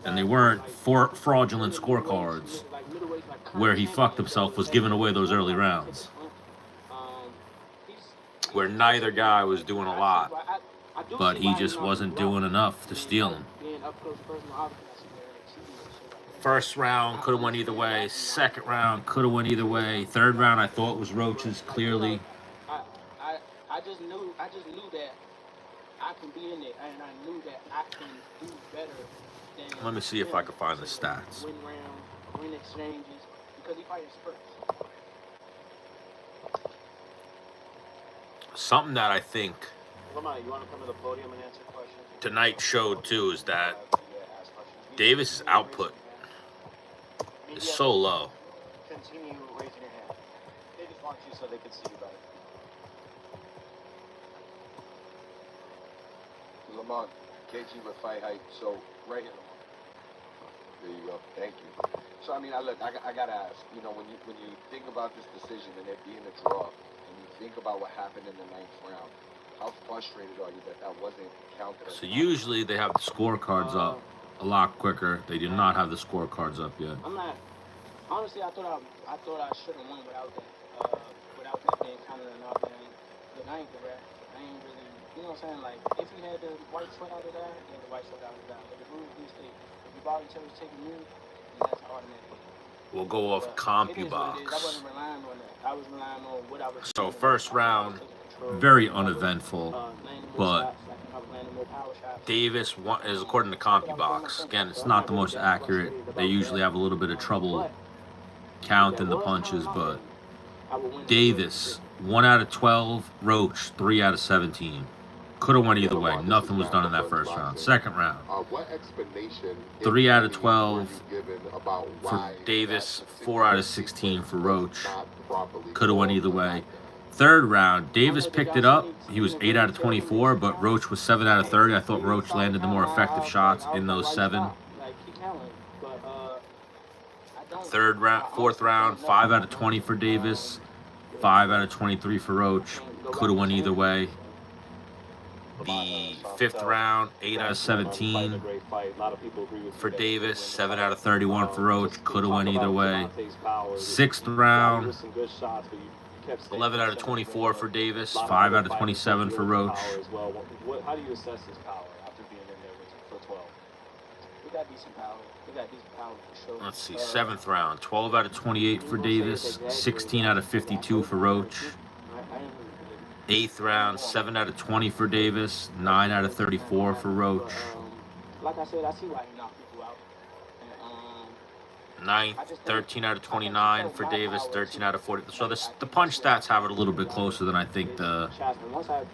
and they weren't fraudulent scorecards where he fucked himself was giving away those early rounds, where neither guy was doing a lot, but he just wasn't doing enough to steal him. First round could have went either way. Second round could have went either way. Third round I thought was Roach's clearly. I just knew that I can be in it, and I knew that I can do better than. Let me see if I can find the stats. Win rounds, win exchanges, because he fights first. Something that I think Lamont, you want to come to the podium and answer questions? tonight showed too is that Davis's output is so low. Continue raising your hand. They just want you so they can see you better. Lamont, KG with fight hype. So right here, Lamont. There you go. Thank you. So I mean, I gotta ask. You know, when you think about this decision and it being a draw, and you think about what happened in the 9th round, how frustrated are you that wasn't counted? So usually they have the scorecards up a lot quicker. They do not have the scorecards up yet. I'm not. Honestly, I thought I should have won without that being counted or not. But I ain't the ref. I ain't really. You know what I'm saying? Like, if you had the white sweat out of that, then the white sweat out of that. But the rules do state if you voluntarily take a move, then that's automatic. We'll go off CompuBox. I wasn't relying on that. I was relying on what I was. So first round, very uneventful, but Davis is according to CompuBox. Again, it's not the most accurate. They usually have a little bit of trouble counting the punches, but Davis 1 out of 12, Roach 3 out of 17. Could have went either way. Nothing was done in that first round. Second round, 3 out of 12 for Davis, 4 out of 16 for Roach. Could have went either way. Third round, Davis picked it up. He was 8 out of 24, but Roach was 7 out of 30. I thought Roach landed the more effective shots in those 7. Fourth round, 5 out of 20 for Davis, 5 out of 23 for Roach. Could have went either way. The 5th round, 8 out of 17 for Davis, 7 out of 31 for Roach. Could have went either way. 6th round, 11 out of 24 for Davis, 5 out of 27 for Roach. How do you assess his power after being in there for 12? We got decent power. For sure. Let's see, 7th round, 12 out of 28 for Davis, 16 out of 52 for Roach. 8th round, 7 out of 20 for Davis, 9 out of 34 for Roach. Like I said, I see why he knocked people out. 9th, 13 out of 29 for Davis, 13 out of 40. So the punch stats have it a little bit closer than I think the...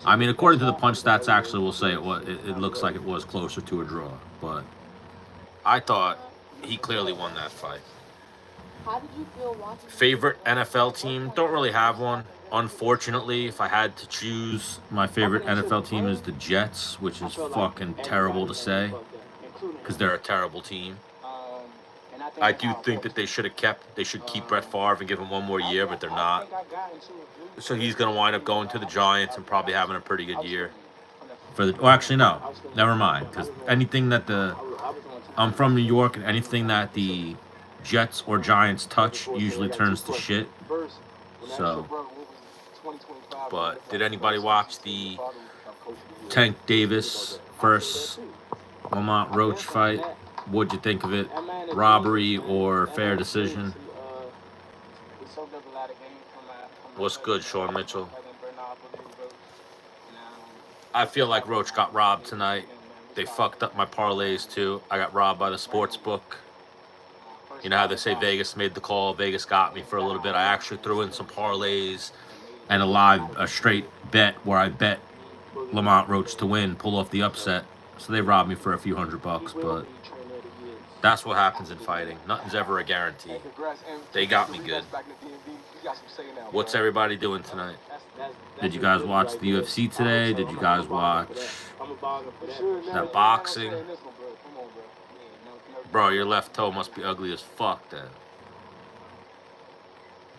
I mean, according to the punch stats, actually, we'll say it looks like it was closer to a draw. But I thought he clearly won that fight. How did you feel watching? Favorite NFL team? Don't really have one. Unfortunately, if I had to choose, my favorite NFL team is the Jets, which is fucking terrible to say because they're a terrible team. I do think that they should keep Brett Favre and give him one more year, but they're not. So he's going to wind up going to the Giants and probably having a pretty good year. Actually, no. Never mind. Because anything that I'm from New York, and anything that the Jets or Giants touch usually turns to shit. So, but did anybody watch the Tank Davis versus Lamont Roach fight? What'd you think of it? Robbery or fair decision? What's good, Sean Mitchell? I feel like Roach got robbed tonight. They fucked up my parlays too. I got robbed by the sports book. You know how they say Vegas made the call? Vegas got me for a little bit. I actually threw in some parlays and a straight bet where I bet Lamont Roach to win, pull off the upset. So they robbed me for a few $100, but that's what happens in fighting. Nothing's ever a guarantee. They got me good. What's everybody doing tonight? Did you guys watch the UFC today? Did you guys watch that boxing? Bro, your left toe must be ugly as fuck then.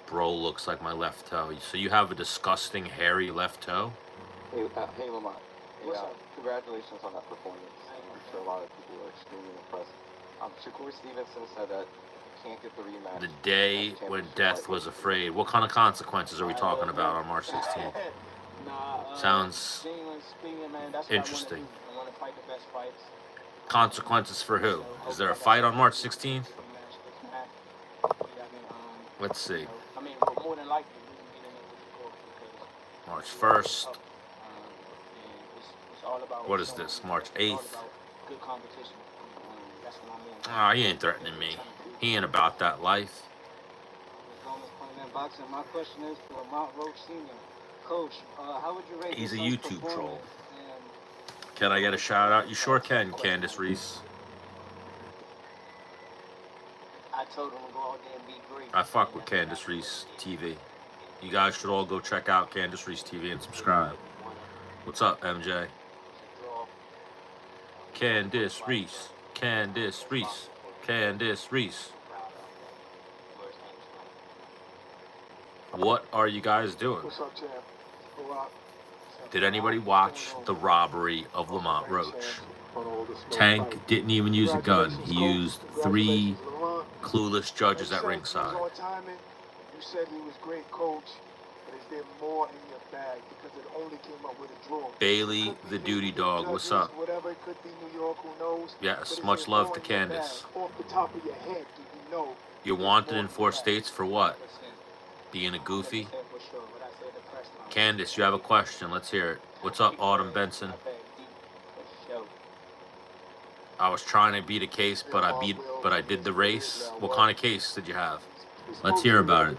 Bro looks like my left toe. So you have a disgusting, hairy left toe? Hey Lamont. Congratulations on that performance. I'm sure a lot of people are extremely impressed. Shakur Stevenson said that he can't get the rematch. The day when death was afraid. What kind of consequences are we talking about on March 16th? Sounds genuinely speaking, man, that's what interesting. I want to fight the best fights. Consequences for who? Is there a fight on March 16th? Let's see. I mean, more than likely, we can get in there with the court because March 1st. it's all about What is this? March 8th. good competition. That's what I mean. Ah, he ain't threatening me. He ain't about that life. Boxing. My question is to Lamont Roach Jr. Coach, how would you rate He's a his YouTube performance troll. and Can I get a shout out? You sure can, Candice Reese. I told him to go out there and be great. I fuck with Candice Reese TV. You guys should all go check out Candice Reese TV and subscribe. What's up, MJ? Candice Reese. Candice Reese. Candice Reese. What are you guys doing? What's up, champ? Did anybody watch the robbery of Lamont Roach? Tank didn't even use a gun. He used 3 clueless judges at ringside. You said he was great, coach, but is there more in your bag because it only came up with a draw? Bailey, the duty dog, what's up? Whatever it could be, New York, who knows? Yes, much love to Candice. Off the top of your head, do you know? You're wanted in 4 states for what? Being a goofy? Candice, you have a question. Let's hear it. What's up, Autumn Benson? I was trying to beat a case, but I did the race. What kind of case did you have? Let's hear about it.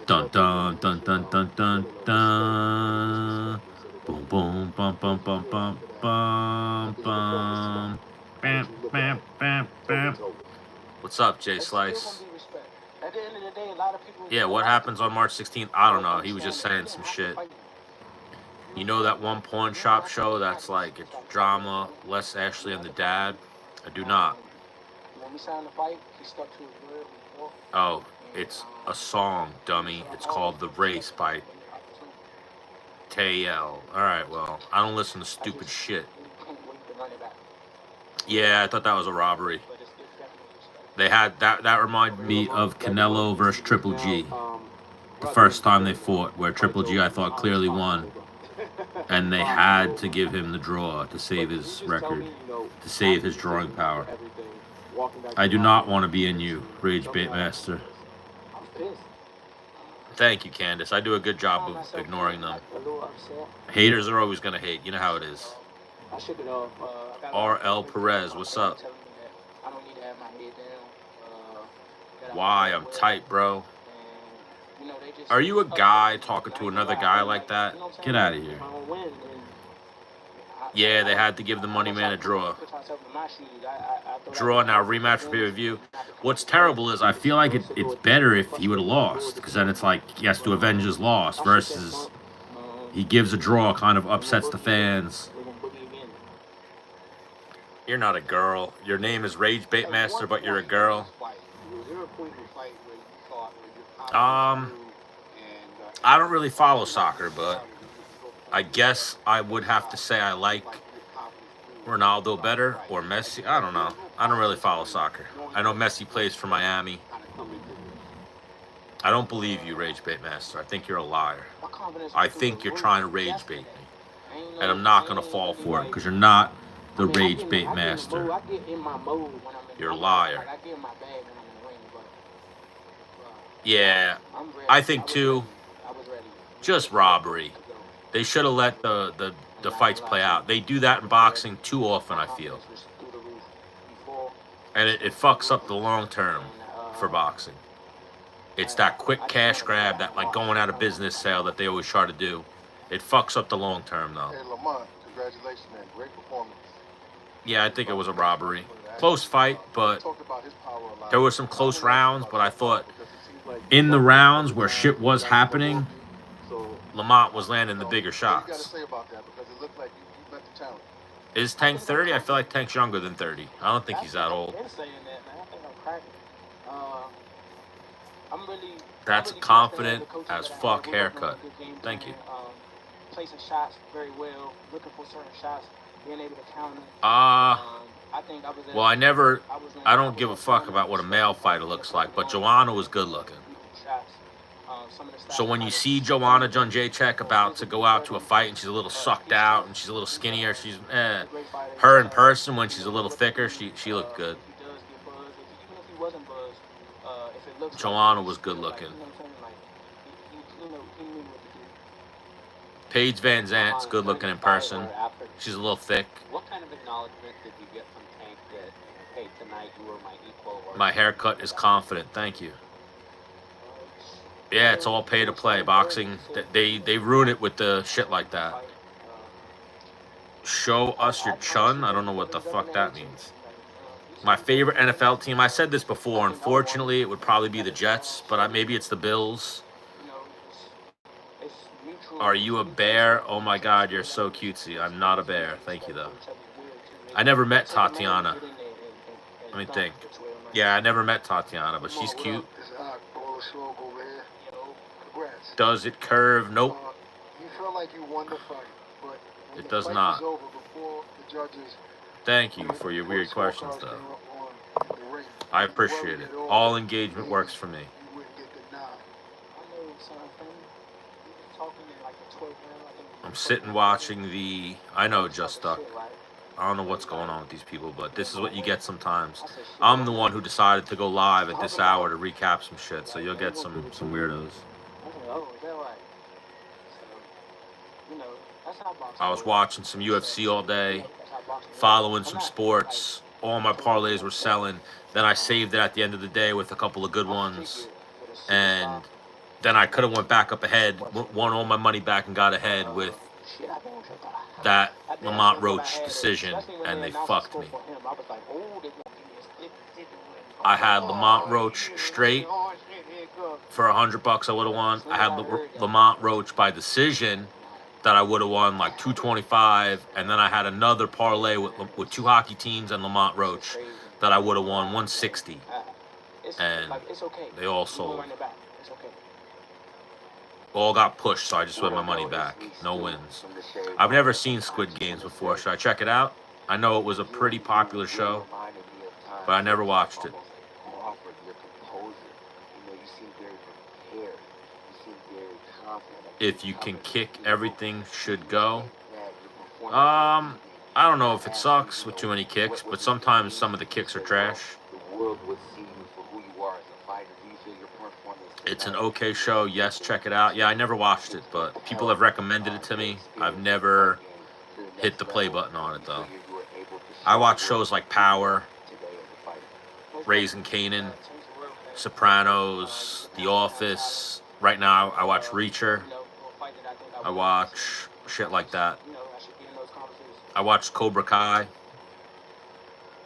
Dun dun dun dun dun dun dun. Boom boom bum bum bum bum bum bum. Bam bam bam bam. What's up, Jay Slice? At the end of the day, a lot of people. Yeah, what happens on March 16th? I don't know. He was just saying some shit. You know that one pawn shop show that's like it's drama, Les Ashley and the Dad? I do not. When we signed the fight, he stuck to his word. Oh, it's a song, dummy. It's called The Race by KL. Alright, well, I don't listen to stupid shit. Yeah, I thought that was a robbery. They had that reminded me of Canelo versus Triple G. The first time they fought, where Triple G I thought clearly won. And they had to give him the draw to save his record, to save his drawing power. I do not want to be in you, Rage Bait Master. Thank you, Candice. I do a good job of ignoring them. Haters are always going to hate. You know how it is. RL Perez, what's up? Why? I'm tight, bro. Are you a guy talking to another guy like that? Get out of here. Yeah, they had to give the money man a draw. Draw now, rematch for pay-per-view. What's terrible is I feel like it's better if he would have lost, because then it's like he has to avenge his loss, versus he gives a draw, kind of upsets the fans. You're not a girl. Your name is Rage Bait Master, but you're a girl. I don't really follow soccer, but I guess I would have to say I like Ronaldo better or Messi. I don't know. I don't really follow soccer. I know Messi plays for Miami. I don't believe you, Rage Bait Master. I think you're a liar. I think you're trying to rage bait me. And I'm not going to fall for it because you're not the Rage Bait Master. You're a liar. Yeah, I think too, just robbery. They should have let the fights play out. They do that in boxing too often, I feel. And it fucks up the long term for boxing. It's that quick cash grab, that like going out of business sale that they always try to do. It fucks up the long term though. Hey, Lamont, congratulations, man. Great performance. Yeah, I think it was a robbery. Close fight, but there were some close rounds, but I thought in the rounds where shit was happening, Lamont was landing the bigger shots. Is Tank 30? I feel like Tank's younger than 30. I don't think he's that old. That's a confident as fuck haircut. Thank you. Placing shots very well, looking for certain shots, being able to counter. I think I was in, Well, I I was in, I I don't was give a on fuck tournament about what a male fighter looks like, but shots. Joanna was good looking. Some of the So when you fighters, see Joanna Jędrzejczyk about to go out to a fight and she's a little sucked out and she's a little skinnier, her in person when she's a little thicker, she looked good. if he does get buzzed, even if he wasn't buzzed, if it looks Joanna like was good still, like, looking. you know what I'm saying? Like, he knew what to do. Paige Van Zant's good looking in person. She's a little thick. What kind of acknowledgement did you get from Tank that, hey, tonight you were my equal? Or My haircut is confident. Thank you. Yeah, it's all pay to play. Boxing, they ruin it with the shit like that. Show us your chun. I don't know what the fuck that means. My favorite NFL team. I said this before. Unfortunately, it would probably be the Jets, but maybe it's the Bills. Are you a bear? Oh my God, you're so cutesy. I'm not a bear. Thank you though. I never met Tatiana. Let me think. Yeah, I never met Tatiana, but she's cute. Does it curve? Nope. You feel like you won the fight, but when It the does fight not. was over, before the judges Thank you for your weird questions, though. on the ring, I appreciate it. All engagement works for me. you wouldn't get the nod. I'm sitting watching the... I know Just Stuck. I don't know what's going on with these people, but this is what you get sometimes. I'm the one who decided to go live at this hour to recap some shit, so you'll get some weirdos. I was watching some UFC all day, following some sports. All my parlays were selling. Then I saved it at the end of the day with a couple of good ones. And then I could have went back up ahead, won all my money back and got ahead with that Lamont Roach decision, and they fucked me. I had Lamont Roach straight for $100 I would have won. I had Lamont Roach by decision that I would have won like 225, and then I had another parlay with two hockey teams and Lamont Roach that I would have won 160, and they all sold. All got pushed, so I just win my money back. No wins. I've never seen Squid Games before. Should I check it out? I know it was a pretty popular show, but I never watched it. If you can kick, everything should go. I don't know if it sucks with too many kicks, but sometimes some of the kicks are trash. It's an okay show. Yes, check it out. Yeah, I never watched it, but people have recommended it to me. I've never hit the play button on it, though. I watch shows like Power, Raising Kanan, Sopranos, The Office. Right now, I watch Reacher. I watch shit like that. I watched Cobra Kai.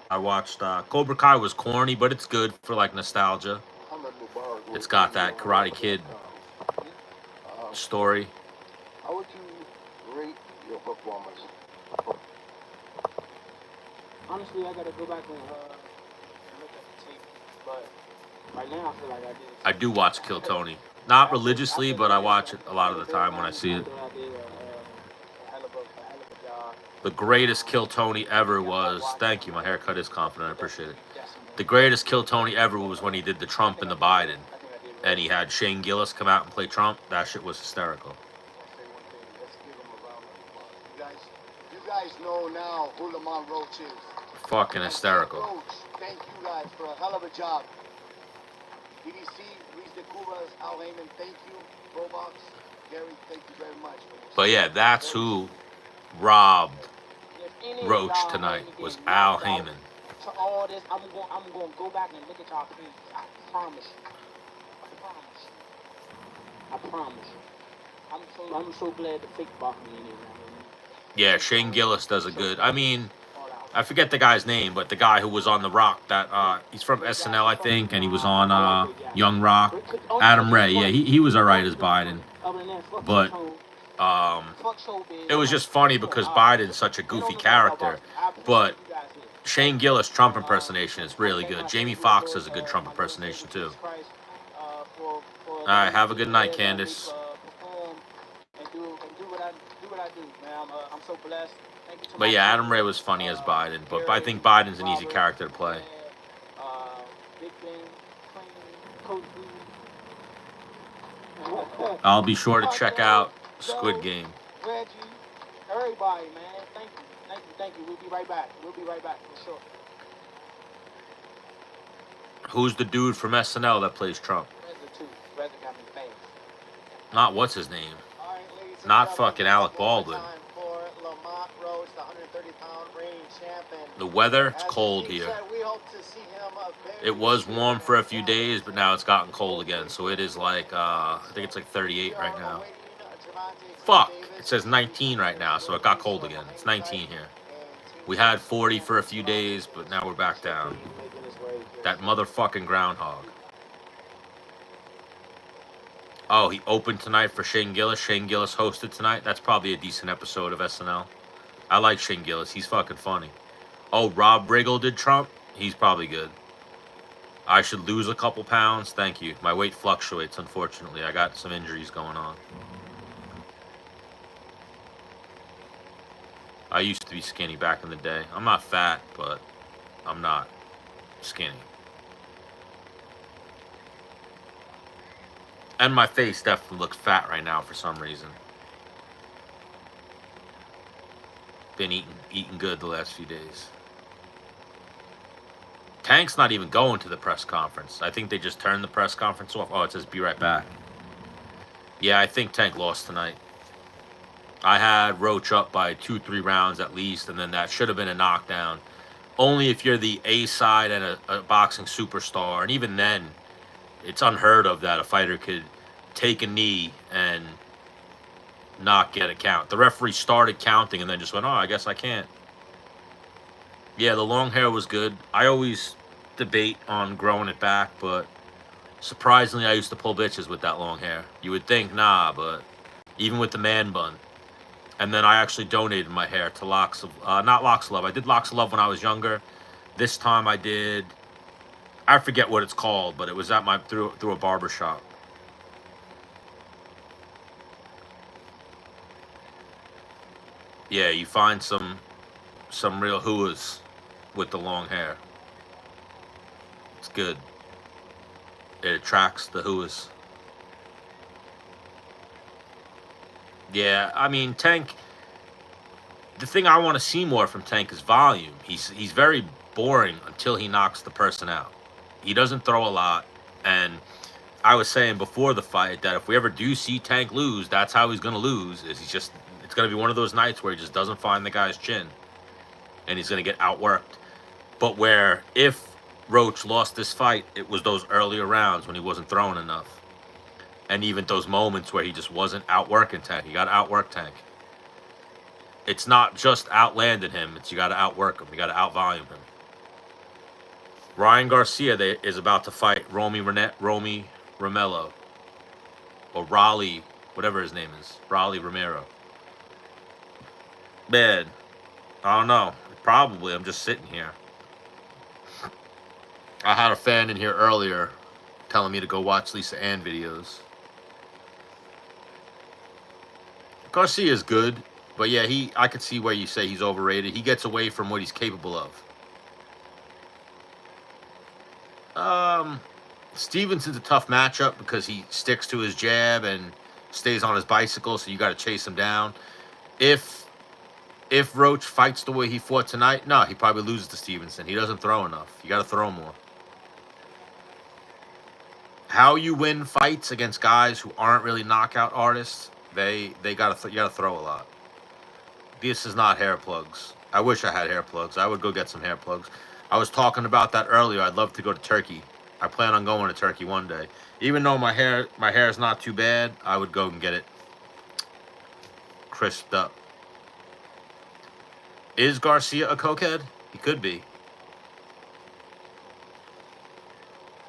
I watched Cobra Kai was corny, but it's good for like nostalgia. It's got that Karate Kid story. How would you rate your performance? Honestly, I gotta go back and look at the tape, but right now I feel like I did. I do watch Kill Tony. Not religiously, but I watch it a lot of the time when I see it. The greatest Kill Tony ever was... Thank you, my haircut is confident, I appreciate it. The greatest Kill Tony ever was when he did the Trump and the Biden. And he had Shane Gillis come out and play Trump. That shit was hysterical. You guys know now who Lamont Roach is. Fucking hysterical. Roach, thank you guys for a hell of a job. EDC, Luis de Cuba's, Al Heyman, thank you. Robox, Gary, thank you very much. But yeah, that's who robbed Roach tonight, was Al Heyman. To all this, I'm going to go back and look at y'all feet. I promise you. I promise you. I'm so glad the fake boxing in here. Yeah, Shane Gillis does a good... I mean, I forget the guy's name, but the guy who was on The Rock, that he's from SNL, I think, and he was on Young Rock. Adam Ray, yeah, he was alright as Biden. But it was just funny because Biden's such a goofy character. But Shane Gillis' Trump impersonation is really good. Jamie Foxx does a good Trump impersonation, too. Alright, have a good night, Candace. And do what I do, man. I'm so blessed. Thank you to But my yeah, Adam family, Ray was funny as Biden, but I Gary, think Biden's an easy Robert, character to play. Big Ben, Clean, Coach B. I'll be sure to check out Joe, Squid Game. Reggie, everybody, man. Thank you. Thank you. Thank you. We'll be right back. We'll be right back for sure. Who's the dude from SNL that plays Trump? Reza too. Reza got me famous. Not what's his name? All right, ladies and Not gentlemen, fucking Alec one more Baldwin. time for Lamont Roach, the 130-pound reigning champion. The weather, it's As cold Steve here. said, we hope to see him very It was soon. warm for a few days, but now it's gotten cold again. So it is like, I think it's like 38 right now. Fuck, it says 19 right now, so it got cold again. It's 19 here. We had 40 for a few days, but now we're back down. That motherfucking groundhog. Oh, he opened tonight for Shane Gillis. Shane Gillis hosted tonight. That's probably a decent episode of SNL. I like Shane Gillis. He's fucking funny. Oh, Rob Riggle did Trump. He's probably good. I should lose a couple pounds. Thank you. My weight fluctuates, unfortunately. I got some injuries going on. I used to be skinny back in the day. I'm not fat, but I'm not skinny. And my face definitely looks fat right now for some reason. Been eating good the last few days. Tank's not even going to the press conference. I think they just turned the press conference off. Oh, it says be right back. Yeah, I think Tank lost tonight. I had Roach up by 2-3 rounds at least, and then that should have been a knockdown. Only if you're the A side and a boxing superstar, and even then, it's unheard of that a fighter could take a knee and not get a count. The referee started counting and then just went, oh, I guess I can't. Yeah, the long hair was good. I always debate on growing it back, but surprisingly, I used to pull bitches with that long hair. You would think, nah, but even with the man bun. And then I actually donated my hair to Locks of, not Locks of Love. I did Locks of Love when I was younger. This time I did, I forget what it's called, but it was at my, through a barber shop. Yeah, you find some real hooas with the long hair. It's good. It attracts the hooas. Yeah, I mean, Tank, the thing I want to see more from Tank is volume. He's very boring until he knocks the person out. He doesn't throw a lot, and I was saying before the fight that if we ever do see Tank lose, that's how he's going to lose, is it's going to be one of those nights where he just doesn't find the guy's chin, and he's going to get outworked. But where if Roach lost this fight, it was those earlier rounds when he wasn't throwing enough. And even those moments where he just wasn't outworking Tank. You got to outwork Tank. It's not just outlanding him. It's you got to outwork him. You got to outvolume him. Ryan Garcia is about to fight Romy Romello. Or Raleigh, whatever his name is. Raleigh Romero. Man, I don't know. Probably. I'm just sitting here. I had a fan in here earlier telling me to go watch Lisa Ann videos. Garcia is good, but yeah, I could see where you say he's overrated. He gets away from what he's capable of. Stevenson's a tough matchup because he sticks to his jab and stays on his bicycle, so you got to chase him down. If Roach fights the way he fought tonight, no, he probably loses to Stevenson. He doesn't throw enough. You got to throw more. How you win fights against guys who aren't really knockout artists, you got to throw a lot. This is not hair plugs. I wish I had hair plugs. I would go get some hair plugs. I was talking about that earlier. I'd love to go to Turkey. I plan on going to Turkey one day. Even though my hair is not too bad, I would go and get it crisped up. Is Garcia a cokehead? He could be.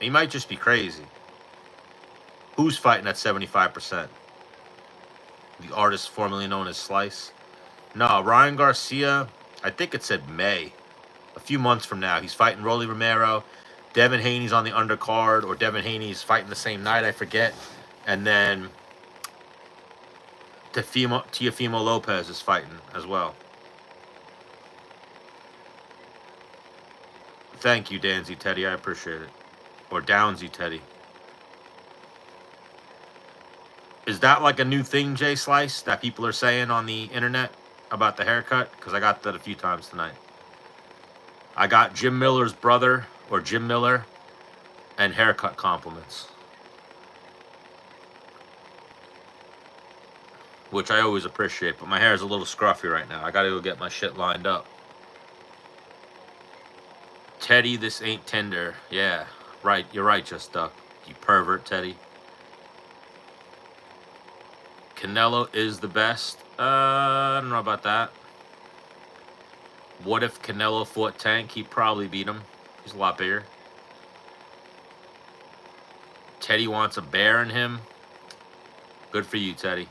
He might just be crazy. Who's fighting at 75%? The artist formerly known as Slice? No, Ryan Garcia, I think it said May. A few months from now. He's fighting Rolly Romero. Devin Haney's on the undercard, or Devin Haney's fighting the same night, I forget. And then Teofimo Lopez is fighting as well. Thank you, Danzy Teddy. I appreciate it. Or Downsy Teddy. Is that like a new thing, Jay Slice, that people are saying on the internet about the haircut? Because I got that a few times tonight. I got Jim Miller's brother, or Jim Miller, and haircut compliments. Which I always appreciate, but my hair is a little scruffy right now. I gotta go get my shit lined up. Teddy, this ain't Tinder. Yeah, right. You're right, Just Duck. You pervert, Teddy. Canelo is the best. I don't know about that. What if Canelo fought Tank? He'd probably beat him. He's a lot bigger. Teddy wants a bear in him. Good for you, Teddy.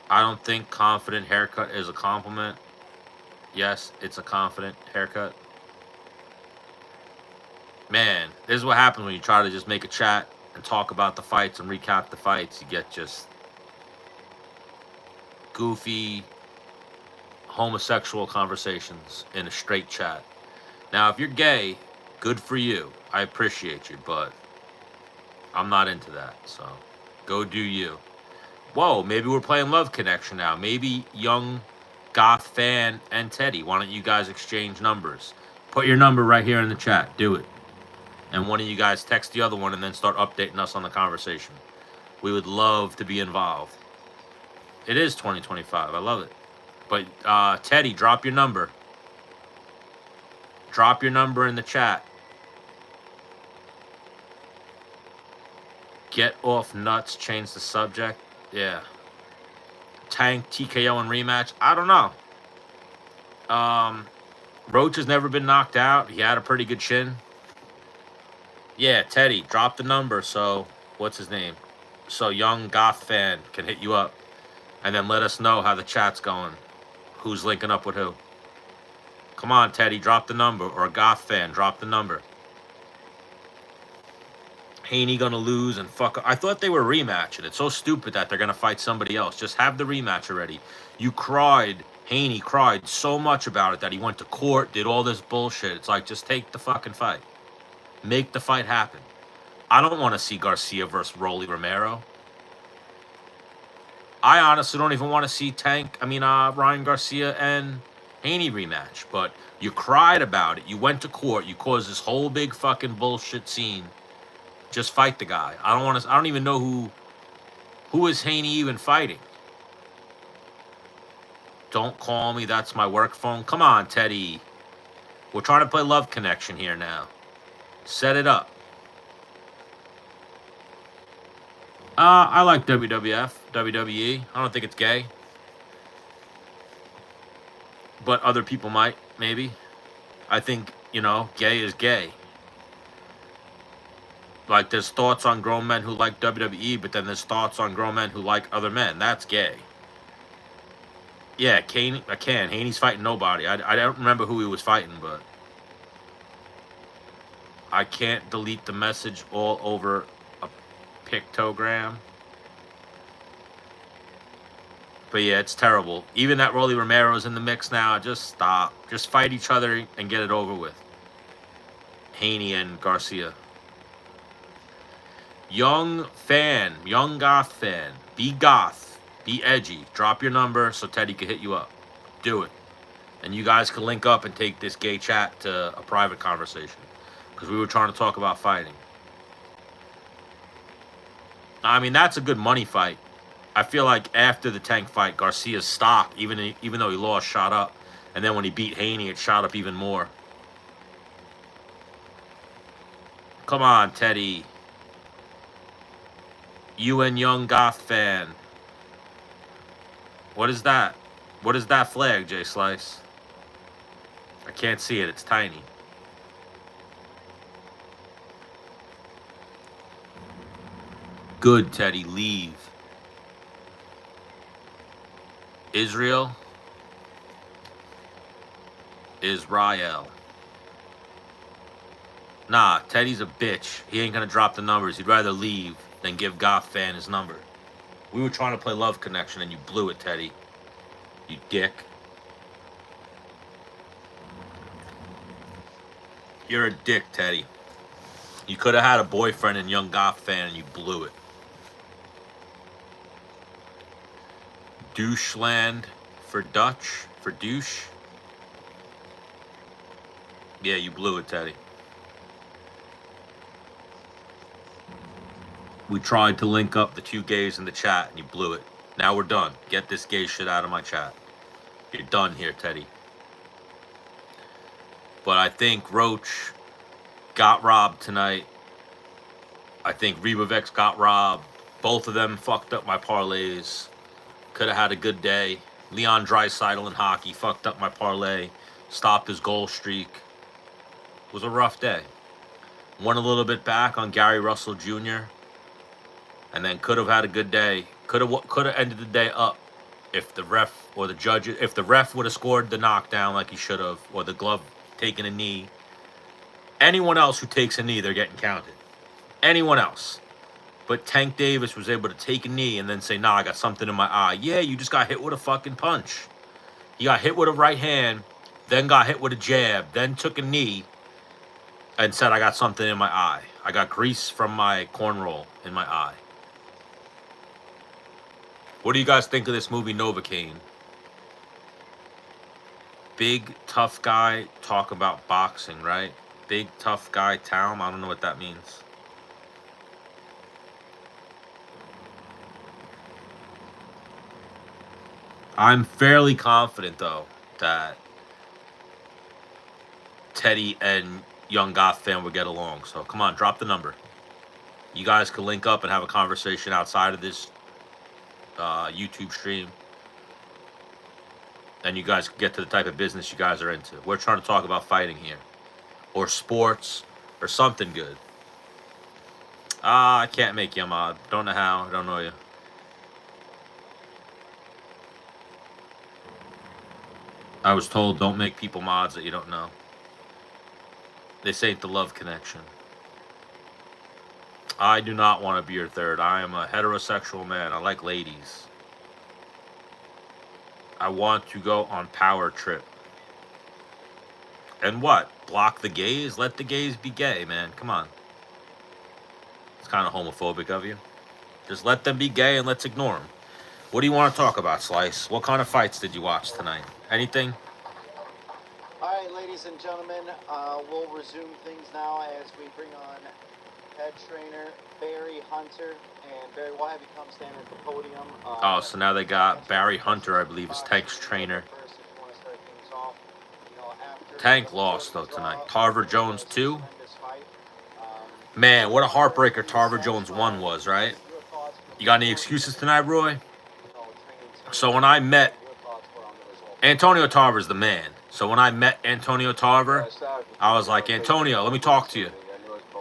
I don't think confident haircut is a compliment. Yes, it's a confident haircut. Man, this is what happens when you try to just make a chat and talk about the fights and recap the fights. You get just goofy, homosexual conversations in a straight chat. Now, if you're gay, good for you. I appreciate you, but I'm not into that. So go do you. Whoa, maybe we're playing Love Connection now. Maybe young goth fan and Teddy. Why don't you guys exchange numbers? Put your number right here in the chat. Do it. And one of you guys text the other one and then start updating us on the conversation. We would love to be involved. It is 2025. I love it. But Teddy, drop your number. Drop your number in the chat. Get off nuts. Change the subject. Yeah. Tank, TKO, and rematch. I don't know. Roach has never been knocked out. He had a pretty good chin. Yeah, Teddy, drop the number so, what's his name? So young goth fan can hit you up. And then let us know how the chat's going. Who's linking up with who. Come on, Teddy, drop the number. Or a goth fan, drop the number. Haney gonna lose and fuck up. I thought they were rematching. It's so stupid that they're gonna fight somebody else. Just have the rematch already. You cried. Haney cried so much about it that he went to court, did all this bullshit. It's like, just take the fucking fight. Make the fight happen. I don't want to see Garcia versus Rolly Romero. I honestly don't even want to see Ryan Garcia and Haney rematch. But you cried about it. You went to court. You caused this whole big fucking bullshit scene. Just fight the guy. I don't even know who is Haney even fighting. Don't call me. That's my work phone. Come on, Teddy. We're trying to play Love Connection here now. Set it up. I like WWF, WWE. I don't think it's gay. But other people might, maybe. I think, gay is gay. Like, there's thoughts on grown men who like WWE, but then there's thoughts on grown men who like other men. That's gay. Yeah, Haney's fighting nobody. I don't remember who he was fighting, but I can't delete the message all over a pictogram. But yeah, it's terrible. Even that Rolly Romero's in the mix now. Just stop. Just fight each other and get it over with. Haney and Garcia. Young goth fan. Be goth. Be edgy. Drop your number so Teddy can hit you up. Do it. And you guys can link up and take this gay chat to a private conversation. Because we were trying to talk about fighting. I mean, that's a good money fight. I feel like after the Tank fight, Garcia's stock, even though he lost, shot up. And then when he beat Haney, it shot up even more. Come on, Teddy. You and young goth fan. What is that? What is that flag, Jay Slice? I can't see it. It's tiny. Good, Teddy. Leave. Israel. Nah, Teddy's a bitch. He ain't gonna drop the numbers. He'd rather leave. then give Goth Fan his number. We were trying to play Love Connection and you blew it, Teddy. You dick. You're a dick, Teddy. You could have had a boyfriend in Young Goth Fan and you blew it. Doucheland for Dutch, for douche. Yeah, you blew it, Teddy. We tried to link up the two gays in the chat and you blew it. Now we're done. Get this gay shit out of my chat. You're done here, Teddy. But I think Roach got robbed tonight. I think Rebavex got robbed. Both of them fucked up my parlays. Could have had a good day. Leon Draisaitl in hockey fucked up my parlay. Stopped his goal streak. It was a rough day. Won a little bit back on Gary Russell Jr. And then could have had a good day. Could have ended the day up if the ref or the judge, if the ref would have scored the knockdown like he should have, or the glove taking a knee. Anyone else who takes a knee, they're getting counted. Anyone else. But Tank Davis was able to take a knee and then say, nah, I got something in my eye. Yeah, you just got hit with a fucking punch. He got hit with a right hand, then got hit with a jab, then took a knee and said, I got something in my eye. I got grease from my cornrow in my eye. What do you guys think of this movie, Novocaine? Big, tough guy talk about boxing, right? Big, tough guy town. I don't know what that means. I'm fairly confident, though, that Teddy and Young Goth Fan would get along. So, come on, drop the number. You guys can link up and have a conversation outside of this YouTube stream. And you guys can get to the type of business you guys are into. We're trying to talk about fighting here. Or sports. Or something good. I can't make you a mod. Don't know how. I don't know you. I was told don't make people mods that you don't know. This ain't the Love Connection. I do not want to be your third. I am a heterosexual man. I like ladies. I want to go on power trip. And what? Block the gays? Let the gays be gay, man. Come on. It's kind of homophobic of you. Just let them be gay and let's ignore them. What do you want to talk about, Slice? What kind of fights did you watch tonight? Anything? All right, ladies and gentlemen, we'll resume things now as we bring on head trainer Barry Hunter. And Barry, we'll have you come stand at the podium. Oh, so now they got Barry Hunter, I believe, is Tank's trainer. Tank lost, though, tonight. Tarver Jones, too. Man, what a heartbreaker Tarver Jones 1 was, right? You got any excuses tonight, Roy? So when I met Antonio Tarver's the man. So when I met Antonio Tarver, I was like, Antonio, let me talk to you.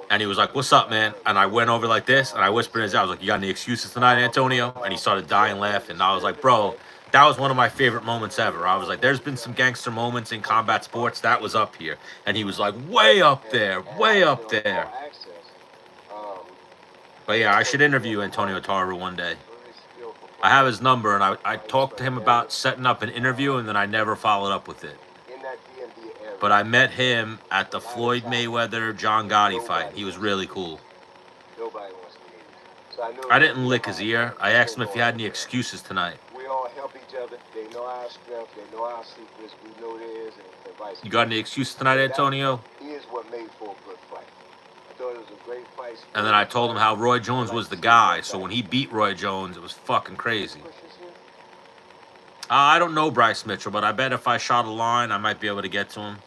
And he was like, what's up, man? And I went over like this, and I whispered in his ear. I was like, you got any excuses tonight, Antonio? And he started dying laughing. And I was like, bro, that was one of my favorite moments ever. I was like, there's been some gangster moments in combat sports. That was up here. And he was like, way up there, way up there. But yeah, I should interview Antonio Tarver one day. I have his number, and I talked to him about setting up an interview, and then I never followed up with it. But I met him at the Floyd Mayweather-John Gotti fight. He was really cool. I didn't lick his ear. I asked him if he had any excuses tonight. We all help each other. They know our strength. They know our secrets. We know theirs, and advice. You got any excuses tonight, Antonio? He is what made for a good fight. I thought it was a great fight. And then I told him how Roy Jones was the guy. So when he beat Roy Jones, it was fucking crazy. I don't know Bryce Mitchell, but I bet if I shot a line, I might be able to get to him.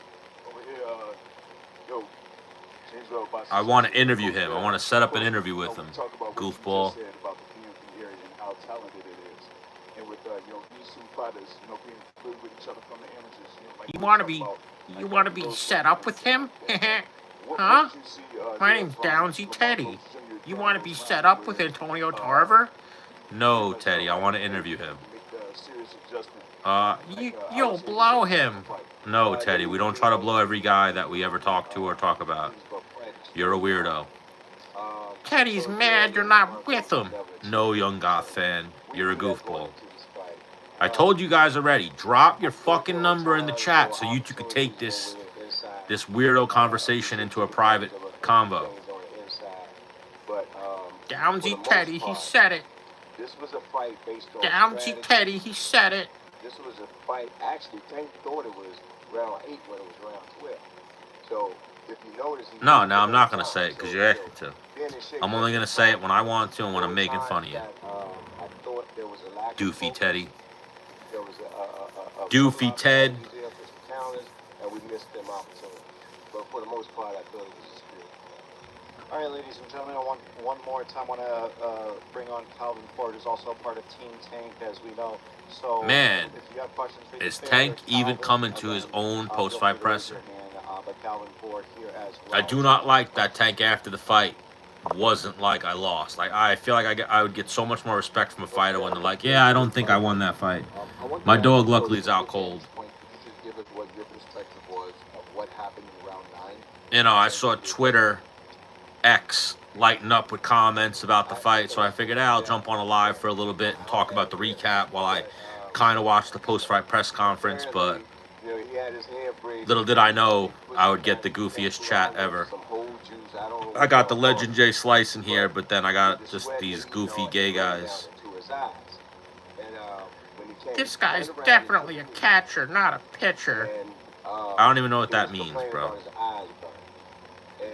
I want to interview him. I want to set up an interview with him. Goofball. You want to be set up with him? Huh? My name's Downsy Teddy. You want to be set up with Antonio Tarver? No, Teddy. I want to interview him. You'll blow him. No, Teddy. We don't try to blow every guy that we ever talk to or talk about. You're a weirdo. Teddy's mad you're not with him. No, Young Goth fan. You're a goofball. I told you guys already. Drop your fucking number in the chat so you two could take this weirdo conversation into a private convo. Downsy Teddy, he said it. This was a fight based on Downsy Teddy, he said it. This was a fight. Actually, Tank thought it was round 8 when it was round 12. So, if you notice... No, I'm not going to say it because you're asking to. I'm only going to say it when I want to and when I'm making fun of you. Doofy Teddy. Doofy Ted. And we missed them opportunities. But for the most part, I thought it was a spirit. All right, ladies and gentlemen, one more time, I want to bring on Calvin Ford, who's also a part of Team Tank, as we know. So, man, if you have questions for is Tank even coming to his own post-fight presser? I do not like that Tank after the fight wasn't like I lost. Like, I feel like I would get so much more respect from a fighter when they're like, yeah, I don't think I won that fight. My dog luckily is out cold. You know, I saw Twitter X lighten up with comments about the fight, so I figured I'll jump on a live for a little bit and talk about the recap while I kind of watch the post-fight press conference, but little did I know I would get the goofiest chat ever. I got the legend Jay Slice in here, but then I got just these goofy gay guys. This guy's definitely a catcher, not a pitcher. I don't even know what that means, bro.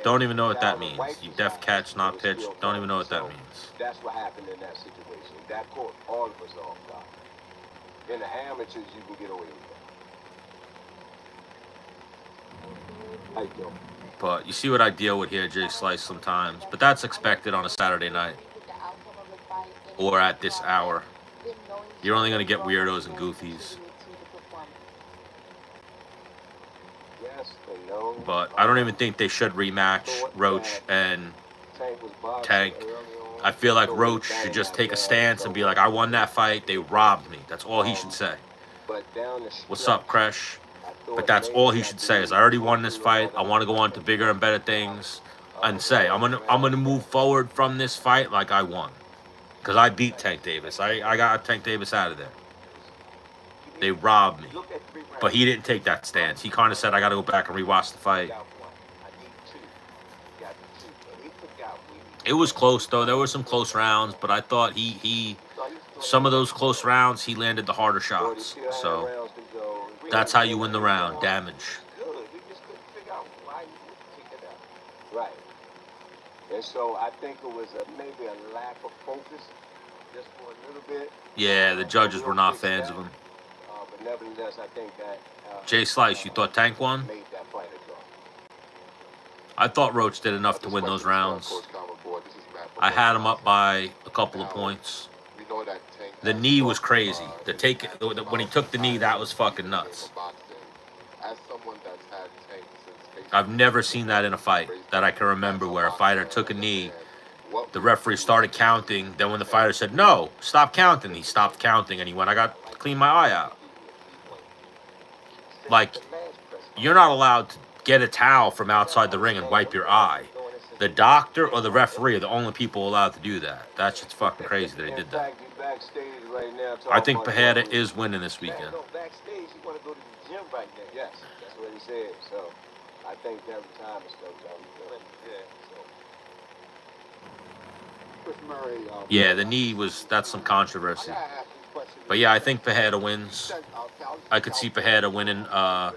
Don't even know what that means. You def catch, not pitch. Don't even know what that means. That's what happened in that situation. That caught all of us off guard. In the amateurs, you can get away with that. How you doing? But you see what I deal with here, Jay Slice, sometimes. But that's expected on a Saturday night. Or at this hour. You're only going to get weirdos and goofies. But I don't even think they should rematch Roach and Tank. I feel like Roach should just take a stance and be like, I won that fight. They robbed me. That's all he should say. What's up, Crash? But that's all he should say is, I already won this fight. I want to go on to bigger and better things. And say, I'm gonna move forward from this fight like I won. Because I beat Tank Davis. I got Tank Davis out of there. They robbed me. But he didn't take that stance. He kind of said, I got to go back and rewatch the fight. It was close, though. There were some close rounds, but I thought some of those close rounds, he landed the harder shots. So that's how you win the round, damage. Right. And so I think it was maybe a lack of focus just for a little bit. Yeah, the judges were not fans of him. But nevertheless, I think that Jay Slice, you thought Tank won? made that fight a draw. I thought Roach did enough to win those rounds. I had him up by a couple of points. The knee was crazy. When he took the knee, that was fucking nuts. I've never seen that in a fight that I can remember where a fighter took a knee, the referee started counting, then when the fighter said, no, stop counting, he stopped counting and he went, I got to clean my eye out. Like, you're not allowed to get a towel from outside the ring and wipe your eye. The doctor or the referee are the only people allowed to do that. That shit's fucking crazy that he did that. I think Pajeda is winning this weekend. Backstage, you want to go to the gym right now. Yes, that's what he said. So I think every time it's no time. Yeah, the knee that's some controversy. But yeah, I think Pajeda wins. I could see Pajeda winning a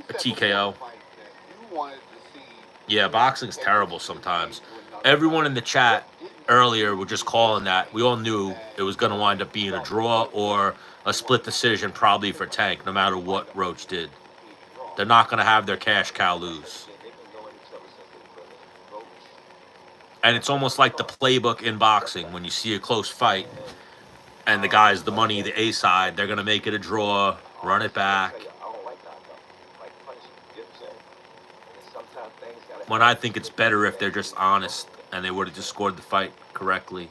TKO. Yeah, boxing's terrible sometimes. Everyone in the chat earlier were just calling that. We all knew it was going to wind up being a draw or a split decision probably for Tank, no matter what Roach did. They're not going to have their cash cow lose. And it's almost like the playbook in boxing. When you see a close fight and the guy's the money, the A side, they're going to make it a draw, run it back. When I think it's better if they're just honest and they would have just scored the fight correctly.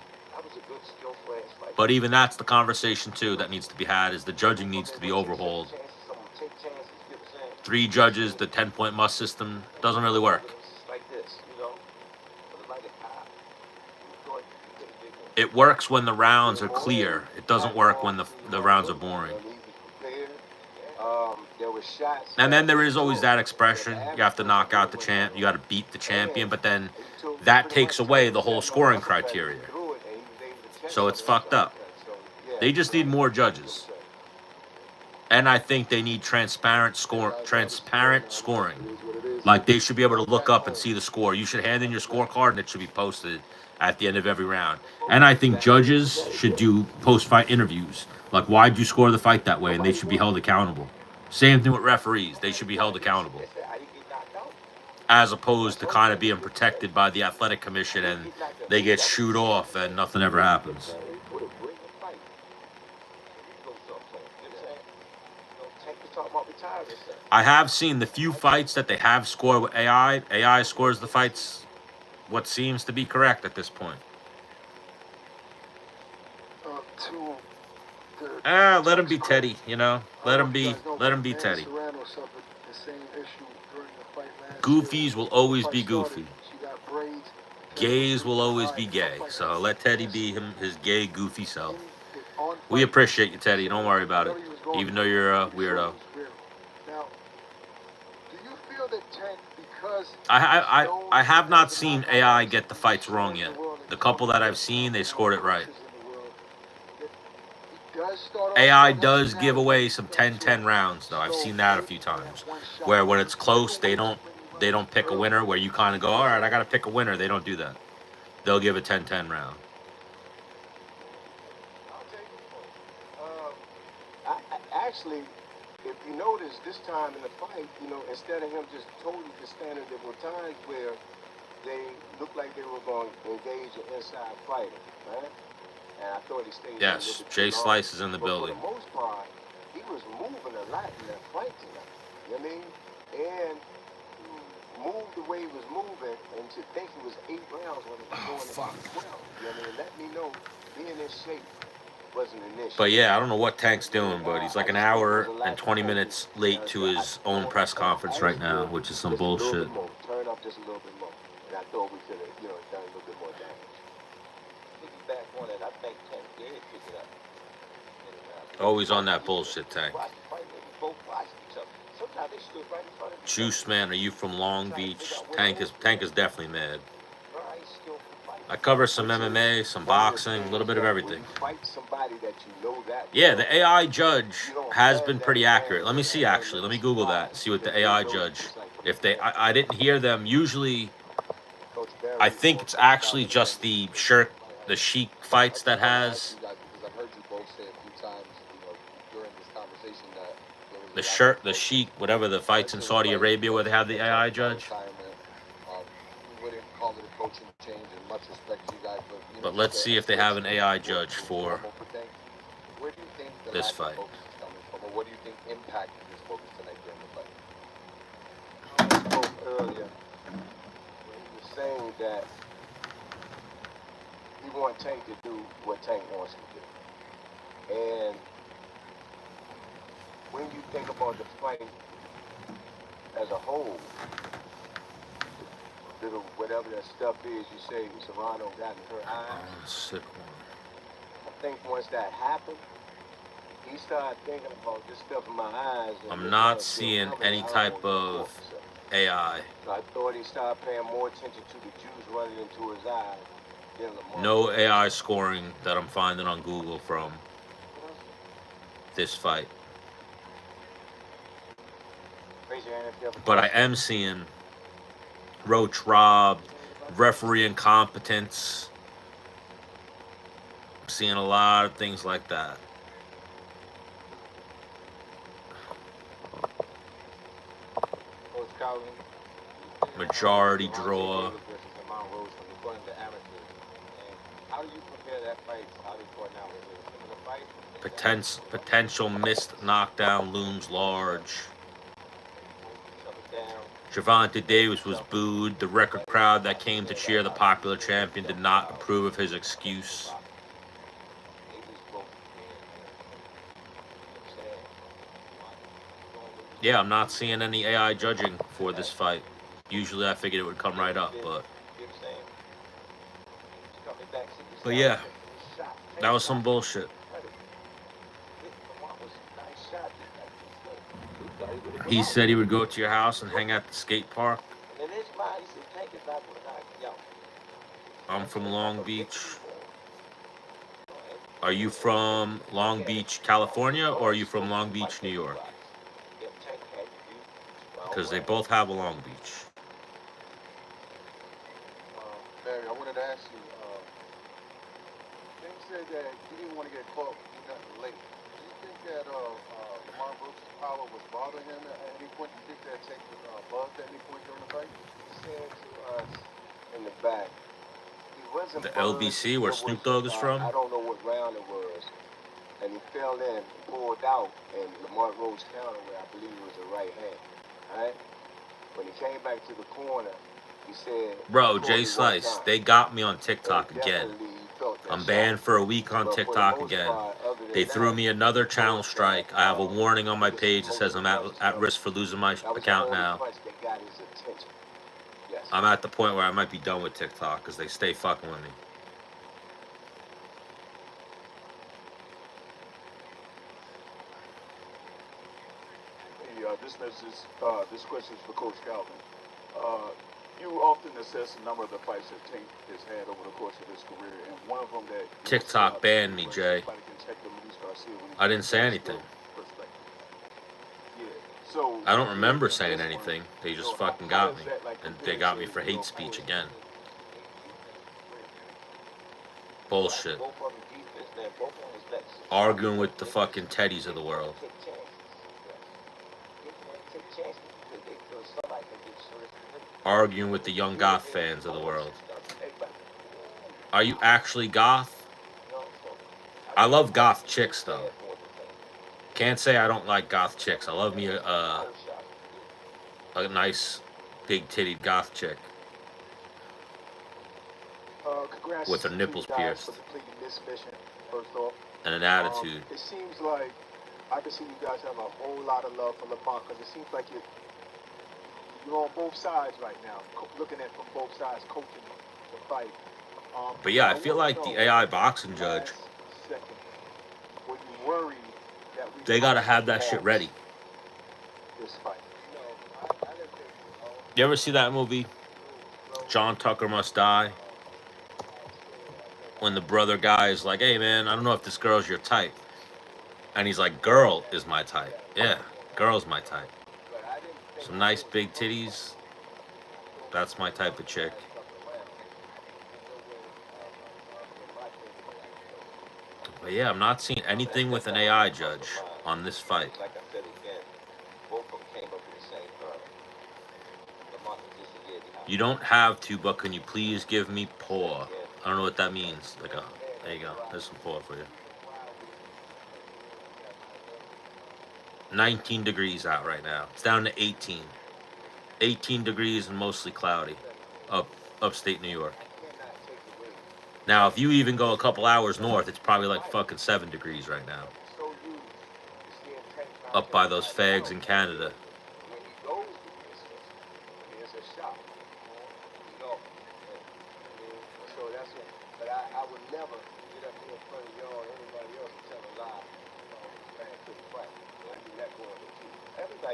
But even that's the conversation, too, that needs to be had, is the judging needs to be overhauled. 3 judges, the 10-point must system doesn't really work. It works when the rounds are clear. It doesn't work when the rounds are boring. There were shots. And then there is always that expression: you have to knock out the champ. You got to beat the champion. But then that takes away the whole scoring criteria. So it's fucked up. They just need more judges. And I think they need transparent scoring. Like, they should be able to look up and see the score. You should hand in your scorecard and it should be posted at the end of every round. And I think judges should do post-fight interviews. Like, why'd you score the fight that way? And they should be held accountable. Same thing with referees. They should be held accountable. As opposed to kind of being protected by the athletic commission and they get shooed off and nothing ever happens. I have seen the few fights that they have scored with AI. AI scores the fights what seems to be correct at this point. Let him be Teddy, you know. Let him be Teddy. Goofies will always be goofy. Gays will always be gay. So let Teddy be his gay, goofy self. We appreciate you, Teddy. Don't worry about it. Even though you're a weirdo. I have not seen AI get the fights wrong yet. The couple that I've seen, they scored it right. AI does give away some 10-10 rounds, though. I've seen that a few times, where when it's close, they don't pick a winner. Where you kind of go, all right, I got to pick a winner. They don't do that. They'll give a 10-10 round. Actually, if you notice this time in the fight, instead of him just totally standing, there were times where they looked like they were going to engage an inside fighter, right? And I thought he stayed. Yes, Jay Slice is in the building. For the most part, he was moving a lot in that fight tonight. You know what I mean? And he moved the way he was moving, and to think it was 8 rounds when it was going into 12. You know what I mean? Let me know being in shape wasn't an issue. But yeah, I don't know what Tank's doing, but he's like an hour and 20 minutes late to his own press conference right now, which is some bullshit. Turn up just a little bit more. And I thought we could have, done a little bit more damage. Back on it, I think Tank did pick it up. Always on that bullshit, Tank. Juice Man, are you from Long Beach? Tank is definitely mad. I cover some MMA, some boxing, a little bit of everything. Yeah, the AI judge has been pretty accurate. Let me see, actually. Let me Google that. See what the AI judge, if they, I didn't hear them. Usually, I think it's actually just the Sheik fights that has. The Sheik, whatever the fights in Saudi Arabia where they have the AI judge. But let's see if they have an AI judge for this fight. What do you think impacted this focus tonight during the fight? I spoke earlier when he was saying that he wants Tank to do what Tank wants him to do. And when you think about the fight as a whole, little whatever that stuff is, you say Serrano got in her eyes. Sick one. I think once that happened, he started thinking about this stuff in my eyes. I'm not seeing any type of AI. So I thought he started paying more attention to the juice running into his eyes. No AI scoring that I'm finding on Google from this fight. But I am seeing Roach robbed, referee incompetence. I'm seeing a lot of things like that. Majority draw. Potential missed knockdown looms large. Gervonta Davis was booed. The record crowd that came to cheer the popular champion did not approve of his excuse. Yeah, I'm not seeing any AI judging for this fight. Usually I figured it would come right up, but yeah, That was some bullshit. He said he would go to your house and hang at the skate park. I'm from Long Beach. Are you from Long Beach, California, or are you from Long Beach, New York? Because they both have a Long Beach. Barry, I wanted to ask you, James said that you didn't want to get caught with nothing late. Do you think that Lamont Roach's power was bothering him at any point? Do you think that Tank was buzzed at any point during the fight? He said to us in the back, he wasn't The buzzed, LBC, where Snoop Dogg is from? I don't know what round it was. And he fell in, pulled out, and Lamont Roach countered where I believe it was a right hand. Alright? When he came back to the corner, he said, Bro, Jay Slice, they got me on TikTok again. I'm banned for a week on TikTok again. They threw me another channel strike. I have a warning on my page that says I'm at risk for losing my account now. I'm at the point where I might be done with TikTok because they stay fucking with me. This question is for Coach Calvin. You often assess the number of the fights that Tank has had over the course of his career, and one of them that TikTok banned me, Jay. I didn't say anything. So I don't remember saying anything. They just fucking got me. And they got me for hate speech again. Bullshit. Arguing with the fucking Teddies of the world. Arguing with the young goth fans of the world. Are you actually goth? I love goth chicks, though. Can't say I don't like goth chicks. I love me a nice, big-titted goth chick. With her nipples pierced. And an attitude. It seems like I can see you guys have a whole lot of love for Lamont, because it seems like you're on both sides right now, looking at from both sides, coaching the fight. But yeah, I feel like the AI boxing judge, they gotta have that shit ready. You ever see that movie, John Tucker Must Die? When the brother guy is like, hey man, I don't know if this girl's your type. And he's like, girl is my type. Yeah, girl's my type. Some nice big titties. That's my type of chick. But yeah, I'm not seeing anything with an AI judge on this fight. You don't have to, but can you please give me paw? I don't know what that means. Like a, there you go. There's some paw for you. 19 degrees out right now. It's down to 18. 18 degrees and mostly cloudy. Upstate New York. Now, if you even go a couple hours north, it's probably like fucking 7 degrees right now. Up by those fags in Canada.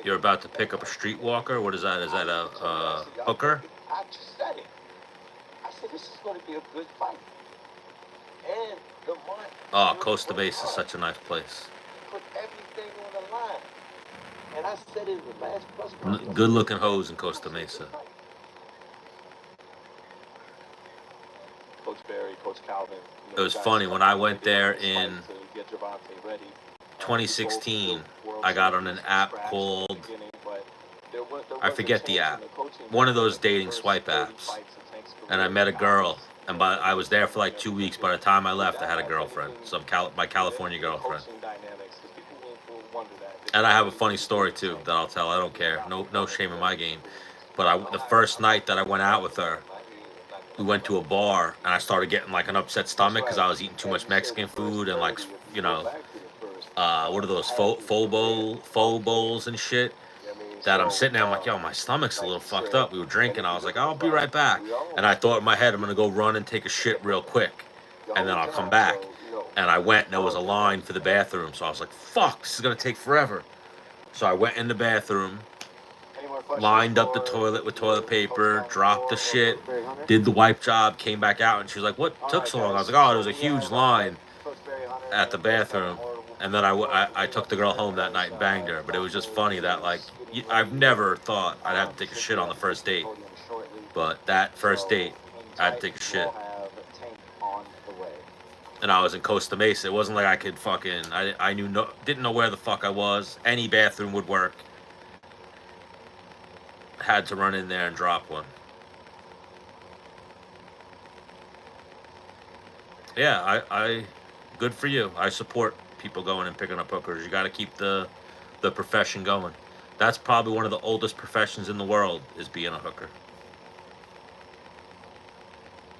You're about to pick up a streetwalker? What is that? Is that a hooker? I just said it. I said this is going to be a good fight. And oh, Costa Mesa is such a nice place. Put everything on the line. And I said it in the last press conference. Good looking hoes in Costa Mesa. Coach Barry, Coach Calvin. It was funny when I went there in 2016. I got on an app called, I forget the app, one of those dating swipe apps, and I met a girl, and I was there for like 2 weeks. By the time I left, I had a girlfriend, my California girlfriend. And I have a funny story too that I'll tell. I don't care, no shame in my game. But the first night that I went out with her, we went to a bar, and I started getting like an upset stomach because I was eating too much Mexican food and like, you know, what are those faux bowls and shit, that I'm sitting there, I'm like, yo, my stomach's a little fucked up. We were drinking, I was like, I'll be right back. And I thought in my head, I'm gonna go run and take a shit real quick, and then I'll come back. And I went and there was a line for the bathroom. So I was like, fuck, this is going to take forever. So I went in the bathroom, Any more questions lined up the for toilet with the toilet paper, coach dropped the or shit, Barry Hunter? did the wipe job, came back out, and she was like, what All took right, so long? I was guys. like, oh, there So was a we huge have line Coach Barry Hunter at the and Coach bathroom. Lamont And then I Roach took the girl Jr. home that night and banged her. But it was just funny that, like, Getting I've ready. never thought I'd have to take a Should shit be on the at first date. podium shortly. But that first So, date, hang I had to tight. take a shit. We'll have Tank on the way. And I was in Costa Mesa. It wasn't like I could fucking, I didn't know where the fuck I was. Any bathroom would work. Had to run in there and drop one. Yeah, I good for you. I support people going and picking up hookers. You got to keep the profession going. That's probably one of the oldest professions in the world, is being a hooker.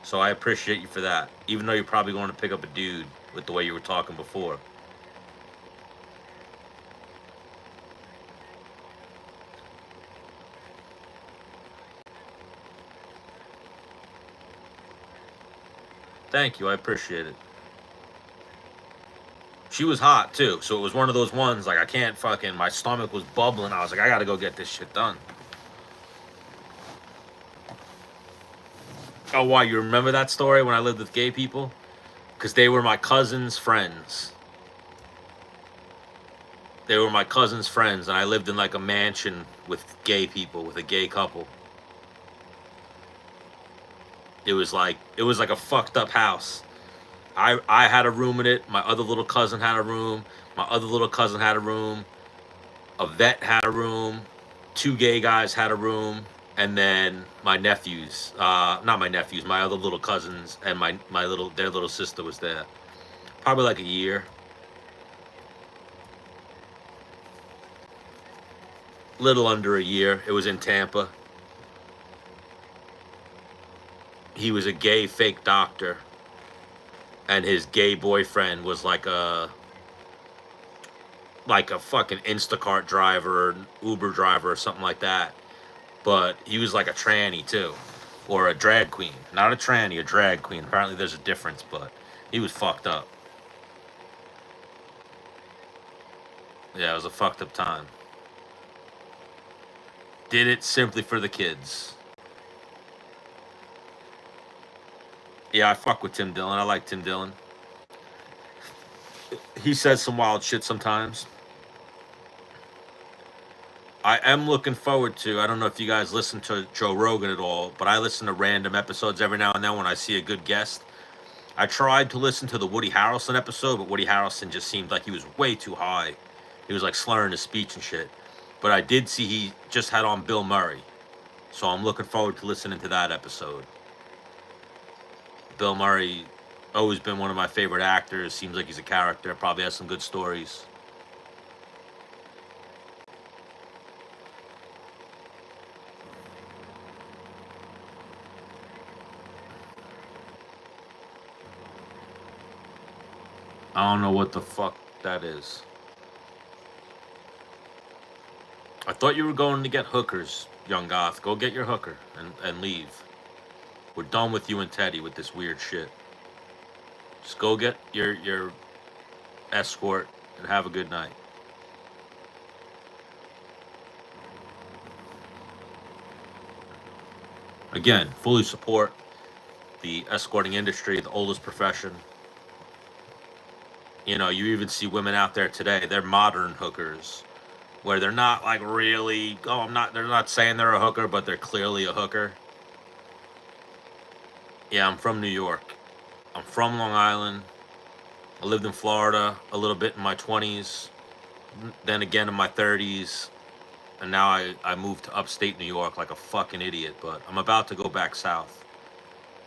So I appreciate you for that, even though you're probably going to pick up a dude with the way you were talking before. Thank you, I appreciate it. She was hot too, so it was one of those ones, like, I can't fucking, my stomach was bubbling. I was like, I gotta go get this shit done. Oh, why? You remember that story when I lived with gay people? Because they were my cousin's friends. They were my cousin's friends, and I lived in like a mansion with gay people, with a gay couple. It was like a fucked up house. I had a room in it. My other little cousin had a room. My other little cousin had a room. A vet had a room. Two gay guys had a room. And then my nephews, not my nephews, my other little cousins, and their little sister was there. Probably like a year. Little under a year. It was in Tampa. He was a gay fake doctor, and his gay boyfriend was like a fucking Instacart driver, Uber driver, or something like that. But he was like a tranny too, or a drag queen. Not a tranny, a drag queen. Apparently there's a difference, but he was fucked up. Yeah, it was a fucked up time. Did it simply for the kids. Yeah, I fuck with Tim Dillon. I like Tim Dillon. He says some wild shit sometimes. I am looking forward to, I don't know if you guys listen to Joe Rogan at all, but I listen to random episodes every now and then when I see a good guest. I tried to listen to the Woody Harrelson episode, but Woody Harrelson just seemed like he was way too high. He was like slurring his speech and shit. But I did see he just had on Bill Murray. So I'm looking forward to listening to that episode. Bill Murray, always been one of my favorite actors. Seems like he's a character. Probably has some good stories. I don't know what the fuck that is. I thought you were going to get hookers, young goth. Go get your hooker and leave. We're done with you and Teddy with this weird shit. Just go get your escort and have a good night. Again, fully support the escorting industry, the oldest profession. You know, you even see women out there today, they're modern hookers, where they're not like really, they're not saying they're a hooker, but they're clearly a hooker. Yeah, I'm from New York. I'm from Long Island. I lived in Florida a little bit in my 20s, then again in my 30s, and now I moved to upstate New York like a fucking idiot, but I'm about to go back south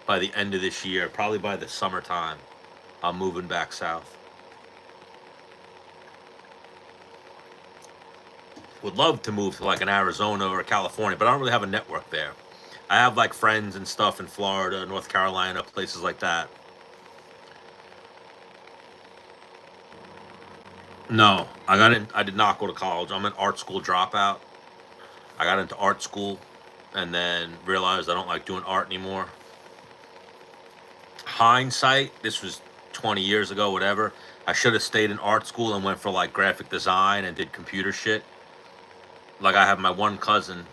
by the end of this year, probably by the summertime. I'm moving back south. Would love to move to like an Arizona or a California, but I don't really have a network there. I have like friends and stuff in Florida, North Carolina, places like that. No, I did not go to college. I'm an art school dropout. I got into art school and then realized I don't like doing art anymore. Hindsight, this was 20 years ago, whatever. I should have stayed in art school and went for like graphic design and did computer shit. Like I have my one cousin.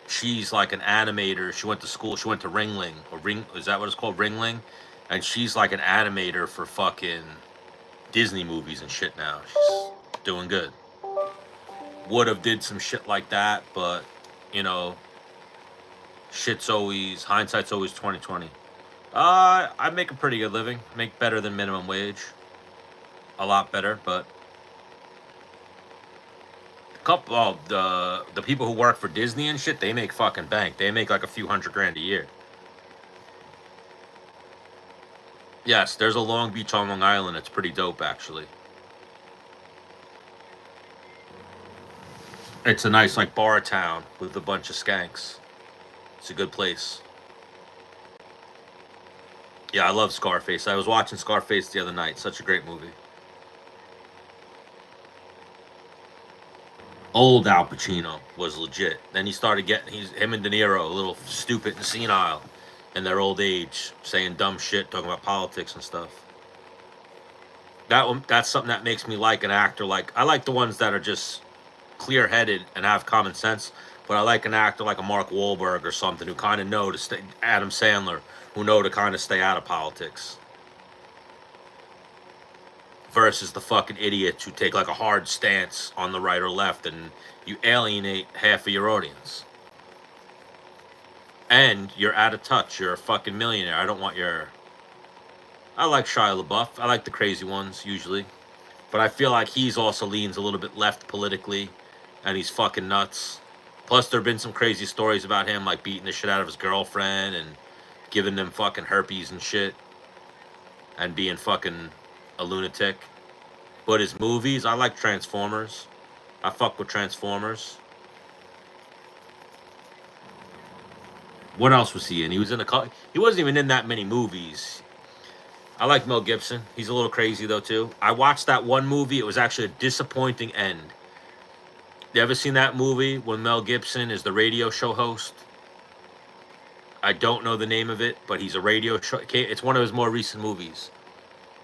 She's like an animator. She went to school. She went to Ringling or Ring. Is that what it's called, Ringling? And she's like an animator for fucking Disney movies and shit now. She's doing good. Would have did some shit like that, but you know, hindsight's always 2020. I make a pretty good living. Make better than minimum wage. A lot better, but the people who work for Disney and shit, they make fucking bank. They make like a few $100,000 a year. Yes, there's a Long Beach on Long Island. It's pretty dope, actually. It's a nice like bar town with a bunch of skanks. It's a good place. Yeah, I love Scarface. I was watching Scarface the other night. Such a great movie. Old Al Pacino was legit. Then he started getting him and De Niro a little stupid and senile in their old age, saying dumb shit, talking about politics and stuff. That's something that makes me like an actor. Like I like the ones that are just clear-headed and have common sense, but I like an actor like a Mark Wahlberg or something who kind of know to stay. Adam Sandler, who know to kind of stay out of politics. Versus the fucking idiots who take like a hard stance on the right or left and you alienate half of your audience. And you're out of touch. You're a fucking millionaire. I don't want your... I like Shia LaBeouf. I like the crazy ones, usually. But I feel like he's also leans a little bit left politically. And he's fucking nuts. Plus, there have been some crazy stories about him, like beating the shit out of his girlfriend and giving them fucking herpes and shit. And being fucking a lunatic. But his movies, I like Transformers. I fuck with Transformers. What else was he in? He was in he wasn't even in that many movies. I like Mel Gibson. He's a little crazy though too. I watched that one movie. It was actually a disappointing end. You ever seen that movie when Mel Gibson is the radio show host? I don't know the name of it, but he's a radio show. It's one of his more recent movies.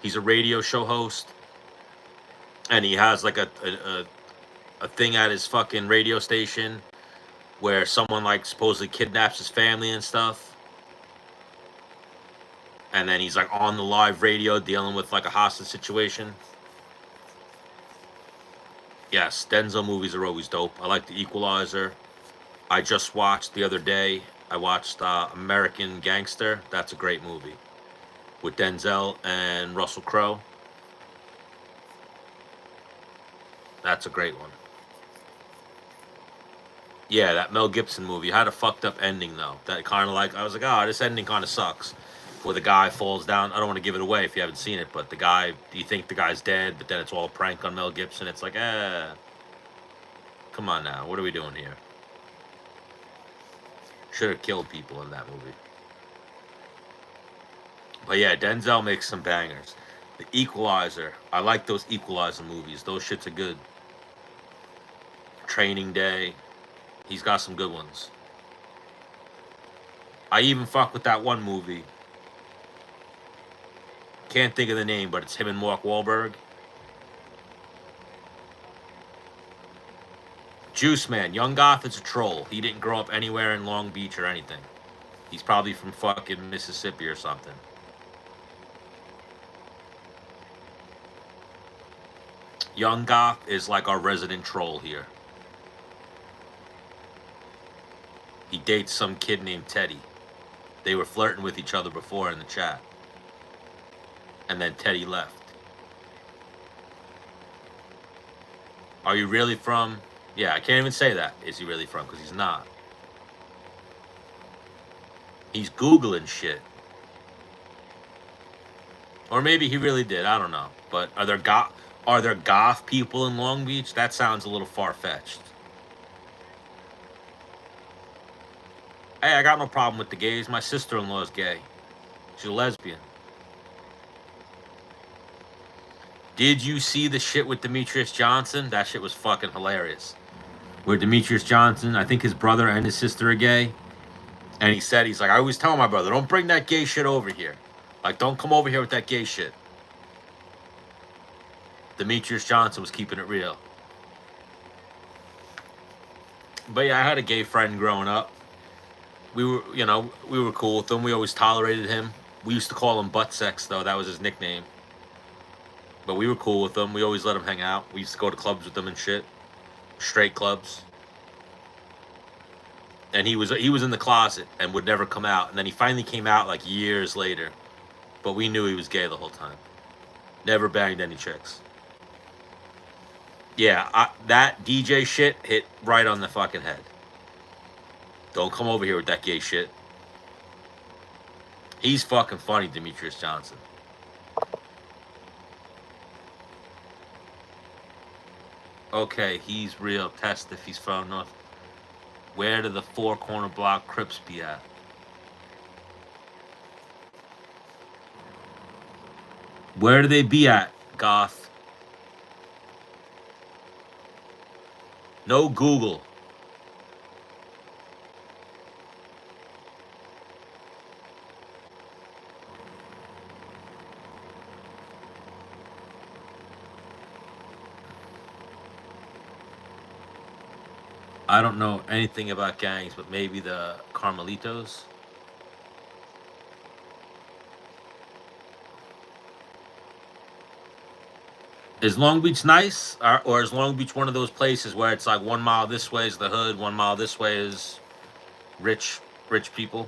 He's a radio show host, and he has like a thing at his fucking radio station where someone like supposedly kidnaps his family and stuff. And then he's like on the live radio dealing with like a hostage situation. Yes, Denzel movies are always dope. I like The Equalizer. I just watched the other day, I watched American Gangster. That's a great movie. With Denzel and Russell Crowe. That's a great one. Yeah, that Mel Gibson movie had a fucked up ending though. That kind of like, I was like, oh, this ending kind of sucks. Where the guy falls down. I don't want to give it away if you haven't seen it, but the guy, you think the guy's dead, but then it's all a prank on Mel Gibson. It's like, come on now, what are we doing here? Should have killed people in that movie. But yeah, Denzel makes some bangers. The Equalizer. I like those Equalizer movies. Those shits are good. Training Day. He's got some good ones. I even fuck with that one movie. Can't think of the name, but it's him and Mark Wahlberg. Juice Man. Young Goth is a troll. He didn't grow up anywhere in Long Beach or anything. He's probably from fucking Mississippi or something. Young Goth is like our resident troll here. He dates some kid named Teddy. They were flirting with each other before in the chat. And then Teddy left. Are you really from... Yeah, I can't even say that. Is he really from? Because he's not. He's Googling shit. Or maybe he really did. I don't know. But are there goth people in Long Beach? That sounds a little far-fetched. Hey, I got no problem with the gays. My sister-in-law is gay. She's a lesbian. Did you see the shit with Demetrius Johnson? That shit was fucking hilarious. Where Demetrius Johnson, I think his brother and his sister are gay. And he said, he's like, I always tell my brother, don't bring that gay shit over here. Like, don't come over here with that gay shit. Demetrius Johnson was keeping it real. But yeah, I had a gay friend growing up. We were cool with him. We always tolerated him. We used to call him Butt Sex, though. That was his nickname. But we were cool with him. We always let him hang out. We used to go to clubs with him and shit. Straight clubs. And he was in the closet and would never come out. And then he finally came out like years later. But we knew he was gay the whole time. Never banged any chicks. Yeah, that DJ shit hit right on the fucking head. Don't come over here with that gay shit. He's fucking funny, Demetrius Johnson. Okay, he's real. Test if he's from North. Where do the Four Corner Block Crips be at? Where do they be at, Goth? No Google. I don't know anything about gangs, but maybe the Carmelitos. Is Long Beach nice? Or is Long Beach one of those places where it's like 1 mile this way is the hood, 1 mile this way is rich people?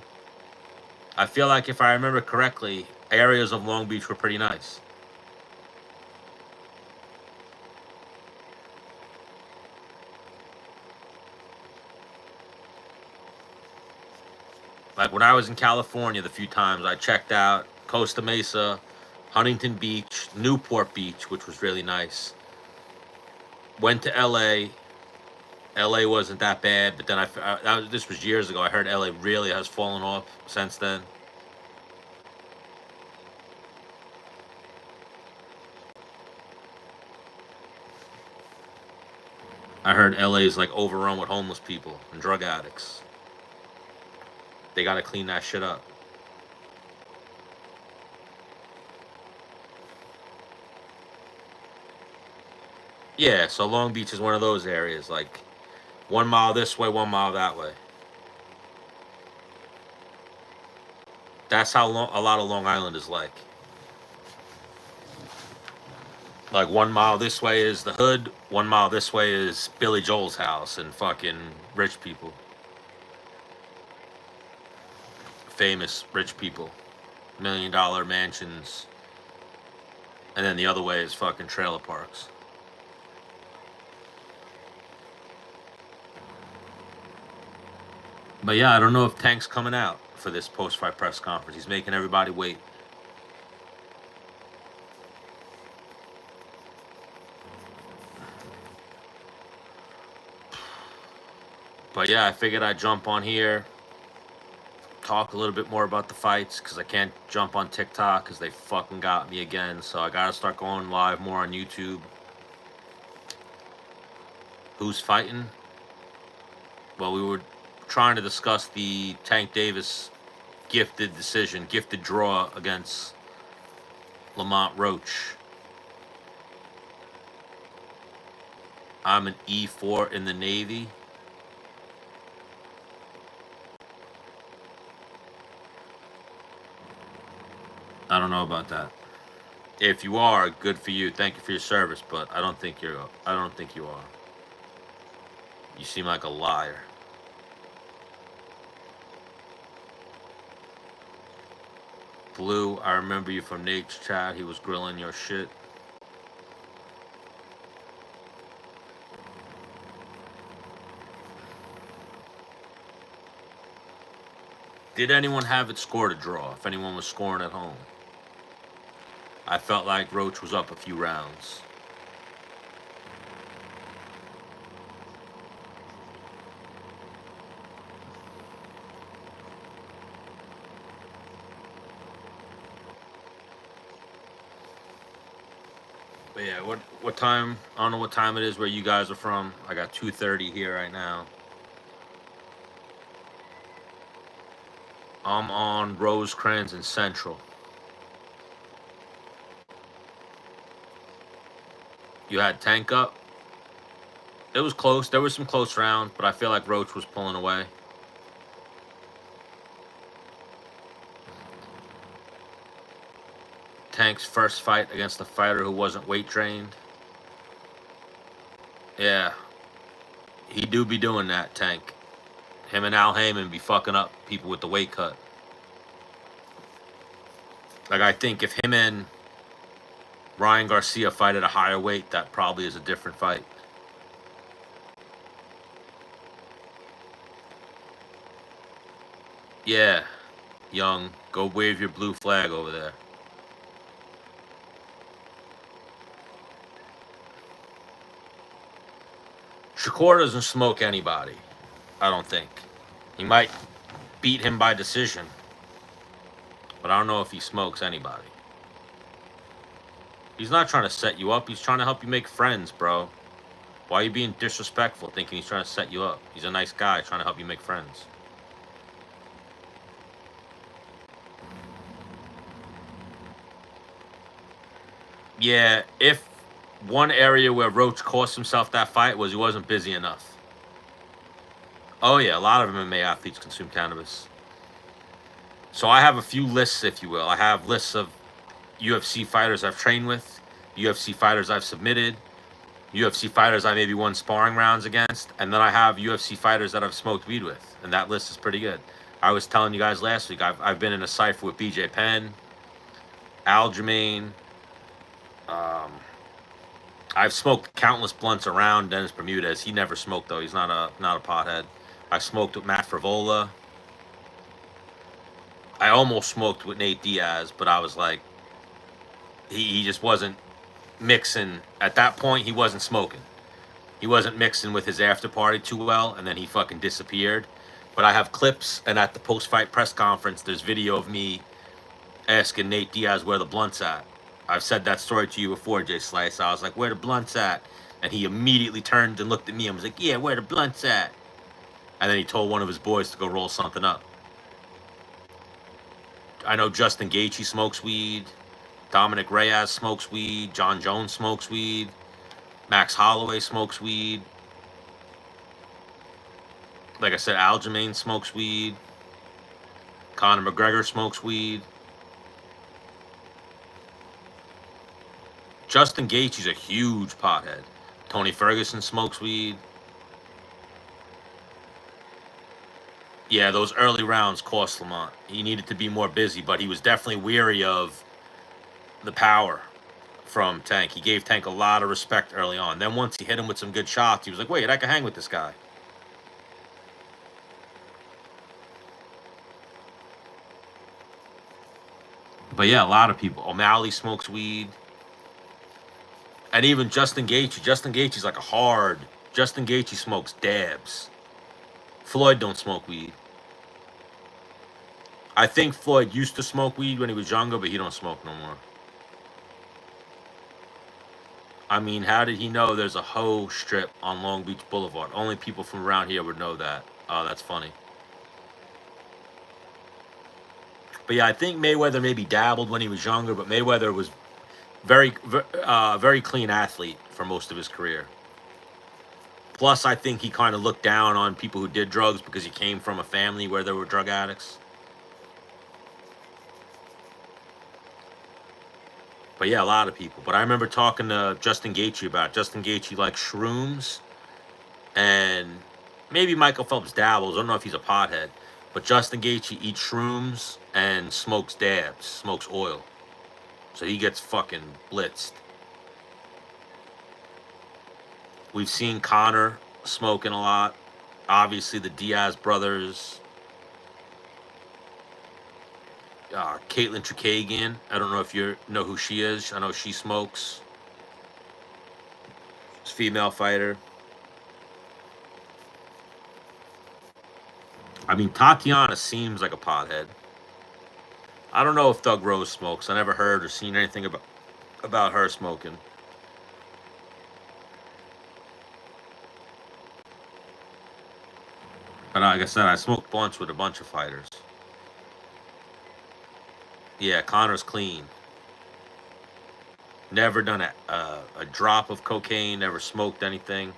I feel like if I remember correctly, areas of Long Beach were pretty nice. Like when I was in California, the few times I checked out Costa Mesa, Huntington Beach, Newport Beach, which was really nice. Went to LA. LA wasn't that bad, but then this was years ago. I heard LA really has fallen off since then. I heard LA is like overrun with homeless people and drug addicts. They got to clean that shit up. Yeah, so Long Beach is one of those areas, like 1 mile this way, 1 mile that way. That's how a lot of Long Island is like. Like 1 mile this way is the hood, 1 mile this way is Billy Joel's house and fucking rich people. Famous rich people. $1 million mansions. And then the other way is fucking trailer parks. But yeah, I don't know if Tank's coming out for this post-fight press conference. He's making everybody wait. But yeah, I figured I'd jump on here, talk a little bit more about the fights, because I can't jump on TikTok because they fucking got me again. So I gotta start going live more on YouTube. Who's fighting? Well, we were trying to discuss the Tank Davis gifted draw against Lamont Roach. I'm an E4 in the Navy. I don't know about that. If you are, good for you. Thank you for your service, but I don't think you are. You seem like a liar. Blue, I remember you from Nate's chat. He was grilling your shit. Did anyone have it scored a draw? If anyone was scoring at home? I felt like Roach was up a few rounds. But yeah, what time? I don't know what time it is where you guys are from. I got 2:30 here right now. I'm on Rosecrans and Central. you had Tank up. It was close. There were some close rounds, but I feel like Roach was pulling away. Tank's first fight against a fighter who wasn't weight trained. Yeah. He do be doing that, Tank. Him and Al Heyman be fucking up people with the weight cut. Like, I think if him and Ryan Garcia fight at a higher weight, that probably is a different fight. Yeah. Young, go wave your blue flag over there. Shakur doesn't smoke anybody, I don't think. He might beat him by decision, but I don't know if he smokes anybody. He's not trying to set you up. He's trying to help you make friends, bro. Why are you being disrespectful thinking he's trying to set you up? He's a nice guy trying to help you make friends. Yeah, if one area where Roach cost himself that fight was he wasn't busy enough. Oh, yeah, a lot of MMA athletes consume cannabis. So I have a few lists, if you will. I have lists of UFC fighters I've trained with, UFC fighters I've submitted, UFC fighters I maybe won sparring rounds against, and then I have UFC fighters that I've smoked weed with, and that list is pretty good. I was telling you guys last week, I've been in a cipher with BJ Penn, Aljamain. I've smoked countless blunts around Dennis Bermudez. He never smoked though. He's not a pothead. I smoked with Matt Frivola. I almost smoked with Nate Diaz, but I was like, he just wasn't mixing. At that point, he wasn't smoking. He wasn't mixing with his after party too well, and then he fucking disappeared. But I have clips, and at the post-fight press conference, there's video of me asking Nate Diaz where the blunt's at. I've said that story to you before, Jay Slice. I was like, where the blunt's at? And he immediately turned and looked at me and was like, yeah, where the blunt's at? And then he told one of his boys to go roll something up. I know Justin Gaethje smokes weed. Dominic Reyes smokes weed. John Jones smokes weed. Max Holloway smokes weed. Like I said, Aljamain smokes weed. Conor McGregor smokes weed. Justin Gaethje's a huge pothead. Tony Ferguson smokes weed. Yeah, those early rounds cost Lamont. He needed to be more busy, but he was definitely weary of the power from Tank. He gave Tank a lot of respect early on. Then once he hit him with some good shots, he was like, wait, I can hang with this guy. But yeah, a lot of people. O'Malley smokes weed. And even Justin Gaethje. Justin Gaethje's like a hard. Justin Gaethje smokes dabs. Floyd don't smoke weed. I think Floyd used to smoke weed when he was younger, but he don't smoke no more. I mean, how did he know there's a hoe strip on Long Beach Boulevard? Only people from around here would know that. Oh, that's funny. But yeah, I think Mayweather maybe dabbled when he was younger, but Mayweather was very clean athlete for most of his career. Plus, I think he kind of looked down on people who did drugs because he came from a family where there were drug addicts. But yeah, a lot of people. But I remember talking to Justin Gaethje about it. Justin Gaethje likes shrooms, and maybe Michael Phelps dabbles. I don't know if he's a pothead, but Justin Gaethje eats shrooms and smokes dabs, smokes oil. So he gets fucking blitzed. We've seen Conor smoking a lot. Obviously, the Diaz brothers. Caitlin Chukagian. I don't know if you know who she is. I know she smokes. She's a female fighter. I mean, Tatiana seems like a pothead. I don't know if Doug Rose smokes. I never heard or seen anything about her smoking. But like I said, I smoked blunts with a bunch of fighters. Yeah, Conor's clean. Never done a drop of cocaine. Never smoked anything.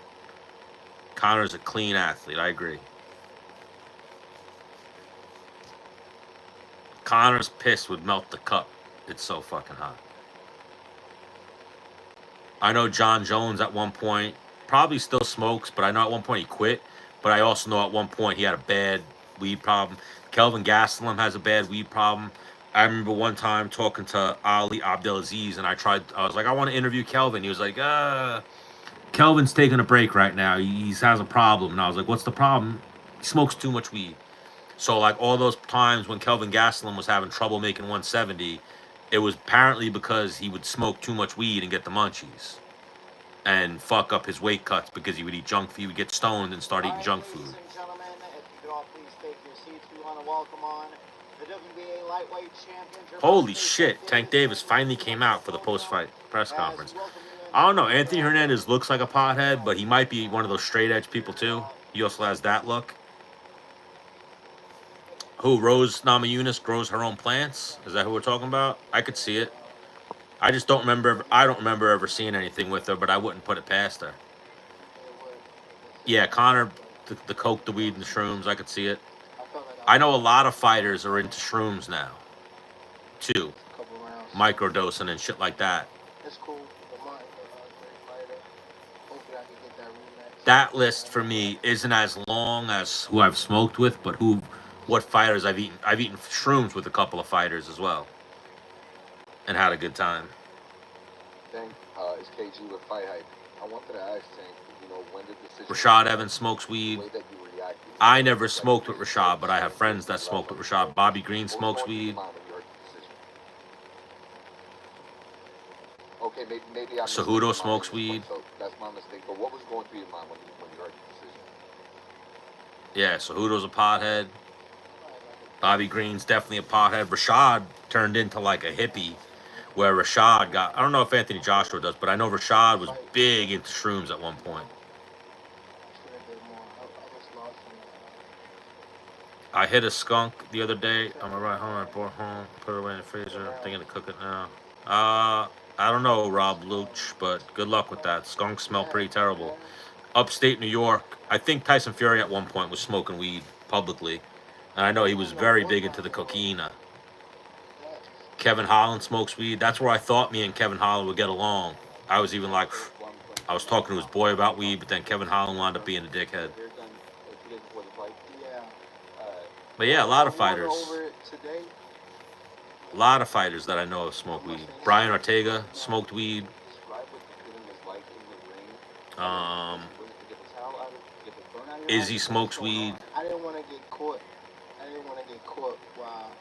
Conor's a clean athlete. I agree. Conor's piss would melt the cup. It's so fucking hot. I know John Jones at one point probably still smokes, but I know at one point he quit. But I also know at one point he had a bad weed problem. Kelvin Gastelum has a bad weed problem. I remember one time talking to Ali Abdelaziz, and I was like, I want to interview Kelvin. He was like, Kelvin's taking a break right now. He has a problem. And I was like, what's the problem? He smokes too much weed. So, like, all those times when Kelvin Gastelum was having trouble making 170, it was apparently because he would smoke too much weed and get the munchies and fuck up his weight cuts because he would eat junk food. He would get stoned and start eating junk food. Ladies and gentlemen, if you could all please take your seats, we want to welcome on the WBA lightweight champion. Holy shit, Tank Davis finally came out for the post-fight press conference. I don't know, Anthony Hernandez looks like a pothead, but he might be one of those straight-edge people too. He also has that look. Who, Rose Namajunas grows her own plants? Is that who we're talking about? I could see it. I just don't remember. I don't remember ever seeing anything with her, but I wouldn't put it past her. Yeah, Conor, the coke, the weed, and the shrooms. I could see it. I know a lot of fighters are into shrooms now, too. Microdosing and shit like that. It's cool. Lamont, great fighter. Hopefully I can get that rematch. That list for me isn't as long as who I've smoked with, but what fighters I've eaten. I've eaten shrooms with a couple of fighters as well, and had a good time. Tank, it's KG with Fight Hype. I wanted to ask Tank, when the decision... Rashad Evans smokes weed. The way that you reacted, I never smoked with Rashad, but I have friends that smoked with Rashad. Bobby Green smokes weed. Okay, maybe I Cejudo smokes weed. So that's my mistake. But what was going through your mind when you heard the decision? Yeah, Cejudo's a pothead. Bobby Green's definitely a pothead. Rashad turned into like a hippie, where Rashad got... I don't know if Anthony Joshua does, but I know Rashad was big into shrooms at one point. I hit a skunk the other day on my ride home. I brought home, put it away in the freezer. Thinking to cook it now. I don't know, Rob Luch, but good luck with that. Skunks smell pretty terrible. Upstate New York, I think Tyson Fury at one point was smoking weed publicly. And I know he was very big into the cocaine. Kevin Holland smokes weed. That's where I thought me and Kevin Holland would get along. I was even like, I was talking to his boy about weed, but then Kevin Holland wound up being a dickhead. But yeah, a lot of fighters. A lot of fighters that I know have smoked weed. Brian Ortega smoked weed. Izzy smokes weed. I didn't want to get caught. While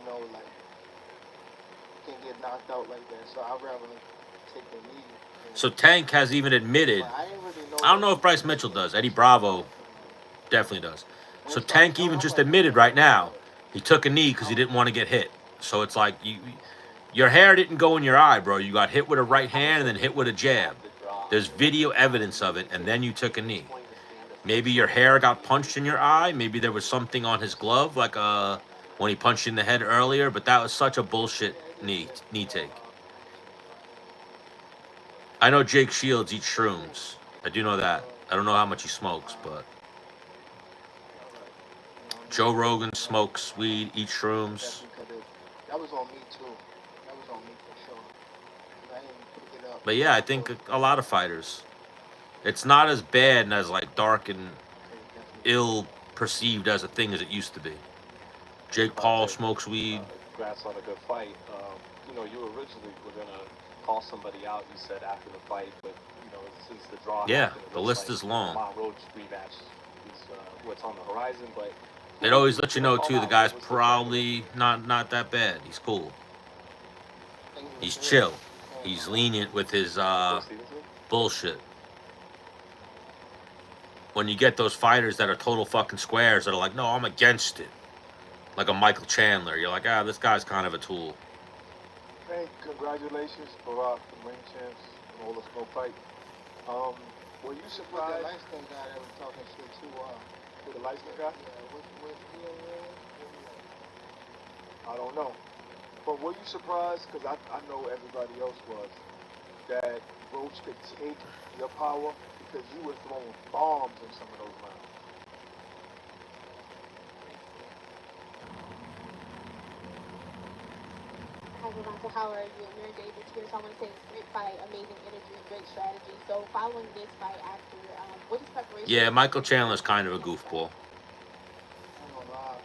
and like can get knocked out like that. So I'd rather take the lead. So Tank has even admitted. I don't know if Bryce Mitchell does. Eddie Bravo definitely does. So Tank even just admitted right now he took a knee because he didn't want to get hit. So it's like your hair didn't go in your eye, bro. You got hit with a right hand and then hit with a jab. There's video evidence of it, and then you took a knee. Maybe your hair got punched in your eye. Maybe there was something on his glove, like when he punched you in the head earlier. But that was such a bullshit knee take. I know Jake Shields eats shrooms. I do know that. I don't know how much he smokes, but Joe Rogan smokes weed, eats shrooms. That was on me too. That was on me for sure. I didn't pick it up. But yeah, I think a lot of fighters. It's not as bad and as like dark and ill perceived as a thing as it used to be. Jake Paul smokes weed. Congrats on a good fight. You originally were gonna call somebody out. You said after the fight, but since the draw. Yeah, happened, the list is long. Lamont Roach rematch is what's on the horizon, but They'd always let you know too. The guy's probably not that bad. He's cool. He's chill. He's lenient with his bullshit. When you get those fighters that are total fucking squares that are like, no, I'm against it. Like a Michael Chandler. You're like, this guy's kind of a tool. Hey, congratulations, Barack, the ring champs, and all the smoke fight. Were you With surprised the light skin guy that was talking shit too. with the light skin guy? Yeah, I don't know. But were you surprised? Because I know everybody else was, that Roach could take your power because you were throwing bombs in some of those rounds. Hi, Lamont, how are you? Mary Davis here. So I want to say great fight, amazing energy, great strategy. So following this fight after, what is preparation? Yeah, Michael Chandler's kind of a goofball. I'm gonna lie.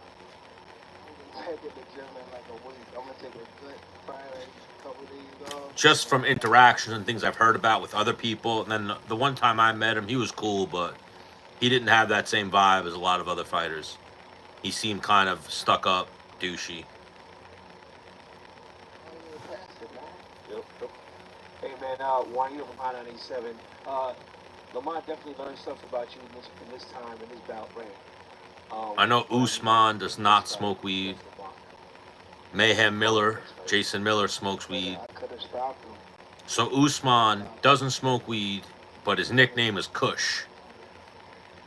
I'm gonna take the gym in like a week. I'm gonna take a good Friday, a couple days off. Just from interactions and things I've heard about with other people. And then the one time I met him, he was cool, but he didn't have that same vibe as a lot of other fighters. He seemed kind of stuck up, douchey. Yep. Hey man, Juan, you from High 97. Lamont definitely learned stuff about you in this time in this bout, right? I know Usman does not smoke weed. Mayhem Miller, Jason Miller smokes weed. I could have stopped him. So Usman doesn't smoke weed, but his nickname is Kush.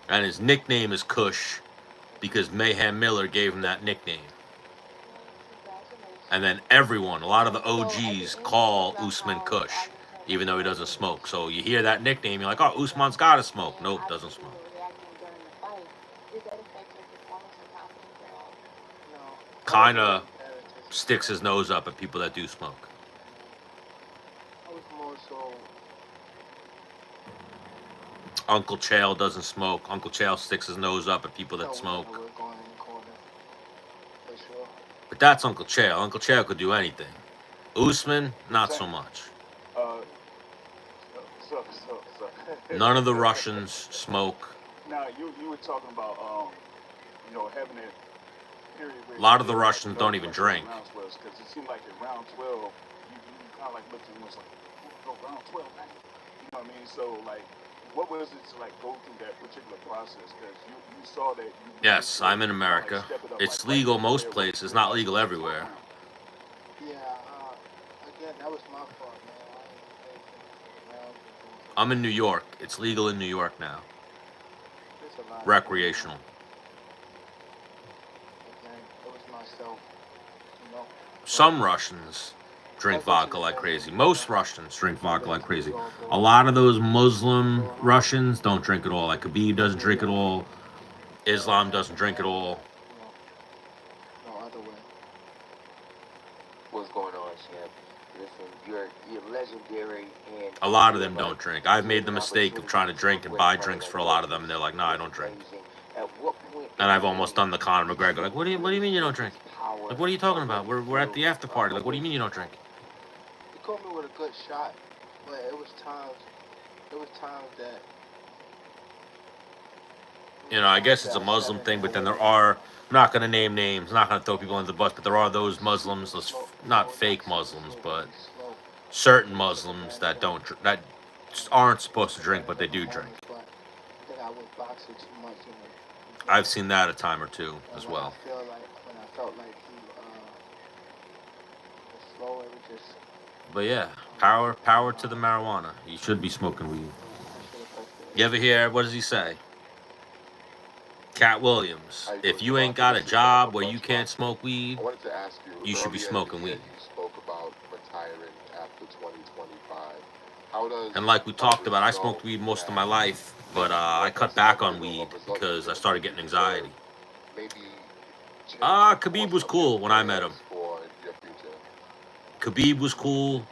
And his nickname is Kush because Mayhem Miller gave him that nickname. And then everyone, a lot of the OGs call Usman Kush, even though he doesn't smoke. So you hear that nickname, you're like, oh, Usman's got to smoke. Nope, doesn't smoke. Kind of sticks his nose up at people that do smoke. I was more so. Uncle Chael doesn't smoke. Uncle Chael sticks his nose up at people that smoke. Going in the corner, for sure. But that's Uncle Chael. Uncle Chael could do anything. Usman, not so much. So. None of the Russians smoke. Now you were talking about having that period where A lot of the Russians don't even drink. Because it seemed like in round 12, you kind of like looked at him and was like, go round 12, man. You know what I mean? So like, what was it to like go through that particular process? Because you saw that. Yes, I'm in America. It's legal most places, not legal everywhere. Yeah. Again, that was my fault, man. I'm in New York. It's legal in New York now. Recreational. It was myself, Some Russians drink vodka like crazy. Most Russians drink vodka like crazy. A lot of those Muslim Russians don't drink at all. Like Khabib doesn't drink at all. Islam doesn't drink at all. No other way. What's going on, champ? Listen, you're legendary, and A lot of them don't drink. I've made the mistake of trying to drink and buy drinks for a lot of them, and they're like, no, I don't drink. At what point? And I've almost done the Conor McGregor. Like, what do you mean you don't drink? Like, what are you talking about? We're at the after party. Like, what do you mean you don't drink? He caught me with a good shot, but it was times that. You know, I guess it's a Muslim thing, but then there are, I'm not going to name names, I'm not going to throw people under the bus, but there are those Muslims, those not fake Muslims, but certain Muslims that that aren't supposed to drink, but they do drink. I've seen that a time or two as well. When I felt like he was slow, it would just. But yeah, power to the marijuana. You should be smoking weed. You ever hear, what does he say? Cat Williams, if you ain't got a job where you can't smoke weed, I wanted to ask you should be smoking weed. You spoke about retiring after 2025. How does And like we talked about, I smoked weed most of my life, but I cut back on weed because I started getting anxiety. maybe Khabib was cool when I met him. for your future? Khabib was cool.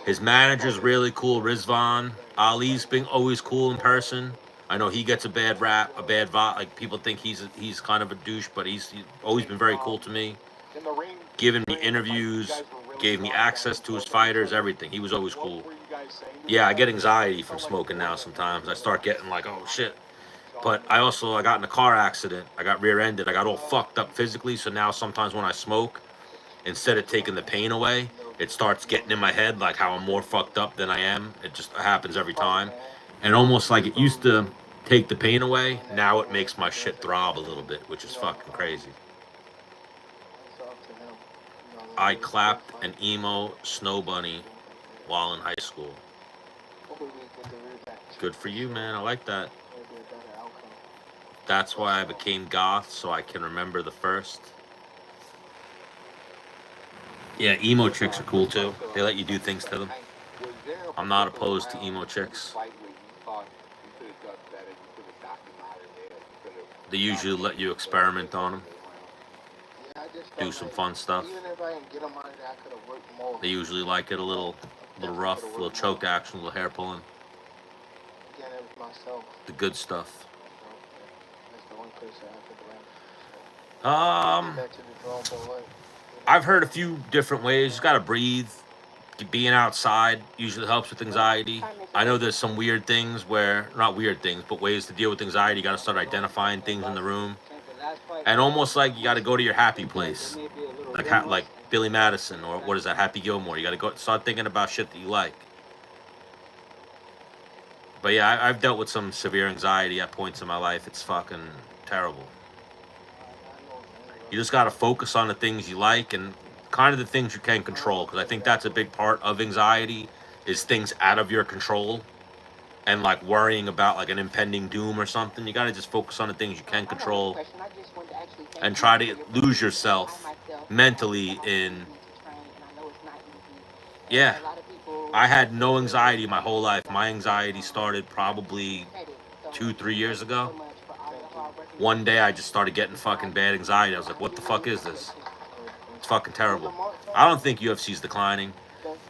His manager's really cool, Rizvan. Ali's been always cool in person. I know he gets a bad rap, a bad vibe. Like people think he's kind of a douche, but he's always been very cool to me. In the ring, Giving me interviews, gave me access to his fighters, everything. He was always cool. Yeah, I get anxiety from smoking now sometimes. I start getting like, oh shit. But I got in a car accident. I got rear-ended. I got all fucked up physically. So now sometimes when I smoke, instead of taking the pain away, it starts getting in my head like how I'm more fucked up than I am. It just happens every time. And almost like it used to take the pain away, now it makes my shit throb a little bit, which is fucking crazy. I clapped an emo snow bunny while in high school. Good for you, man. I like that. That's why I became goth, so I can remember the first. Yeah, emo chicks are cool too. They let you do things to them. Was there a I'm not particular opposed to round emo in the chicks. fight where you thought you could have done better, you could have gotten him out of there, you could have They usually let you experiment on them, Yeah, I just do felt some like fun stuff. even if I didn't get him out of there, I could have worked more. They usually like it a little rough, a little choke action, a little hair pulling. Again, it was myself. The good stuff. That's the one person I could win. Back to the drawing board. I've heard a few different ways. You just gotta breathe. Being outside usually helps with anxiety. I know there's some weird things where, not weird things, but ways to deal with anxiety. You gotta start identifying things in the room. And almost like you gotta go to your happy place. Like Billy Madison, or what is that, Happy Gilmore. You gotta go start thinking about shit that you like. But yeah, I've dealt with some severe anxiety at points in my life. It's fucking terrible. You just gotta focus on the things you like and kind of the things you can control, because I think that's a big part of anxiety, is things out of your control, and like worrying about like an impending doom or something. You gotta just focus on the things you can control and try to lose yourself mentally in. Yeah, I had no anxiety my whole life. My anxiety started probably 2-3 years ago. One day I just started getting fucking bad anxiety. I was like, what the fuck is this? It's fucking terrible. I don't think UFC's declining,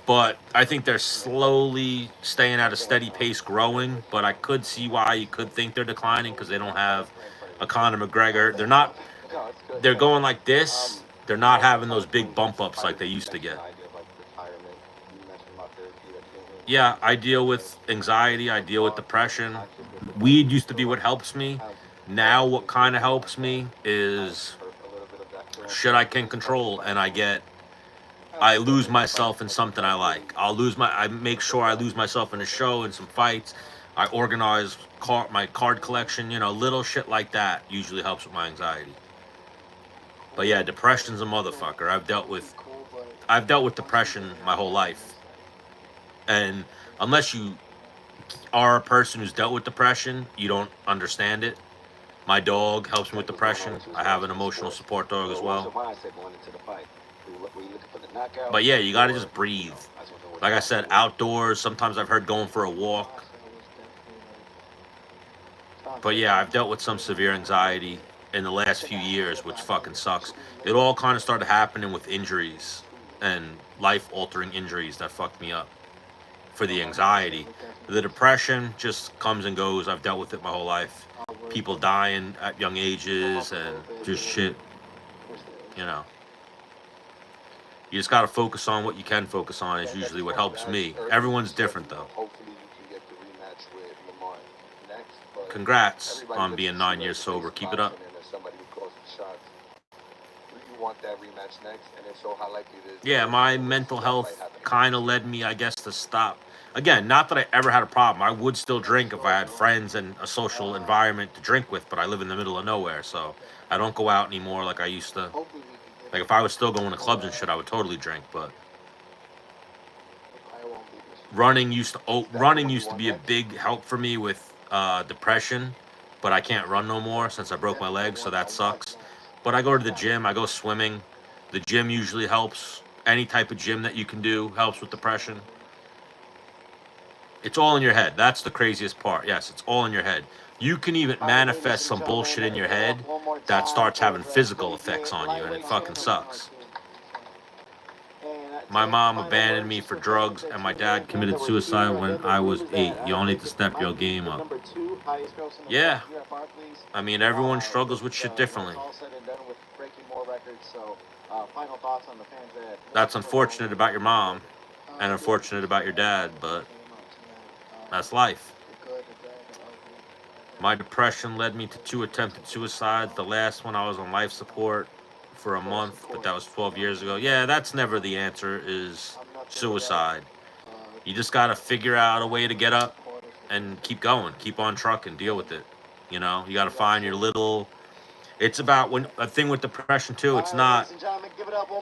but I think they're slowly staying at a steady pace growing. But I could see why you could think they're declining, because they don't have a Conor McGregor. They're going like this. They're not having those big bump ups like they used to get. Yeah, I deal with anxiety. I deal with depression. Weed used to be what helps me. Now what kind of helps me is shit I can control, and I lose myself in something I like. I make sure I lose myself in a show and some fights. I organize my card collection, little shit like that usually helps with my anxiety. But yeah, depression's a motherfucker. I've dealt with depression my whole life. And unless you are a person who's dealt with depression, you don't understand it. My dog helps me with depression. I have an emotional support dog as well. But yeah, you gotta just breathe. Like I said, outdoors. Sometimes I've heard going for a walk. But yeah, I've dealt with some severe anxiety in the last few years, which fucking sucks. It all kind of started happening with injuries and life-altering injuries that fucked me up. For the anxiety, the depression just comes and goes. I've dealt with it my whole life. People dying at young ages and just shit. You just got to focus on what you can focus on is usually what helps me. Everyone's different though. Hopefully you can get the rematch with Lamont next. But Congrats on being 9 years sober. Keep it up. Somebody who calls the shots. You want that rematch next, and if so, how likely it is? Yeah, my mental health kind of led me, I guess, to stop. Again, not that I ever had a problem. I would still drink if I had friends and a social environment to drink with, but I live in the middle of nowhere, so I don't go out anymore like I used to. Like, if I was still going to clubs and shit, I would totally drink, but running used to be a big help for me with depression, but I can't run no more since I broke my leg, so that sucks. But I go to the gym, I go swimming. The gym usually helps. Any type of gym that you can do helps with depression. It's all in your head. That's the craziest part. Yes, it's all in your head. You can even manifest some bullshit in your head that starts having physical effects on you, and it fucking sucks. My mom abandoned me for drugs, and my dad committed suicide when I was 8. You all need to step your game up. Yeah. I mean, everyone struggles with shit differently. That's unfortunate about your mom, and unfortunate about your dad, but that's life. My depression led me to 2 attempted suicides. The last one, I was on life support for a month, but that was 12 years ago. Yeah, that's never the answer, is suicide. You just got to figure out a way to get up and keep going, keep on trucking, deal with it. You got to find your little. It's about a thing with depression too. It's not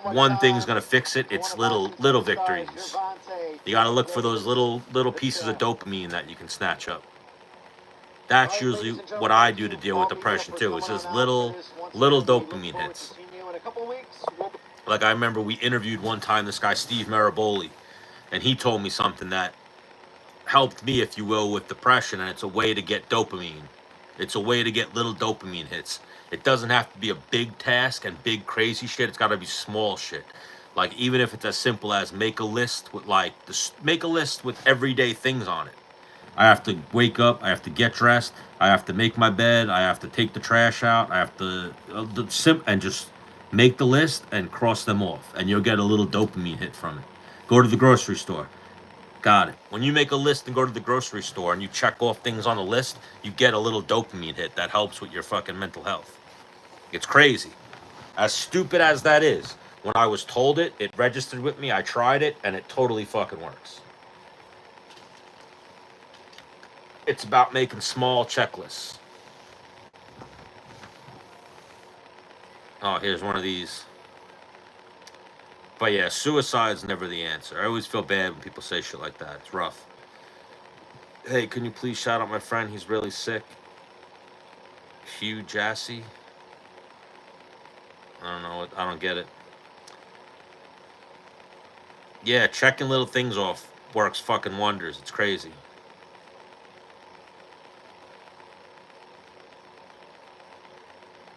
one thing's gonna fix it. It's little victories. You got to look for those little pieces of dopamine that you can snatch up. That's usually what I do to deal with depression too. It's just little dopamine hits. Like, I remember we interviewed one time this guy, Steve Maraboli, and he told me something that helped me, if you will, with depression, and it's a way to get dopamine. It's a way to get little dopamine hits. It doesn't have to be a big task and big crazy shit. It's got to be small shit. Like, even if it's as simple as make a list with make a list with everyday things on it. I have to wake up, I have to get dressed, I have to make my bed, I have to take the trash out, I have to and just make the list and cross them off, and you'll get a little dopamine hit from it. Go to the grocery store. Got it. When you make a list and go to the grocery store and you check off things on the list, you get a little dopamine hit that helps with your fucking mental health. It's crazy. As stupid as that is, when I was told it, it registered with me, I tried it, and it totally fucking works. It's about making small checklists. Oh, here's one of these. But yeah, suicide's never the answer. I always feel bad when people say shit like that. It's rough. Hey, can you please shout out my friend? He's really sick. Hugh Jassy. I don't know. I don't get it. Yeah, checking little things off works fucking wonders. It's crazy.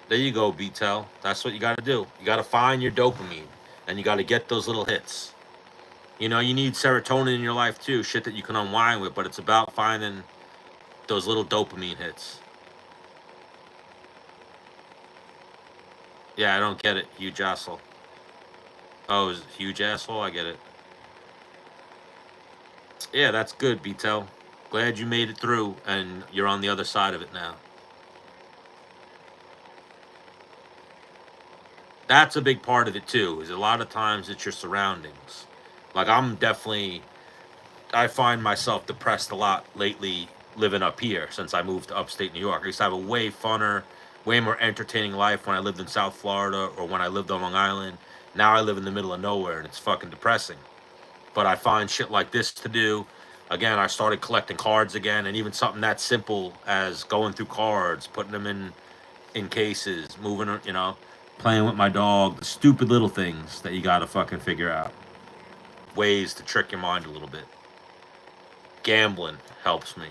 There you go, B-Tel. That's what you got to do. You got to find your dopamine, and you got to get those little hits. You know, you need serotonin in your life too, shit that you can unwind with, but it's about finding those little dopamine hits. Yeah, I don't get it. Huge asshole. Oh, is it huge asshole? I get it. Yeah, that's good, B-Tel. Glad you made it through, and you're on the other side of it now. That's a big part of it too, is a lot of times it's your surroundings. Like, I find myself depressed a lot lately living up here since I moved to upstate New York. I used to have a way funner, way more entertaining life when I lived in South Florida or when I lived on Long Island. Now I live in the middle of nowhere and it's fucking depressing. But I find shit like this to do. Again, I started collecting cards again, and even something that simple as going through cards, putting them in cases, moving, you know, playing with my dog, the stupid little things that you gotta fucking figure out. Ways to trick your mind a little bit. Gambling helps me.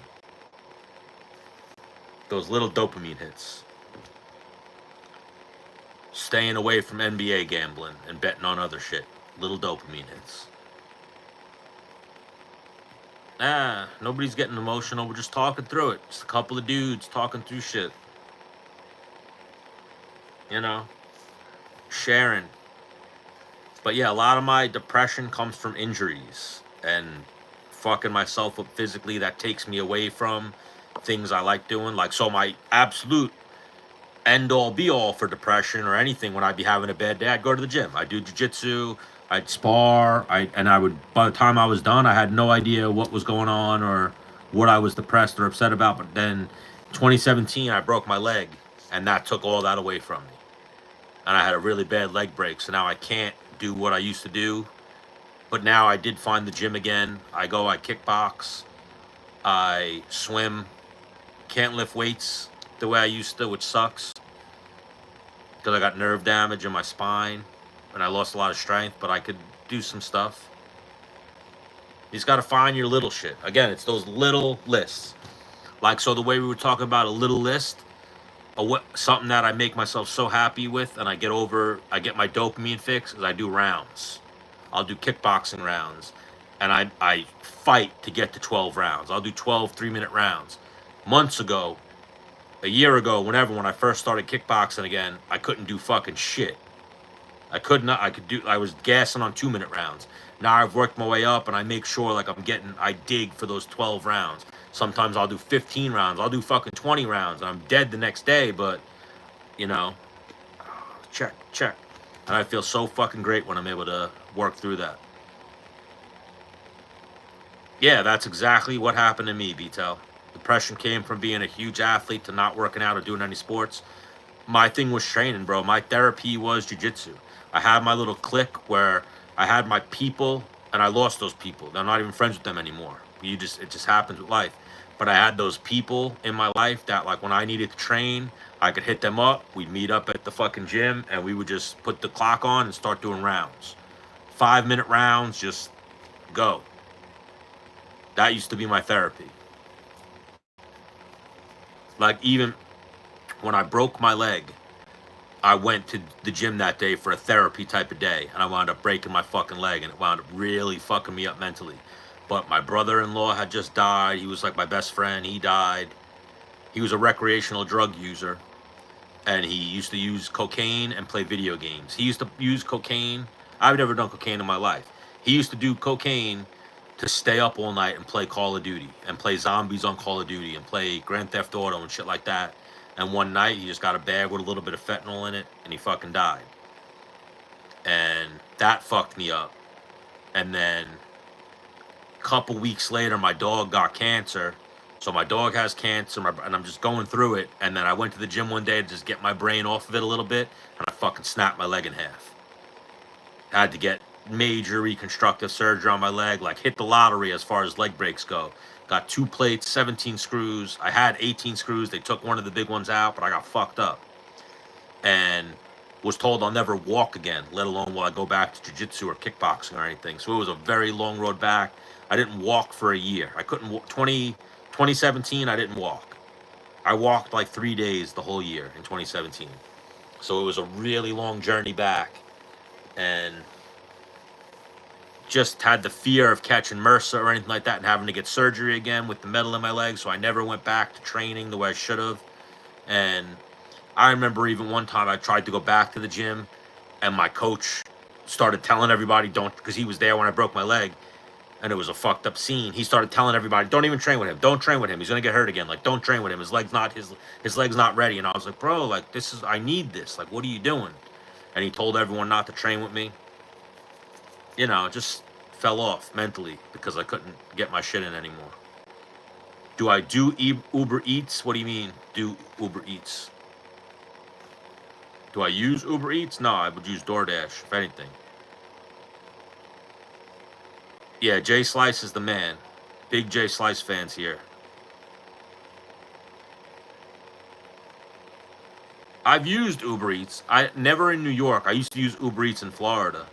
Those little dopamine hits. Staying away from NBA gambling and betting on other shit. Little dopamine hits. Nobody's getting emotional. We're just talking through it. Just a couple of dudes talking through shit. You know? Sharing. But yeah, a lot of my depression comes from injuries and fucking myself up physically. That takes me away from things I like doing. Like, so my absolute end all be all for depression or anything, when I'd be having a bad day, I'd go to the gym. I'd do jiu-jitsu, I'd spar, and I would, by the time I was done, I had no idea what was going on or what I was depressed or upset about. But then 2017, I broke my leg, and that took all that away from me. And I had a really bad leg break, so now I can't do what I used to do. But now I did find the gym again. I kickbox, I swim, can't lift weights the way I used to, which sucks because I got nerve damage in my spine and I lost a lot of strength, but I could do some stuff. You just got to find your little shit. Again, it's those little lists. Like, so the way we were talking about a little list, something that I make myself so happy with and I get my dopamine fix, is I do rounds. I'll do kickboxing rounds, and I fight to get to 12 rounds. I'll do 12 3-minute rounds. Months ago, a year ago, when I first started kickboxing again, I couldn't do fucking shit. I was gassing on 2-minute rounds. Now I've worked my way up and I make sure like I dig for those 12 rounds. Sometimes I'll do 15 rounds. I'll do fucking 20 rounds. I'm dead the next day, but, you know, check. And I feel so fucking great when I'm able to work through that. Yeah, that's exactly what happened to me, B-Tel. Depression came from being a huge athlete to not working out or doing any sports. My thing was training, bro. My therapy was jiu-jitsu. I had my little clique where I had my people, and I lost those people. I'm not even friends with them anymore. It just happens with life. But I had those people in my life that, like, when I needed to train, I could hit them up. We'd meet up at the fucking gym, and we would just put the clock on and start doing rounds. 5-minute rounds, just go. That used to be my therapy. Like, even when I broke my leg, I went to the gym that day for a therapy type of day, and I wound up breaking my fucking leg, and it wound up really fucking me up mentally. But my brother-in-law had just died. He was like my best friend. He died. He was a recreational drug user, and he used to use cocaine and play video games. He used to use cocaine. I've never done cocaine in my life. He used to do cocaine to stay up all night and play Call of Duty and play zombies on Call of Duty and play Grand Theft Auto and shit like that. And one night he just got a bag with a little bit of fentanyl in it, and he fucking died. And that fucked me up. And then a couple weeks later, my dog got cancer. So my dog has cancer, and I'm just going through it. And then I went to the gym one day to just get my brain off of it a little bit, and I fucking snapped my leg in half. I had to get major reconstructive surgery on my leg, like hit the lottery as far as leg breaks go. Got 2 plates, 17 screws. I had 18 screws. They took one of the big ones out, but I got fucked up. And was told I'll never walk again, let alone will I go back to jiu-jitsu or kickboxing or anything. So it was a very long road back. I didn't walk for a year. I couldn't walk. 2017, I didn't walk. I walked like 3 days the whole year in 2017. So it was a really long journey back. And just had the fear of catching MRSA or anything like that and having to get surgery again with the metal in my leg. So I never went back to training the way I should have. And I remember even one time I tried to go back to the gym, and my coach started telling everybody don't, because he was there when I broke my leg, and it was a fucked up scene. He started telling everybody, don't even train with him. Don't train with him. He's going to get hurt again. Like, don't train with him. His leg's not ready. And I was like, bro, like, I need this. Like, what are you doing? And he told everyone not to train with me. You know, just fell off mentally because I couldn't get my shit in anymore. Do I do Uber Eats? What do you mean, do Uber Eats? Do I use Uber Eats? No, I would use DoorDash, if anything. Yeah, Jay Slice is the man. Big Jay Slice fans here. I've used Uber Eats. Never in New York. I used to use Uber Eats in Florida.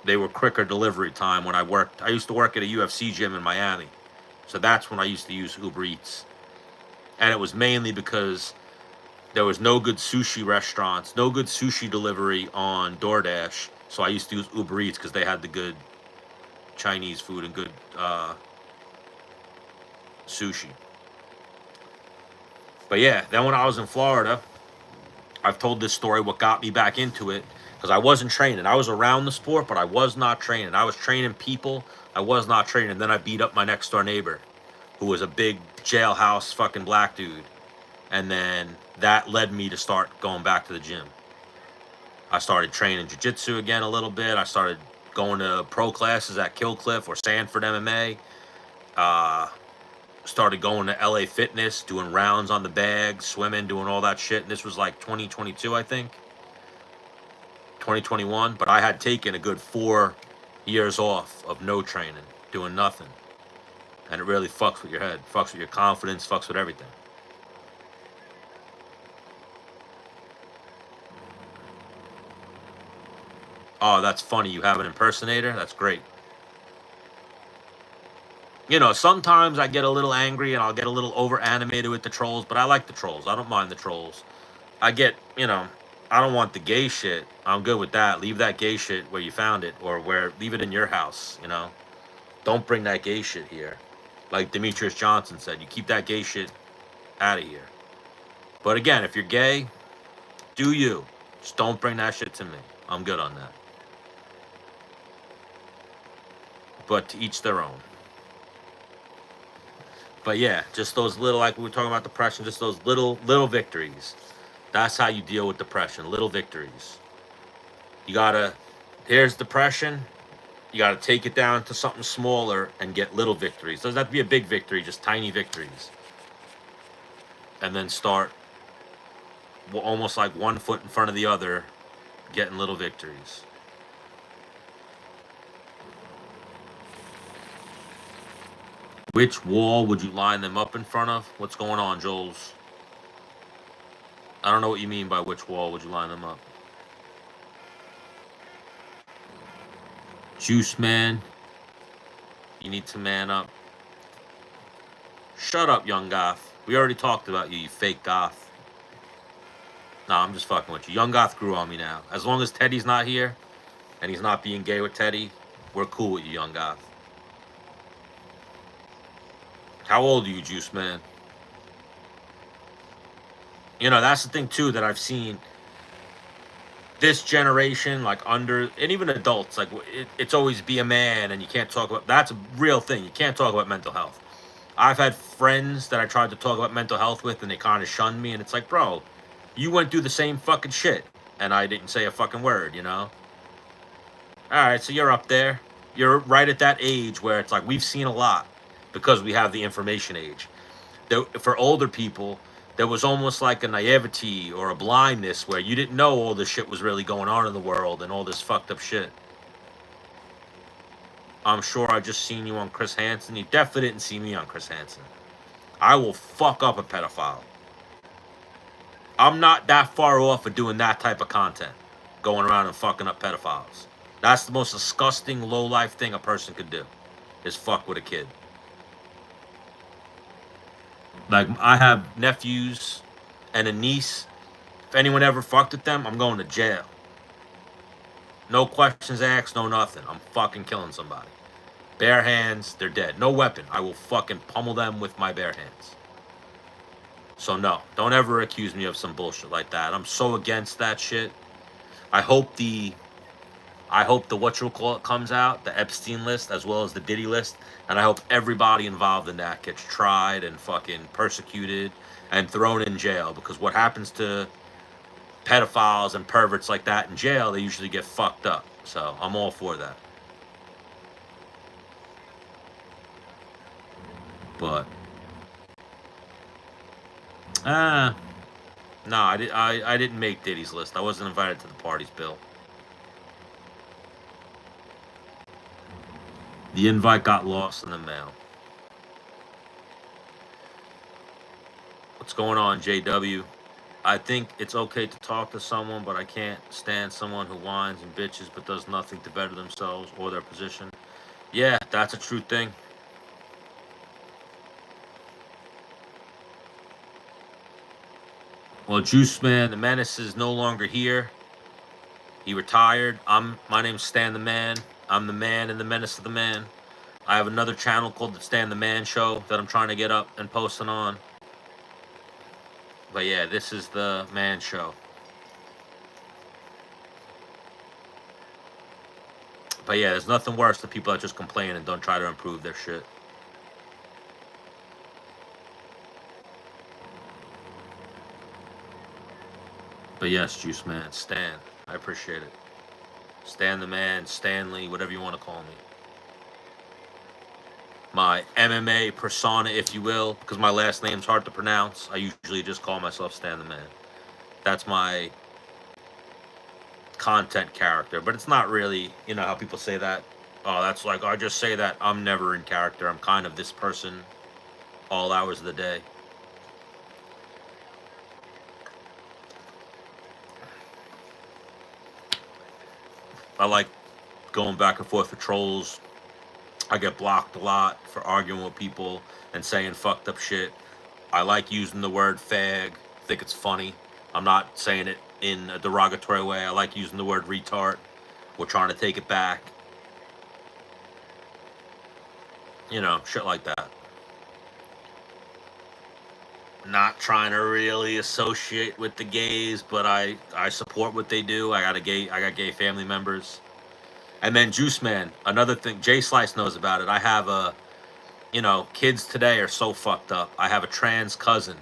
They were quicker delivery time when I worked. I used to work at a UFC gym in Miami. So that's when I used to use Uber Eats. And it was mainly because there was no good sushi restaurants, no good sushi delivery on DoorDash. So I used to use Uber Eats because they had the good Chinese food and good sushi. But yeah, then when I was in Florida, I've told this story, what got me back into it, because I wasn't training. I was around the sport, but I was not training. I was training people. I was not training. Then I beat up my next door neighbor, who was a big jailhouse fucking black dude. And then that led me to start going back to the gym. I started training jiu-jitsu again a little bit. I started going to pro classes at Killcliff or Sanford MMA. Started going to LA Fitness, doing rounds on the bag, swimming, doing all that shit. And this was like 2022, I think. 2021. But I had taken a good 4 years off of no training, doing nothing. And it really fucks with your head, fucks with your confidence, fucks with everything. Oh, that's funny. You have an impersonator? That's great. You know, sometimes I get a little angry and I'll get a little over animated with the trolls, but I like the trolls. I don't mind the trolls. I get, you know, I don't want the gay shit. I'm good with that. Leave that gay shit where you found it, or leave it in your house, you know. Don't bring that gay shit here. Like Demetrius Johnson said, you keep that gay shit out of here. But again, if you're gay, do you. Just don't bring that shit to me. I'm good on that. But to each their own. But yeah, just those little, like we were talking about depression, just those little victories. That's how you deal with depression, little victories. Here's depression, you gotta take it down to something smaller and get little victories. Doesn't have to be a big victory, just tiny victories. And then start almost like one foot in front of the other, getting little victories. Which wall would you line them up in front of? What's going on, Joels? I don't know what you mean by which wall would you line them up. Juice Man, you need to man up. Shut up, young goth. We already talked about you, you fake goth. Nah, I'm just fucking with you. Young goth grew on me now. As long as Teddy's not here, and he's not being gay with Teddy, we're cool with you, young goth. How old are you, Juice Man? You know, that's the thing, too, that I've seen. This generation, like under, and even adults, like it's always be a man, and you can't talk about, that's a real thing. You can't talk about mental health. I've had friends that I tried to talk about mental health with, and they kind of shunned me, and it's like, bro, you went through the same fucking shit, and I didn't say a fucking word, you know? Alright, so you're up there. You're right at that age where it's like, we've seen a lot, because we have the information age. For older people, there was almost like a naivety or a blindness where you didn't know all this shit was really going on in the world and all this fucked up shit. I'm sure I just seen you on Chris Hansen. You definitely didn't see me on Chris Hansen. I will fuck up a pedophile. I'm not that far off of doing that type of content. Going around and fucking up pedophiles. That's the most disgusting, low-life thing a person could do. Is fuck with a kid. Like, I have nephews and a niece. If anyone ever fucked with them, I'm going to jail. No questions asked, no nothing. I'm fucking killing somebody. Bare hands, they're dead. No weapon. I will fucking pummel them with my bare hands. So no, don't ever accuse me of some bullshit like that. I'm so against that shit. I hope the whatchamacallit comes out, the Epstein list, as well as the Diddy list, and I hope everybody involved in that gets tried and fucking persecuted and thrown in jail, because what happens to pedophiles and perverts like that in jail, they usually get fucked up. So I'm all for that. But no, I didn't make Diddy's list. I wasn't invited to the parties, Bill. The invite got lost in the mail. What's going on, JW? I think it's okay to talk to someone, but I can't stand someone who whines and bitches but does nothing to better themselves or their position. Yeah, that's a true thing. Well, Juice Man, the Menace is no longer here. He retired. My name's Stan the Man. I'm the man and the menace of the man. I have another channel called the Stan the Man Show that I'm trying to get up and posting on. But yeah, this is the Man Show. But yeah, there's nothing worse than people that just complain and don't try to improve their shit. But yes, Juice Man, Stan. I appreciate it. Stan the Man, Stanley, whatever you want to call me. My MMA persona, if you will, because my last name's hard to pronounce. I usually just call myself Stan the Man. That's my content character, but it's not really, you know how people say that? Oh, that's like, I just say that. I'm never in character. I'm kind of this person all hours of the day. I like going back and forth with trolls. I get blocked a lot for arguing with people and saying fucked up shit. I like using the word fag. I think it's funny. I'm not saying it in a derogatory way. I like using the word retard. We're trying to take it back. You know, shit like that. Not trying to really associate with the gays, but I support what they do. I got gay family members. And then Juice Man, another thing, Jay Slice knows about it. I have a, you know, kids today are so fucked up. I have a trans cousin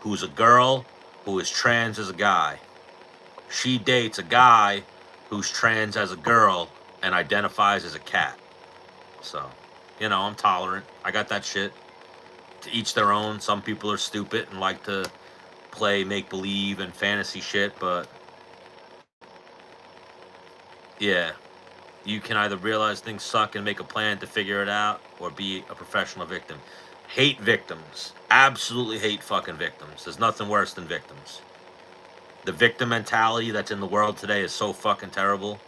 who's a girl who is trans as a guy. She dates a guy who's trans as a girl and identifies as a cat. So, you know, I'm tolerant. I got that shit. To each their own. Some people are stupid and like to play make-believe and fantasy shit, but yeah. You can either realize things suck and make a plan to figure it out, or be a professional victim. Hate victims. Absolutely hate fucking victims. There's nothing worse than victims. The victim mentality that's in the world today is so fucking terrible.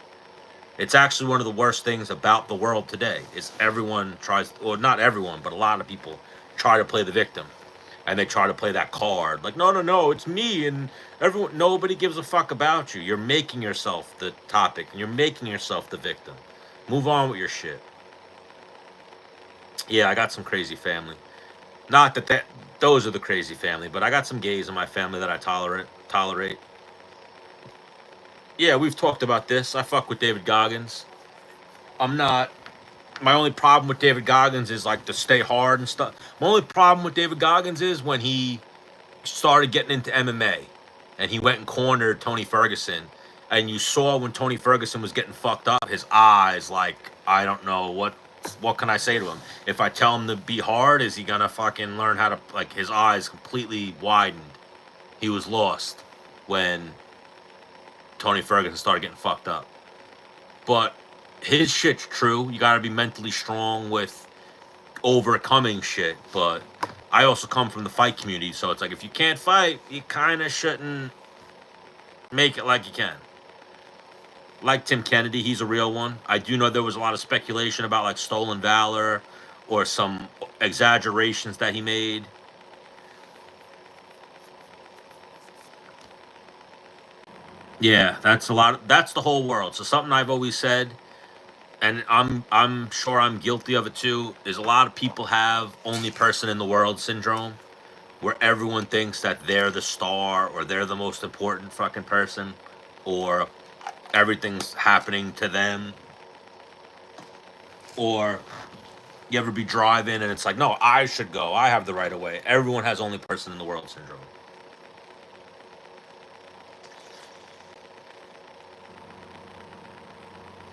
It's actually one of the worst things about the world today is everyone tries, or not everyone, but a lot of people try to play the victim. And they try to play that card. Like, no, no, no, it's me and everyone. Nobody gives a fuck about you. You're making yourself the topic. And you're making yourself the victim. Move on with your shit. Yeah, I got some crazy family. Not that those are the crazy family, but I got some gays in my family that I tolerate. Yeah, we've talked about this. I fuck with David Goggins. I'm not. My only problem with David Goggins is like to stay hard and stuff. My only problem with David Goggins is when he started getting into MMA and he went and cornered Tony Ferguson. And you saw when Tony Ferguson was getting fucked up, his eyes, like, I don't know what can I say to him? If I tell him to be hard, is he gonna fucking learn how to, like, his eyes completely widened. He was lost when Tony Ferguson started getting fucked up. But his shit's true. You gotta be mentally strong with overcoming shit. But I also come from the fight community, so it's like if you can't fight, you kind of shouldn't make it like you can. Like Tim Kennedy, he's a real one. I do know there was a lot of speculation about like stolen valor or some exaggerations that he made. Yeah, that's a lot. That's the whole world. So something I've always said, and I'm sure I'm guilty of it too, is a lot of people have only person in the world syndrome, where everyone thinks that they're the star or they're the most important fucking person, or everything's happening to them. Or you ever be driving and it's like, no, I should go. I have the right of way. Everyone has only person in the world syndrome.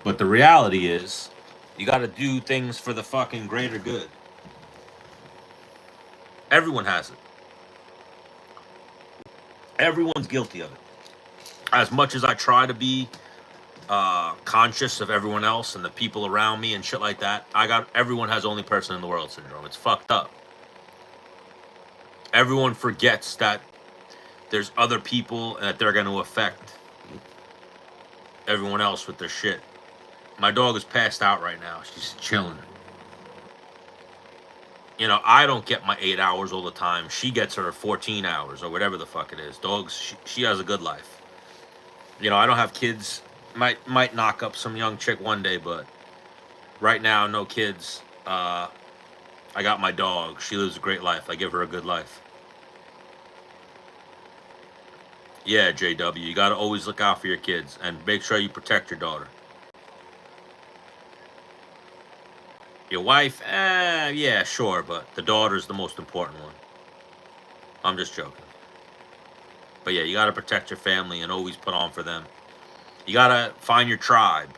But the reality is, you got to do things for the fucking greater good. Everyone has it. Everyone's guilty of it. As much as I try to be conscious of everyone else and the people around me and shit like that, everyone has only person in the world syndrome. It's fucked up. Everyone forgets that there's other people and that they're going to affect everyone else with their shit. My dog is passed out right now. She's chilling. You know, I don't get my 8 hours all the time. She gets her 14 hours or whatever the fuck it is. Dogs, she has a good life. You know, I don't have kids. Might knock up some young chick one day, but right now, no kids. I got my dog. She lives a great life. I give her a good life. Yeah, JW, you got to always look out for your kids and make sure you protect your daughter. Your wife, yeah, sure, but the daughter's the most important one. I'm just joking. But yeah, you got to protect your family and always put on for them. You got to find your tribe.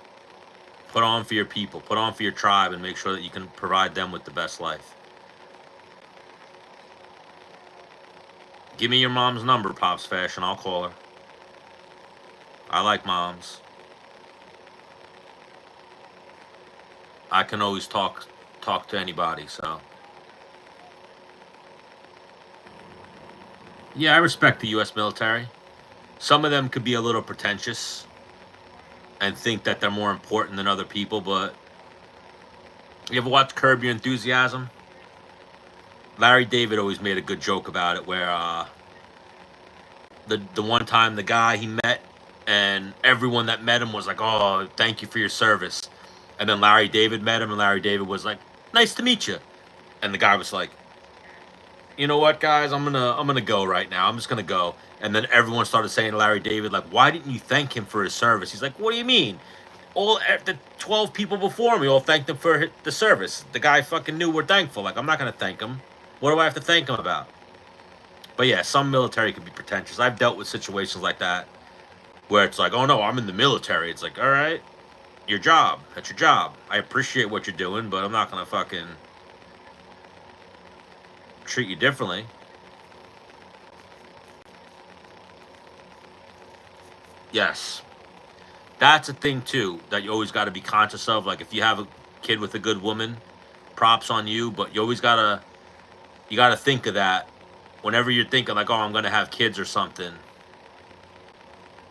Put on for your people. Put on for your tribe and make sure that you can provide them with the best life. Give me your mom's number, Pops Fashion. I'll call her. I like moms. I can always talk to anybody, so. Yeah, I respect the U.S. military. Some of them could be a little pretentious and think that they're more important than other people, but you ever watch Curb Your Enthusiasm? Larry David always made a good joke about it, where the one time the guy he met and everyone that met him was like, oh, thank you for your service. And then Larry David met him, and Larry David was like, nice to meet you. And the guy was like, you know what, guys, I'm gonna go right now. I'm just gonna go. And then everyone started saying to Larry David, like, why didn't you thank him for his service? He's like, what do you mean? All the 12 people before me all thanked him for the service. The guy fucking knew we're thankful. Like, I'm not gonna thank him. What do I have to thank him about? But yeah, some military can be pretentious. I've dealt with situations like that where it's like, oh no, I'm in the military. It's like, all right, your job. That's your job. I appreciate what you're doing, but I'm not gonna fucking treat you differently. Yes. That's a thing too that you always got to be conscious of. Like if you have a kid with a good woman, props on you, but you always gotta think of that whenever you're thinking like, oh, I'm gonna have kids or something.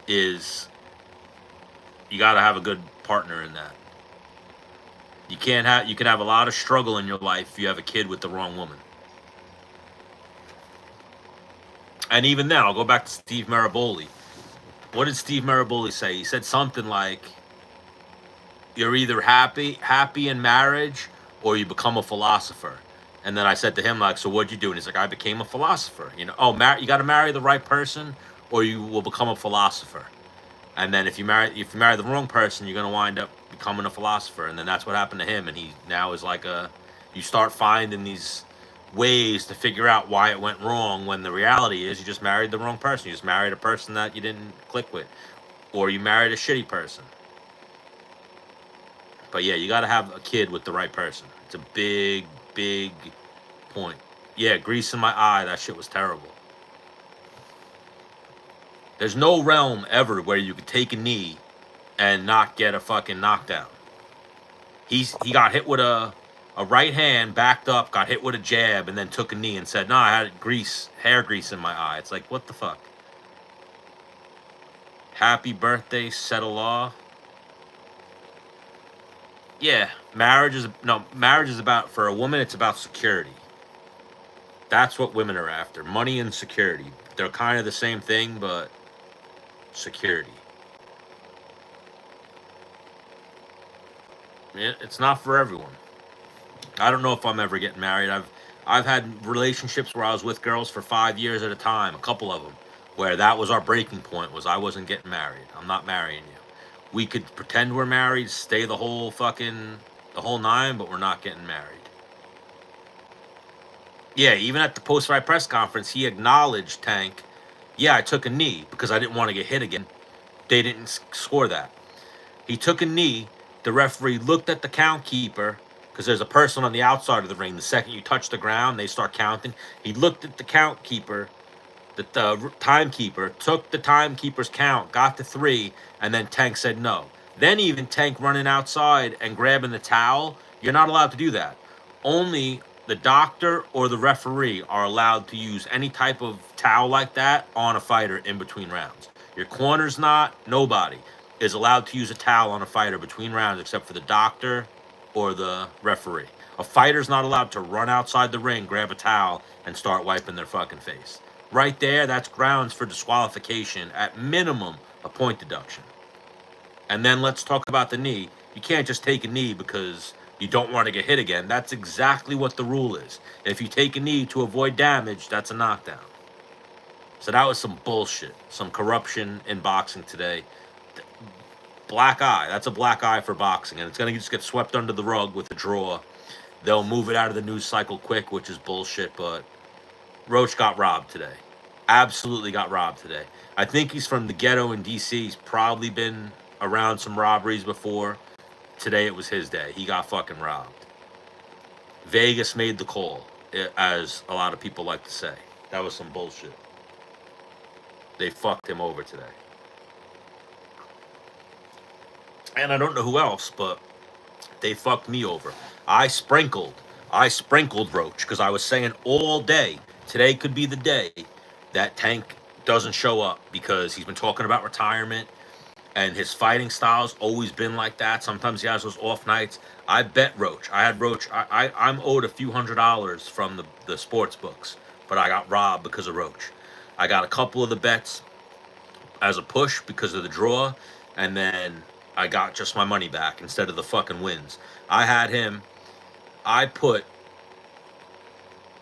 Is you gotta have a good partner in that. You can have a lot of struggle in your life if you have a kid with the wrong woman. And even then, I'll go back to Steve Maraboli. What did Steve Maraboli say? He said something like, "You're either happy in marriage, or you become a philosopher." And then I said to him, like, "So what'd you do?" And he's like, "I became a philosopher." You know, oh, you got to marry the right person, or you will become a philosopher. And then if you marry the wrong person, you're gonna wind up becoming a philosopher. And then that's what happened to him. And he now is like you start finding these ways to figure out why it went wrong, when the reality is you just married the wrong person. You just married a person that you didn't click with, or you married a shitty person. But yeah, you got to have a kid with the right person. It's a big, big point. Yeah, grease in my eye. That shit was terrible. There's no realm ever where you could take a knee and not get a fucking knockdown. He got hit with a right hand, backed up, got hit with a jab, and then took a knee and said, "No, I had hair grease in my eye." It's like, what the fuck? Happy birthday, Settle Law. Yeah, marriage is about, for a woman, it's about security. That's what women are after. Money and security. They're kind of the same thing, but security. It's not for everyone. I don't know if I'm ever getting married. I've had relationships where I was with girls for 5 years at a time, a couple of them, where that was our breaking point, was I wasn't getting married. I'm not marrying you. We could pretend we're married, stay the whole nine, but we're not getting married. Yeah, even at the post-fight press conference, he acknowledged, Tank, yeah, I took a knee because I didn't want to get hit again. They didn't score that. He took a knee. The referee looked at the count keeper, because there's a person on the outside of the ring. The second you touch the ground, they start counting. He looked at the count keeper, the timekeeper, took the timekeeper's count, got to 3, and then Tank said no. Then even Tank running outside and grabbing the towel, you're not allowed to do that. Only the doctor or the referee are allowed to use any type of towel like that on a fighter in between rounds. Your corner's not. Nobody is allowed to use a towel on a fighter between rounds except for the doctor or the referee. A fighter's not allowed to run outside the ring, grab a towel, and start wiping their fucking face. Right there, that's grounds for disqualification, at minimum, a point deduction. And then let's talk about the knee. You can't just take a knee because you don't want to get hit again. That's exactly what the rule is. If you take a knee to avoid damage, that's a knockdown. So that was some bullshit, some corruption in boxing today. Black eye. That's a black eye for boxing, and it's going to just get swept under the rug with a draw. They'll move it out of the news cycle quick, which is bullshit, but Roach got robbed today. Absolutely got robbed today. I think he's from the ghetto in D.C. He's probably been around some robberies before. Today it was his day. He got fucking robbed. Vegas made the call, as a lot of people like to say. That was some bullshit. They fucked him over today. And I don't know who else, but they fucked me over. I sprinkled Roach, because I was saying all day, today could be the day that Tank doesn't show up, because he's been talking about retirement, and his fighting style's always been like that. Sometimes he has those off nights. I bet Roach. I had Roach. I'm owed a few $100s from the sports books, but I got robbed because of Roach. I got a couple of the bets as a push because of the draw, and then I got just my money back instead of the fucking wins. I had him. I put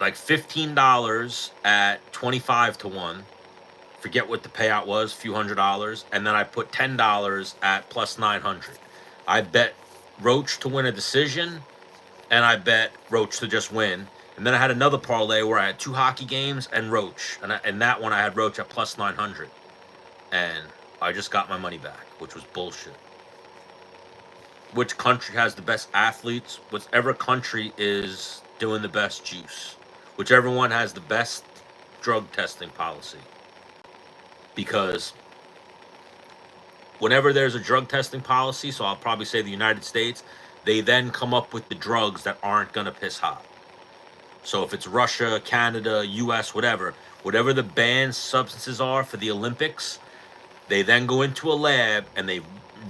like $15 at 25 to 1. Forget what the payout was, a few $100s, and then I put $10 at plus 900. I bet Roach to win a decision, and I bet Roach to just win. And then I had another parlay where I had 2 hockey games and Roach, and that one I had Roach at plus 900, and I just got my money back, which was bullshit. Which country has the best athletes? Whichever country is doing the best juice. Whichever one has the best drug testing policy. Because whenever there's a drug testing policy, so I'll probably say the United States, they then come up with the drugs that aren't going to piss hot. So if it's Russia, Canada, US, whatever the banned substances are for the Olympics, they then go into a lab and they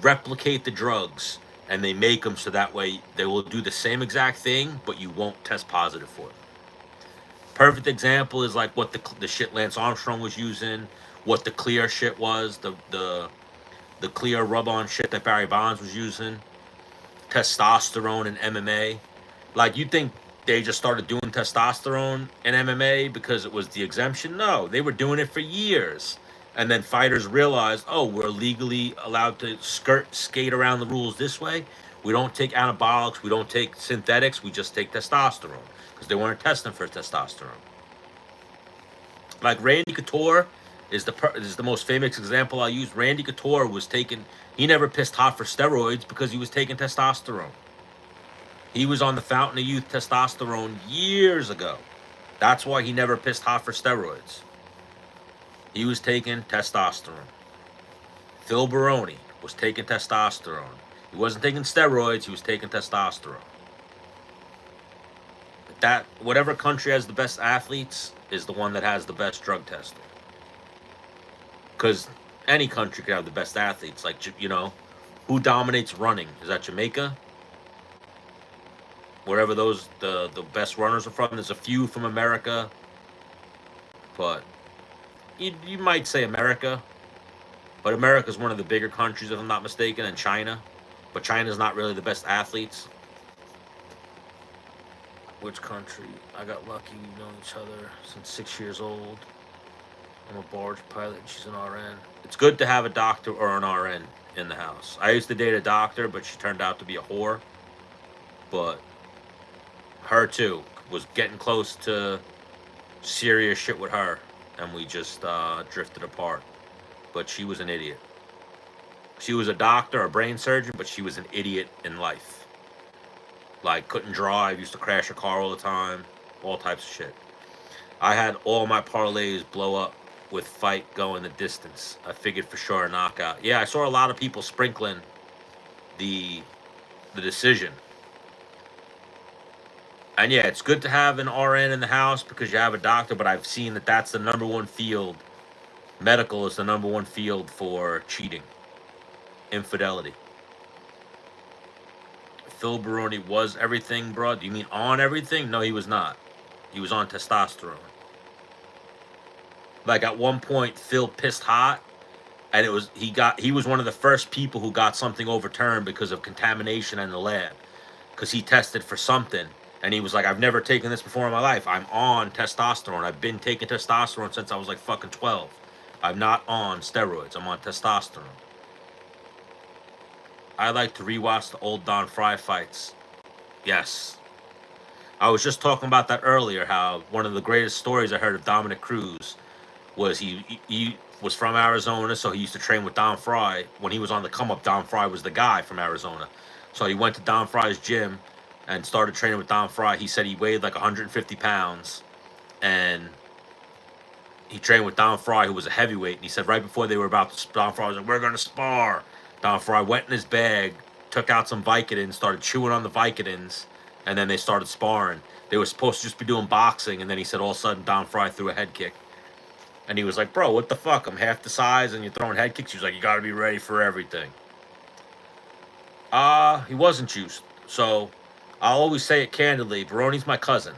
replicate the drugs and they make them so that way they will do the same exact thing, but you won't test positive for it. Perfect example is like what the shit Lance Armstrong was using, what the clear shit was, the clear rub-on shit that Barry Bonds was using, testosterone in MMA. Like, you think they just started doing testosterone in MMA because it was the exemption? No, they were doing it for years. And then fighters realized, oh, we're legally allowed to skate around the rules this way. We don't take anabolics, we don't take synthetics, we just take testosterone because they weren't testing for testosterone. Like Randy Couture is the most famous example I use. Randy Couture was taking, he never pissed hot for steroids because he was taking testosterone. He was on the Fountain of Youth testosterone years ago. That's why he never pissed hot for steroids. He was taking testosterone. Phil Baroni was taking testosterone. He wasn't taking steroids, he was taking testosterone. That, whatever country has the best athletes is the one that has the best drug testing. Because any country could have the best athletes. Like, you know, who dominates running? Is that Jamaica? Wherever those the best runners are from. There's a few from America, but you might say America. But America's one of the bigger countries, if I'm not mistaken, and China. But China's not really the best athletes. Which country? I got lucky. We've known each other since 6 years old. I'm a barge pilot and she's an RN. It's good to have a doctor or an RN in the house. I used to date a doctor, but she turned out to be a whore. But her too was getting close to serious shit with her, and we just drifted apart. But she was an idiot. She was a doctor, a brain surgeon, but she was an idiot in life. Like, couldn't drive, used to crash her car all the time, all types of shit. I had all my parlays blow up with fight going the distance. I figured for sure a knockout. Yeah, I saw a lot of people sprinkling the decision. And yeah, it's good to have an RN in the house because you have a doctor, but I've seen that that's the number one field. Medical is the number one field for cheating. Infidelity. Phil Baroni was everything, bro. Do you mean on everything? No, he was not. He was on testosterone. Like, at one point, Phil pissed hot, and he was one of the first people who got something overturned because of contamination in the lab, because he tested for something, and he was like, I've never taken this before in my life. I'm on testosterone. I've been taking testosterone since I was like fucking 12. I'm not on steroids. I'm on testosterone. I like to rewatch the old Don Fry fights. Yes. I was just talking about that earlier, how one of the greatest stories I heard of Dominic Cruz was he was from Arizona, so he used to train with Don Fry. When he was on the come-up, Don Fry was the guy from Arizona. So he went to Don Fry's gym and started training with Don Fry. He said he weighed like 150 pounds, and he trained with Don Fry, who was a heavyweight. And he said right before they were about to, Don Fry was like, we're going to spar. Don Fry went in his bag, took out some Vicodins, started chewing on the Vicodins, and then they started sparring. They were supposed to just be doing boxing, and then he said all of a sudden Don Fry threw a head kick. And he was like, bro, what the fuck? I'm half the size and you're throwing head kicks? He was like, you got to be ready for everything. He wasn't juiced. So I'll always say it candidly, Baroni's my cousin.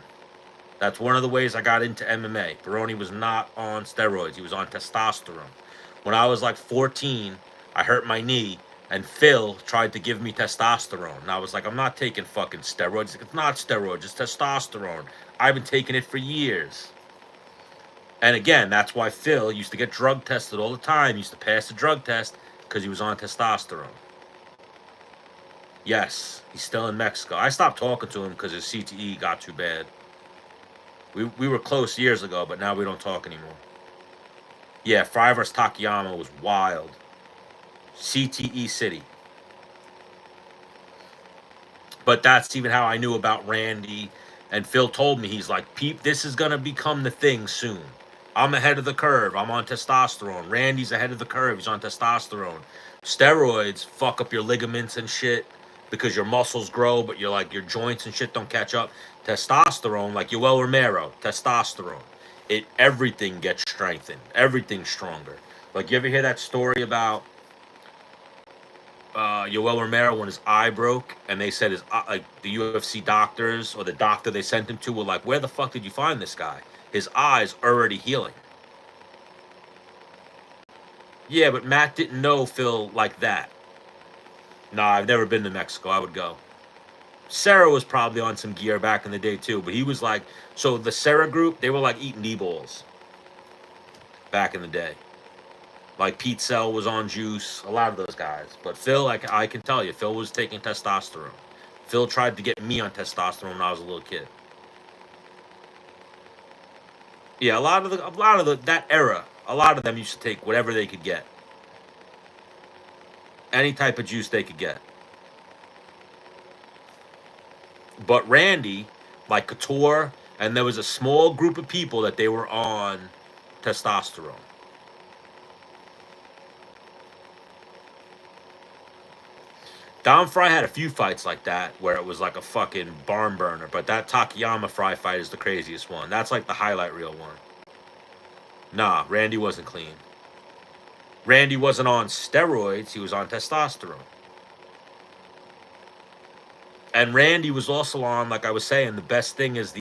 That's one of the ways I got into MMA. Baroni was not on steroids. He was on testosterone. When I was like 14, I hurt my knee, and Phil tried to give me testosterone. And I was like, I'm not taking fucking steroids. It's not steroids, it's testosterone. I've been taking it for years. And again, that's why Phil used to get drug tested all the time. He used to pass the drug test because he was on testosterone. Yes, he's still in Mexico. I stopped talking to him because his CTE got too bad. We were close years ago, but now we don't talk anymore. Yeah, Fry vs. Takayama was wild. CTE City. But that's even how I knew about Randy. And Phil told me, he's like, Pete, this is going to become the thing soon. I'm ahead of the curve. I'm on testosterone. Randy's ahead of the curve. He's on testosterone. Steroids fuck up your ligaments and shit because your muscles grow, but your joints and shit don't catch up. Testosterone, like Yoel Romero, testosterone. Everything gets strengthened. Everything's stronger. Like, you ever hear that story about Yoel Romero when his eye broke, and they said the UFC doctors or the doctor they sent him to were like, "Where the fuck did you find this guy? His eye's already healing." Yeah, but Matt didn't know Phil like that. Nah, I've never been to Mexico. I would go. Sarah was probably on some gear back in the day too, but he was like, so the Sarah group, they were like eating D-balls back in the day. Like Pete Sell was on juice, a lot of those guys. But Phil, like, I can tell you, Phil was taking testosterone. Phil tried to get me on testosterone when I was a little kid. Yeah, a lot of that era, a lot of them used to take whatever they could get. Any type of juice they could get. But Randy, like Couture, and there was a small group of people that they were on testosterone. Dom Fry had a few fights like that where it was like a fucking barn burner, but that Takayama Fry fight is the craziest one. That's like the highlight reel one. Nah, Randy wasn't clean. Randy wasn't on steroids, he was on testosterone. And Randy was also on, like I was saying, the best thing is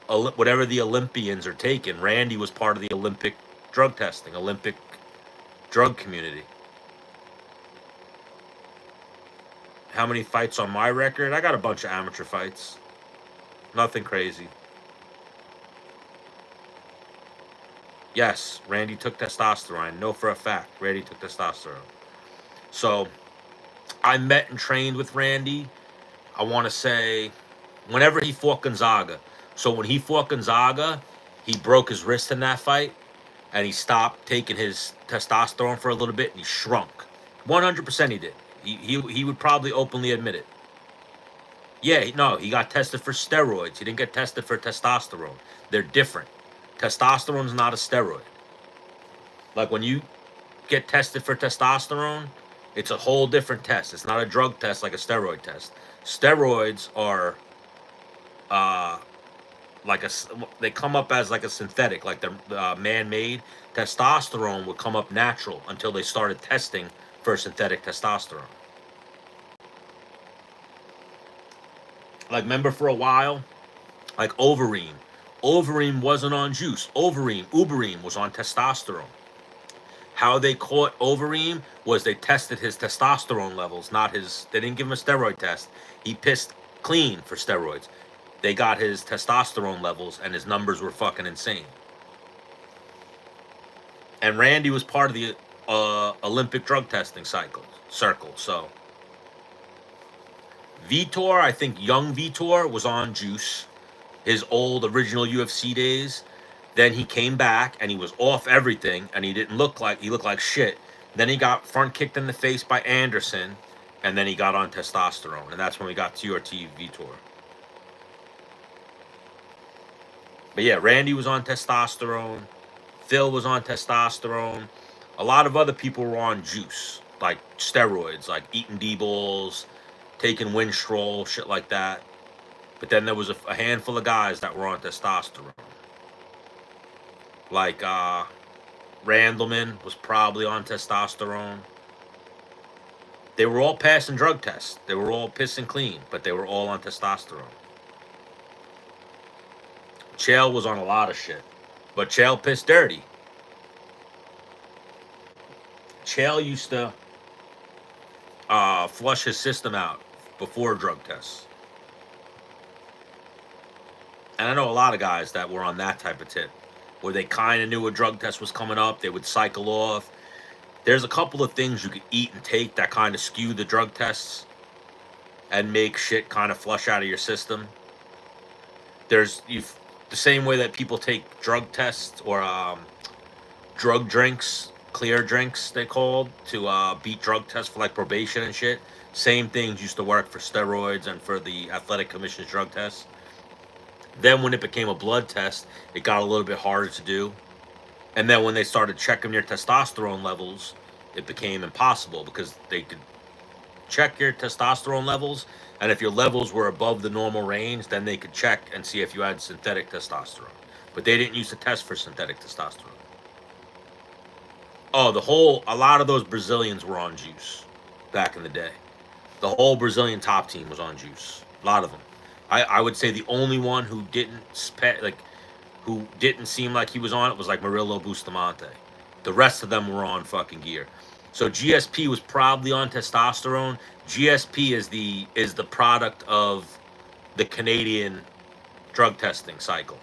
whatever the Olympians are taking. Randy was part of the Olympic drug testing, Olympic drug community. How many fights on my record? I got a bunch of amateur fights. Nothing crazy. Yes, Randy took testosterone. I know for a fact Randy took testosterone. So I met and trained with Randy, I want to say, whenever he fought Gonzaga. So when he fought Gonzaga, he broke his wrist in that fight, and he stopped taking his testosterone for a little bit, and he shrunk. 100% he did. He would probably openly admit it. Yeah, no, he got tested for steroids. He didn't get tested for testosterone. They're different. Testosterone's not a steroid. Like, when you get tested for testosterone, it's a whole different test. It's not a drug test like a steroid test. Steroids are they come up as like a synthetic, like they're man-made. Testosterone would come up natural until they started testing for synthetic testosterone. Like, remember for a while, like Overeem. Overeem wasn't on juice. Uberine was on testosterone. How they caught Overeem was they tested his testosterone levels, they didn't give him a steroid test. He pissed clean for steroids. They got his testosterone levels, and his numbers were fucking insane. And Randy was part of the Olympic drug testing circle. So Vitor, I think young Vitor was on juice, his old original UFC days. Then he came back and he was off everything, and he looked like shit. Then he got front kicked in the face by Anderson, and then he got on testosterone, and that's when we got TRT Vitor. But yeah, Randy was on testosterone. Phil was on testosterone. A lot of other people were on juice, like steroids, like eating D-balls, taking Winstrol, shit like that. But then there was a handful of guys that were on testosterone. Like Randleman was probably on testosterone. They were all passing drug tests. They were all pissing clean, but they were all on testosterone. Chael was on a lot of shit, but Chael pissed dirty. Chael used to flush his system out before drug tests. And I know a lot of guys that were on that type of tip, where they kind of knew a drug test was coming up. They would cycle off. There's a couple of things you could eat and take that kind of skew the drug tests and make shit kind of flush out of your system. The same way that people take drug tests or drug drinks, clear drinks they called, to beat drug tests for like probation and shit. Same things used to work for steroids and for the Athletic Commission's drug tests. Then when it became a blood test, it got a little bit harder to do. And then when they started checking your testosterone levels, it became impossible because they could check your testosterone levels, and if your levels were above the normal range, then they could check and see if you had synthetic testosterone. But they didn't use the test for synthetic testosterone. Oh, a lot of those Brazilians were on juice back in the day. The whole Brazilian top team was on juice. A lot of them. I would say the only one who who didn't seem like he was on it was like Murilo Bustamante. The rest of them were on fucking gear. So GSP was probably on testosterone. GSP is the product of the Canadian drug testing cycle.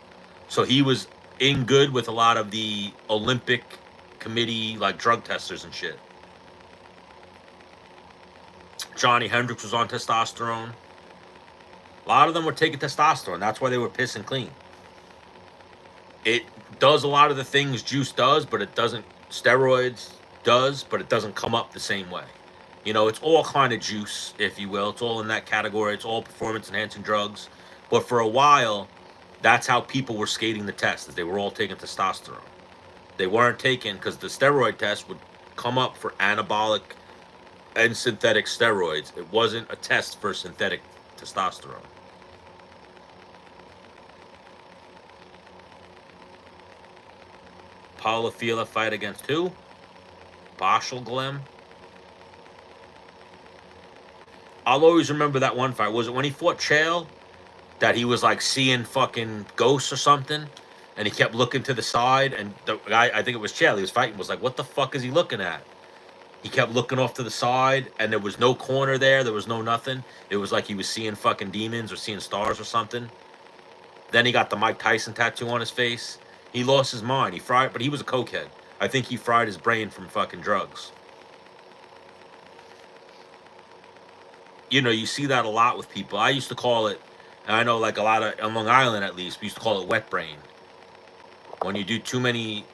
So he was in good with a lot of the Olympic committee like drug testers and shit. Johnny Hendricks was on testosterone. A lot of them were taking testosterone. That's why they were pissing clean. It does a lot of the things juice does, but it doesn't. Steroids does, but it doesn't come up the same way. You know, it's all kind of juice, if you will. It's all in that category. It's all performance-enhancing drugs. But for a while, that's how people were skating the test, is they were all taking testosterone. They weren't taking, because the steroid test would come up for anabolic and synthetic steroids. It wasn't a test for synthetic testosterone. Paulo Fila fight against who? Boschelglem. I'll always remember that one fight. Was it when he fought Chael? That he was like seeing fucking ghosts or something? And he kept looking to the side, and the guy, I think it was Chael, he was fighting, was like, what the fuck is he looking at? He kept looking off to the side, and there was no corner there. There was no nothing. It was like he was seeing fucking demons or seeing stars or something. Then he got the Mike Tyson tattoo on his face. He lost his mind. He fried, but he was a cokehead. I think he fried his brain from fucking drugs. You know, you see that a lot with people. I used to call it, and I know like a lot of, on Long Island at least, we used to call it wet brain. When you do too many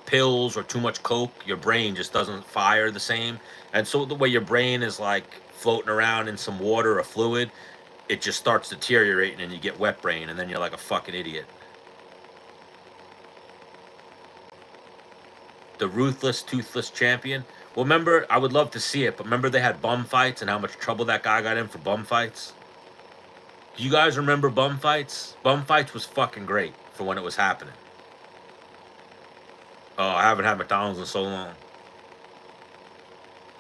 pills or too much coke, your brain just doesn't fire the same. And so the way your brain is like floating around in some water or fluid, it just starts deteriorating and you get wet brain, and then you're like a fucking idiot. The ruthless, toothless champion. Well, remember, I would love to see it, but remember they had bum fights and how much trouble that guy got in for bum fights? Do you guys remember bum fights? Bum fights was fucking great for when it was happening. Oh, I haven't had McDonald's in so long.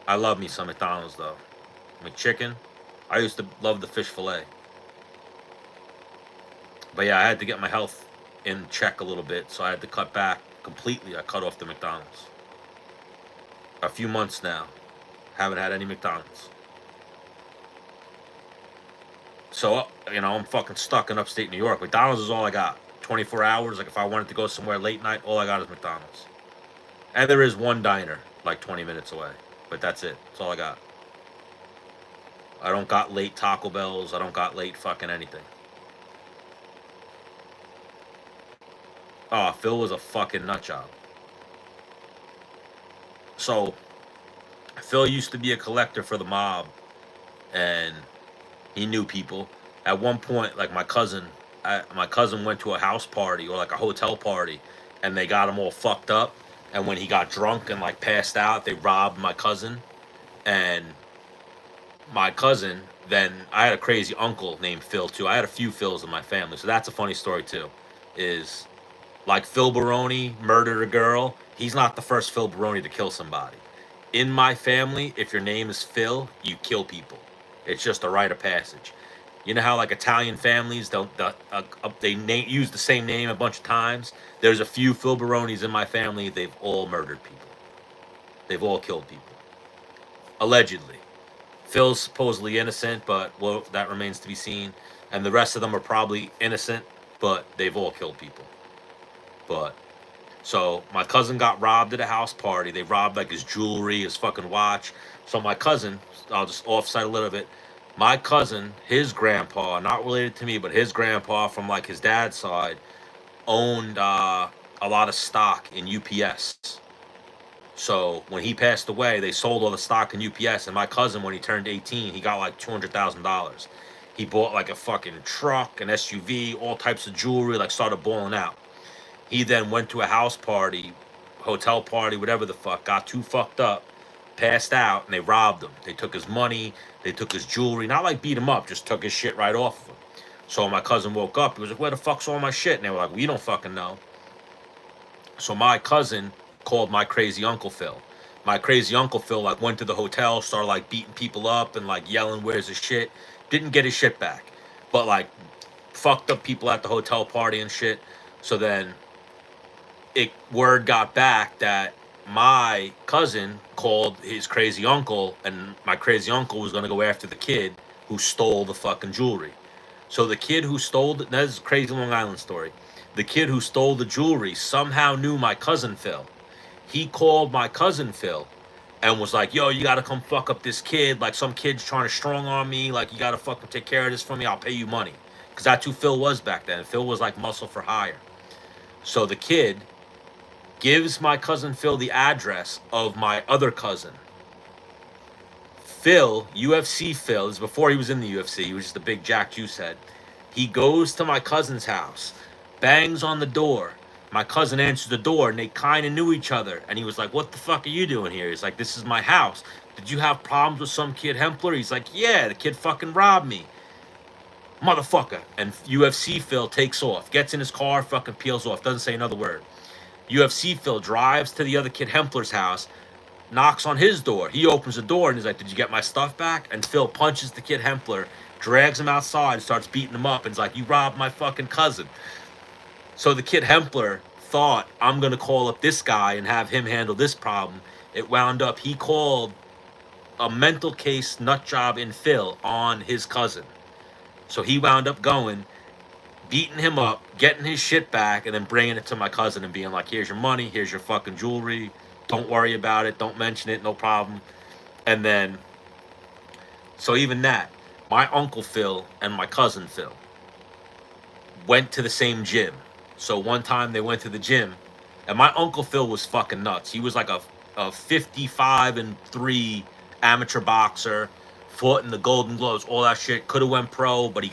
I love me some McDonald's, though. McChicken. I used to love the fish fillet. But yeah, I had to get my health in check a little bit, so I had to cut back completely. I cut off the McDonald's. A few months now. Haven't had any McDonald's. So, you know, I'm fucking stuck in upstate New York. McDonald's is all I got. 24 hours. Like, if I wanted to go somewhere late night, all I got is McDonald's. And there is one diner, like 20 minutes away. But that's it. That's all I got. I don't got late Taco Bells. I don't got late fucking anything. Oh, Phil was a fucking nut job. So, Phil used to be a collector for the mob. And he knew people. At one point, like my cousin went to a house party or like a hotel party, and they got him all fucked up. And when he got drunk and like passed out, they robbed my cousin. And my cousin, then I had a crazy uncle named Phil too. I had a few Phils in my family, so that's a funny story too. Is like Phil Baroni murdered a girl. He's not the first Phil Baroni to kill somebody. In my family, if your name is Phil, you kill people. It's just a rite of passage. You know how like Italian families use the same name a bunch of times? There's a few Phil Baronis in my family. They've all murdered people. They've all killed people. Allegedly. Phil's supposedly innocent, but well, that remains to be seen. And the rest of them are probably innocent, but they've all killed people. But so my cousin got robbed at a house party. They robbed like his jewelry, his fucking watch. So my cousin, I'll just offside a little bit. My cousin, his grandpa, not related to me, but his grandpa from like his dad's side, owned a lot of stock in UPS. So when he passed away, they sold all the stock in UPS. And my cousin, when he turned 18, he got like $200,000. He bought like a fucking truck, an SUV, all types of jewelry, like started balling out. He then went to a house party hotel party, whatever the fuck, got too fucked up, passed out, and they robbed him. They took his money, they took his jewelry, not like beat him up, just took his shit right off of him. So my cousin woke up, he was like, where the fuck's all my shit? And they were like, we don't fucking know. So my cousin called my crazy Uncle Phil. My crazy Uncle Phil like went to the hotel, started like beating people up and like yelling, where's his shit? Didn't get his shit back, but like fucked up people at the hotel party and shit. So then word got back that my cousin called his crazy uncle, and my crazy uncle was gonna go after the kid who stole the fucking jewelry. So the kid who stole that's a crazy Long Island story. The kid who stole the jewelry somehow knew my cousin Phil. He called my cousin Phil and was like, yo, you gotta come fuck up this kid. Like, some kid's trying to strong arm me. Like, you gotta fucking take care of this for me. I'll pay you money. Because that's who Phil was back then. Phil was like muscle for hire. So the kid gives my cousin Phil the address of my other cousin. Phil, UFC Phil, this is before he was in the UFC. He was just a big Jack Juice head. He goes to my cousin's house, bangs on the door. My cousin answers the door, and they kind of knew each other. And he was like, what the fuck are you doing here? He's like, this is my house. Did you have problems with some kid Hempler? He's like, yeah, the kid fucking robbed me. Motherfucker. And UFC Phil takes off, gets in his car, fucking peels off, doesn't say another word. UFC Phil drives to the other kid Hempler's house, knocks on his door. He opens the door and he's like, did you get my stuff back? And Phil punches the kid Hempler, drags him outside, starts beating him up, and is like, you robbed my fucking cousin. So the kid Hempler thought, I'm going to call up this guy and have him handle this problem. It wound up, he called a mental case nut job in Phil on his cousin. So he wound up going, beating him up, getting his shit back, and then bringing it to my cousin and being like, here's your money, here's your fucking jewelry. Don't worry about it. Don't mention it. No problem. And then, so even that, my Uncle Phil and my cousin Phil went to the same gym. So one time they went to the gym, and my Uncle Phil was fucking nuts. He was like a 55-3 amateur boxer, fought in the Golden Gloves, all that shit. Could have went pro, but he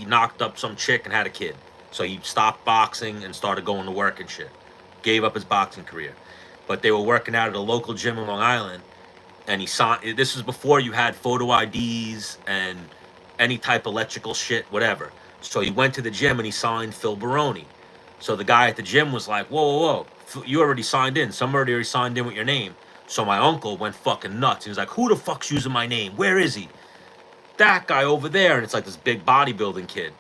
knocked up some chick and had a kid. So he stopped boxing and started going to work and shit. Gave up his boxing career. But they were working out at a local gym in Long Island, and he saw, this was before you had photo IDs and any type of electrical shit, whatever. So he went to the gym and he signed Phil Baroni. So the guy at the gym was like, whoa, you already signed in. Somebody already signed in with your name. So my uncle went fucking nuts. He was like, who the fuck's using my name? Where is he? That guy over there. And it's like this big bodybuilding kid.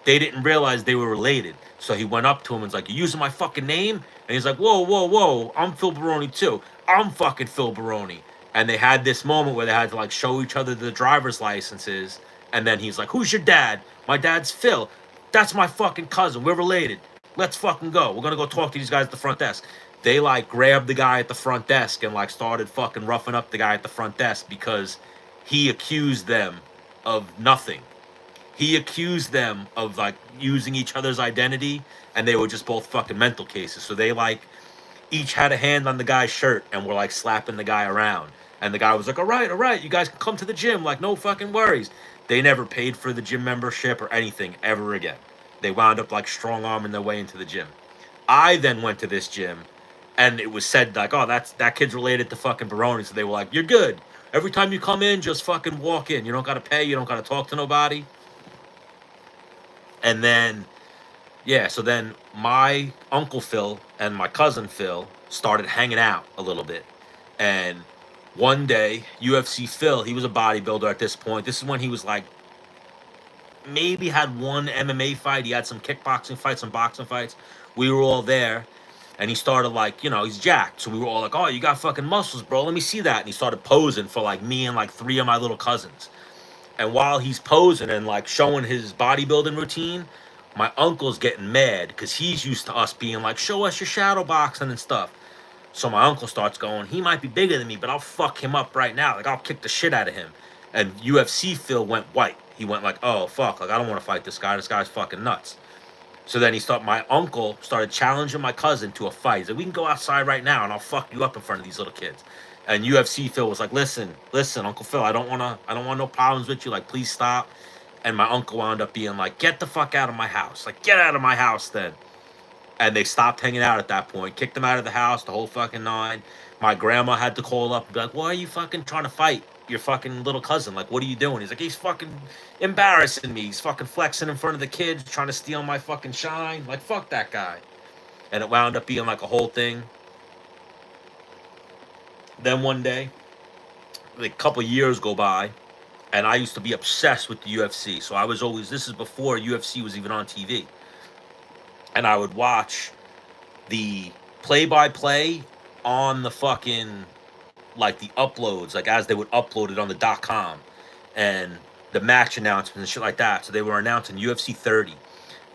They didn't realize they were related. So he went up to him and was like, you using my fucking name? And he's like, whoa, I'm Phil Baroni too. I'm fucking Phil Baroni. And they had this moment where they had to like show each other the driver's licenses. And then he's like, who's your dad? My dad's Phil. That's my fucking cousin. We're related. Let's fucking go. We're gonna go talk to these guys at the front desk. They like grabbed the guy at the front desk and like started fucking roughing up the guy at the front desk because he accused them of nothing. He accused them of like using each other's identity, and they were just both fucking mental cases. So they like each had a hand on the guy's shirt and were like slapping the guy around. And the guy was like, all right, you guys can come to the gym, like no fucking worries. They never paid for the gym membership or anything ever again. They wound up like strong arming their way into the gym. I then went to this gym, and it was said like, oh, that kid's related to fucking Baroni. So they were like, you're good. Every time you come in, just fucking walk in. You don't gotta pay. You don't gotta talk to nobody. And then, yeah, so then my Uncle Phil and my cousin Phil started hanging out a little bit. And one day, UFC Phil, he was a bodybuilder at this point. This is when he was like, maybe had one MMA fight. He had some kickboxing fights, some boxing fights. We were all there. And he started like, he's jacked. So we were all like, oh, you got fucking muscles, bro. Let me see that. And he started posing for like me and like 3 of my little cousins. And while he's posing and like showing his bodybuilding routine, my uncle's getting mad because he's used to us being like, show us your shadow boxing and stuff. So my uncle starts going, he might be bigger than me, but I'll fuck him up right now. Like, I'll kick the shit out of him. And UFC Phil went white. He went like, oh, fuck. Like, I don't want to fight this guy. This guy's fucking nuts. So then my uncle started challenging my cousin to a fight. He said, we can go outside right now and I'll fuck you up in front of these little kids. And UFC Phil was like, listen, Uncle Phil, I don't want no problems with you. Like, please stop. And my uncle wound up being like, get the fuck out of my house. Like, get out of my house then. And they stopped hanging out at that point, kicked him out of the house, the whole fucking nine. My grandma had to call up and be like, why are you fucking trying to fight your fucking little cousin? Like, what are you doing? He's like, he's fucking embarrassing me. He's fucking flexing in front of the kids, trying to steal my fucking shine. Like, fuck that guy. And it wound up being like a whole thing. Then one day, like a couple years go by, and I used to be obsessed with the UFC. So I was always, this is before UFC was even on TV. And I would watch the play-by-play on the fucking, like the uploads, like as they would upload it on the .com, and the match announcements and shit like that. So they were announcing UFC 30.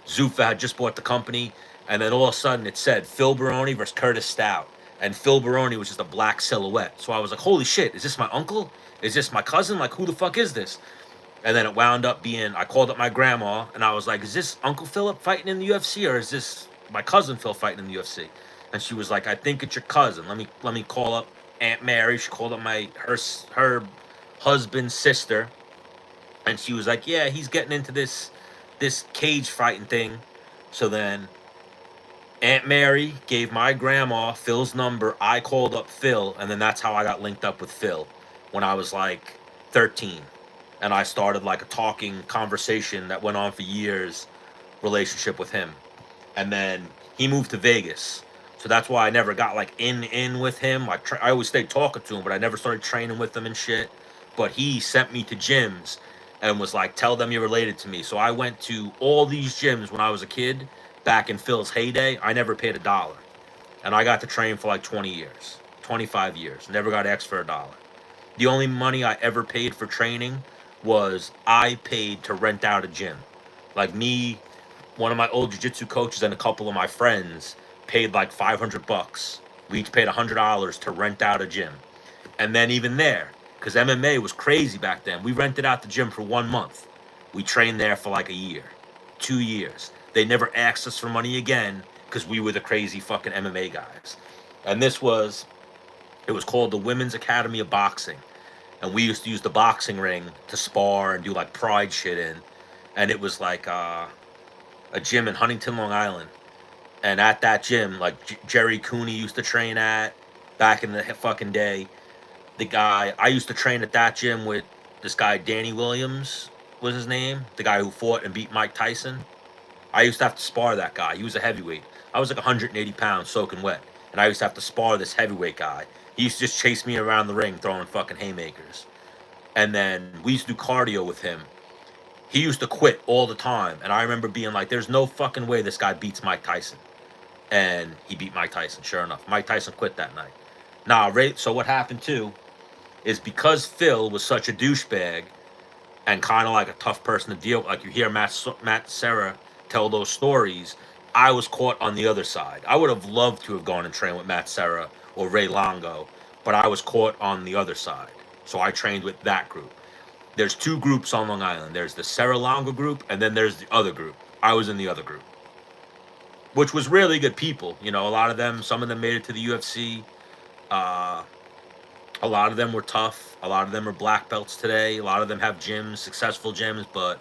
Zuffa had just bought the company, and then all of a sudden it said Phil Baroni versus Curtis Stout. And Phil Baroni was just a black silhouette. So I was like, holy shit, is this my uncle? Is this my cousin? Like, who the fuck is this? And then it wound up being, I called up my grandma, and I was like, is this Uncle Philip fighting in the UFC, or is this my cousin Phil fighting in the UFC? And she was like, I think it's your cousin. Let me call up Aunt Mary. She called up her husband's sister, and she was like, yeah, he's getting into this cage fighting thing. So then Aunt Mary gave my grandma Phil's number. I called up Phil, and then that's how I got linked up with Phil when I was like 13. And I started like a talking conversation that went on for years, relationship with him. And then he moved to Vegas. So that's why I never got like in with him. Like I always stayed talking to him, but I never started training with him and shit. But he sent me to gyms and was like, tell them you're related to me. So I went to all these gyms when I was a kid, back in Phil's heyday. I never paid $1. And I got to train for like 20 years, 25 years. Never got X for $1. The only money I ever paid for training was I paid to rent out a gym. Like me, one of my old jiu-jitsu coaches and a couple of my friends paid like $500. We each paid $100 to rent out a gym. And then even there, because MMA was crazy back then, we rented out the gym for 1 month. We trained there for like a year, 2 years. They never asked us for money again because we were the crazy fucking MMA guys. And it was called the Women's Academy of Boxing. And we used to use the boxing ring to spar and do like pride shit in. And it was like a gym in Huntington, Long Island. And at that gym, like Jerry Cooney used to train at back in the fucking day. The guy, I used to train at that gym with this guy, Danny Williams was his name. The guy who fought and beat Mike Tyson. I used to have to spar that guy. He was a heavyweight. I was like 180 pounds soaking wet. And I used to have to spar this heavyweight guy. He used to just chase me around the ring throwing fucking haymakers. And then we used to do cardio with him. He used to quit all the time. And I remember being like, there's no fucking way this guy beats Mike Tyson. And he beat Mike Tyson, sure enough. Mike Tyson quit that night. Now, so what happened too is because Phil was such a douchebag and kind of like a tough person to deal with, like you hear Matt Serra tell those stories, I was caught on the other side. I would have loved to have gone and trained with Matt Serra or Ray Longo, but I was caught on the other side. So I trained with that group. There's two groups on Long Island. There's the Serra Longo group, and then there's the other group. I was in the other group, which was really good people. You know, a lot of them, some of them made it to the UFC. A lot of them were tough. A lot of them are black belts today. A lot of them have gyms, successful gyms, but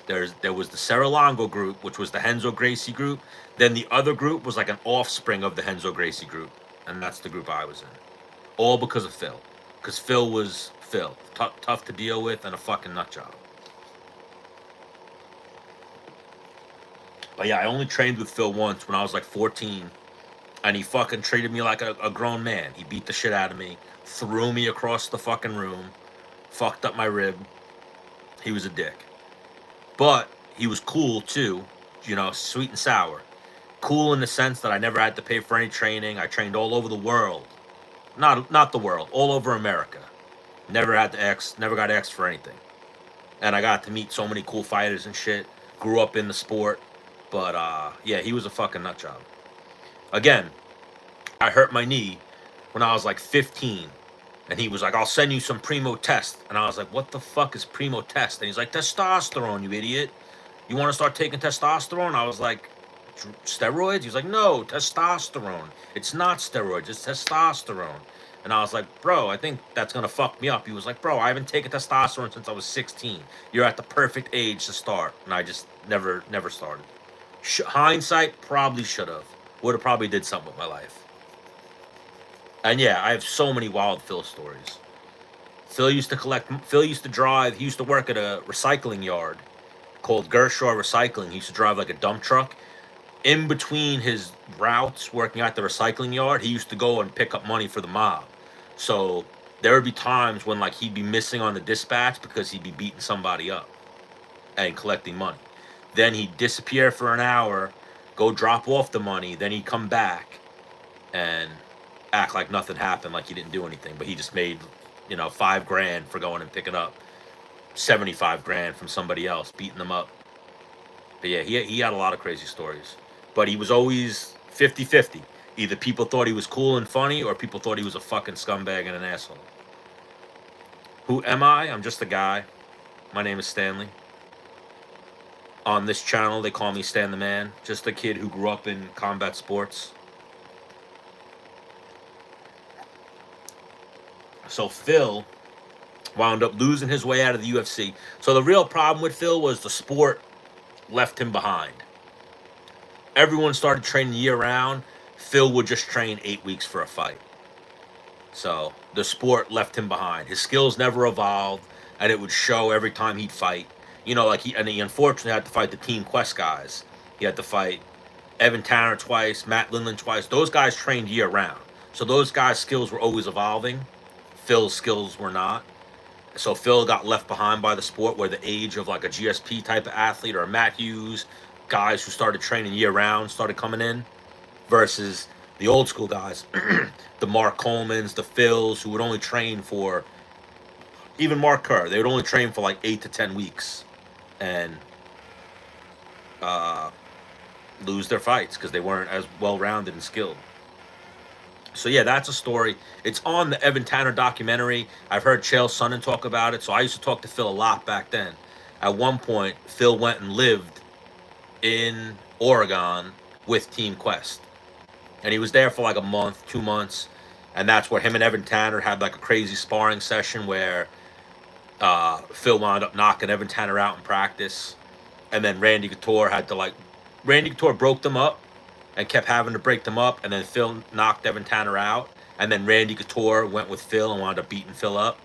there was the Serra Longo group, which was the Renzo Gracie group. Then the other group was like an offspring of the Renzo Gracie group. And that's the group I was in. All because of Phil. Because Phil was Phil. Tough to deal with and a fucking nut job. But yeah, I only trained with Phil once when I was like 14. And he fucking treated me like a grown man. He beat the shit out of me. Threw me across the fucking room. Fucked up my rib. He was a dick. But he was cool too. You know, sweet and sour. Cool in the sense that I never had to pay for any training. I trained all over the world. Not the world, all over America. Never got X for anything. And I got to meet so many cool fighters and shit. Grew up in the sport. But yeah, he was a fucking nut job. Again, I hurt my knee when I was like 15. And he was like, I'll send you some Primo test. And I was like, what the fuck is Primo test? And he's like, testosterone, you idiot. You want to start taking testosterone? I was like, steroids? He was like, no, testosterone. It's not steroids, it's testosterone. And I was like, bro, I think that's going to fuck me up. He was like, bro, I haven't taken testosterone since I was 16. You're at the perfect age to start. And I just never started. Hindsight, probably should have. would have probably did something with my life. And yeah, I have so many wild Phil stories. Phil used to drive, he used to work at a recycling yard called Gershaw Recycling. He used to drive like a dump truck. In between his routes working at the recycling yard, he used to go and pick up money for the mob. So there would be times when like he'd be missing on the dispatch because he'd be beating somebody up and collecting money. Then he'd disappear for an hour, go drop off the money, then he'd come back and act like nothing happened, like he didn't do anything, but he just made, you know, $5,000 for going and picking up 75 grand from somebody else, beating them up. But yeah, he had a lot of crazy stories. But he was always 50-50. Either people thought he was cool and funny, or people thought he was a fucking scumbag and an asshole. Who am I? I'm just a guy. My name is Stanley. On this channel, they call me Stan the Man. Just a kid who grew up in combat sports. So Phil wound up losing his way out of the UFC. So the real problem with Phil was the sport left him behind. Everyone started training year-round. Phil would just train 8 weeks for a fight. So the sport left him behind. His skills never evolved, and it would show every time he'd fight. You know, like he unfortunately had to fight the Team Quest guys. He had to fight Evan Tanner twice, Matt Lindland twice. Those guys trained year-round. So those guys' skills were always evolving. Phil's skills were not. So Phil got left behind by the sport, where the age of like a GSP type of athlete or a Matt Hughes, guys who started training year-round started coming in, versus the old school guys, the Mark Colemans, the Phils, who would only train for, even Mark Kerr, they would only train for like 8 to 10 weeks and lose their fights because they weren't as well-rounded and skilled. So yeah, that's a story. It's on the Evan Tanner documentary. I've heard Chael Sonnen talk about it, so I used to talk to Phil a lot back then. At one point, Phil went and lived in Oregon with Team Quest. And he was there for like a month, 2 months. And that's where him and Evan Tanner had like a crazy sparring session where Phil wound up knocking Evan Tanner out in practice. And then Randy Couture Randy Couture broke them up and kept having to break them up. And then Phil knocked Evan Tanner out. And then Randy Couture went with Phil and wound up beating Phil up.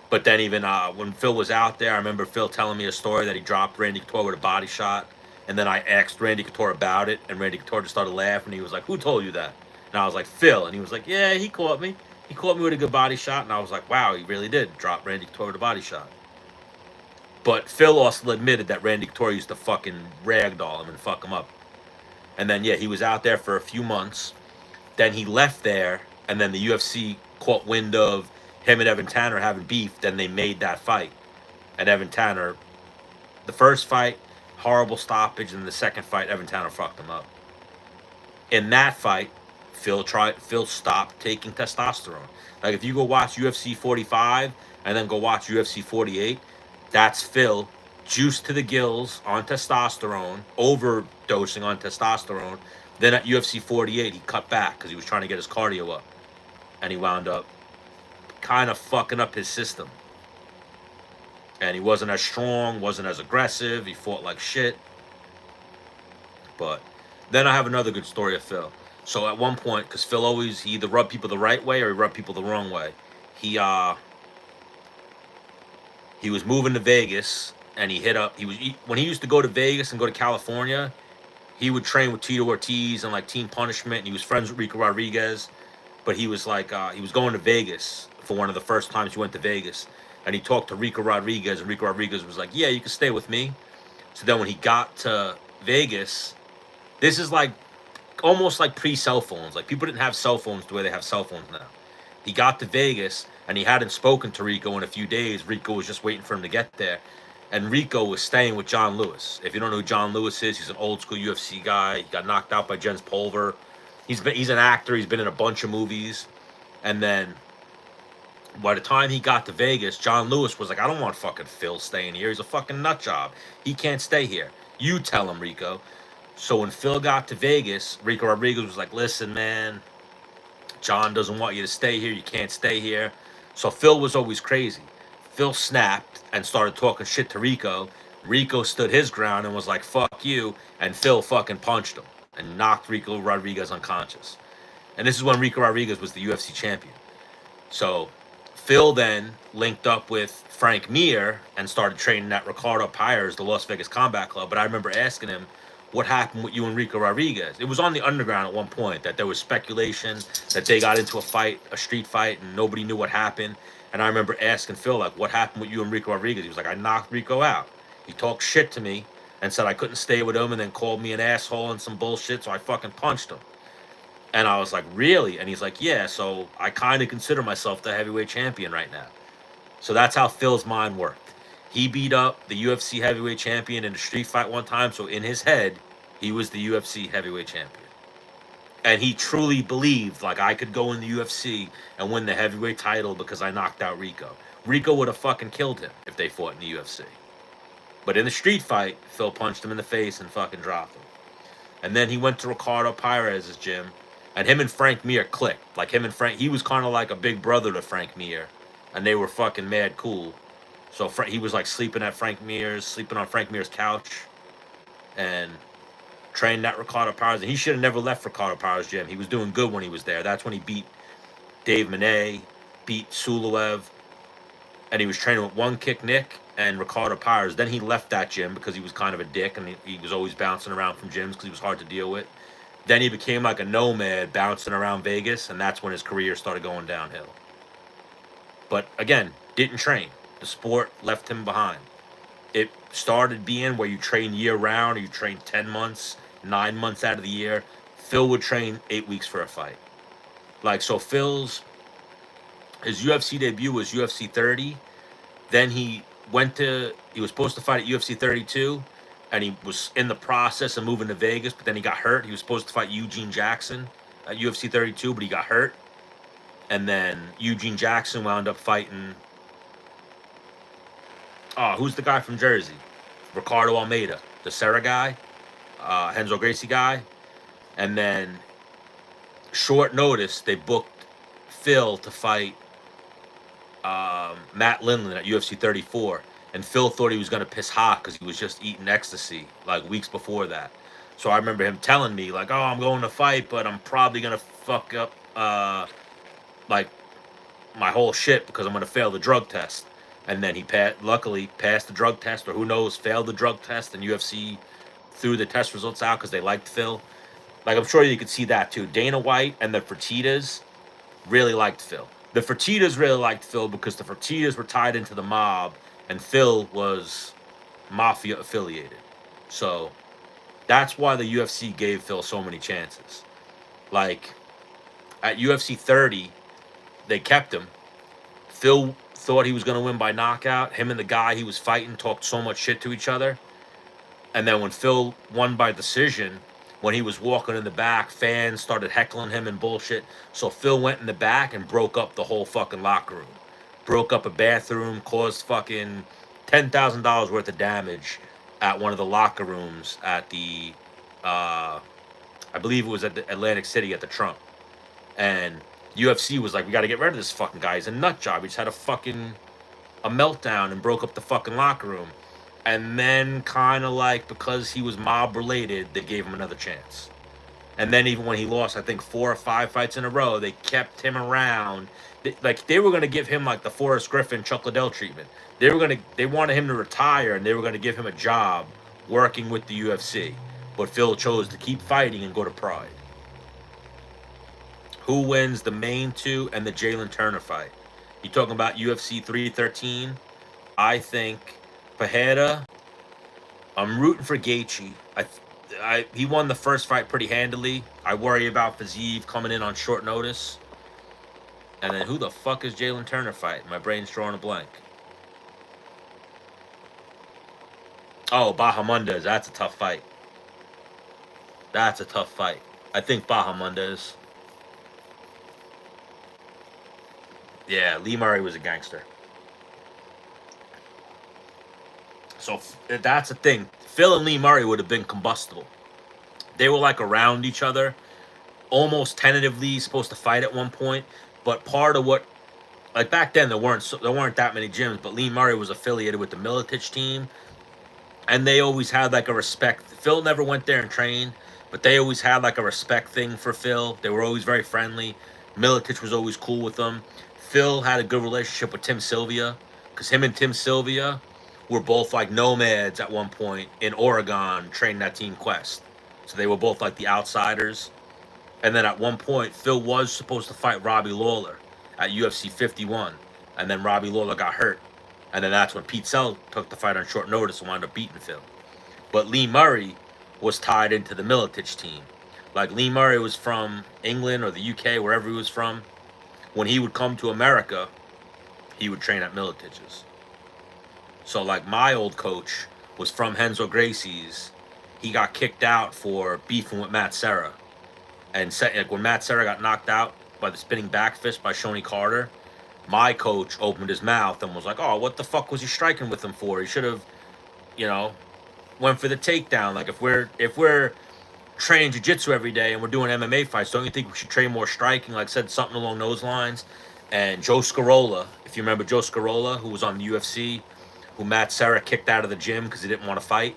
But then even when Phil was out there, I remember Phil telling me a story that he dropped Randy Couture with a body shot. And then I asked Randy Couture about it, and Randy Couture just started laughing. He was like, "Who told you that?" And I was like, "Phil." And he was like, "Yeah, he caught me. He caught me with a good body shot." And I was like, "Wow, he really did drop Randy Couture with a body shot." But Phil also admitted that Randy Couture used to fucking ragdoll him and fuck him up. And then, yeah, he was out there for a few months. Then he left there, and then the UFC caught wind of him and Evan Tanner having beef. Then they made that fight. And Evan Tanner, the first fight, horrible stoppage, and the second fight, Evan Tanner fucked him up. In that fight, Phil stopped taking testosterone. Like if you go watch UFC 45 and then go watch UFC 48, that's Phil juiced to the gills on testosterone, overdosing on testosterone. Then at UFC 48, he cut back because he was trying to get his cardio up, and he wound up kind of fucking up his system. And he wasn't as strong, wasn't as aggressive. He fought like shit. But then I have another good story of Phil. So at one point, because Phil he either rubbed people the right way or he rubbed people the wrong way. He was moving to Vegas, and when he used to go to Vegas and go to California, he would train with Tito Ortiz and like Team Punishment, and he was friends with Rico Rodriguez. But he was like, he was going to Vegas for one of the first times he went to Vegas. And he talked to Rico Rodriguez, and Rico Rodriguez was like, "Yeah, you can stay with me." So then when he got to Vegas, this is like almost like pre-cell phones. Like people didn't have cell phones the way they have cell phones now. He got to Vegas, and he hadn't spoken to Rico in a few days. Rico was just waiting for him to get there. And Rico was staying with John Lewis. If you don't know who John Lewis is, he's an old school UFC guy. He got knocked out by Jens Pulver. He's an actor. He's been in a bunch of movies. And then by the time he got to Vegas, John Lewis was like, "I don't want fucking Phil staying here. He's a fucking nut job. He can't stay here. You tell him, Rico." So when Phil got to Vegas, Rico Rodriguez was like, "Listen, man, John doesn't want you to stay here. You can't stay here." So Phil was always crazy. Phil snapped and started talking shit to Rico. Rico stood his ground and was like, "Fuck you." And Phil fucking punched him. and knocked Rico Rodriguez unconscious. And this is when Rico Rodriguez was the UFC champion. So Phil then linked up with Frank Mir and started training at Ricardo Pyre's, the Las Vegas Combat Club. But I remember asking him, what happened with you and Rico Rodriguez? It was on the underground at one point that there was speculation that they got into a fight, a street fight, and nobody knew what happened. And I remember asking Phil, like, what happened with you and Rico Rodriguez? He was like, I knocked Rico out. He talked shit to me and said I couldn't stay with him, and then called me an asshole and some bullshit, so I fucking punched him. And I was like, really? And he's like, yeah, so I kind of consider myself the heavyweight champion right now. So that's how Phil's mind worked. He beat up the UFC heavyweight champion in a street fight one time, so in his head, he was the UFC heavyweight champion. And he truly believed, like, I could go in the UFC and win the heavyweight title because I knocked out Rico. Rico would have fucking killed him if they fought in the UFC. But in the street fight, Phil punched him in the face and fucking dropped him. And then he went to Ricardo Pyre's gym, and him and Frank Mir clicked. Like, him and Frank, he was kind of like a big brother to Frank Mir, and they were fucking mad cool. So he was like sleeping on Frank Mir's couch, and trained at Ricardo Pyre's. And he should have never left Ricardo Pyre's gym. He was doing good when he was there. That's when he beat Dave Menace, beat Suluev, and he was training with One Kick Nick and Ricardo Pyre's. Then he left that gym because he was kind of a dick, and he was always bouncing around from gyms because he was hard to deal with. Then he became like a nomad bouncing around Vegas, and that's when his career started going downhill. But again, didn't train. The sport left him behind. It started being where you train year round, or you train 10 months, 9 months out of the year. Phil would train 8 weeks for a fight. Like, so his UFC debut was UFC 30. Then he was supposed to fight at UFC 32, and he was in the process of moving to Vegas, but then he got hurt. He was supposed to fight Eugene Jackson at UFC 32, but he got hurt. And then Eugene Jackson wound up fighting, who's the guy from Jersey? Ricardo Almeida, the Serra guy, Renzo Gracie guy. And then short notice, they booked Phil to fight Matt Lindland at UFC 34. And Phil thought he was going to piss hot because he was just eating ecstasy like weeks before that. So I remember him telling me, like, oh, I'm going to fight, but I'm probably going to fuck up like my whole shit because I'm going to fail the drug test. And then he luckily passed the drug test, or who knows, failed the drug test, and UFC threw the test results out because they liked Phil. Like, I'm sure you could see that too. Dana White and the Fertittas really liked Phil. The Fertittas really liked Phil because the Fertittas were tied into the mob, and Phil was mafia affiliated. So that's why the UFC gave Phil so many chances. Like, at UFC 30, they kept him. Phil thought he was going to win by knockout. Him and the guy he was fighting talked so much shit to each other. And then when Phil won by decision, when he was walking in the back, fans started heckling him and bullshit. So Phil went in the back and broke up the whole fucking locker room. Broke up a bathroom, caused fucking $10,000 worth of damage at one of the locker rooms at the, I believe it was at the Atlantic City at the Trump. And UFC was like, we got to get rid of this fucking guy. He's a nut job. He just had a meltdown and broke up the fucking locker room. And then kind of like, because he was mob related, they gave him another chance. And then even when he lost, I think 4 or 5 fights in a row, they kept him around. They were going to give him like the Forrest Griffin, Chuck Liddell treatment. They wanted him to retire, and they were going to give him a job working with the UFC. But Phil chose to keep fighting and go to Pride. Who wins the main 2 and the Jalen Turner fight? You talking about UFC 313? I think Pereira. I'm rooting for Gaethje. He won the first fight pretty handily. I worry about Fiziev coming in on short notice. And then who the fuck is Jalen Turner fighting? My brain's drawing a blank. Oh, Bahamondes. That's a tough fight. That's a tough fight. I think Bahamondes. Yeah, Lee Murray was a gangster. So that's the thing. Phil and Lee Murray would have been combustible. They were like around each other, almost tentatively supposed to fight at one point. But part of what, like back then, there weren't that many gyms. But Lee Murray was affiliated with the Militich team, and they always had like a respect. Phil never went there and trained, but they always had like a respect thing for Phil. They were always very friendly. Miletich was always cool with them. Phil had a good relationship with Tim Sylvia, because him and Tim Sylvia were both like nomads at one point in Oregon, training that Team Quest. So they were both like the outsiders. And then at one point, Phil was supposed to fight Robbie Lawler at UFC 51. And then Robbie Lawler got hurt. And then that's when Pete Sell took the fight on short notice and wound up beating Phil. But Lee Murray was tied into the Miletich team. Like, Lee Murray was from England or the UK, wherever he was from. When he would come to America, he would train at Miletich's. So, like, my old coach was from Renzo Gracie's. He got kicked out for beefing with Matt Serra. And like, when Matt Serra got knocked out by the spinning back fist by Shoney Carter, my coach opened his mouth and was like, oh, what the fuck was he striking with him for? He should have, you know, went for the takedown. Like, if we're training jiu-jitsu every day and we're doing MMA fights, don't you think we should train more striking? Like, said something along those lines. And Joe Scarola, if you remember Joe Scarola, who was on the UFC, who Matt Serra kicked out of the gym because he didn't want to fight,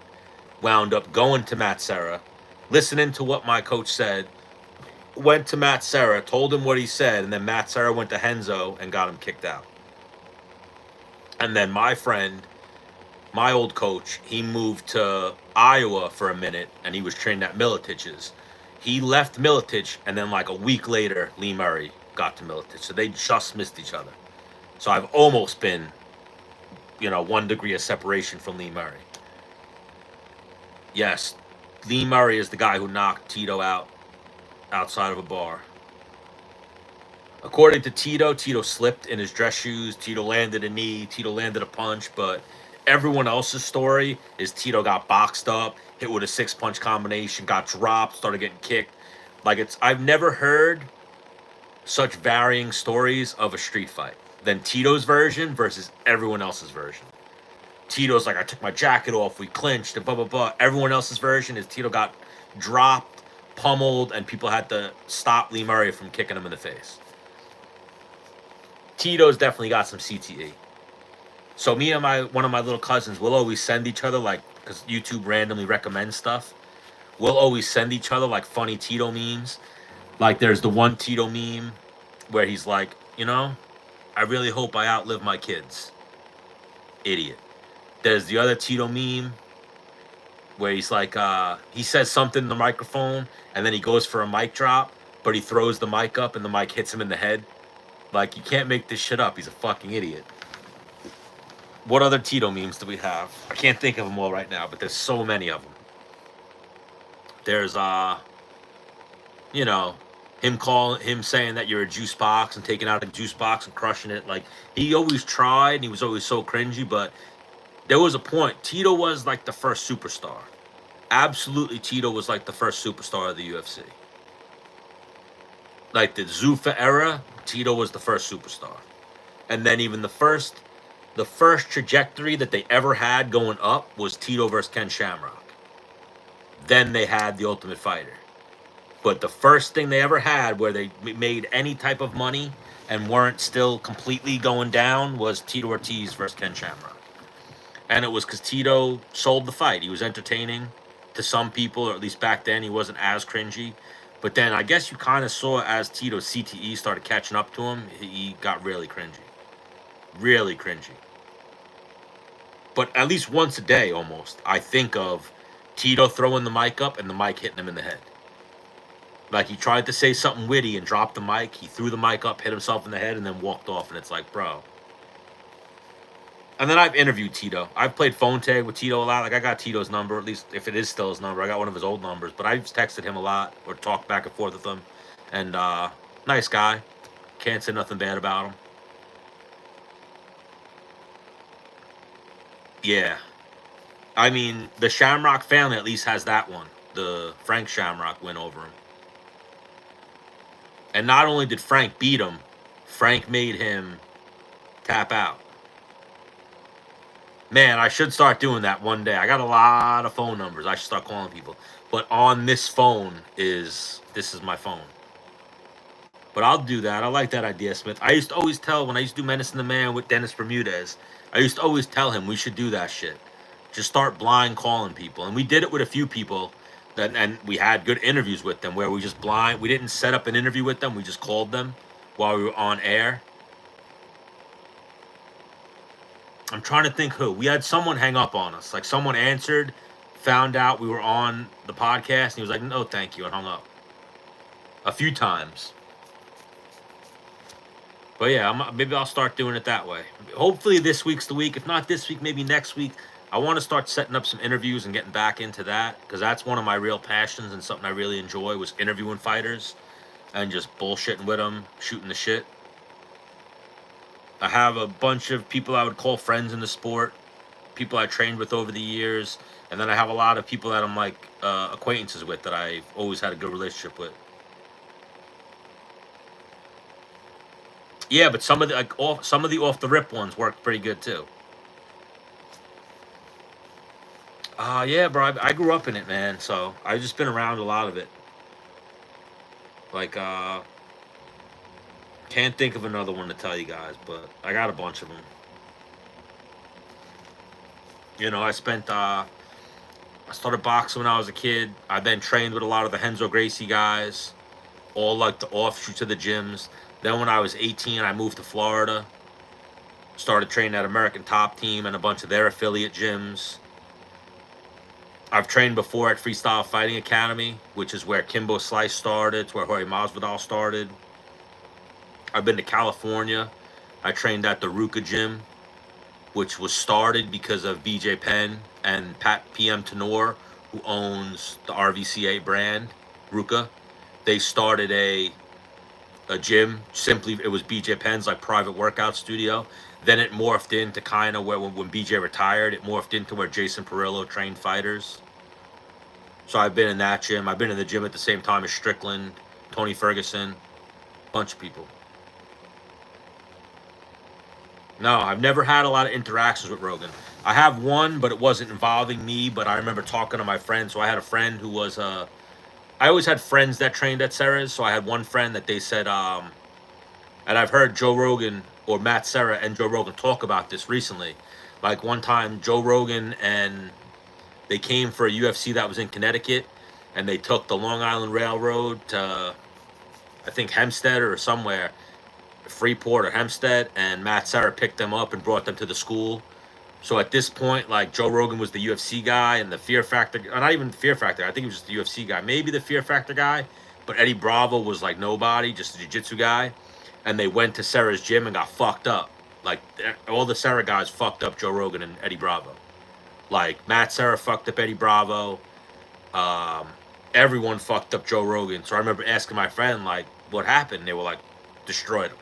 wound up going to Matt Serra, listening to what my coach said, went to Matt Serra, told him what he said, and then Matt Serra went to Renzo and got him kicked out. And then my friend, my old coach, he moved to Iowa for a minute, and he was trained at Miletich's. He left Miletich, and then like a week later, Lee Murray got to Miletich. So they just missed each other. So I've almost been, you know, 1 degree of separation from Lee Murray. Yes, Lee Murray is the guy who knocked Tito out outside of a bar. According to Tito, Tito slipped in his dress shoes. Tito landed a knee. Tito landed a punch. But everyone else's story is Tito got boxed up, hit with a 6-punch combination, got dropped, started getting kicked. Like, I've never heard such varying stories of a street fight than Tito's version versus everyone else's version. Tito's like, I took my jacket off, we clinched, and blah, blah, blah. Everyone else's version is Tito got dropped, pummeled, and people had to stop Lee Murray from kicking him in the face. Tito's definitely got some CTE. So me and one of my little cousins, we'll always send each other, like, because YouTube randomly recommends stuff, we'll always send each other, like, funny Tito memes. Like, there's the one Tito meme where he's like, you know, I really hope I outlive my kids. Idiot. There's the other Tito meme where he's like, he says something in the microphone, and then he goes for a mic drop, but he throws the mic up, and the mic hits him in the head. Like, you can't make this shit up. He's a fucking idiot. What other Tito memes do we have? I can't think of them all right now, but there's so many of them. There's, you know, him saying that you're a juice box and taking out a juice box and crushing it. Like, he always tried, and he was always so cringy, but there was a point. Tito was like the first superstar. Absolutely, Tito was like the first superstar of the UFC. Like the Zuffa era, Tito was the first superstar. And then even the first trajectory that they ever had going up was Tito versus Ken Shamrock. Then they had the Ultimate Fighter. But the first thing they ever had where they made any type of money and weren't still completely going down was Tito Ortiz versus Ken Shamrock. And it was because Tito sold the fight. He was entertaining to some people, or at least back then he wasn't as cringy. But then I guess you kind of saw as Tito's CTE started catching up to him, he got really cringy. Really cringy. But at least once a day almost, I think of Tito throwing the mic up and the mic hitting him in the head. Like, he tried to say something witty and dropped the mic. He threw the mic up, hit himself in the head, and then walked off. And it's like, bro. And then I've interviewed Tito. I've played phone tag with Tito a lot. Like, I got Tito's number, at least if it is still his number. I got one of his old numbers. But I've texted him a lot or talked back and forth with him. And nice guy. Can't say nothing bad about him. Yeah. I mean, the Shamrock family at least has that one. The Frank Shamrock win over him. And not only did Frank beat him, Frank made him tap out. Man, I should start doing that one day. I got a lot of phone numbers. I should start calling people. But on this phone this is my phone. But I'll do that. I like that idea, Smith. I used to always tell, when I used to do Menace and the Man with Dennis Bermudez, I used to always tell him we should do that shit. Just start blind calling people. And we did it with a few people. And we had good interviews with them where we just we didn't set up an interview with them. We just called them while we were on air. I'm trying to think who. We had someone hang up on us. Like someone answered, found out we were on the podcast, and he was like, no, thank you, and hung up. A few times. But yeah, maybe I'll start doing it that way. Hopefully this week's the week. If not this week, maybe next week. I want to start setting up some interviews and getting back into that, because that's one of my real passions and something I really enjoy, was interviewing fighters and just bullshitting with them, shooting the shit. I have a bunch of people I would call friends in the sport, people I trained with over the years, and then I have a lot of people that I'm like acquaintances with that I've always had a good relationship with. Yeah, but some of the off the rip ones worked pretty good too. Yeah, bro, I grew up in it, man. So I've just been around a lot of it. Like, can't think of another one to tell you guys, but I got a bunch of them. You know, I started boxing when I was a kid. I then trained with a lot of the Renzo Gracie guys, all like the offshoots of the gyms. Then when I was 18, I moved to Florida, started training at American Top Team and a bunch of their affiliate gyms. I've trained before at Freestyle Fighting Academy, which is where Kimbo Slice started. It's where Jorge Masvidal started. I've been to California. I trained at the Ruka Gym, which was started because of BJ Penn and Pat PM Tenor, who owns the RVCA brand, Ruka. They started a gym. Simply, it was BJ Penn's like private workout studio. Then it morphed into kind of where when BJ retired, it morphed into where Jason Perillo trained fighters. So I've been in that gym. I've been in the gym at the same time as Strickland, Tony Ferguson, a bunch of people. No, I've never had a lot of interactions with Rogan. I have one, but it wasn't involving me. But I remember talking to my friend. So I had a friend who was I always had friends that trained at Serra's. So I had one friend that they said, and I've heard Joe Rogan or Matt Serra and Joe Rogan talk about this recently. Like one time, Joe Rogan and they came for a UFC that was in Connecticut, and they took the Long Island Railroad to, I think, Hempstead or somewhere, Freeport or Hempstead, and Matt Serra picked them up and brought them to the school. So at this point, like, Joe Rogan was the UFC guy and the Fear Factor, not even the Fear Factor, I think he was just the UFC guy, maybe the Fear Factor guy, but Eddie Bravo was like nobody, just a jiu-jitsu guy, and they went to Serra's gym and got fucked up. Like, all the Serra guys fucked up Joe Rogan and Eddie Bravo. Like, Matt Serra fucked up Eddie Bravo, everyone fucked up Joe Rogan. So I remember asking my friend, like, what happened? They were like, destroyed him.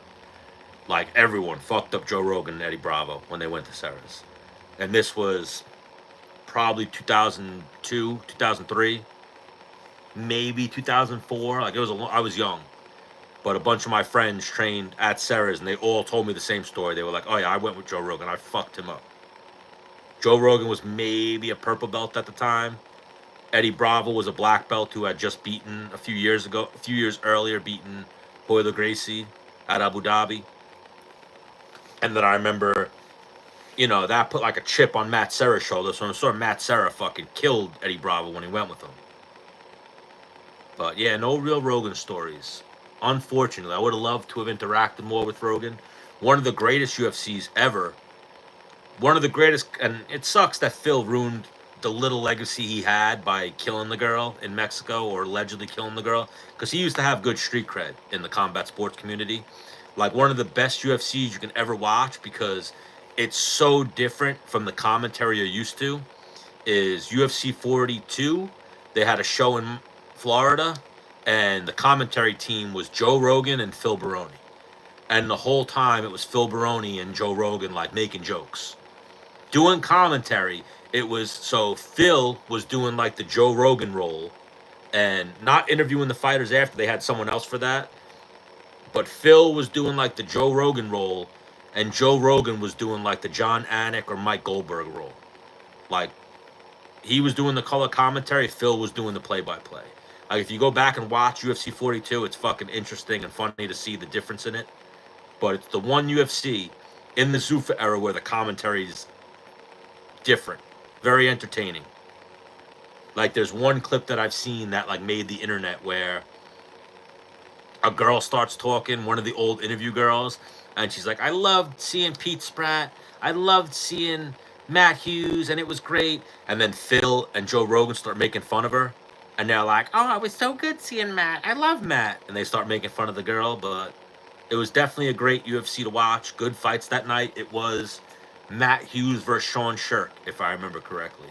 Like, everyone fucked up Joe Rogan and Eddie Bravo when they went to Serra's. And this was probably 2002, 2003, maybe 2004. Like, it was I was young. But a bunch of my friends trained at Serra's, and they all told me the same story. They were like, oh, yeah, I went with Joe Rogan. I fucked him up. Joe Rogan was maybe a purple belt at the time. Eddie Bravo was a black belt who had just beaten a few years earlier, beaten Boiler Gracie at Abu Dhabi. And then I remember, you know, that put like a chip on Matt Serra's shoulder. So I'm sure Matt Serra fucking killed Eddie Bravo when he went with him. But yeah, no real Rogan stories. Unfortunately, I would have loved to have interacted more with Rogan. One of the greatest UFCs ever. One of the greatest, and it sucks that Phil ruined the little legacy he had by killing the girl in Mexico, or allegedly killing the girl, because he used to have good street cred in the combat sports community. Like, one of the best UFCs you can ever watch, because it's so different from the commentary you're used to, is UFC 42. They had a show in Florida, and the commentary team was Joe Rogan and Phil Baroni. And the whole time it was Phil Baroni and Joe Rogan, like, making jokes. Doing commentary, it was, so Phil was doing like the Joe Rogan role and not interviewing the fighters after. They had someone else for that. But Phil was doing like the Joe Rogan role, and Joe Rogan was doing like the John Anik or Mike Goldberg role. Like, he was doing the color commentary, Phil was doing the play-by-play. Like, if you go back and watch UFC 42, it's fucking interesting and funny to see the difference in it. But it's the one UFC in the Zuffa era where the commentary is different. Very entertaining. Like, there's one clip that I've seen that, like, made the internet where a girl starts talking, one of the old interview girls, and she's like, I loved seeing Pete Spratt. I loved seeing Matt Hughes, and it was great. And then Phil and Joe Rogan start making fun of her. And they're like, oh, it was so good seeing Matt. I love Matt. And they start making fun of the girl. But it was definitely a great UFC to watch. Good fights that night. It was Matt Hughes versus Sean Shirk, if I remember correctly.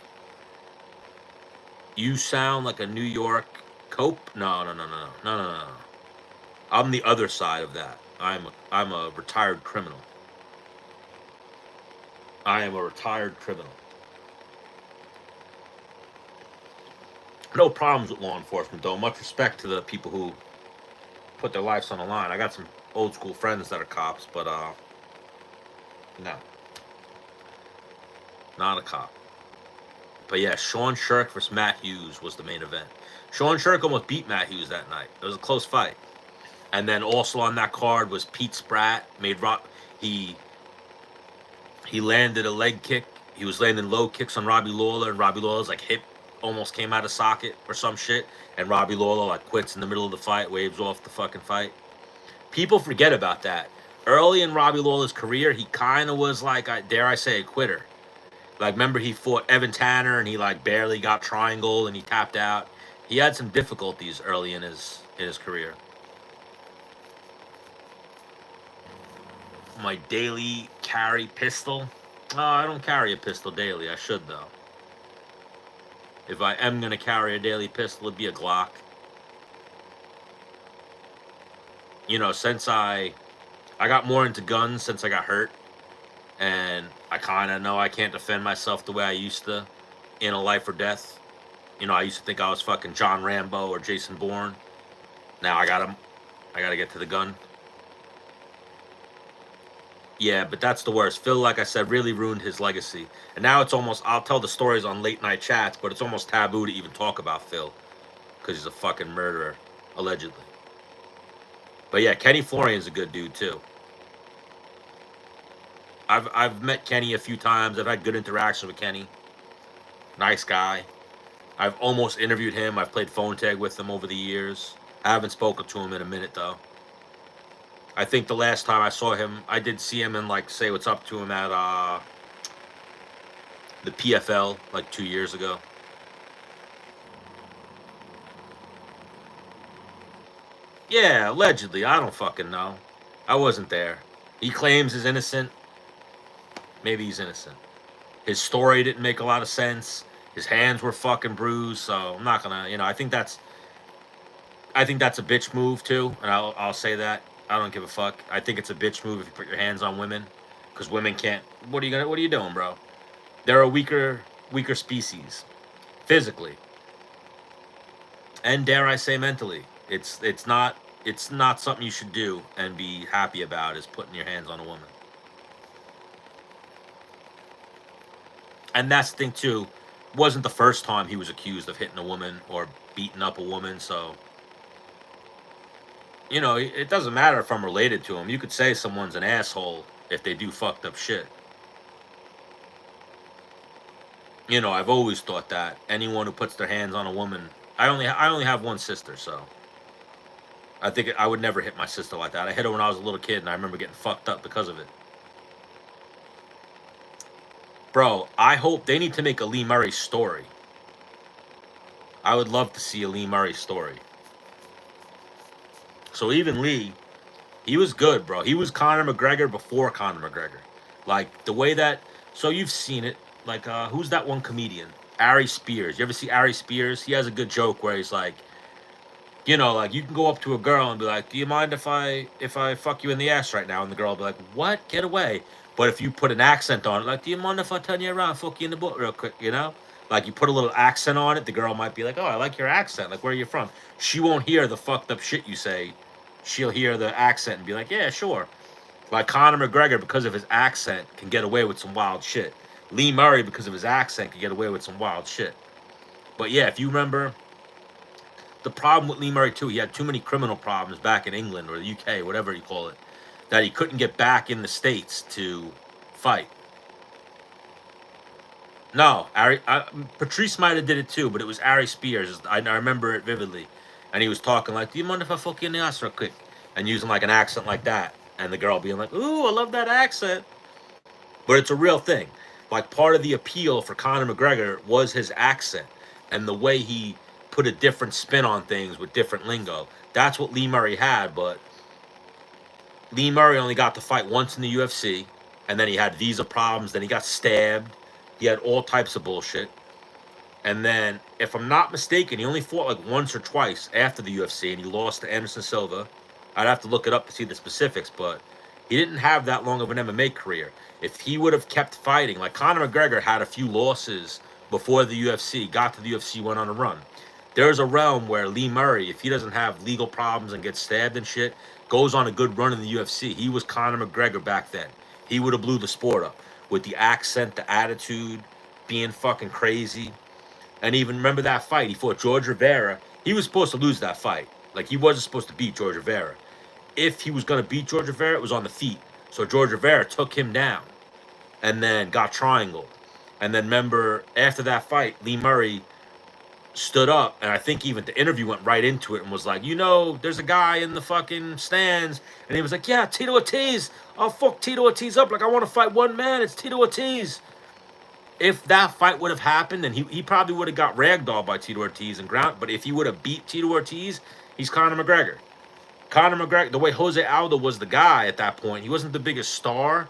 You sound like a New York cope? No. I'm the other side of that. I'm a retired criminal. I am a retired criminal. No problems with law enforcement, though. Much respect to the people who put their lives on the line. I got some old school friends that are cops, but no. Not a cop. But yeah, Sean Shirk versus Matt Hughes was the main event. Sean Shirk almost beat Matt Hughes that night. It was a close fight. And then also on that card was Pete Spratt. He landed a leg kick. He was landing low kicks on Robbie Lawler, and Robbie Lawler's like hip almost came out of socket or some shit. And Robbie Lawler like quits in the middle of the fight, waves off the fucking fight. People forget about that. Early in Robbie Lawler's career, he kind of was like, dare I say, a quitter. Like, remember he fought Evan Tanner and he like barely got triangle and he tapped out. He had some difficulties early in his career. My daily carry pistol. Oh, I don't carry a pistol daily. I should, though. If I am going to carry a daily pistol, it'd be a Glock. You know, since I got more into guns since I got hurt. And I kind of know I can't defend myself the way I used to in a life or death. You know, I used to think I was fucking John Rambo or Jason Bourne. Now I got to get to the gun. Yeah, but that's the worst. Phil, like I said, really ruined his legacy. And now it's almost, I'll tell the stories on late night chats, but it's almost taboo to even talk about Phil. Because he's a fucking murderer, allegedly. But yeah, Kenny Florian's a good dude, too. I've met Kenny a few times. I've had good interaction with Kenny. Nice guy. I've almost interviewed him. I've played phone tag with him over the years. I haven't spoken to him in a minute, though. I think the last time I saw him, I did see him and like say what's up to him at the PFL like 2 years ago. Yeah, allegedly. I don't fucking know. I wasn't there. He claims he's innocent. Maybe he's innocent. His story didn't make a lot of sense. His hands were fucking bruised, so I'm not gonna, I think that's a bitch move too, and I'll say that. I don't give a fuck. I think it's a bitch move if you put your hands on women, because women can't. What are you doing, bro? They're a weaker species, physically, and dare I say mentally. It's not something you should do and be happy about, is putting your hands on a woman. And that's the thing too. Wasn't the first time he was accused of hitting a woman or beating up a woman, so. It doesn't matter if I'm related to him. You could say someone's an asshole if they do fucked up shit. I've always thought that anyone who puts their hands on a woman, I only have one sister, so I think I would never hit my sister like that. I hit her when I was a little kid, and I remember getting fucked up because of it. Bro, I hope they need to make a Lee Murray story. I would love to see a Lee Murray story. So even Lee, he was good, bro. He was Conor McGregor before Conor McGregor. Like, the way that... So you've seen it. Like, who's that one comedian? Ari Spears. You ever see Ari Spears? He has a good joke where he's like, like, you can go up to a girl and be like, do you mind if I fuck you in the ass right now? And the girl will be like, what? Get away. But if you put an accent on it, like, do you mind if I turn you around, fuck you in the butt real quick, Like, you put a little accent on it, the girl might be like, oh, I like your accent. Like, where are you from? She won't hear the fucked up shit you say. She'll hear the accent and be like, yeah, sure. Like Conor McGregor, because of his accent, can get away with some wild shit. Lee Murray, because of his accent, can get away with some wild shit. But yeah, if you remember, the problem with Lee Murray, too, he had too many criminal problems back in England or the UK, whatever you call it, that he couldn't get back in the States to fight. No, Patrice might have did it too, but it was Ari Spears. I remember it vividly, and he was talking like, "Do you mind if I fuck you in the ass real quick?" and using like an accent like that, and the girl being like, "Ooh, I love that accent." But it's a real thing. Like part of the appeal for Conor McGregor was his accent and the way he put a different spin on things with different lingo. That's what Lee Murray had, but Lee Murray only got to fight once in the UFC, and then he had visa problems, then he got stabbed. He had all types of bullshit. And then, if I'm not mistaken, he only fought like once or twice after the UFC, and he lost to Anderson Silva. I'd have to look it up to see the specifics, but he didn't have that long of an MMA career. If he would have kept fighting, like Conor McGregor had a few losses before the UFC, got to the UFC, went on a run. There's a realm where Lee Murray, if he doesn't have legal problems and gets stabbed and shit, goes on a good run in the UFC. He was Conor McGregor back then. He would have blew the sport up with the accent, the attitude, being fucking crazy. And even remember that fight, he fought George Rivera. He was supposed to lose that fight. Like, he wasn't supposed to beat George Rivera. If he was going to beat George Rivera, it was on the feet. So George Rivera took him down and then got triangled. And then remember, after that fight, Lee Murray stood up, and I think even the interview went right into it and was like, you know, there's a guy in the fucking stands, and he was like, yeah, Tito Ortiz, I'll fuck Tito Ortiz up, like I want to fight one man, it's Tito Ortiz. If that fight would have happened, then he probably would have got ragdolled by Tito Ortiz and ground, but if he would have beat Tito Ortiz, he's Conor McGregor. Conor McGregor, the way Jose Aldo was the guy at that point, he wasn't the biggest star,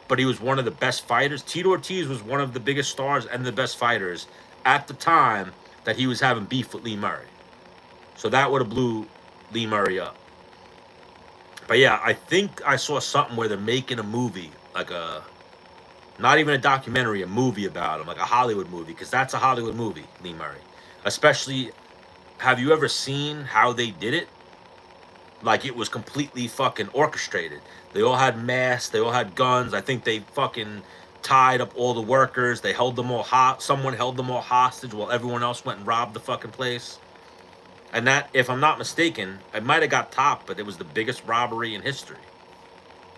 but he was one of the best fighters. Tito Ortiz was one of the biggest stars and the best fighters at the time that he was having beef with Lee Murray. So that would have blew Lee Murray up. But yeah, I think I saw something where they're making a movie, like a, not even a documentary, a movie about him, like a Hollywood movie, because that's a Hollywood movie, Lee Murray. Especially, have you ever seen how they did it? Like, it was completely fucking orchestrated. They all had masks, they all had guns. I think they fucking tied up all the workers. They held them all someone held them all hostage while everyone else went and robbed the fucking place. And that, if I'm not mistaken, it might have got topped, but it was the biggest robbery in history.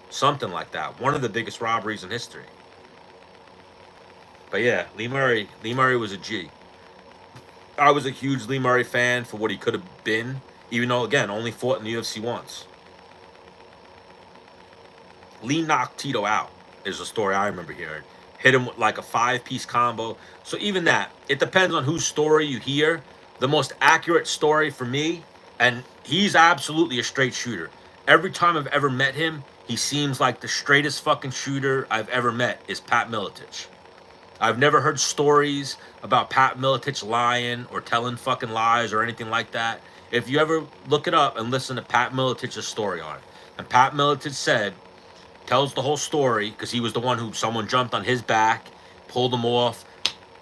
Something like that. One of the biggest robberies in history. But yeah, Lee Murray was a G. I was a huge Lee Murray fan for what he could have been, even though, again, only fought in the UFC once. Lee knocked Tito out, is a story I remember hearing. Hit him with like a 5-piece combo. So even that, it depends on whose story you hear. The most accurate story for me, and he's absolutely a straight shooter. Every time I've ever met him, he seems like the straightest fucking shooter I've ever met is Pat Miletich. I've never heard stories about Pat Miletich lying or telling fucking lies or anything like that. If you ever look it up and listen to Pat Miletich's story on it. And Pat Miletich said, tells the whole story, because he was the one who someone jumped on his back, pulled him off.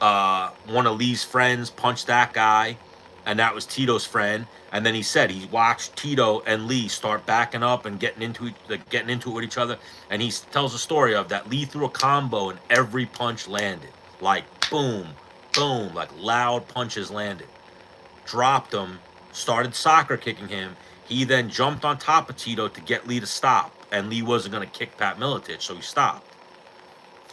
One of Lee's friends punched that guy, and that was Tito's friend. And then he said he watched Tito and Lee start backing up and getting into it with each other. And he tells a story of that Lee threw a combo and every punch landed, like boom, boom, like loud punches landed. Dropped him, started soccer kicking him. He then jumped on top of Tito to get Lee to stop, and Lee wasn't going to kick Pat Miletich, so he stopped.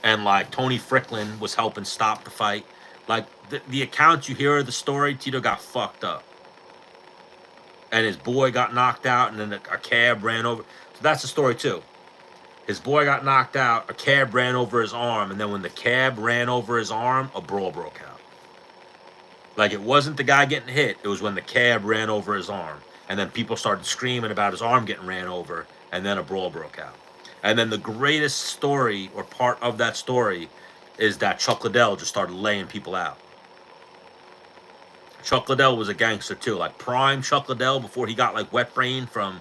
And like Tony Fricklin was helping stop the fight. Like the accounts you hear of the story, Tito got fucked up. And his boy got knocked out, and then a cab ran over. So that's the story too. His boy got knocked out, a cab ran over his arm, and then when the cab ran over his arm, a brawl broke out. Like, it wasn't the guy getting hit, it was when the cab ran over his arm. And then people started screaming about his arm getting ran over, and then a brawl broke out. And then the greatest story, or part of that story, is that Chuck Liddell just started laying people out. Chuck Liddell was a gangster too, like prime Chuck Liddell before he got like wet brain from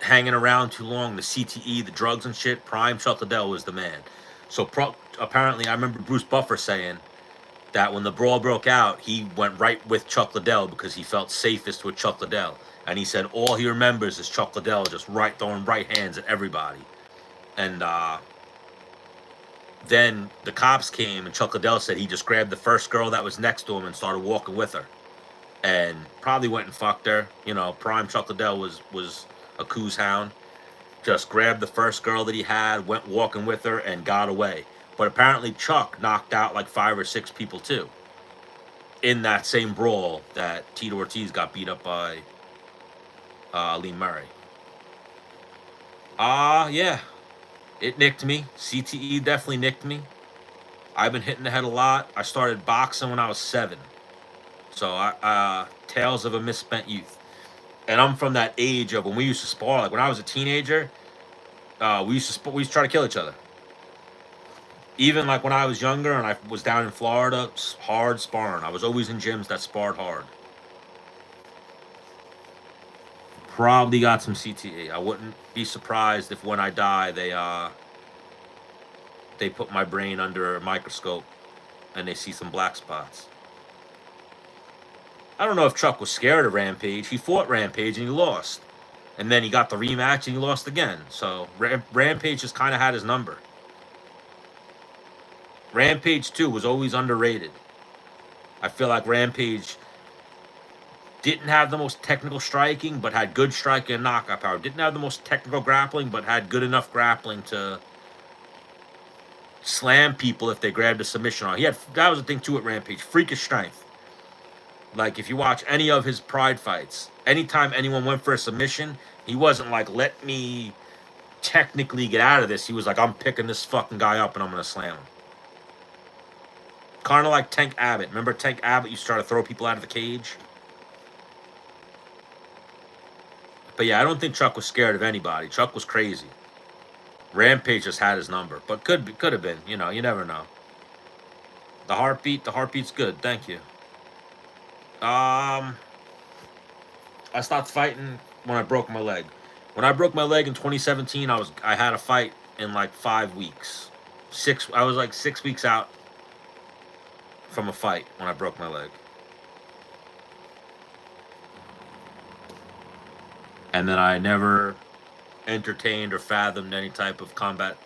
hanging around too long, the CTE, the drugs and shit. Prime Chuck Liddell was the man. So apparently, I remember Bruce Buffer saying that when the brawl broke out, he went right with Chuck Liddell because he felt safest with Chuck Liddell. And he said all he remembers is Chuck Liddell just throwing right hands at everybody. And then the cops came, and Chuck Liddell said he just grabbed the first girl that was next to him and started walking with her. And probably went and fucked her. You know, prime Chuck Liddell was a coos hound. Just grabbed the first girl that he had, went walking with her, and got away. But apparently Chuck knocked out like 5 or 6 people too in that same brawl that Tito Ortiz got beat up by Lee Murray. Yeah. It nicked me. CTE definitely nicked me. I've been hitting the head a lot. I started boxing when I was 7. So tales of a misspent youth. And I'm from that age of when we used to spar. Like when I was a teenager, we used to try to kill each other. Even like when I was younger and I was down in Florida, hard sparring. I was always in gyms that sparred hard. Probably got some CTE. I wouldn't be surprised if when I die they put my brain under a microscope and they see some black spots. I don't know if Chuck was scared of Rampage. He fought Rampage and he lost. And then he got the rematch and he lost again. So Rampage just kind of had his number. Rampage 2 was always underrated. I feel like Rampage didn't have the most technical striking, but had good striking and knockout power. Didn't have the most technical grappling, but had good enough grappling to slam people if they grabbed a submission on. That was the thing too at Rampage. Freakish strength. Like if you watch any of his Pride fights, anytime anyone went for a submission, he wasn't like, let me technically get out of this. He was like, I'm picking this fucking guy up and I'm going to slam him. Kind of like Tank Abbott. Remember Tank Abbott used to try to throw people out of the cage? But yeah, I don't think Chuck was scared of anybody. Chuck was crazy. Rampage just had his number. But could have been. You know, you never know. The heartbeat's good. Thank you. I stopped fighting when I broke my leg. When I broke my leg in 2017, I had a fight in like 5 weeks. I was like 6 weeks out from a fight when I broke my leg. And then I never entertained or fathomed any type of combat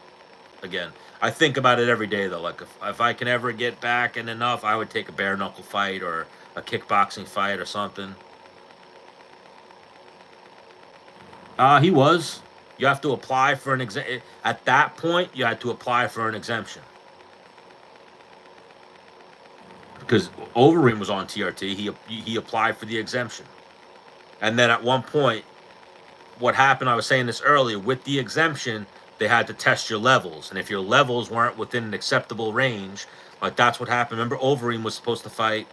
again. I think about it every day though. Like if I can ever get back and enough, I would take a bare knuckle fight or a kickboxing fight or something. He was. You have to apply for an exemption. At that point, you had to apply for an exemption. Because Overeem was on TRT. He applied for the exemption. And then at one point, what happened, I was saying this earlier, with the exemption, they had to test your levels. And if your levels weren't within an acceptable range, like that's what happened. Remember, Overeem was supposed to fight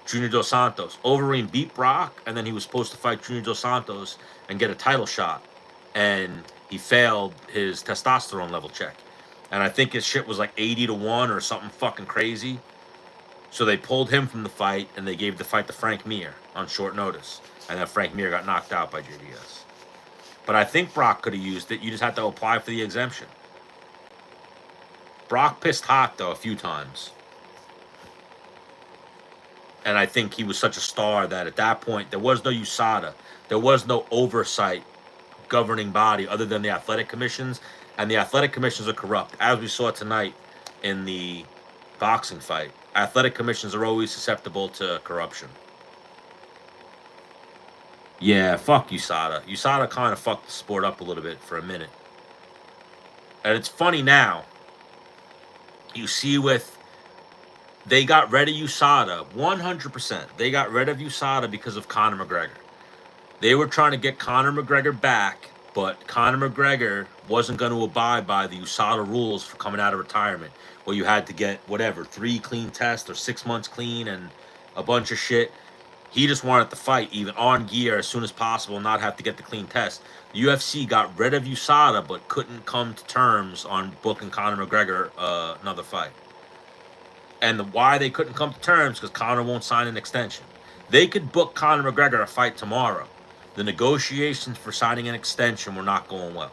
Junior Dos Santos. Overeem beat Brock, and then he was supposed to fight Junior Dos Santos and get a title shot. And he failed his testosterone level check. And I think his shit was like 80-1 or something fucking crazy. So they pulled him from the fight, and they gave the fight to Frank Mir on short notice. And then Frank Mir got knocked out by JDS. But I think Brock could have used it. You just had to apply for the exemption. Brock pissed hot, though, a few times. And I think he was such a star that at that point, there was no USADA. There was no oversight governing body other than the athletic commissions. And the athletic commissions are corrupt, as we saw tonight in the boxing fight. Athletic commissions are always susceptible to corruption. Yeah, fuck USADA. USADA kind of fucked the sport up a little bit for a minute. And it's funny now. You see they got rid of USADA, 100%. They got rid of USADA because of Conor McGregor. They were trying to get Conor McGregor back, but Conor McGregor wasn't going to abide by the USADA rules for coming out of retirement, where you had to get, 3 clean tests or 6 months clean and a bunch of shit. He just wanted to fight, even on gear, as soon as possible, not have to get the clean test. The UFC got rid of USADA, but couldn't come to terms on booking Conor McGregor another fight. And why they couldn't come to terms, because Conor won't sign an extension. They could book Conor McGregor a fight tomorrow. The negotiations for signing an extension were not going well.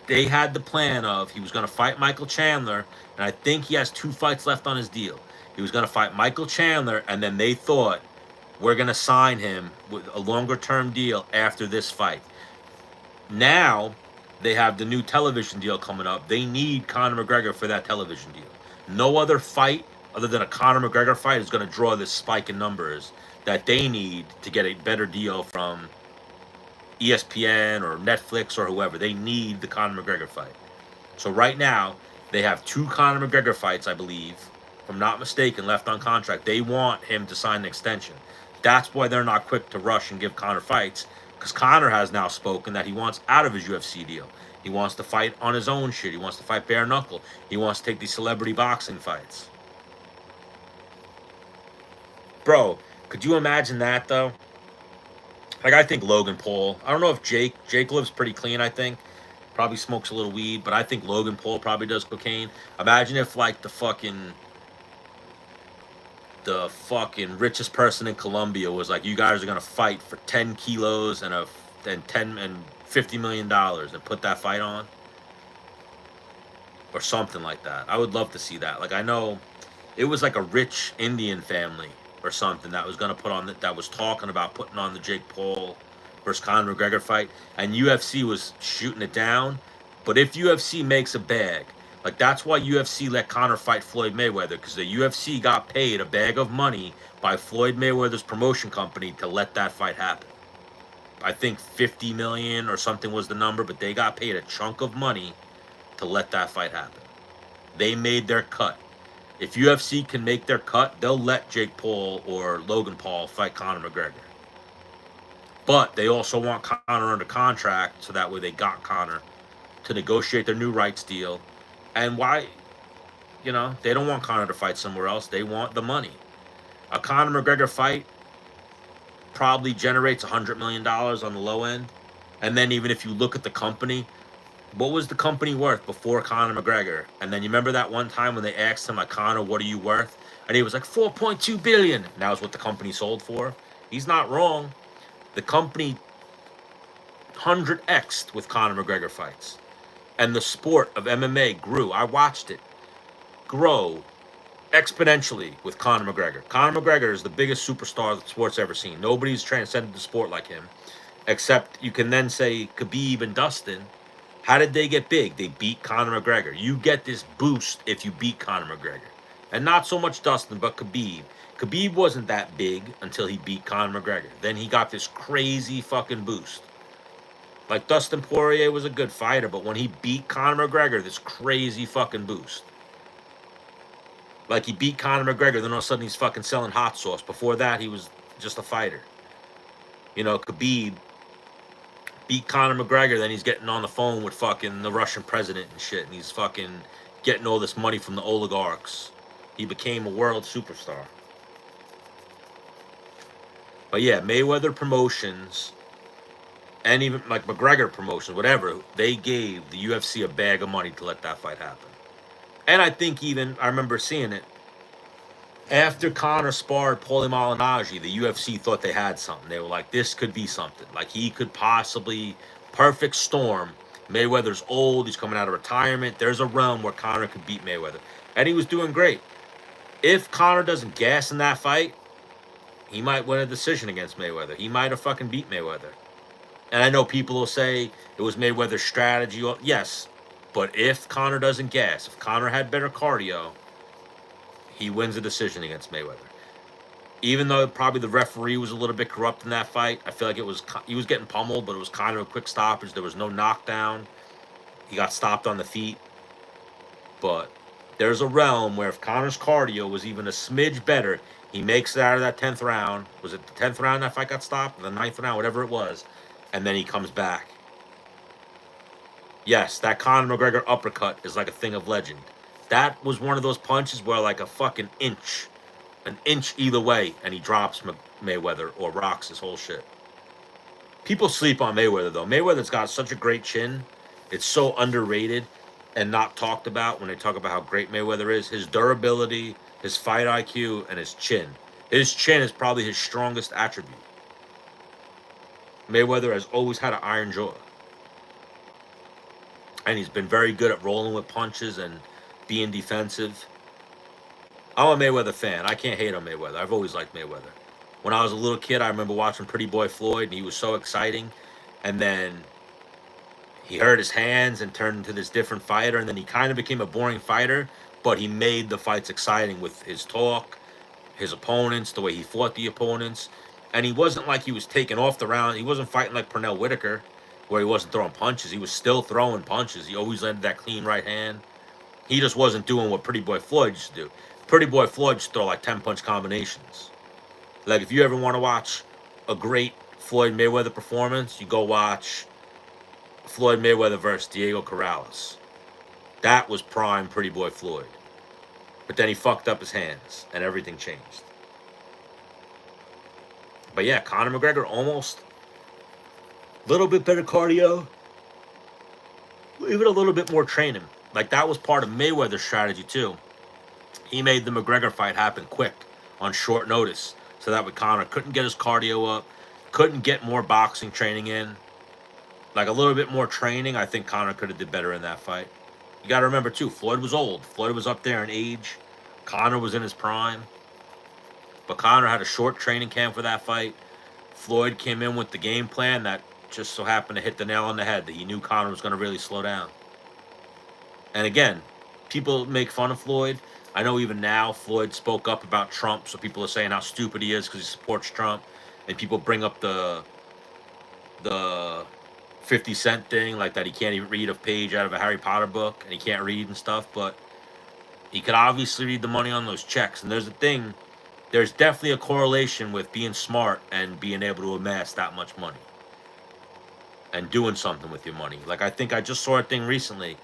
They had the plan of he was going to fight Michael Chandler, and I think he has 2 fights left on his deal. He was going to fight Michael Chandler, and then they thought, we're going to sign him with a longer-term deal after this fight. Now, they have the new television deal coming up. They need Conor McGregor for that television deal. No other fight other than a Conor McGregor fight is going to draw this spike in numbers that they need to get a better deal from ESPN or Netflix or whoever. They need the Conor McGregor fight. So right now, They have 2 Conor McGregor fights, I believe, if I'm not mistaken, left on contract. They want him to sign an extension. That's why they're not quick to rush and give Conor fights, because Conor has now spoken that he wants out of his UFC deal. He wants to fight on his own shit. He wants to fight bare knuckle. He wants to take these celebrity boxing fights. Bro, could you imagine that, though? Like, I think Logan Paul. I don't know if Jake lives pretty clean, I think. Probably smokes a little weed, but I think Logan Paul probably does cocaine. Imagine if, like, the fucking richest person in Colombia was like, you guys are going to fight for 10 kilos and $50 million and put that fight on. Or something like that. I would love to see that. Like, I know it was like a rich Indian family or something that was going to put on that was talking about putting on the Jake Paul versus Conor McGregor fight, and UFC was shooting it down. But if UFC makes a bag, like, that's why UFC let Conor fight Floyd Mayweather, because the UFC got paid a bag of money by Floyd Mayweather's promotion company to let that fight happen. I think 50 million or something was the number, but they got paid a chunk of money to let that fight happen. They made their cut. If UFC can make their cut, they'll let Jake Paul or Logan Paul fight Conor McGregor. But they also want Conor under contract, so that way they got Conor to negotiate their new rights deal. And why, they don't want Conor to fight somewhere else. They want the money. A Conor McGregor fight probably generates $100 million on the low end. And then even if you look at the company, what was the company worth before Conor McGregor? And then you remember that one time when they asked him, like, Conor, what are you worth? And he was like, 4.2 billion. And that was what the company sold for. He's not wrong. The company 100x'd with Conor McGregor fights. And the sport of MMA grew. I watched it grow exponentially with Conor McGregor. Conor McGregor is the biggest superstar the sport's ever seen. Nobody's transcended the sport like him. Except you can then say Khabib and Dustin. How did they get big? They beat Conor McGregor. You get this boost if you beat Conor McGregor. And not so much Dustin, but Khabib. Khabib wasn't that big until he beat Conor McGregor. Then he got this crazy fucking boost. Like, Dustin Poirier was a good fighter, but when he beat Conor McGregor, this crazy fucking boost. Like, he beat Conor McGregor, then all of a sudden he's fucking selling hot sauce. Before that, he was just a fighter. Khabib beat Conor McGregor, then he's getting on the phone with fucking the Russian president and shit, and he's fucking getting all this money from the oligarchs. He became a world superstar. But yeah, Mayweather Promotions, and even like McGregor Promotions, whatever, they gave the UFC a bag of money to let that fight happen. And I think I remember seeing it, after Conor sparred Paulie Malignaggi, the UFC thought they had something. They were like, this could be something. Like, he could possibly, perfect storm. Mayweather's old. He's coming out of retirement. There's a realm where Conor could beat Mayweather. And he was doing great. If Conor doesn't gas in that fight, he might win a decision against Mayweather. He might have fucking beat Mayweather. And I know people will say it was Mayweather's strategy. Yes, but if Conor doesn't gas, if Conor had better cardio, he wins a decision against Mayweather. Even though probably the referee was a little bit corrupt in that fight, I feel like he was getting pummeled, but it was kind of a quick stoppage. There was no knockdown. He got stopped on the feet. But there's a realm where if Conor's cardio was even a smidge better, he makes it out of that 10th round. Was it the 10th round that fight got stopped? The 9th round, whatever it was. And then he comes back. Yes, that Conor McGregor uppercut is like a thing of legend. That was one of those punches where like a fucking inch, an inch either way, and he drops Mayweather or rocks his whole shit. People sleep on Mayweather, though. Mayweather's got such a great chin. It's so underrated and not talked about when they talk about how great Mayweather is. His durability, his fight IQ, and his chin. His chin is probably his strongest attribute. Mayweather has always had an iron jaw. And he's been very good at rolling with punches and being defensive. I'm a Mayweather fan. I can't hate on Mayweather. I've always liked Mayweather. When I was a little kid, I remember watching Pretty Boy Floyd, and he was so exciting. And then he hurt his hands and turned into this different fighter, and then he kind of became a boring fighter, but he made the fights exciting with his talk, his opponents, the way he fought the opponents. And he wasn't like he was taking off the round. He wasn't fighting like Pernell Whitaker, where he wasn't throwing punches. He was still throwing punches. He always landed that clean right hand. He just wasn't doing what Pretty Boy Floyd used to do. Pretty Boy Floyd used to throw like 10-punch combinations. Like, if you ever want to watch a great Floyd Mayweather performance, you go watch Floyd Mayweather versus Diego Corrales. That was prime Pretty Boy Floyd. But then he fucked up his hands, and everything changed. But yeah, Conor McGregor almost a little bit better cardio, even a little bit more training. Like, that was part of Mayweather's strategy too. He made the McGregor fight happen quick on short notice, so that way Conor couldn't get his cardio up, couldn't get more boxing training in. Like, a little bit more training, I think Conor could have did better in that fight. You got to remember too, Floyd was old. Floyd was up there in age. Conor was in his prime. But Conor had a short training camp for that fight. Floyd came in with the game plan that just so happened to hit the nail on the head, that he knew Conor was going to really slow down. And again, people make fun of Floyd. I know even now Floyd spoke up about Trump, so people are saying how stupid he is because he supports Trump. And people bring up the 50 Cent thing, like that he can't even read a page out of a Harry Potter book, and he can't read and stuff, but he could obviously read the money on those checks. And there's a thing, there's definitely a correlation with being smart and being able to amass that much money and doing something with your money. Like, I think I just saw a thing recently.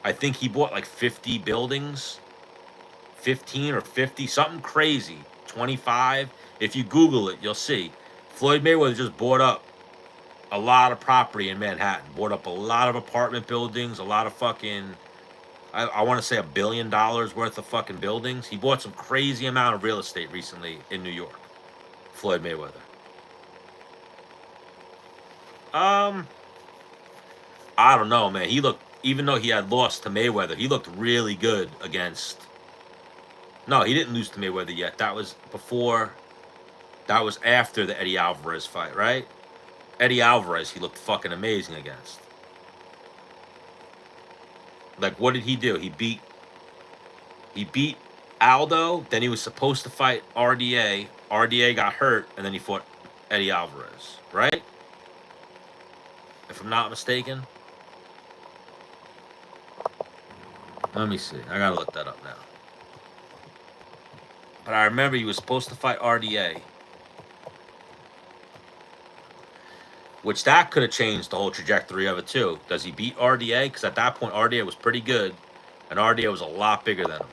I think he bought like 50 buildings, 15 or 50, something crazy, 25. If you Google it, you'll see. Floyd Mayweather just bought up a lot of property in Manhattan, bought up a lot of apartment buildings, a lot of fucking, I want to say $1 billion worth of fucking buildings. He bought some crazy amount of real estate recently in New York. Floyd Mayweather. I don't know, man. He looked, even though he had lost to Mayweather, he looked really good against. No, he didn't lose to Mayweather yet. That was before. That was after the Eddie Alvarez fight, right? Eddie Alvarez, he looked fucking amazing against. Like, what did he do? He beat Aldo. Then he was supposed to fight RDA. RDA got hurt, and then he fought Eddie Alvarez, right? If I'm not mistaken. Let me see. I gotta look that up now. But I remember he was supposed to fight RDA. Which that could have changed the whole trajectory of it too. Does he beat RDA? Because at that point, RDA was pretty good. And RDA was a lot bigger than him.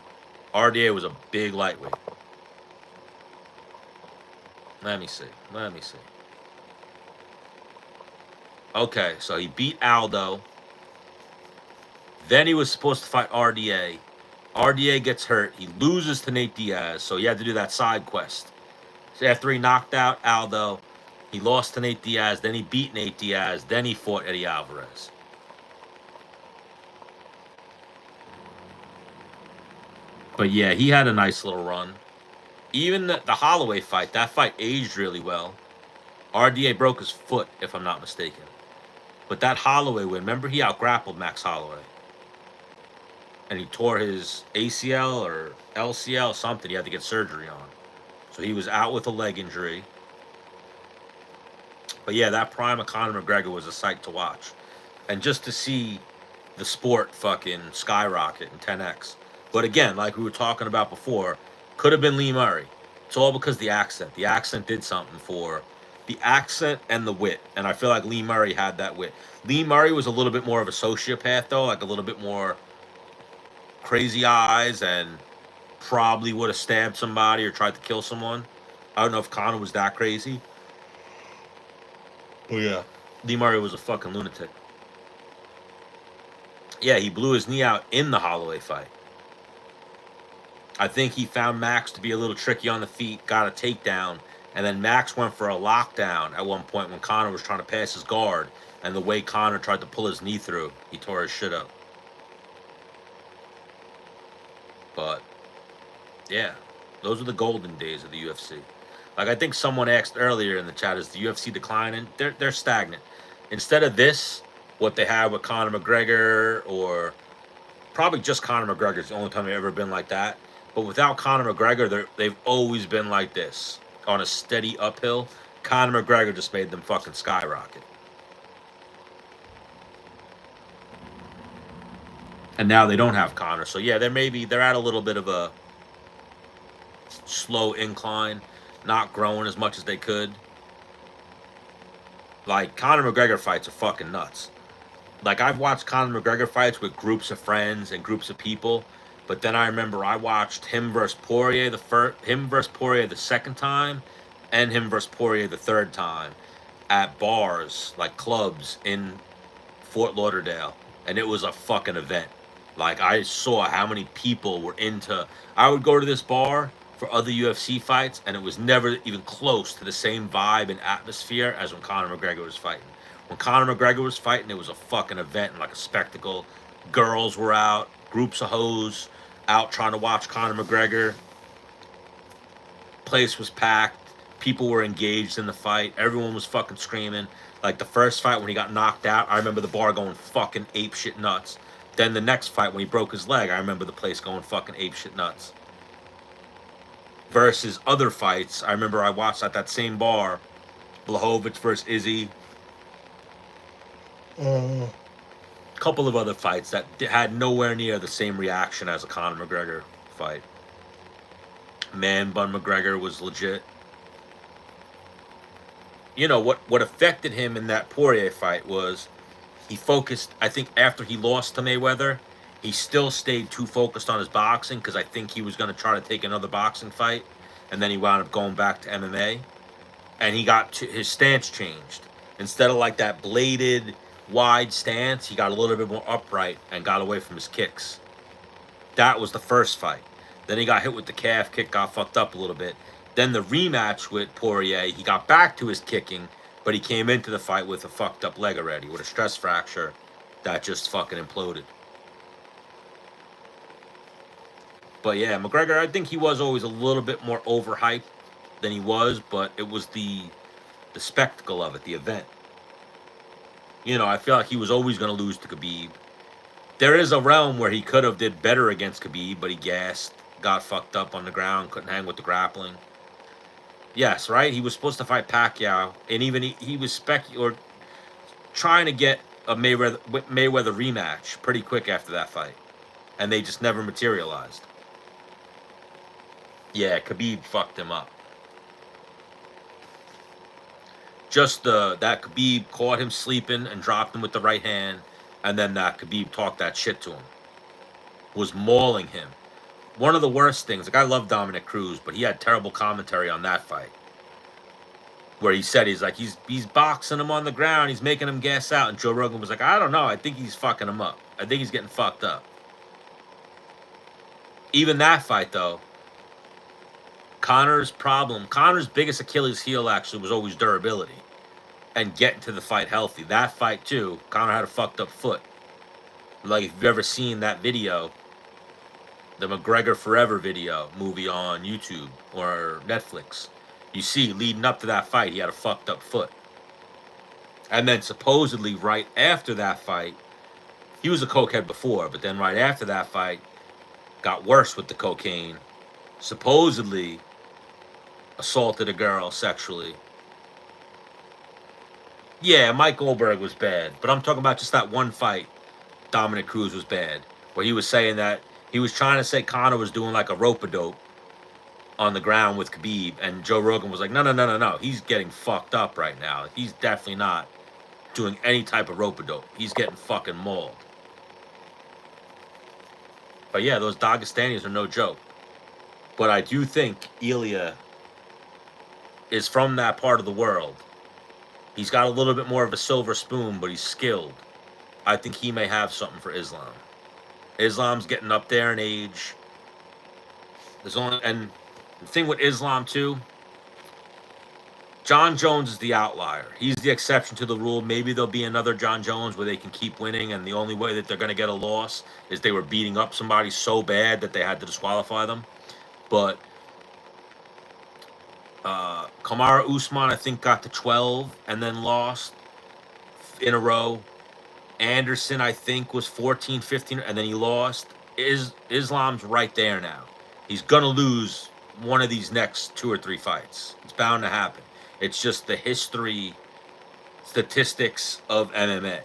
RDA was a big lightweight. Let me see. Okay, so he beat Aldo. Then he was supposed to fight RDA. RDA gets hurt. He loses to Nate Diaz, so he had to do that side quest. So after he knocked out Aldo, he lost to Nate Diaz. Then he beat Nate Diaz. Then he fought Eddie Alvarez. But yeah, he had a nice little run. Even the Holloway fight, that fight aged really well. RDA broke his foot, if I'm not mistaken. But that Holloway win, remember he outgrappled Max Holloway. And he tore his ACL or LCL, something he had to get surgery on. So he was out with a leg injury. But yeah, that prime of Conor McGregor was a sight to watch. And just to see the sport fucking skyrocket in 10x. But again, like we were talking about before, could have been Lee Murray. It's all because the accent. The accent did something for the accent and the wit. And I feel like Lee Murray had that wit. Lee Murray was a little bit more of a sociopath, though. Like a little bit more crazy eyes and probably would have stabbed somebody or tried to kill someone. I don't know if Conor was that crazy. Oh, yeah. Lee Murray was a fucking lunatic. Yeah, he blew his knee out in the Holloway fight. I think he found Max to be a little tricky on the feet, got a takedown, and then Max went for a lockdown at one point when Conor was trying to pass his guard, and the way Conor tried to pull his knee through, he tore his shit up. But, yeah, those are the golden days of the UFC. Like I think someone asked earlier in the chat, is the UFC declining? They're stagnant. Instead of this, what they have with Conor McGregor, or probably just Conor McGregor is the only time they've ever been like that. But without Conor McGregor, they've always been like this, on a steady uphill. Conor McGregor just made them fucking skyrocket. And now they don't have Conor. So yeah, they're at a little bit of a slow incline, not growing as much as they could. Like, Conor McGregor fights are fucking nuts. Like, I've watched Conor McGregor fights with groups of friends and groups of people, but then I remember I watched him versus Poirier the second time, and him versus Poirier the third time at bars, like clubs in Fort Lauderdale, and it was a fucking event. Like, I saw how many people were into. I would go to this bar for other UFC fights, and it was never even close to the same vibe and atmosphere as when Conor McGregor was fighting. When Conor McGregor was fighting, it was a fucking event and like a spectacle. Girls were out, groups of hoes out trying to watch Conor McGregor. Place was packed. People were engaged in the fight. Everyone was fucking screaming. Like, the first fight when he got knocked out, I remember the bar going fucking apeshit nuts. Then the next fight when he broke his leg, I remember the place going fucking apeshit nuts. Versus other fights, I remember I watched at that same bar, Blachowicz versus Izzy. A couple of other fights that had nowhere near the same reaction as a Conor McGregor fight. Man Bun McGregor was legit. You know, what affected him in that Poirier fight was he focused, I think after he lost to Mayweather, he still stayed too focused on his boxing because I think he was going to try to take another boxing fight, and then he wound up going back to MMA, and his stance changed. Instead of like that bladed, wide stance, he got a little bit more upright and got away from his kicks. That was the first fight. Then he got hit with the calf kick, got fucked up a little bit. Then the rematch with Poirier, he got back to his kicking, but he came into the fight with a fucked up leg already, with a stress fracture that just fucking imploded. But yeah, McGregor, I think he was always a little bit more overhyped than he was, but it was the spectacle of it, the event. You know, I feel like he was always going to lose to Khabib. There is a realm where he could have did better against Khabib, but he gassed, got fucked up on the ground, couldn't hang with the grappling. Yes, right? He was supposed to fight Pacquiao, and even he was trying to get a Mayweather rematch pretty quick after that fight, and they just never materialized. Yeah, Khabib fucked him up. Just that Khabib caught him sleeping and dropped him with the right hand, and then that Khabib talked that shit to him. Was mauling him. One of the worst things, like, I love Dominic Cruz, but he had terrible commentary on that fight. Where he said he's boxing him on the ground, he's making him gas out, and Joe Rogan was like, I don't know, I think he's fucking him up. I think he's getting fucked up. Even that fight, though, Conor's biggest Achilles heel actually was always durability and getting to the fight healthy. That fight, too, Conor had a fucked up foot. Like, if you've ever seen that video, the McGregor Forever movie on YouTube or Netflix, you see, leading up to that fight, he had a fucked up foot. And then supposedly right after that fight, he was a cokehead before, but then right after that fight, got worse with the cocaine. Supposedly assaulted a girl sexually. Yeah, Mike Goldberg was bad, but I'm talking about just that one fight. Dominic Cruz was bad, where he was saying that he was trying to say Conor was doing like a rope-a-dope on the ground with Khabib, and Joe Rogan was like, no, he's getting fucked up right now. He's definitely not doing any type of rope-a-dope. He's getting fucking mauled. But yeah, those Dagestanis are no joke. But I do think Ilya is from that part of the world. He's got a little bit more of a silver spoon, but he's skilled. I think he may have something for Islam. Islam's getting up there in age. And the thing with Islam, too, John Jones is the outlier. He's the exception to the rule. Maybe there'll be another John Jones where they can keep winning, and the only way that they're going to get a loss is they were beating up somebody so bad that they had to disqualify them. But Kamaru Usman, I think, got to 12 and then lost in a row. Anderson, I think, was 14, 15, and then he lost. Islam's right there now. He's going to lose one of these next 2 or 3 fights. It's bound to happen. It's just the history statistics of MMA.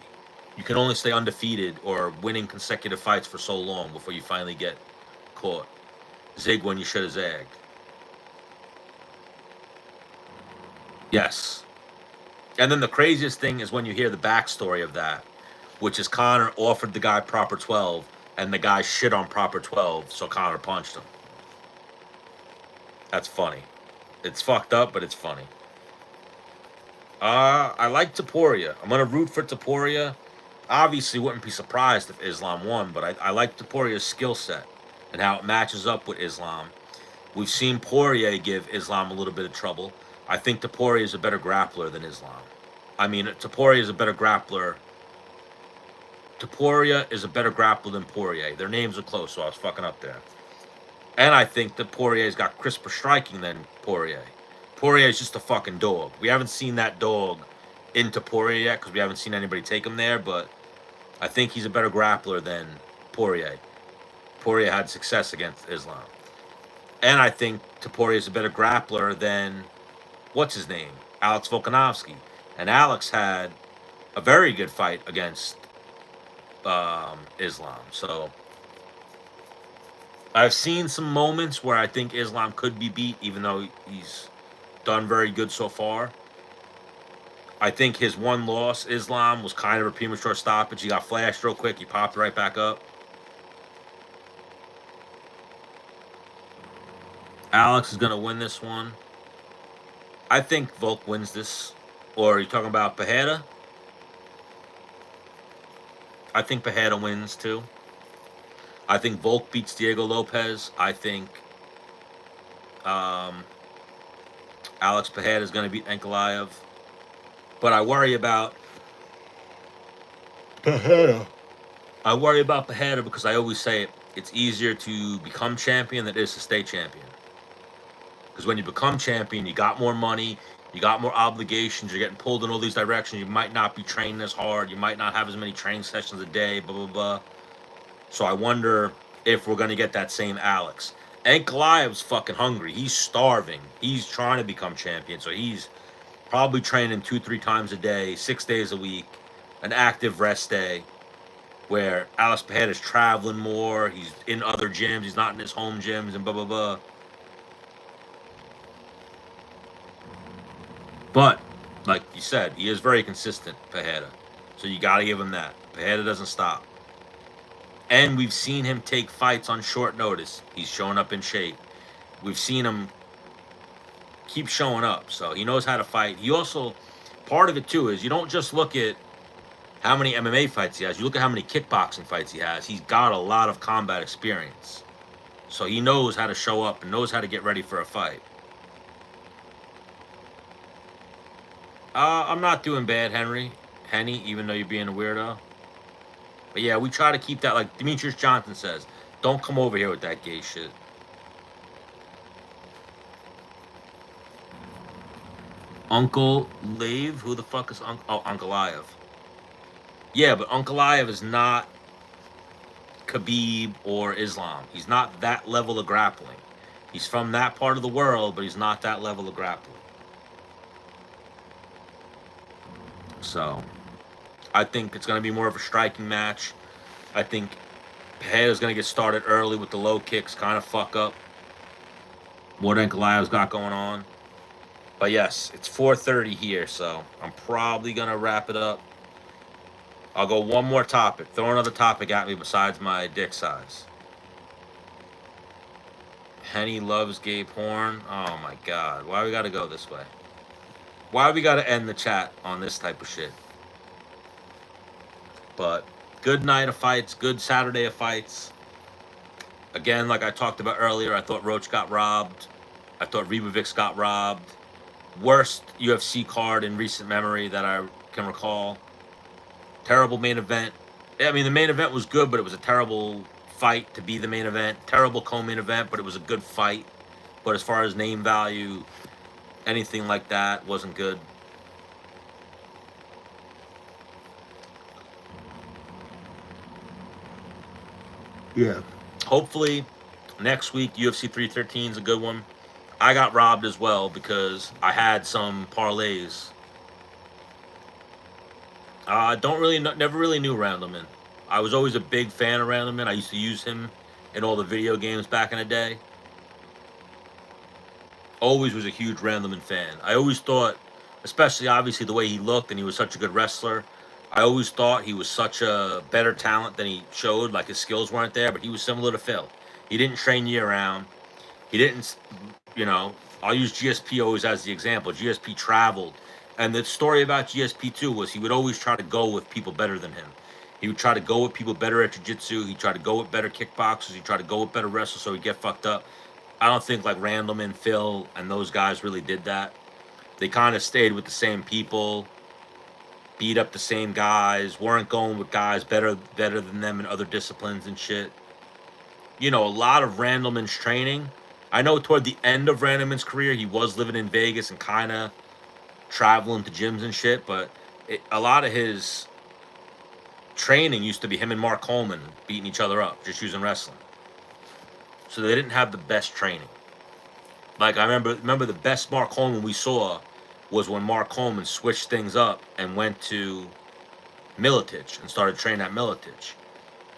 You can only stay undefeated or winning consecutive fights for so long before you finally get caught. Zig when you should have zagged. Yes. And then the craziest thing is when you hear the backstory of that, which is Conor offered the guy proper 12, and the guy shit on proper 12, so Conor punched him. That's funny. It's fucked up, but it's funny. I like Topuria. I'm gonna root for Topuria. Obviously, wouldn't be surprised if Islam won, but I like Topuria's skill set and how it matches up with Islam. We've seen Poirier give Islam a little bit of trouble. I think Topuria is a better grappler than Islam. I mean, Topuria is a better grappler. Topuria is a better grappler than Poirier. Their names are close, so I was fucking up there. And I think that Poirier's got crisper striking than Poirier. Poirier is just a fucking dog. We haven't seen that dog into Poirier yet because we haven't seen anybody take him there, but I think he's a better grappler than Poirier. Poirier had success against Islam. And I think Topuria is a better grappler than, what's his name? Alex Volkanovski. And Alex had a very good fight against Islam. So I've seen some moments where I think Islam could be beat, even though he's done very good so far. I think his one loss, Islam, was kind of a premature stoppage. He got flashed real quick. He popped right back up. Alex is going to win this one. I think Volk wins this. Or are you talking about Pereira? I think Pereira wins too. I think Volk beats Diego Lopez. I think Alex Pereira is going to beat Ankalaev. But I worry about Pereira. I worry about Pereira because I always say it's easier to become champion than it is to stay champion. Because when you become champion, you got more money, you got more obligations, you're getting pulled in all these directions, you might not be training as hard, you might not have as many training sessions a day, blah, blah, blah. So I wonder if we're going to get that same Alex. Ankalaev's fucking hungry. He's starving. He's trying to become champion. So he's probably training 2-3 times a day, 6 days a week, an active rest day, where Alex Pereira is traveling more, he's in other gyms, he's not in his home gyms, and blah, blah, blah. But, like you said, he is very consistent, Pereira. So you got to give him that. Pereira doesn't stop. And we've seen him take fights on short notice. He's showing up in shape. We've seen him keep showing up. So he knows how to fight. He also, part of it too, is you don't just look at how many MMA fights he has. You look at how many kickboxing fights he has. He's got a lot of combat experience. So he knows how to show up and knows how to get ready for a fight. I'm not doing bad, Henny, even though you're being a weirdo. But yeah, we try to keep that, like Demetrius Johnson says, don't come over here with that gay shit. Uncle Lave? Who the fuck is Uncle? Oh, Ankalaev. Yeah, but Ankalaev is not Khabib or Islam. He's not that level of grappling. He's from that part of the world, but he's not that level of grappling. So, I think it's going to be more of a striking match. I think Pereira's going to get started early with the low kicks, kind of fuck up what Ankalaev's got going on. But yes, it's 4:30 here, so I'm probably going to wrap it up. I'll go one more topic. Throw another topic at me besides my dick size. Henny loves gay porn. Oh my God. Why we got to go this way? Why we got to end the chat on this type of shit? But good night of fights. Good Saturday of fights. Again, like I talked about earlier, I thought Roach got robbed. I thought Ribovics got robbed. Worst UFC card in recent memory that I can recall. Terrible main event. I mean, the main event was good, but it was a terrible fight to be the main event. Terrible co-main event, but it was a good fight. But as far as name value, anything like that wasn't good. Yeah. Hopefully, next week, UFC 313 is a good one. I got robbed as well because I had some parlays Don't really, never really knew Randleman. I was always a big fan of Randleman. I used to use him in all the video games back in the day. Always was a huge Randleman fan. I always thought, especially obviously the way he looked and he was such a good wrestler, I always thought he was such a better talent than he showed. Like his skills weren't there, but he was similar to Phil. He didn't train year round. He didn't, you know, I'll use GSP always as the example. GSP traveled. And the story about GSP too was he would always try to go with people better than him. He would try to go with people better at jiu-jitsu. He'd try to go with better kickboxers. He'd try to go with better wrestlers so he'd get fucked up. I don't think like Randleman, Phil, and those guys really did that. They kind of stayed with the same people, beat up the same guys, weren't going with guys better than them in other disciplines and shit. You know, a lot of Randleman's training. I know toward the end of Randleman's career, he was living in Vegas and kind of traveling to gyms and shit, but a lot of his training used to be him and Mark Coleman beating each other up, just using wrestling. So they didn't have the best training. Like I remember the best Mark Coleman we saw was when Mark Coleman switched things up and went to Militich and started training at Militich.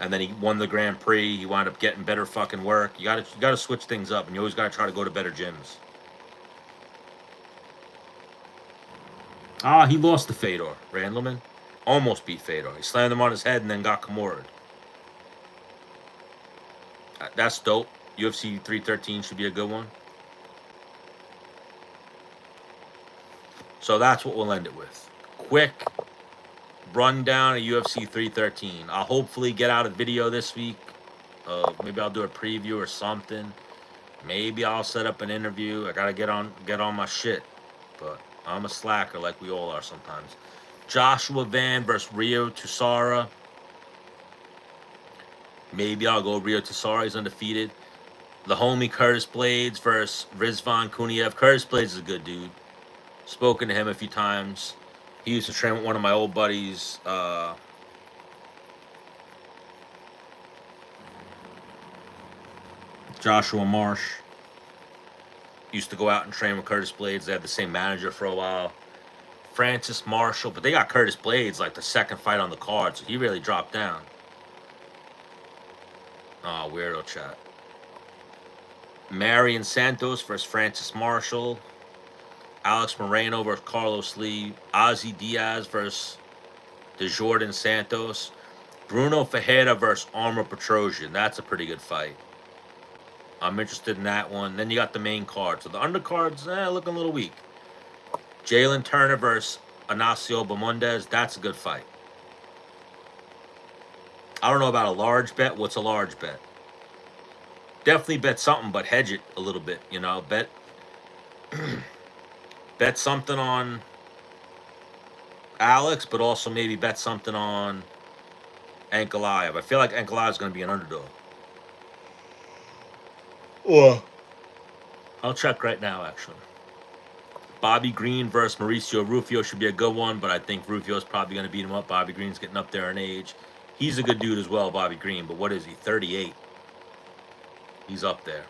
And then he won the Grand Prix. He wound up getting better fucking work. You gotta switch things up, and you always gotta try to go to better gyms. He lost to Fedor. Randleman almost beat Fedor. He slammed him on his head and then got Kimura'd. That's dope. UFC 313 should be a good one. So that's what we'll end it with. Quick rundown of UFC 313. I'll hopefully get out a video this week. Maybe I'll do a preview or something. Maybe I'll set up an interview. I gotta get on my shit. But I'm a slacker like we all are sometimes. Joshua Van versus Rio Tusara. Maybe I'll go Rio Tusara. He's undefeated. The homie Curtis Blades versus Rizvan Kuniev. Curtis Blades is a good dude. Spoken to him a few times. He used to train with one of my old buddies. Joshua Marsh. Used to go out and train with Curtis Blades. They had the same manager for a while. Francis Marshall. But they got Curtis Blades like the second fight on the card. So he really dropped down. Oh, weirdo chat. Marion Santos versus Francis Marshall. Alex Moreno versus Carlos Lee. Ozzy Diaz versus DeJordan Santos. Bruno Ferreira versus Armor Petrosian. That's a pretty good fight. I'm interested in that one. Then you got the main card. So the undercard's looking a little weak. Jalen Turner versus Ignacio Bermudez. That's a good fight. I don't know about a large bet. What's a large bet? Definitely bet something, but hedge it a little bit. You know, bet bet something on Alex, but also maybe bet something on Ankalaev. I feel like Ankalaev is going to be an underdog. Or I'll check right now, actually. Bobby Green versus Mauricio Rufio should be a good one, but I think Rufio's probably going to beat him up. Bobby Green's getting up there in age. He's a good dude as well, Bobby Green, but what is he, 38? He's up there.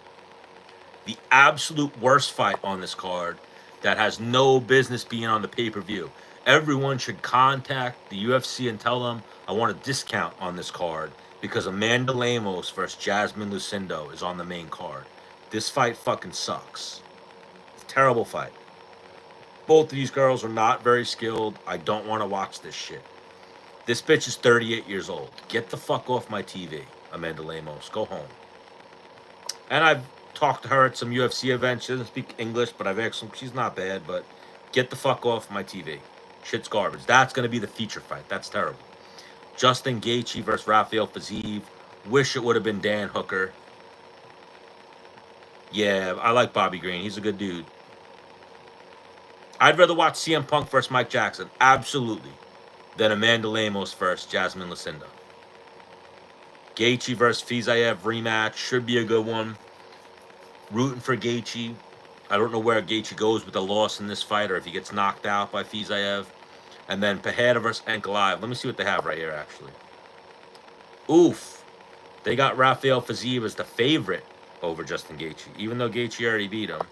The absolute worst fight on this card that has no business being on the pay-per-view. Everyone should contact the UFC and tell them I want a discount on this card because Amanda Lemos versus Jasmine Lucindo is on the main card. This fight fucking sucks. It's a terrible fight. Both of these girls are not very skilled. I don't want to watch this shit. This bitch is 38 years old. Get the fuck off my TV, Amanda Lemos. Go home. And I've talked to her at some UFC events. She doesn't speak English, but I've asked her. She's not bad, but get the fuck off my TV. Shit's garbage. That's going to be the feature fight. That's terrible. Justin Gaethje versus Rafael Fiziev. Wish it would have been Dan Hooker. Yeah, I like Bobby Green. He's a good dude. I'd rather watch CM Punk versus Mike Jackson, absolutely, than Amanda Lemos versus Jasmine Lucindo. Gaethje versus Fiziev rematch should be a good one. Rooting for Gaethje. I don't know where Gaethje goes with the loss in this fight or if he gets knocked out by Fiziev. And then Pereira versus Ankalaev. Let me see what they have right here, actually. Oof. They got Rafael Fiziev as the favorite over Justin Gaethje, even though Gaethje already beat him.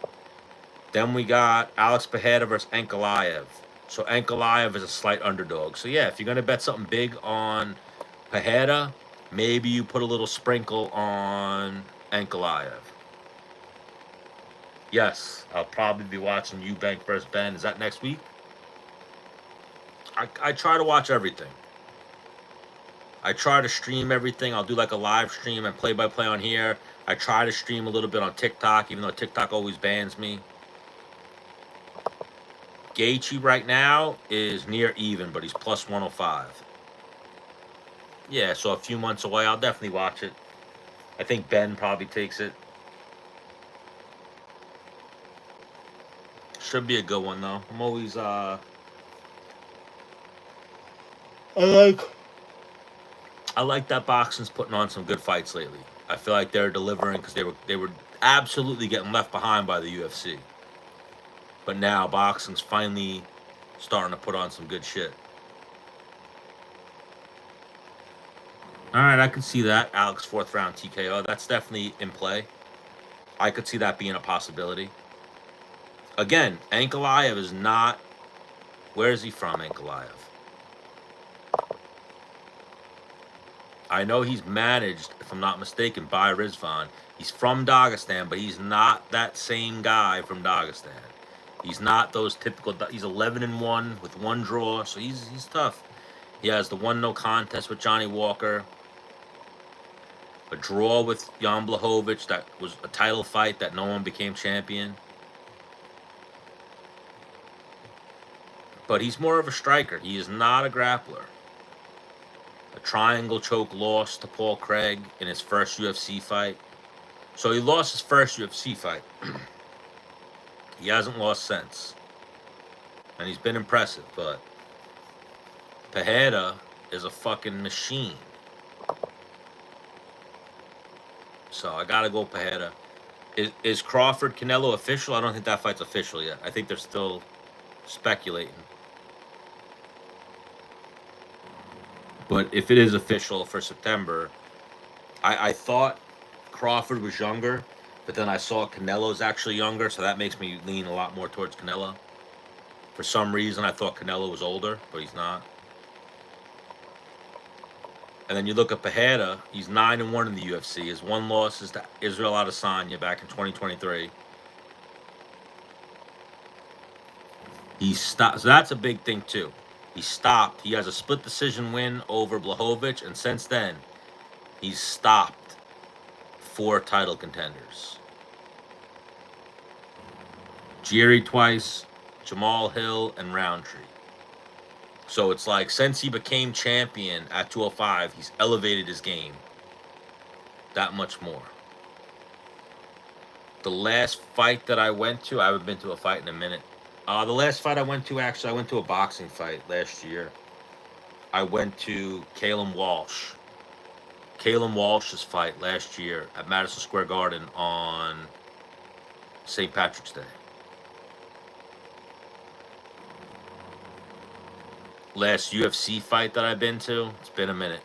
Then we got Alex Pereira versus Ankalaev. So Ankalaev is a slight underdog. So yeah, if you're gonna bet something big on Pereira, maybe you put a little sprinkle on Ankalaev. Yes, I'll probably be watching Eubank versus Ben. Is that next week? I try to watch everything. I try to stream everything. I'll do like a live stream and play-by-play on here. I try to stream a little bit on TikTok, even though TikTok always bans me. Gaethje right now is near even, but he's plus 105. Yeah, so a few months away, I'll definitely watch it. I think Ben probably takes it. Should be a good one, though. I'm always, I like that boxing's putting on some good fights lately. I feel like they're delivering because they were absolutely getting left behind by the UFC. But now boxing's finally starting to put on some good shit. All right, I could see that. Alex 4th round TKO. That's definitely in play. I could see that being a possibility. Again, Ankalaev is not... Where is he from, Ankalaev? I know he's managed, if I'm not mistaken, by Rizvan. He's from Dagestan, but he's not that same guy from Dagestan. He's not those typical... He's 11-1 with 1 draw, so he's tough. He has the 1 no contest with Johnny Walker. A draw with Jan Blachowicz that was a title fight that no one became champion. But he's more of a striker. He is not a grappler. A triangle choke loss to Paul Craig in his first UFC fight. So he lost his first UFC fight. He hasn't lost since. And he's been impressive, but Pereira is a fucking machine. So I gotta go Pereira. Is Crawford Canelo official? I don't think that fight's official yet. I think they're still speculating. But if it is official for September, I thought Crawford was younger, but then I saw Canelo's actually younger, so that makes me lean a lot more towards Canelo. For some reason, I thought Canelo was older, but he's not. And then you look at Pereira, he's 9-1 in the UFC. His 1 loss is to Israel Adesanya back in 2023. He stopped, so that's a big thing too. He stopped. He has a split decision win over Blachowicz, and since then, he's stopped 4 title contenders. Jiri twice, Jamal Hill, and Roundtree. So it's like, since he became champion at 205, he's elevated his game that much more. The last fight that I went to, I haven't been to a fight in a minute. The last fight I went to, actually, I went to a boxing fight last year. I went to Calum Walsh. Calum Walsh's fight last year at Madison Square Garden on St. Patrick's Day. Last UFC fight that I've been to, it's been a minute.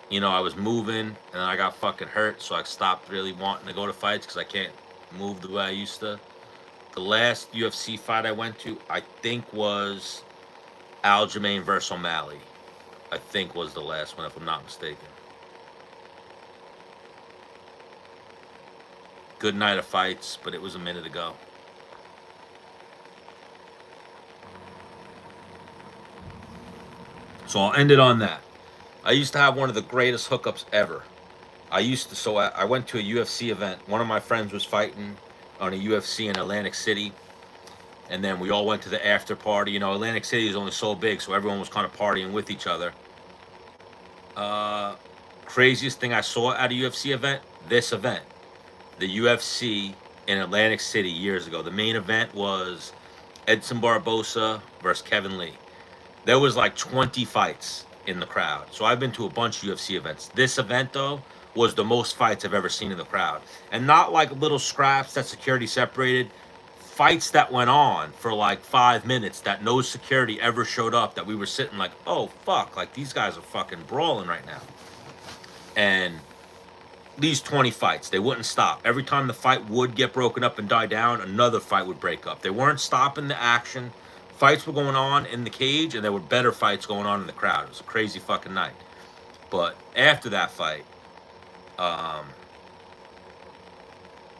You know, I was moving, and I got fucking hurt, so I stopped really wanting to go to fights because I can't move the way I used to. The last UFC fight I went to, I think, was Aljamain versus O'Malley. I think was the last one, if I'm not mistaken. Good night of fights, but it was a minute ago. So I'll end it on that. I used to have one of the greatest hookups ever. I went to a UFC event. One of my friends was fighting on a UFC in Atlantic City. And then we all went to the after party. You know, Atlantic City is only so big, so everyone was kind of partying with each other. Craziest thing I saw at a UFC event, this event. The UFC in Atlantic City years ago. The main event was Edson Barbosa versus Kevin Lee. There was like 20 fights in the crowd. So I've been to a bunch of UFC events. This event, though, was the most fights I've ever seen in the crowd. And not like little scraps that security separated. Fights that went on for like 5 minutes that no security ever showed up, that we were sitting like, oh, fuck, like these guys are fucking brawling right now. And these 20 fights, they wouldn't stop. Every time the fight would get broken up and die down, another fight would break up. They weren't stopping the action fights were going on in the cage, and there were better fights going on in the crowd. It was a crazy fucking night. But after that fight,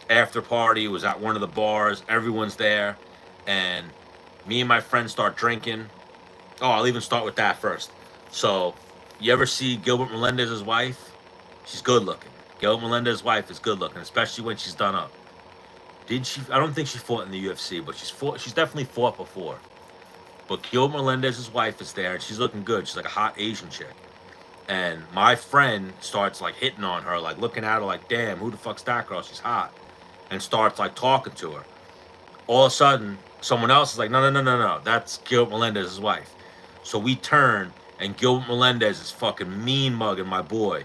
after party was at one of the bars. Everyone's there, and me and my friends start drinking. Oh, I'll even start with that first. So, you ever see Gilbert Melendez's wife? She's good looking. Gilbert Melendez's wife is good looking, especially when she's done up. Did she? I don't think she fought in the UFC, but she's definitely fought before. But Gilbert Melendez's wife is there, and she's looking good. She's like a hot Asian chick. And my friend starts like hitting on her, like looking at her like, damn, who the fuck's that girl? She's hot. And starts like talking to her. All of a sudden, someone else is like, no, that's Gilbert Melendez's wife. So we turn, and Gilbert Melendez is fucking mean mugging my boy.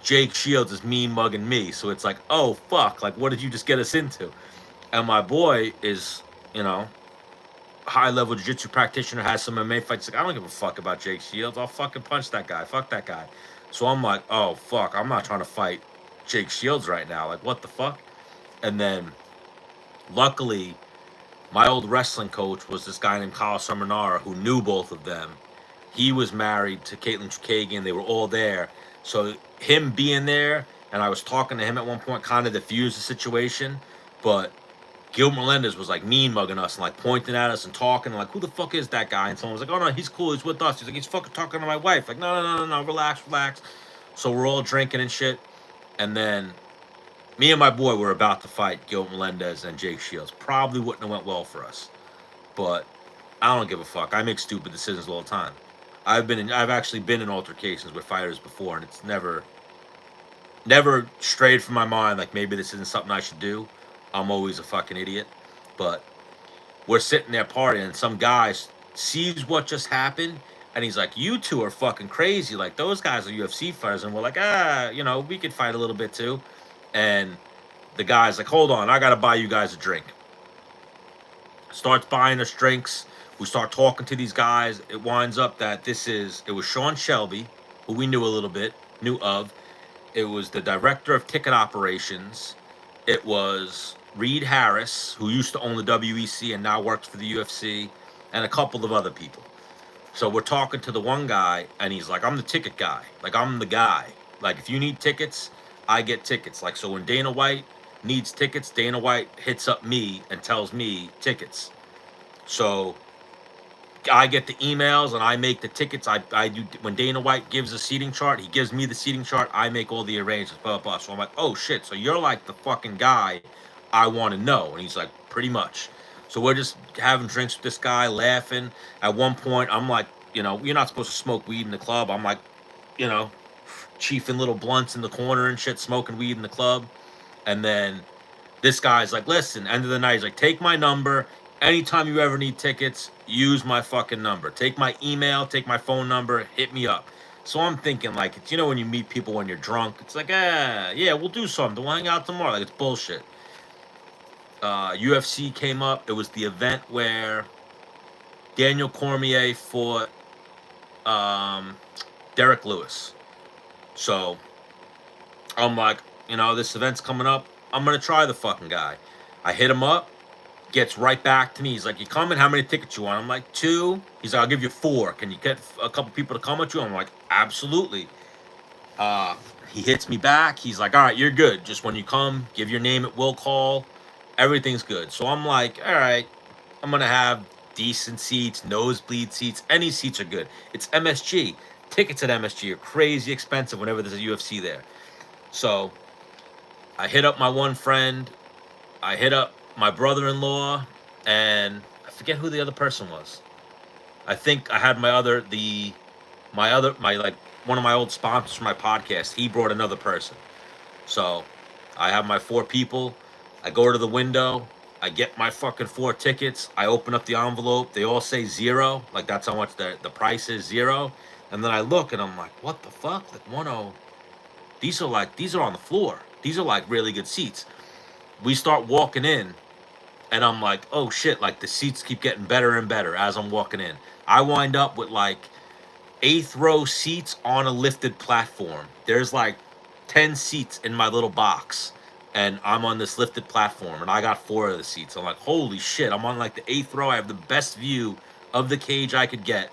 Jake Shields is mean mugging me. So it's like, oh fuck, like what did you just get us into? And my boy is, you know, high level jiu-jitsu practitioner, has some MMA fights. Like, I don't give a fuck about Jake Shields. I'll fucking punch that guy. Fuck that guy. So I'm like, oh fuck, I'm not trying to fight Jake Shields right now. Like, what the fuck? And then, luckily, my old wrestling coach was this guy named Kyle Seminara who knew both of them. He was married to Caitlin Chukagian. They were all there. So him being there, and I was talking to him at one point, kind of diffused the situation. But Gilbert Melendez was like mean mugging us and like pointing at us and talking and like, who the fuck is that guy? And someone was like, oh no, he's cool, he's with us. He's like, he's fucking talking to my wife. Like, no, relax. So we're all drinking and shit. And then me and my boy were about to fight Gilbert Melendez and Jake Shields. Probably wouldn't have went well for us. But I don't give a fuck. I make stupid decisions all the time. I've actually been in altercations with fighters before, and it's never strayed from my mind like maybe this isn't something I should do. I'm always a fucking idiot. But we're sitting there partying, and some guy sees what just happened, and he's like, you two are fucking crazy. Like, those guys are UFC fighters. And we're like, we could fight a little bit too. And the guy's like, hold on, I got to buy you guys a drink. Starts buying us drinks. We start talking to these guys. It winds up that it was Sean Shelby, who we knew of. It was the director of ticket operations. It was Reed Harris, who used to own the WEC and now works for the UFC, and a couple of other people. So we're talking to the one guy, and he's like, I'm the ticket guy. Like, I'm the guy. Like, if you need tickets, I get tickets. Like, so when Dana White needs tickets, Dana White hits up me and tells me tickets. So I get the emails and I make the tickets. I do, when Dana White gives a seating chart, he gives me the seating chart. I make all the arrangements, blah, blah, blah. So I'm like, oh shit. So you're like the fucking guy I want to know. And he's like, pretty much. So we're just having drinks with this guy, laughing. At one point, I'm like, you're not supposed to smoke weed in the club. I'm like, chiefing little blunts in the corner and shit, smoking weed in the club. And then this guy's like, listen, end of the night, he's like, take my number. Anytime you ever need tickets, use my fucking number. Take my email, take my phone number, hit me up. So I'm thinking, like, it's, when you meet people when you're drunk, it's like, yeah, we'll do something. We'll hang out tomorrow. Like, it's bullshit. UFC came up. It was the event where Daniel Cormier fought Derek Lewis. So I'm like, this event's coming up. I'm going to try the fucking guy. I hit him up. Gets right back to me. He's like, you coming? How many tickets you want? I'm like, 2. He's like, I'll give you 4. Can you get a couple people to come with you? I'm like, absolutely. He hits me back. He's like, all right, you're good. Just when you come, give your name at will call. Everything's good. So I'm like, all right, I'm going to have decent seats, nosebleed seats. Any seats are good. It's MSG. Tickets at MSG are crazy expensive whenever there's a UFC there. So I hit up my one friend. I hit up my brother-in-law, and I forget who the other person was. I think I had one of my old sponsors for my podcast. He brought another person. So I have my 4 people. I go to the window. I get my fucking 4 tickets. I open up the envelope. They all say 0. Like, that's how much the price is, 0. And then I look, and I'm like, what the fuck? Like, 10. These are on the floor. These are like really good seats. We start walking in. And I'm like, oh shit, like the seats keep getting better and better as I'm walking in. I wind up with like 8th row seats on a lifted platform. There's like 10 seats in my little box. And I'm on this lifted platform. And I got 4 of the seats. I'm like, holy shit, I'm on like the 8th row. I have the best view of the cage I could get.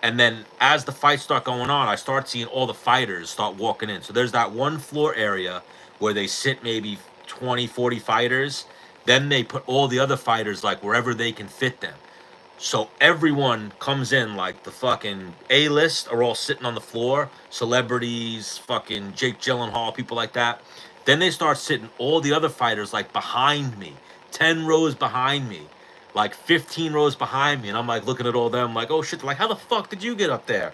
And then as the fights start going on, I start seeing all the fighters start walking in. So there's that one floor area where they sit maybe 20, 40 fighters. Then they put all the other fighters like wherever they can fit them. So everyone comes in, like the fucking A-list are all sitting on the floor. Celebrities, fucking Jake Gyllenhaal, people like that. Then they start sitting all the other fighters like behind me, 10 rows behind me, like 15 rows behind me. And I'm like looking at all them like, oh shit, like how the fuck did you get up there?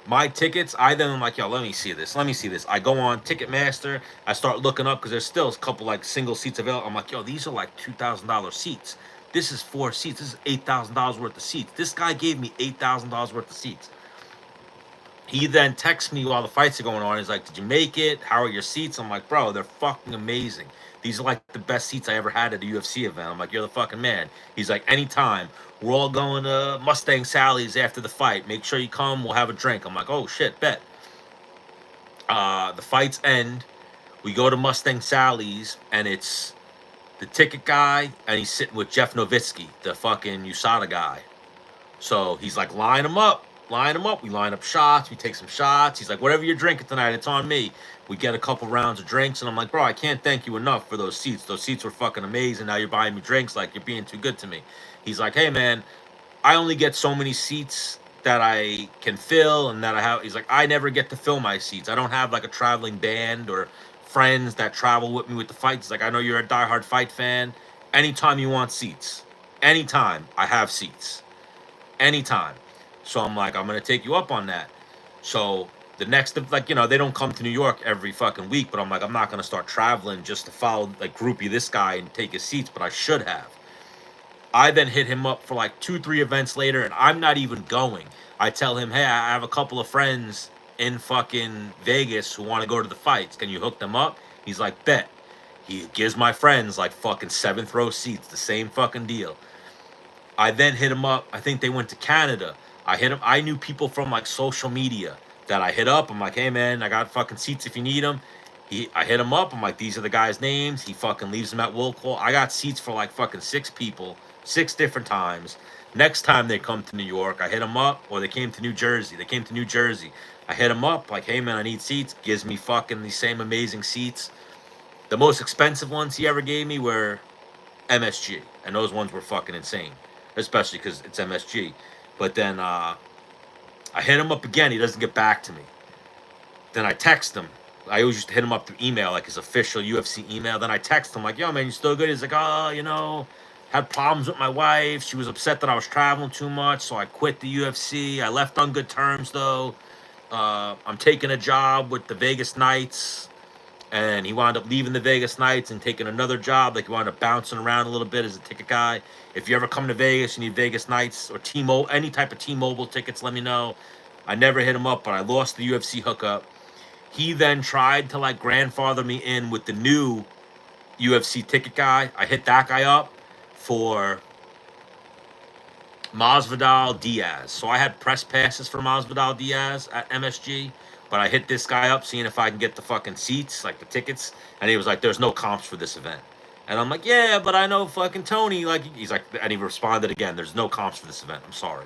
My tickets, I then am like, yo, let me see this. Let me see this. I go on Ticketmaster. I start looking up because there's still a couple like single seats available. I'm like, yo, these are like $2,000 seats. This is 4 seats. This is $8,000 worth of seats. This guy gave me $8,000 worth of seats. He then texts me while the fights are going on. He's like, did you make it? How are your seats? I'm like, bro, they're fucking amazing. These are like the best seats I ever had at a UFC event. I'm like, you're the fucking man. He's like, anytime. We're all going to Mustang Sally's after the fight. Make sure you come. We'll have a drink. I'm like, oh, shit, bet. The fights end. We go to Mustang Sally's, and it's the ticket guy, and he's sitting with Jeff Nowitzki, the fucking USADA guy. So he's like, line him up. Line him up. We line up shots. We take some shots. He's like, whatever you're drinking tonight, it's on me. We get a couple rounds of drinks, and I'm like, bro, I can't thank you enough for those seats. Those seats were fucking amazing. Now you're buying me drinks. Like, you're being too good to me. He's like, hey, man, I only get so many seats that I can fill and that I have. He's like, I never get to fill my seats. I don't have like a traveling band or friends that travel with me with the fights. He's like, I know you're a diehard fight fan. Anytime you want seats, anytime I have seats, anytime. So I'm like, I'm going to take you up on that. So the next, like, you know, they don't come to New York every fucking week, but I'm like, I'm not going to start traveling just to follow, like, groupie this guy and take his seats, but I should have. I then hit him up for like 2-3 events later, and I'm not even going. I tell him, hey, I have a couple of friends in fucking Vegas who want to go to the fights. Can you hook them up? He's like, bet. He gives my friends like fucking 7th row seats, the same fucking deal. I then hit him up. I think they went to Canada. I hit him. I knew people from like social media that I hit up. I'm like, hey man, I got fucking seats if you need them. I hit him up. I'm like, these are the guys' names. He fucking leaves them at will call. I got seats for like fucking 6 people, 6 different times. Next time they come to New York, I hit them up, or they came to New Jersey. They came to New Jersey. I hit him up like, hey man, I need seats. Gives me fucking these same amazing seats. The most expensive ones he ever gave me were MSG, and those ones were fucking insane, especially because it's MSG. But then I hit him up again. He doesn't get back to me. Then I text him. I always used to hit him up through email, like his official UFC email. Then I text him like, yo, man, you still good? He's like, oh, you know, had problems with my wife. She was upset that I was traveling too much, so I quit the UFC. I left on good terms, though. I'm taking a job with the Vegas Knights. And he wound up leaving the Vegas Knights and taking another job. Like, he wound up bouncing around a little bit as a ticket guy. If you ever come to Vegas, you need Vegas Knights or T-Mobile, any type of T-Mobile tickets, let me know. I never hit him up, but I lost the UFC hookup. He then tried to, like, grandfather me in with the new UFC ticket guy. I hit that guy up for Masvidal Diaz. So I had press passes for Masvidal Diaz at MSG. But I hit this guy up, seeing if I can get the fucking seats, like the tickets. And he was like, there's no comps for this event. And I'm like, yeah, but I know fucking Tony. Like, he's like, and he responded again, there's no comps for this event. I'm sorry.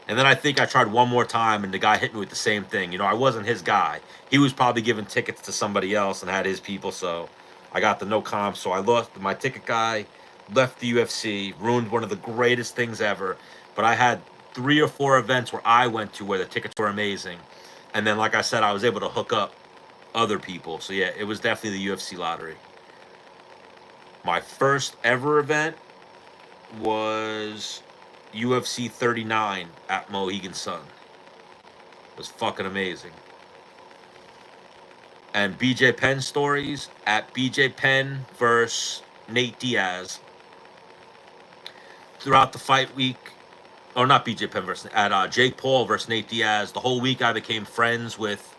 And then I think I tried one more time, and the guy hit me with the same thing. You know, I wasn't his guy. He was probably giving tickets to somebody else and had his people. So I got the no comps. So I lost my ticket guy, left the UFC, ruined one of the greatest things ever. But I had 3 or 4 events where I went to where the tickets were amazing. And then, like I said, I was able to hook up other people. So, yeah, it was definitely the UFC lottery. My first ever event was UFC 39 at Mohegan Sun. It was fucking amazing. And BJ Penn stories at BJ Penn versus Nate Diaz. Throughout the fight week, or not BJ Penn versus, at Jake Paul versus Nate Diaz. The whole week I became friends with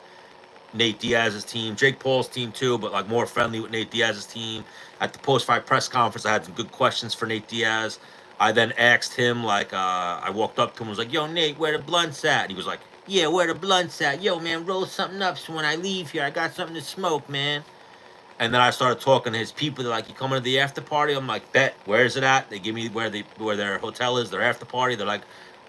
Nate Diaz's team. Jake Paul's team too, but like more friendly with Nate Diaz's team. At the post-fight press conference, I had some good questions for Nate Diaz. I then asked him, like, I walked up to him and was like, yo, Nate, where the blunts at? And he was like, yeah, where the blunts at? Yo, man, roll something up so when I leave here, I got something to smoke, man. And then I started talking to his people. They're like, "You coming to the after party?" I'm like, "Bet. Where's it at?" They give me where their hotel is, their after party. They're like,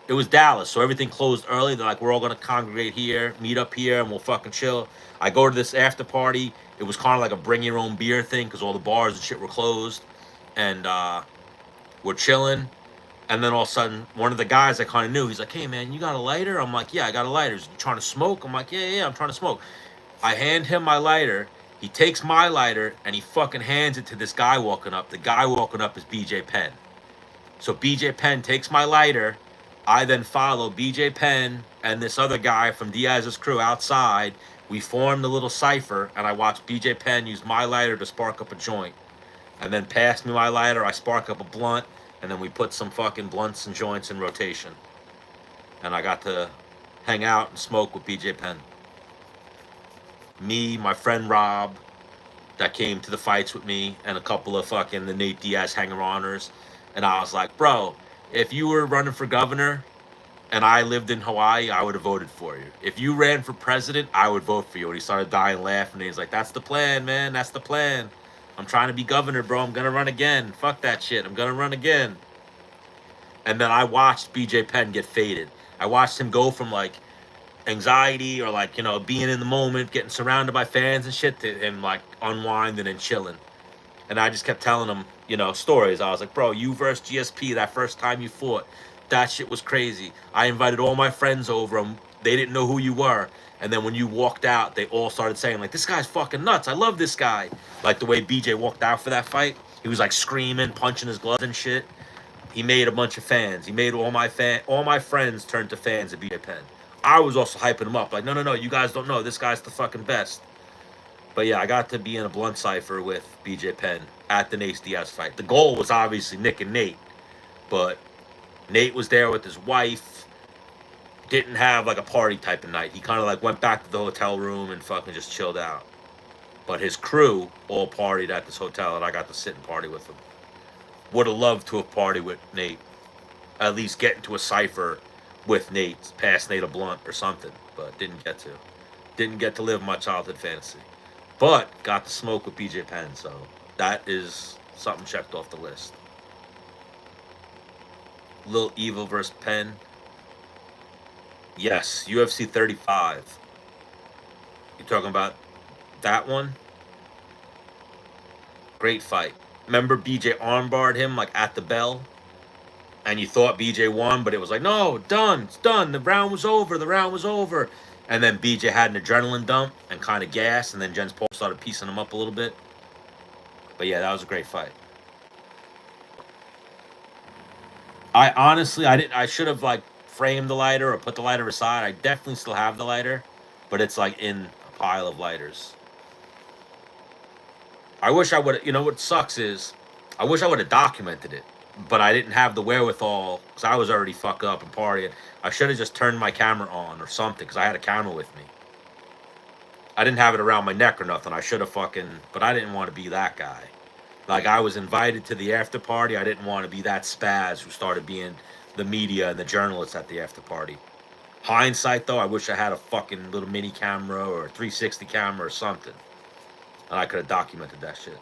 it was Dallas, so everything closed early. They're like, "We're all gonna congregate here, meet up here, and we'll fucking chill." I go to this after party. It was kind of like a bring your own beer thing because all the bars and shit were closed, and we're chilling. And then all of a sudden, one of the guys I kind of knew, he's like, "Hey man, you got a lighter?" I'm like, "Yeah, I got a lighter." He's, "You trying to smoke?" I'm like, "Yeah, I'm trying to smoke." I hand him my lighter. He takes my lighter and he fucking hands it to this guy walking up. The guy walking up is BJ Penn. So BJ Penn takes my lighter. I then follow BJ Penn and this other guy from Diaz's crew outside. We formed a little cipher, and I watched BJ Penn use my lighter to spark up a joint. And then pass me my lighter, I spark up a blunt, and then we put some fucking blunts and joints in rotation. And I got to hang out and smoke with BJ Penn. Me, my friend Rob, that came to the fights with me, and a couple of fucking the Nate Diaz hanger-oners. And I was like, "Bro, if you were running for governor and I lived in Hawaii, I would have voted for you. If you ran for president, I would vote for you." And he started dying laughing. And he's like, "That's the plan, man. That's the plan. I'm trying to be governor, bro. I'm going to run again. Fuck that shit. I'm going to run again." And then I watched BJ Penn get faded. I watched him go from like anxiety or like, being in the moment, getting surrounded by fans and shit, to him like unwinding and chilling. And I just kept telling him, stories. I was like, "Bro, you versus GSP that first time you fought, that shit was crazy. I invited all my friends over and they didn't know who you were. And then when you walked out, they all started saying like, 'This guy's fucking nuts. I love this guy.'" Like the way BJ walked out for that fight, he was like screaming, punching his gloves and shit. He made a bunch of fans. He made all my friends turn to fans of BJ Penn. I was also hyping him up, like, no, you guys don't know. This guy's the fucking best. But yeah, I got to be in a blunt cipher with BJ Penn at the Nate Diaz fight. The goal was obviously Nick and Nate, but Nate was there with his wife. Didn't have like a party type of night. He kind of like went back to the hotel room and fucking just chilled out. But his crew all partied at this hotel, and I got to sit and party with them. Would have loved to have partied with Nate. At least get into a cipher with Nate, pass Nate a blunt or something, but didn't get to. Didn't get to live my childhood fantasy. But got to smoke with BJ Penn, so that is something checked off the list. Lil Evil versus Penn. Yes, UFC 35. You talking about that one? Great fight. Remember BJ armbarred him like at the bell? And you thought BJ won, but it was like, "No, done. It's done. The round was over. The round was over." And then BJ had an adrenaline dump and kind of gassed, and then Jens Paul started piecing him up a little bit. But yeah, that was a great fight. I should have like framed the lighter or put the lighter aside. I definitely still have the lighter, but it's like in a pile of lighters. I wish I would. What sucks is, I wish I would have documented it, but I didn't have the wherewithal because I was already fucked up and partying. I should have just turned my camera on or something because I had a camera with me. I didn't have it around my neck or nothing. I should have but I didn't want to be that guy. Like, I was invited to the after party. I didn't want to be that spaz who started being the media and the journalists at the after party. Hindsight, though, I wish I had a fucking little mini camera or a 360 camera or something. And I could have documented that shit.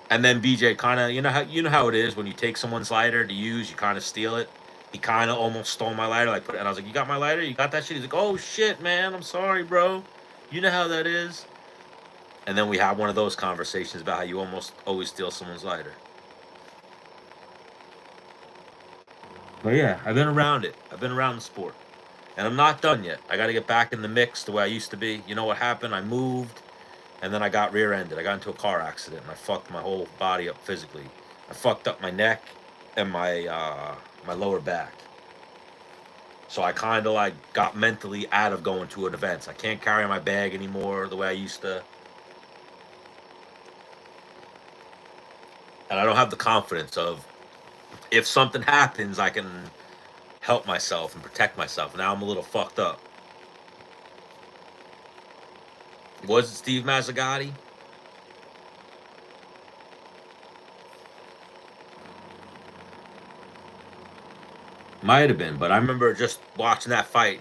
And then BJ kind of, you know how it is when you take someone's lighter to use, you kind of steal it. He kind of almost stole my lighter, and I was like, "You got my lighter? You got that shit?" He's like, "Oh shit, man, I'm sorry, bro. You know how that is." And then we had one of those conversations about how you almost always steal someone's lighter. But yeah, I've been around it. I've been around the sport. And I'm not done yet. I got to get back in the mix the way I used to be. You know what happened? I moved, and then I got rear-ended. I got into a car accident, and I fucked my whole body up physically. I fucked up my neck and my lower back. So I kind of like got mentally out of going to an event. I can't carry my bag anymore the way I used to. And I don't have the confidence of, if something happens, I can help myself and protect myself. Now I'm a little fucked up. Was it Steve Mazzagatti? Might have been, but I remember just watching that fight.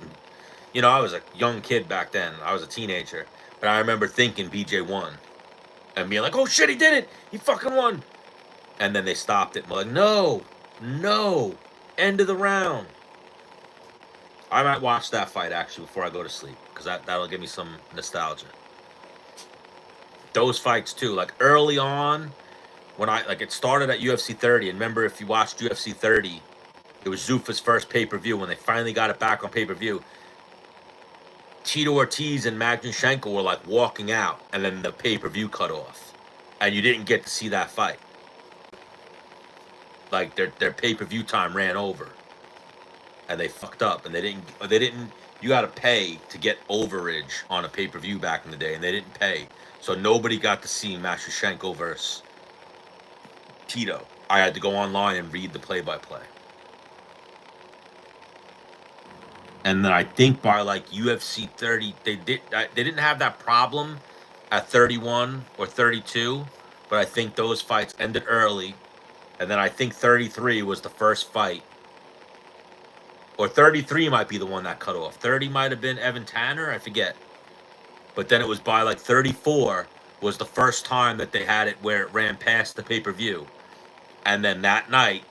And, I was a young kid back then. I was a teenager. And I remember thinking BJ won. And being like, oh shit, he did it! He fucking won! And then they stopped it. I'm like, no! No! End of the round. I might watch that fight, actually, before I go to sleep. Because that'll give me some nostalgia. Those fights, too. Like, early on, when it started at UFC 30. And remember, if you watched UFC 30, it was Zuffa's first pay-per-view. When they finally got it back on pay-per-view, Tito Ortiz and Magnuchenko were like walking out, and then the pay-per-view cut off, and you didn't get to see that fight. Like their pay-per-view time ran over, and they fucked up, and they didn't. You got to pay to get overage on a pay-per-view back in the day, and they didn't pay, so nobody got to see Magnuchenko versus Tito. I had to go online and read the play-by-play. And then I think by like UFC 30, they didn't have that problem at 31 or 32, but I think those fights ended early. And then I think 33 was the first fight, or 33 might be the one that cut off. 30 might have been Evan Tanner, I forget. But then it was by like 34 was the first time that they had it where it ran past the pay-per-view. And then that night,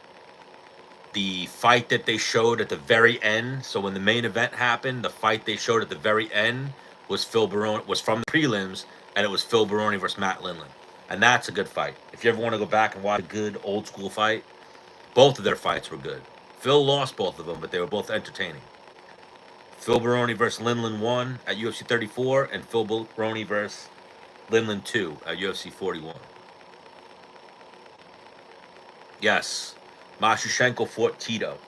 the fight that they showed at the very end, so when the main event happened, the fight they showed at the very end was from the prelims, and it was Phil Baroni versus Matt Lindland. And that's a good fight. If you ever want to go back and watch a good old school fight, both of their fights were good. Phil lost both of them, but they were both entertaining. Phil Baroni versus Lindland 1 at UFC 34, and Phil Baroni versus Lindland 2 at UFC 41. Yes. Magnuchenko fought Tito.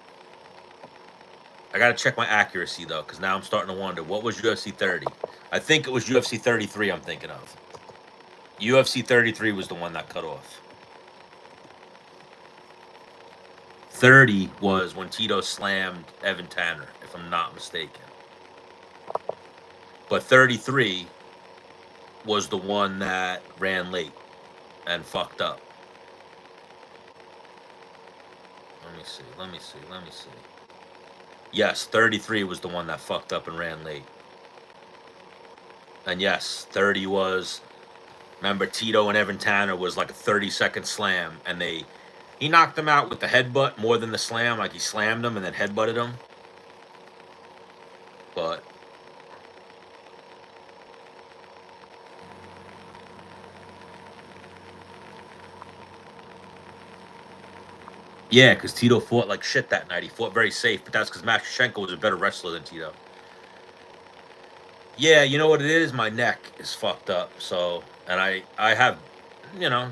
I gotta check my accuracy though, because now I'm starting to wonder what was UFC 30. I think it was UFC 33. I'm thinking of. UFC 33 was the one that cut off. 30 was when Tito slammed Evan Tanner, if I'm not mistaken. But 33 was the one that ran late and fucked up. Let me see. Yes, 33 was the one that fucked up and ran late. And yes, 30 was, remember Tito and Evan Tanner was like a 30-second slam, and he knocked him out with the headbutt more than the slam, like he slammed him and then headbutted him. But yeah, because Tito fought like shit that night. He fought very safe, but that's because Magnuchenko was a better wrestler than Tito. Yeah, you know what it is? My neck is fucked up. So, and I have,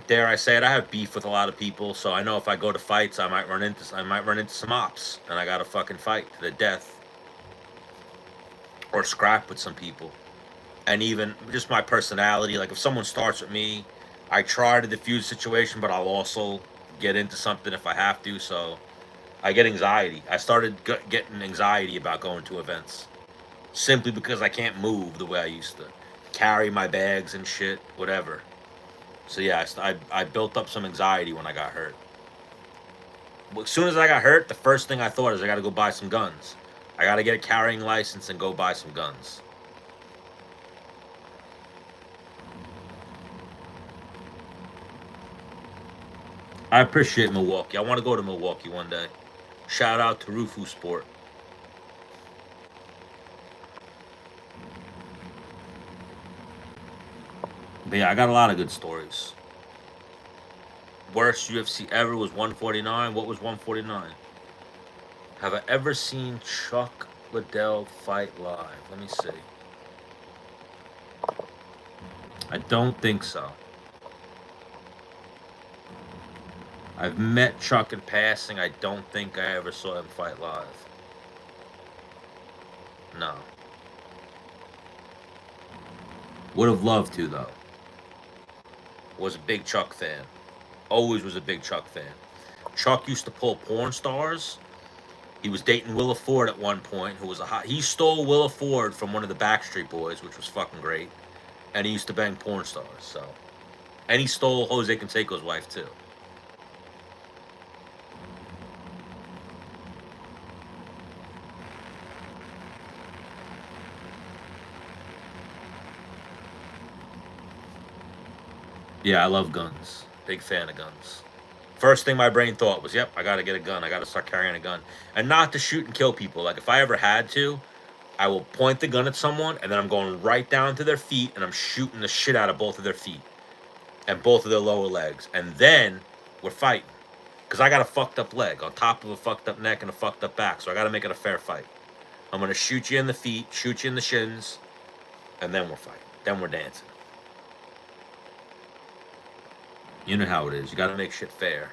dare I say it, I have beef with a lot of people. So I know if I go to fights, I might run into some ops, and I gotta fucking fight to the death, or scrap with some people. And even just my personality, like if someone starts with me, I try to diffuse the situation, but I'll also get into something if I have to. So I get anxiety. I started getting anxiety about going to events, simply because I can't move the way I used to, carry my bags and shit, whatever. So yeah, I built up some anxiety when I got hurt. As soon as I got hurt, the first thing I thought is I got to go buy some guns. I got to get a carrying license and go buy some guns. I appreciate Milwaukee. I want to go to Milwaukee one day. Shout out to Rufu Sport. But yeah, I got a lot of good stories. Worst UFC ever was 149. What was 149? Have I ever seen Chuck Liddell fight live? Let me see. I don't think so. I've met Chuck in passing. I don't think I ever saw him fight live. No. Would have loved to, though. Was a big Chuck fan. Always was a big Chuck fan. Chuck used to pull porn stars. He was dating Willa Ford at one point, who was he stole Willa Ford from one of the Backstreet Boys, which was fucking great. And he used to bang porn stars, so. And he stole Jose Canseco's wife, too. Yeah, I love guns. Big fan of guns. First thing my brain thought was, yep, I got to get a gun. I got to start carrying a gun. And not to shoot and kill people. Like, if I ever had to, I will point the gun at someone, and then I'm going right down to their feet, and I'm shooting the shit out of both of their feet and both of their lower legs. And then we're fighting. Because I got a fucked up leg on top of a fucked up neck and a fucked up back. So I got to make it a fair fight. I'm going to shoot you in the feet, shoot you in the shins, and then we're fighting. Then we're dancing. You know how it is. You got to make shit fair.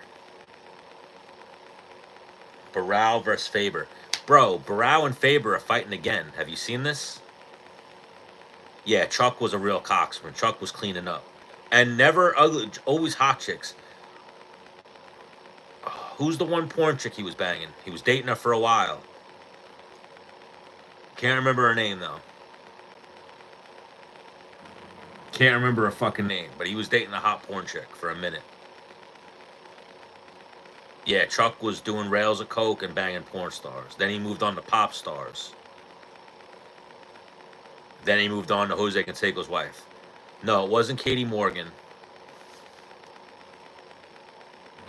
Barao versus Faber. Bro, Barao and Faber are fighting again. Have you seen this? Yeah, Chuck was a real cocksman. Chuck was cleaning up. And never ugly, always hot chicks. Who's the one porn chick he was banging? He was dating her for a while. Can't remember her name, though. Can't remember her fucking name, but he was dating a hot porn chick for a minute. Yeah, Chuck was doing rails of coke and banging porn stars. Then he moved on to pop stars. Then he moved on to Jose Canseco's wife. No, it wasn't Katie Morgan.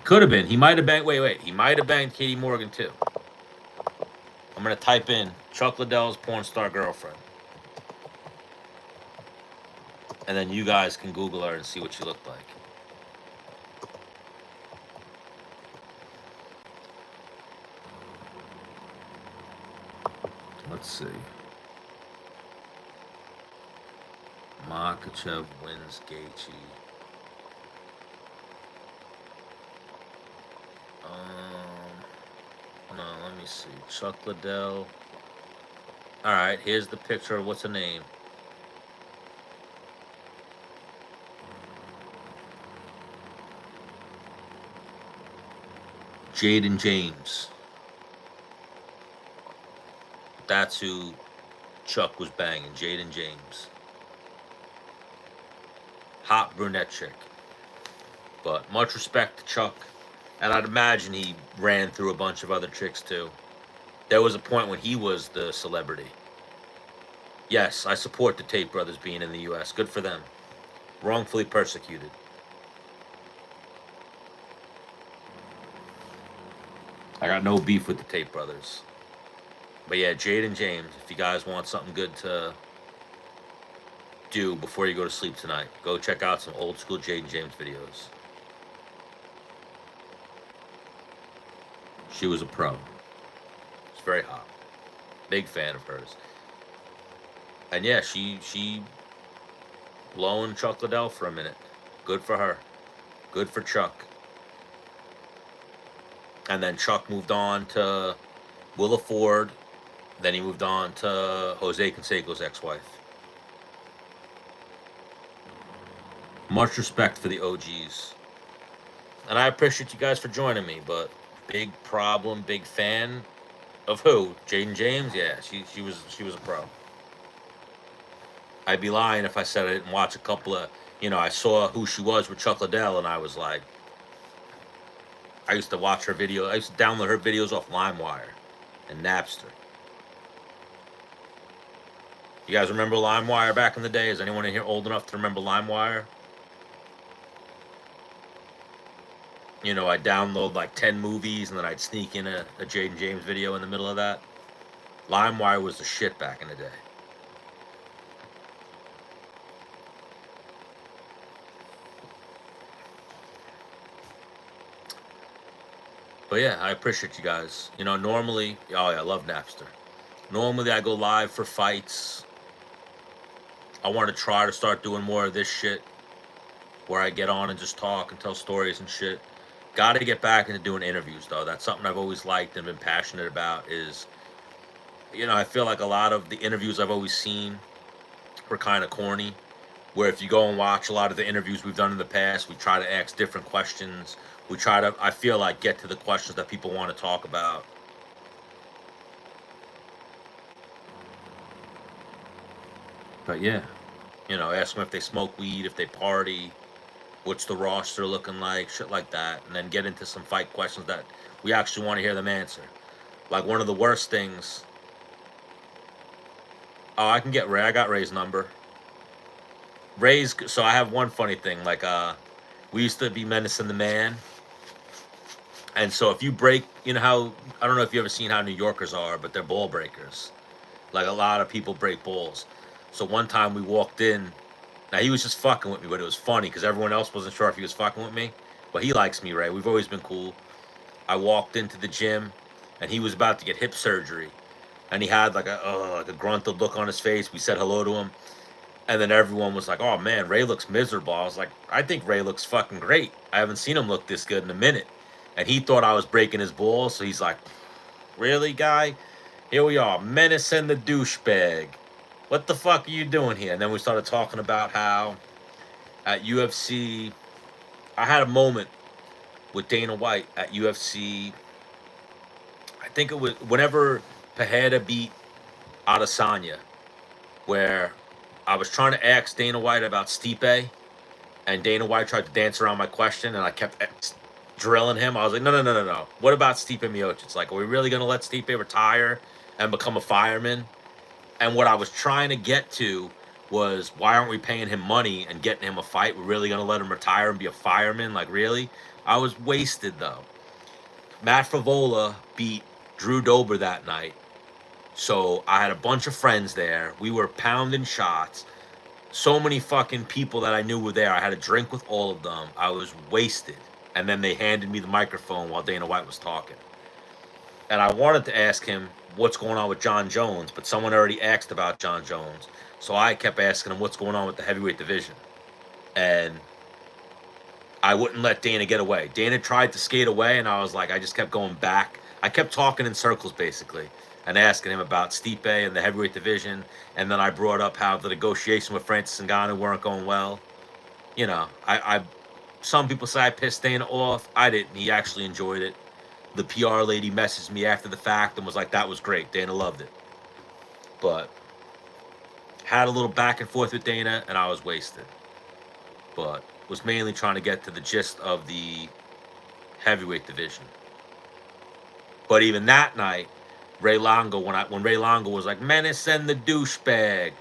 Could have been. He might have banged. Wait. He might have banged Katie Morgan too. I'm gonna type in Chuck Liddell's porn star girlfriend, and then you guys can Google her and see what she looked like. Let's see. Makachev wins Gaethje. No, let me see. Chuck Liddell. All right, here's the picture. What's her name? Jaden James. That's who Chuck was banging. Jaden James. Hot brunette chick. But much respect to Chuck. And I'd imagine he ran through a bunch of other chicks too. There was a point when he was the celebrity. Yes, I support the Tate brothers being in the U.S. Good for them. Wrongfully persecuted. I got no beef with the Tate brothers. But yeah, Jaden James, if you guys want something good to do before you go to sleep tonight, go check out some old school Jaden James videos. She was a pro. She's very hot. Big fan of hers. And yeah, she blowing Chuck Liddell for a minute. Good for her. Good for Chuck. And then Chuck moved on to Willa Ford. Then he moved on to Jose Canseco's ex-wife. Much respect for the OGs. And I appreciate you guys for joining me, but big problem, big fan of who? Jaden James? Yeah, she was a pro. I'd be lying if I said I didn't watch a couple of, I saw who she was with Chuck Liddell, and I was like, I used to watch her video. I used to download her videos off LimeWire and Napster. You guys remember LimeWire back in the day? Is anyone in here old enough to remember LimeWire? I'd download like 10 movies, and then I'd sneak in a Jaden James video in the middle of that. LimeWire was the shit back in the day. But yeah, I appreciate you guys. Normally, oh yeah, I love Napster. Normally I go live for fights. I want to try to start doing more of this shit, where I get on and just talk and tell stories and shit. Got to get back into doing interviews, though. That's something I've always liked and been passionate about is, I feel like a lot of the interviews I've always seen were kind of corny, where if you go and watch a lot of the interviews we've done in the past, we try to ask different questions. We try to, I feel like, get to the questions that people want to talk about. But yeah, ask them if they smoke weed, if they party, what's the roster looking like, shit like that. And then get into some fight questions that we actually want to hear them answer. Like one of the worst things. Oh, I got Ray's number. So I have one funny thing. Like, We used to be Menace and the Man. And so if you break, you know how, I don't know if you ever seen how New Yorkers are, but they're ball breakers. Like a lot of people break balls. So one time we walked in. Now he was just fucking with me, but it was funny because everyone else wasn't sure if he was fucking with me. But he likes me, right? We've always been cool. I walked into the gym, and he was about to get hip surgery, and he had like a grunted look on his face. We said hello to him, and then everyone was like, "Oh man, Ray looks miserable." I was like, "I think Ray looks fucking great. I haven't seen him look this good in a minute." And he thought I was breaking his balls, so he's like, "Really, guy? Here we are, Menace and the douchebag. What the fuck are you doing here?" And then we started talking about how at UFC, I had a moment with Dana White at UFC. I think it was whenever Pajeda beat Adesanya, where I was trying to ask Dana White about Stipe, and Dana White tried to dance around my question, and I kept drilling him. I was like, no. What about Stipe Miocic? Like, are we really gonna let Stipe retire and become a fireman? And what I was trying to get to was, why aren't we paying him money and getting him a fight? We're really gonna let him retire and be a fireman? Like, really? I was wasted though. Matt Favola beat Drew Dober that night. So I had a bunch of friends there. We were pounding shots. So many fucking people that I knew were there. I had a drink with all of them. I was wasted. And then they handed me the microphone while Dana White was talking. And I wanted to ask him what's going on with John Jones, but someone already asked about John Jones. So I kept asking him what's going on with the heavyweight division. And I wouldn't let Dana get away. Dana tried to skate away, and I was like, I just kept going back. I kept talking in circles, basically, and asking him about Stipe and the heavyweight division. And then I brought up how the negotiation with Francis Ngannou weren't going well. You know, some people say I pissed Dana off. I didn't. He actually enjoyed it. The PR lady messaged me after the fact and was like, that was great. Dana loved it. But had a little back and forth with Dana, and I was wasted. But was mainly trying to get to the gist of the heavyweight division. But even that night, Ray Longo, when Ray Longo was like, Menace and the douchebag,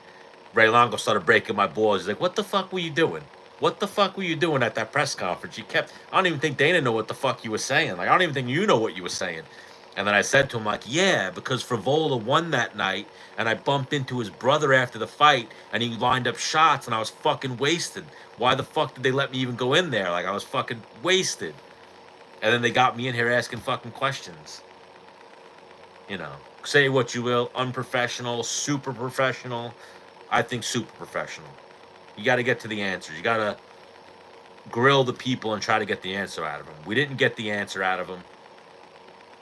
Ray Longo started breaking my balls. He's like, what the fuck were you doing? What the fuck were you doing at that press conference? I don't even think Dana knew what the fuck you were saying. Like, I don't even think you know what you were saying. And then I said to him, like, yeah, because Favola won that night, and I bumped into his brother after the fight, and he lined up shots, and I was fucking wasted. Why the fuck did they let me even go in there? Like, I was fucking wasted. And then they got me in here asking fucking questions. You know, say what you will, unprofessional, super professional. I think super professional. You got to get to the answers. You got to grill the people and try to get the answer out of them. We didn't get the answer out of him.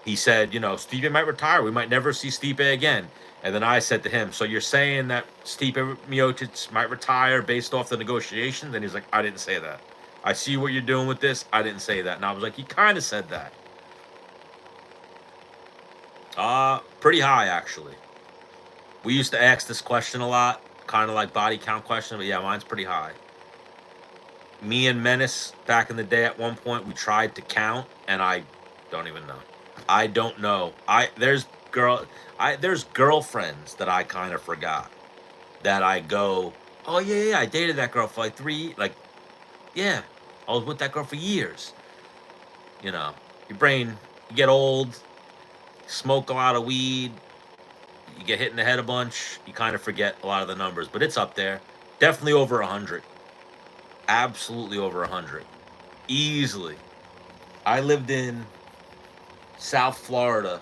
He said, you know, Stipe might retire. We might never see Stipe again. And then I said to him, so you're saying that Stipe Miocic might retire based off the negotiations? And he's like, I didn't say that. I see what you're doing with this. I didn't say that. And I was like, he kind of said that. Pretty high, actually. We used to ask this question a lot, kind of like body count question, but yeah, mine's pretty high. Me and Menace, back in the day, at one point, we tried to count, and I don't even know. I don't know. There's girlfriends that I kind of forgot. That I go, oh yeah, I dated that girl for yeah, I was with that girl for years. You know, your brain, you get old, smoke a lot of weed, you get hit in the head a bunch, you kind of forget a lot of the numbers, but it's up there. Definitely over 100. Absolutely over 100. Easily. I lived in South Florida,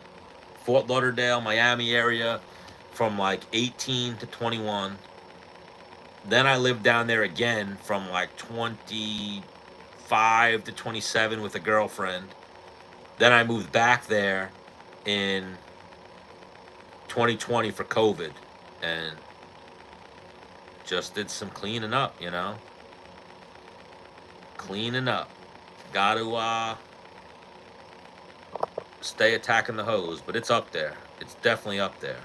Fort Lauderdale, Miami area, from like 18 to 21. Then I lived down there again from like 25 to 27 with a girlfriend. Then I moved back there in 2020 for COVID and just did some cleaning up, you know? Cleaning up. Got to stay attacking the hose, but it's up there. It's definitely up there.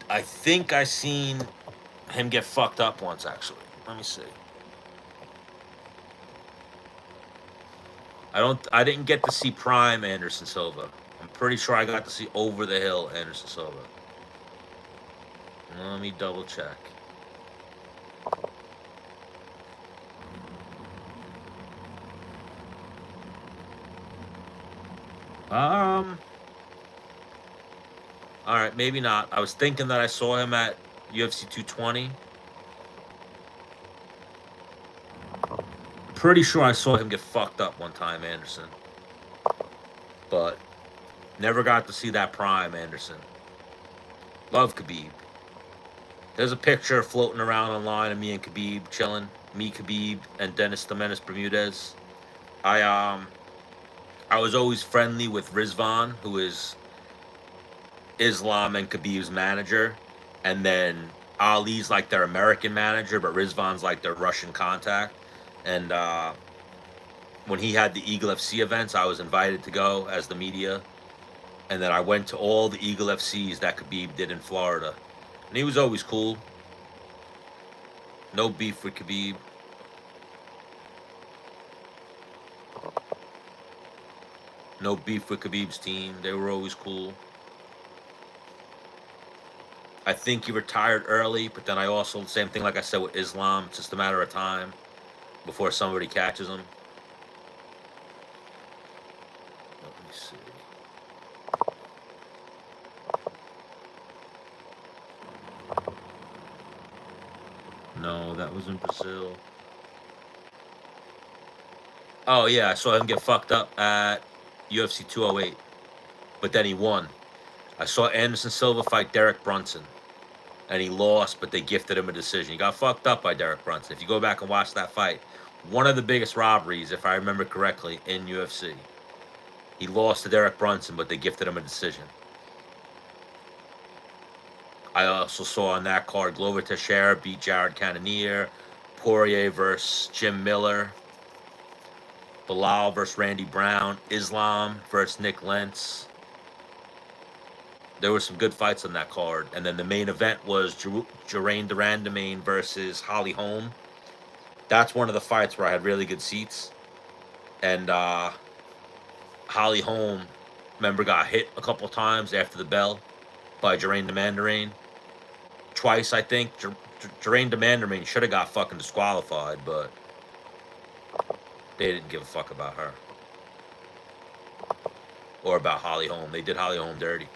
I think I seen him get fucked up once, actually. Let me see. I didn't get to see prime Anderson Silva. I'm pretty sure I got to see over the hill Anderson Silva. Let me double check. All right, maybe not. I was thinking that I saw him at UFC 220. Pretty sure I saw him get fucked up one time, Anderson. But never got to see that prime Anderson. Love Khabib. There's a picture floating around online of me and Khabib chilling. Me, Khabib, and Dennis the Menace Bermudez. I was always friendly with Rizvan, who is Islam and Khabib's manager, and then Ali's like their American manager, but Rizvan's like their Russian contact. And when he had the Eagle FC events, I was invited to go as the media, and then I went to all the Eagle FCs that Khabib did in Florida, and he was always cool. No beef with Khabib. No beef with Khabib's team. They were always cool. I think he retired early, but then I also, same thing like I said with Islam, it's just a matter of time before somebody catches him. Let me see. No, that was in Brazil. Oh, yeah, I saw him get fucked up at UFC 208, but then he won. I saw Anderson Silva fight Derek Brunson, and he lost, but they gifted him a decision. He got fucked up by Derek Brunson. If you go back and watch that fight, one of the biggest robberies, if I remember correctly, in UFC. He lost to Derek Brunson, but they gifted him a decision. I also saw on that card Glover Teixeira beat Jared Cannonier, Poirier versus Jim Miller, Bilal versus Randy Brown, Islam versus Nick Lentz. There were some good fights on that card. And then the main event was Geraint Durandamain versus Holly Holm. That's one of the fights where I had really good seats. And Holly Holm, remember, got hit a couple times after the bell by Geraint Durandamain. Twice, I think. Geraint Durandamain should have got fucking disqualified, but they didn't give a fuck about her. Or about Holly Holm. They did Holly Holm dirty.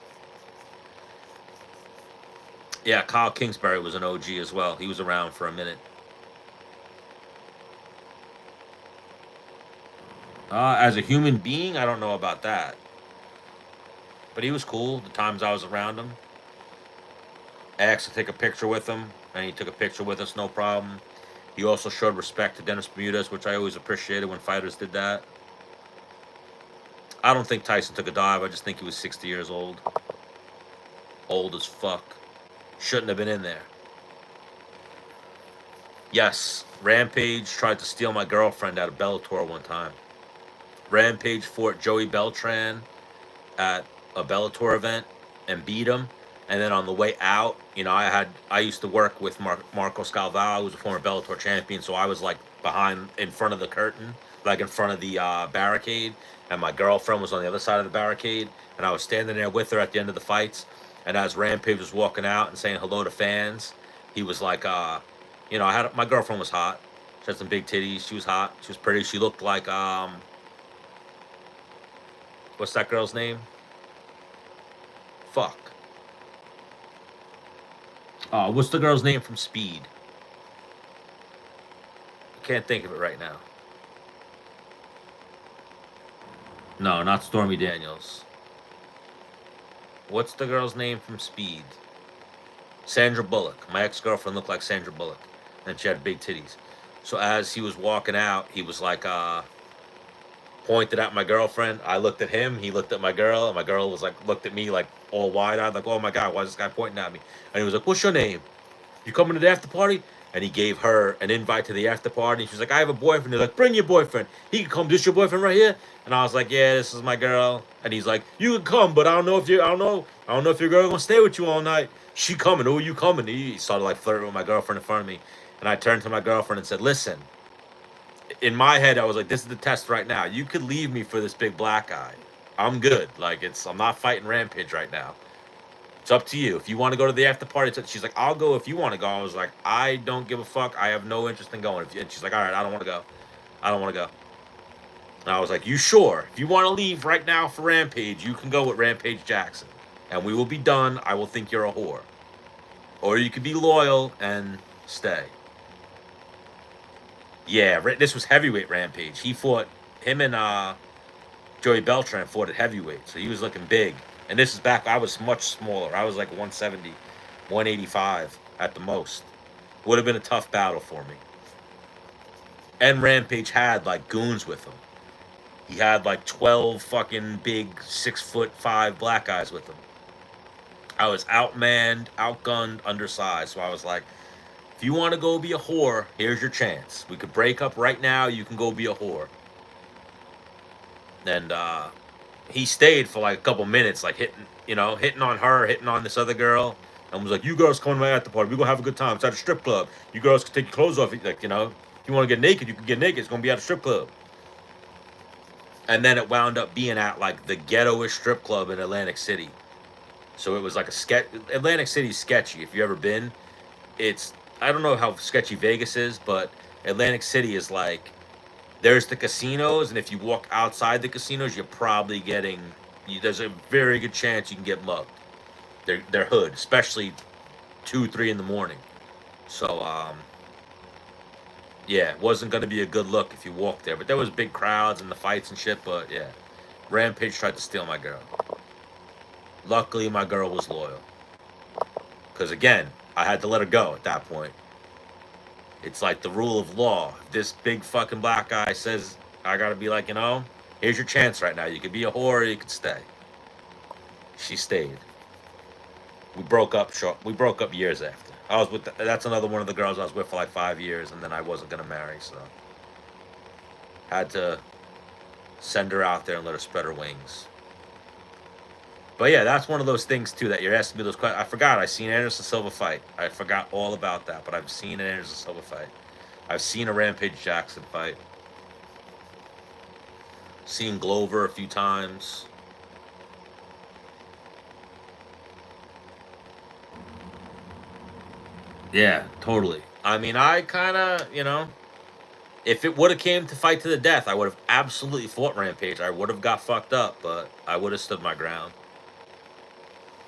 Yeah, Kyle Kingsbury was an OG as well. He was around for a minute. As a human being, I don't know about that. But he was cool the times I was around him. I asked to take a picture with him, and he took a picture with us, no problem. He also showed respect to Dennis Bermudez, which I always appreciated when fighters did that. I don't think Tyson took a dive. I just think he was 60 years old. Old as fuck. Shouldn't have been in there. Yes, Rampage tried to steal my girlfriend out of Bellator one time. Rampage fought Joey Beltran at a Bellator event and beat him. And then on the way out, you know, I used to work with Marco Scalval, who was a former Bellator champion, so I was like in front of the curtain, like in front of the barricade, and my girlfriend was on the other side of the barricade, and I was standing there with her at the end of the fights. And as Rampage was walking out and saying hello to fans, he was like, you know, my girlfriend was hot. She had some big titties. She was hot. She was pretty. She looked like, what's that girl's name? Fuck. What's the girl's name from Speed? I can't think of it right now. No, not Stormy Daniels. What's the girl's name from Speed? Sandra Bullock. My ex-girlfriend looked like Sandra Bullock, and she had big titties. So as he was walking out, he was like, pointed at my girlfriend. I looked at him. He looked at my girl, and my girl was like, looked at me like all wide-eyed, like, oh my God, why is this guy pointing at me? And he was like, what's your name? You coming to the after party? And he gave her an invite to the after party. And she was like, I have a boyfriend. He's like, bring your boyfriend. He can come. This your boyfriend right here? And I was like, yeah, this is my girl. And he's like, you can come, but I don't know if your girl gonna stay with you all night. She coming. Oh, you coming? He started like flirting with my girlfriend in front of me. And I turned to my girlfriend and said, listen. In my head, I was like, this is the test right now. You could leave me for this big black guy. I'm good. Like, I'm not fighting Rampage right now. It's up to you. If you want to go to the after party, she's like, I'll go if you want to go. I was like, I don't give a fuck. I have no interest in going. And she's like, all right, I don't want to go. I don't want to go. And I was like, you sure? If you want to leave right now for Rampage, you can go with Rampage Jackson. And we will be done. I will think you're a whore. Or you could be loyal and stay. Yeah, this was heavyweight Rampage. He fought, him and Joey Beltran fought at heavyweight. So he was looking big. And this is back, I was much smaller. I was like 170, 185 at the most. Would have been a tough battle for me. And Rampage had like goons with him. He had like 12 fucking big 6'5" black guys with him. I was outmanned, outgunned, undersized. So I was like, if you want to go be a whore, here's your chance. We could break up right now. You can go be a whore. And he stayed for like a couple minutes, like hitting on her, hitting on this other girl. And was like, you girls come to my after party. We're going to have a good time. It's at a strip club. You girls can take your clothes off. Like, if you want to get naked, you can get naked. It's going to be at a strip club. And then it wound up being at like the ghetto-ish strip club in Atlantic City. So it was like a sketch. Atlantic City's sketchy. If you've ever been, I don't know how sketchy Vegas is, but Atlantic City is like, there's the casinos, and if you walk outside the casinos, you're probably there's a very good chance you can get mugged. They're hood, especially 2, 3 in the morning. So, yeah, it wasn't going to be a good look if you walked there. But there was big crowds and the fights and shit, but yeah. Rampage tried to steal my girl. Luckily, my girl was loyal. Because, again, I had to let her go at that point. It's like the rule of law. If this big fucking black guy says, I got to be like, here's your chance right now. You could be a whore or you could stay. She stayed. We broke up years after. That's another one of the girls I was with for like 5 years, and then I wasn't going to marry, so. Had to send her out there and let her spread her wings. But yeah, that's one of those things too that you're asking me those questions. I forgot I seen Anderson Silva fight. I forgot all about that, but I've seen an Anderson Silva fight. I've seen a Rampage Jackson fight. Seen Glover a few times. Yeah, totally. I mean, I kind of, if it would have came to fight to the death, I would have absolutely fought Rampage. I would have got fucked up, but I would have stood my ground.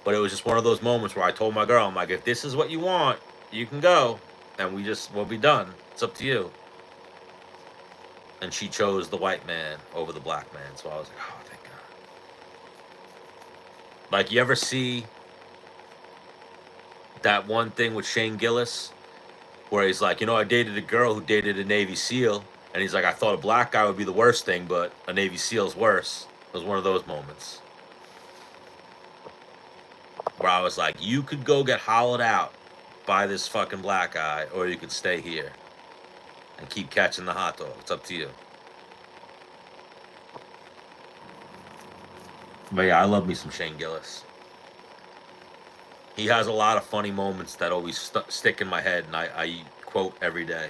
But it was just one of those moments where I told my girl, I'm like, if this is what you want, you can go. And we'll be done. It's up to you. And she chose the white man over the black man. So I was like, oh, thank God. Like, you ever see that one thing with Shane Gillis? Where he's like, I dated a girl who dated a Navy SEAL. And he's like, I thought a black guy would be the worst thing, but a Navy SEAL's worse. It was one of those moments. Where I was like, you could go get hollowed out by this fucking black guy, or you could stay here and keep catching the hot dog. It's up to you. But yeah, I love me some Shane Gillis. He has a lot of funny moments that always stick in my head, and I quote every day.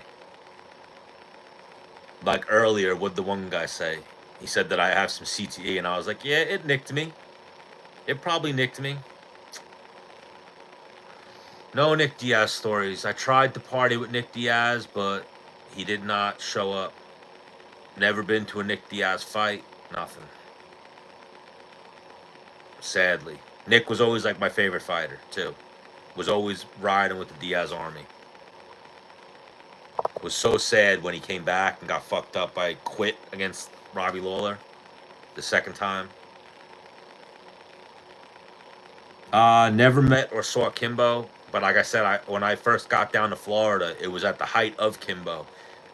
Like earlier, what the one guy say? He said that I have some CTE, and I was like, yeah, it nicked me. It probably nicked me. No Nick Diaz stories. I tried to party with Nick Diaz, but he did not show up. Never been to a Nick Diaz fight. Nothing. Sadly. Nick was always like my favorite fighter, too. Was always riding with the Diaz army. Was so sad when he came back and got fucked up by quit against Robbie Lawler the second time. Never met or saw Kimbo. But like I said, when I first got down to Florida, it was at the height of Kimbo.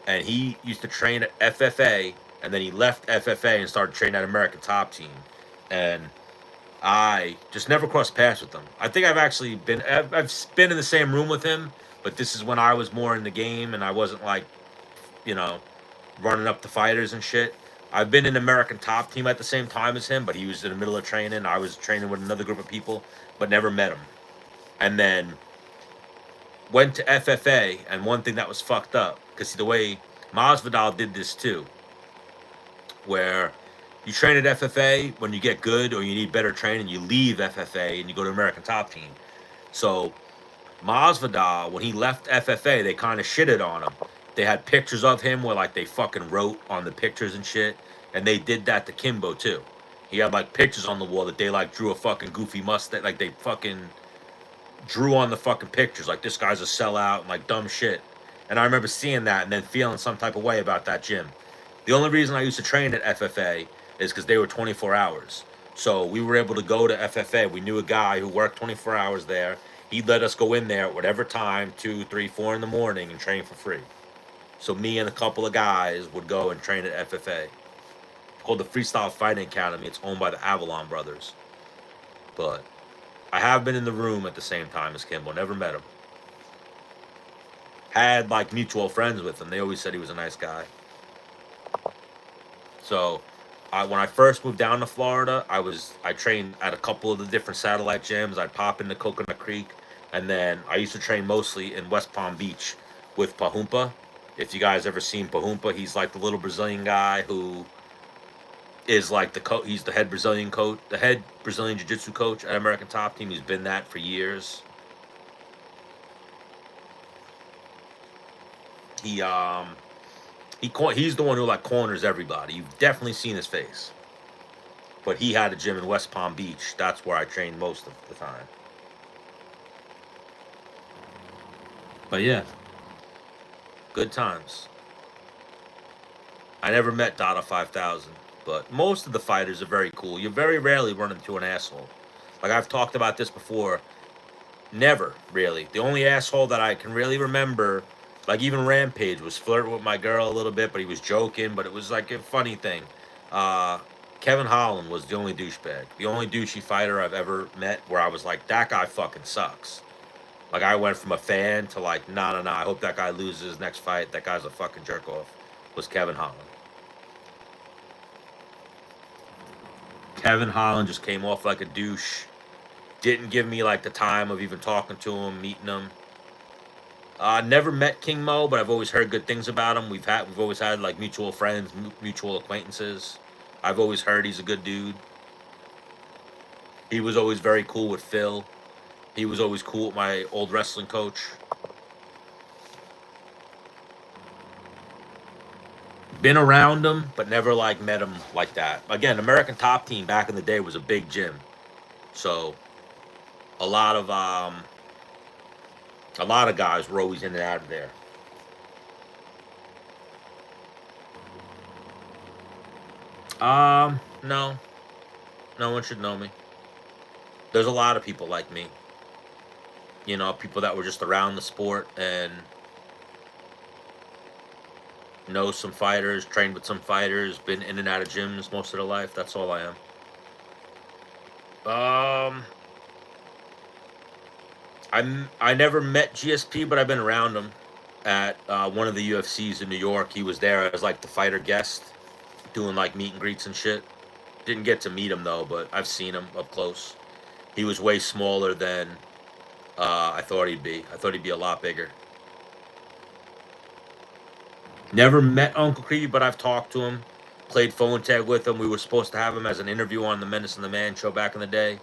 And he used to train at FFA, and then he left FFA and started training at American Top Team. And I just never crossed paths with him. I think I've been in the same room with him, but this is when I was more in the game, and I wasn't like, running up the fighters and shit. I've been in American Top Team at the same time as him, but he was in the middle of training. I was training with another group of people, but never met him. And then went to FFA, and one thing that was fucked up, because the way Masvidal did this too, where you train at FFA, when you get good or you need better training, you leave FFA and you go to American Top Team. So Masvidal, when he left FFA, they kind of shitted on him. They had pictures of him where like they fucking wrote on the pictures and shit. And they did that to Kimbo too. He had like pictures on the wall that they like drew a fucking goofy mustache, like they fucking drew on the fucking pictures, like this guy's a sellout and like dumb shit. And I remember seeing that and then feeling some type of way about that gym. The only reason I used to train at FFA is because they were 24 hours. So we were able to go to FFA. We knew a guy who worked 24 hours there. He'd let us go in there at whatever time, 2, 3, 4 in the morning, and train for free. So me and a couple of guys would go and train at FFA. It's called the Freestyle Fighting Academy. It's owned by the Avalon brothers. But I have been in the room at the same time as Kimbo. Never met him. Had like mutual friends with him. They always said he was a nice guy. So when I first moved down to Florida, I trained at a couple of the different satellite gyms. I'd pop into Coconut Creek, and then I used to train mostly in West Palm Beach with Pahumpa. If you guys ever seen Pahumpa, he's like the little Brazilian guy who is like he's the head Brazilian coach, the head Brazilian Jiu-Jitsu coach at American Top Team. He's been that for years. He's the one who like corners everybody. You've definitely seen his face. But he had a gym in West Palm Beach. That's where I trained most of the time. But yeah, good times. I never met Dada 5000, but most of the fighters are very cool. You very rarely run into an asshole. Like I've talked about this before. Never, really. The only asshole that I can really remember, like even Rampage, was flirting with my girl a little bit, but he was joking, but it was like a funny thing. Kevin Holland was the only douchebag. The only douchey fighter I've ever met where I was like, that guy fucking sucks. Like I went from a fan to like, nah, I hope that guy loses his next fight. That guy's a fucking jerk off. Was Kevin Holland. Kevin Holland just came off like a douche. Didn't give me like the time of even talking to him, meeting him. Never met King Mo, but I've always heard good things about him. We've always had like mutual friends, mutual acquaintances. I've always heard he's a good dude. He was always very cool with Phil. He was always cool with my old wrestling coach. Been around him, but never like met him like that. Again, American Top Team back in the day was a big gym, so a lot of guys were always in and out of there. No one should know me. There's a lot of people like me. You know, people that were just around the sport and know some fighters, trained with some fighters, been in and out of gyms most of their life. That's all I am. I never met GSP, but I've been around him at one of the UFCs in New York. He was there as like the fighter guest, doing like meet and greets and shit. Didn't get to meet him though, but I've seen him up close. He was way smaller than I thought he'd be. I thought he'd be a lot bigger. Never met Uncle Creepy, but I've talked to him. Played phone tag with him. We were supposed to have him as an interview on the Menace and the Man show back in the day.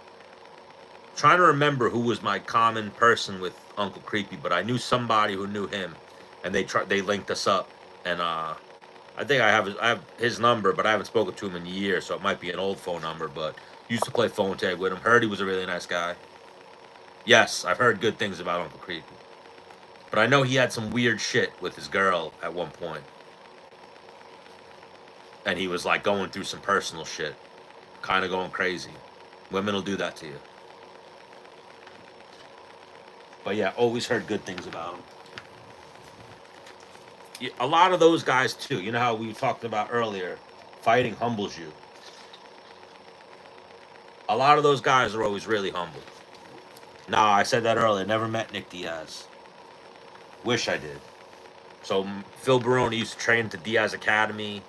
Trying to remember who was my common person with Uncle Creepy, but I knew somebody who knew him, and they linked us up. And I think I have his number, but I haven't spoken to him in years, so it might be an old phone number. But used to play phone tag with him. Heard he was a really nice guy. Yes, I've heard good things about Uncle Creepy. But I know he had some weird shit with his girl at one point. And he was like going through some personal shit. Kind of going crazy. Women will do that to you. But yeah, always heard good things about him. Yeah, a lot of those guys too. You know how we talked about earlier, fighting humbles you. A lot of those guys are always really humble. Nah, I said that earlier. Never met Nick Diaz. Wish I did. So Phil Baroni used to train at the Diaz Academy.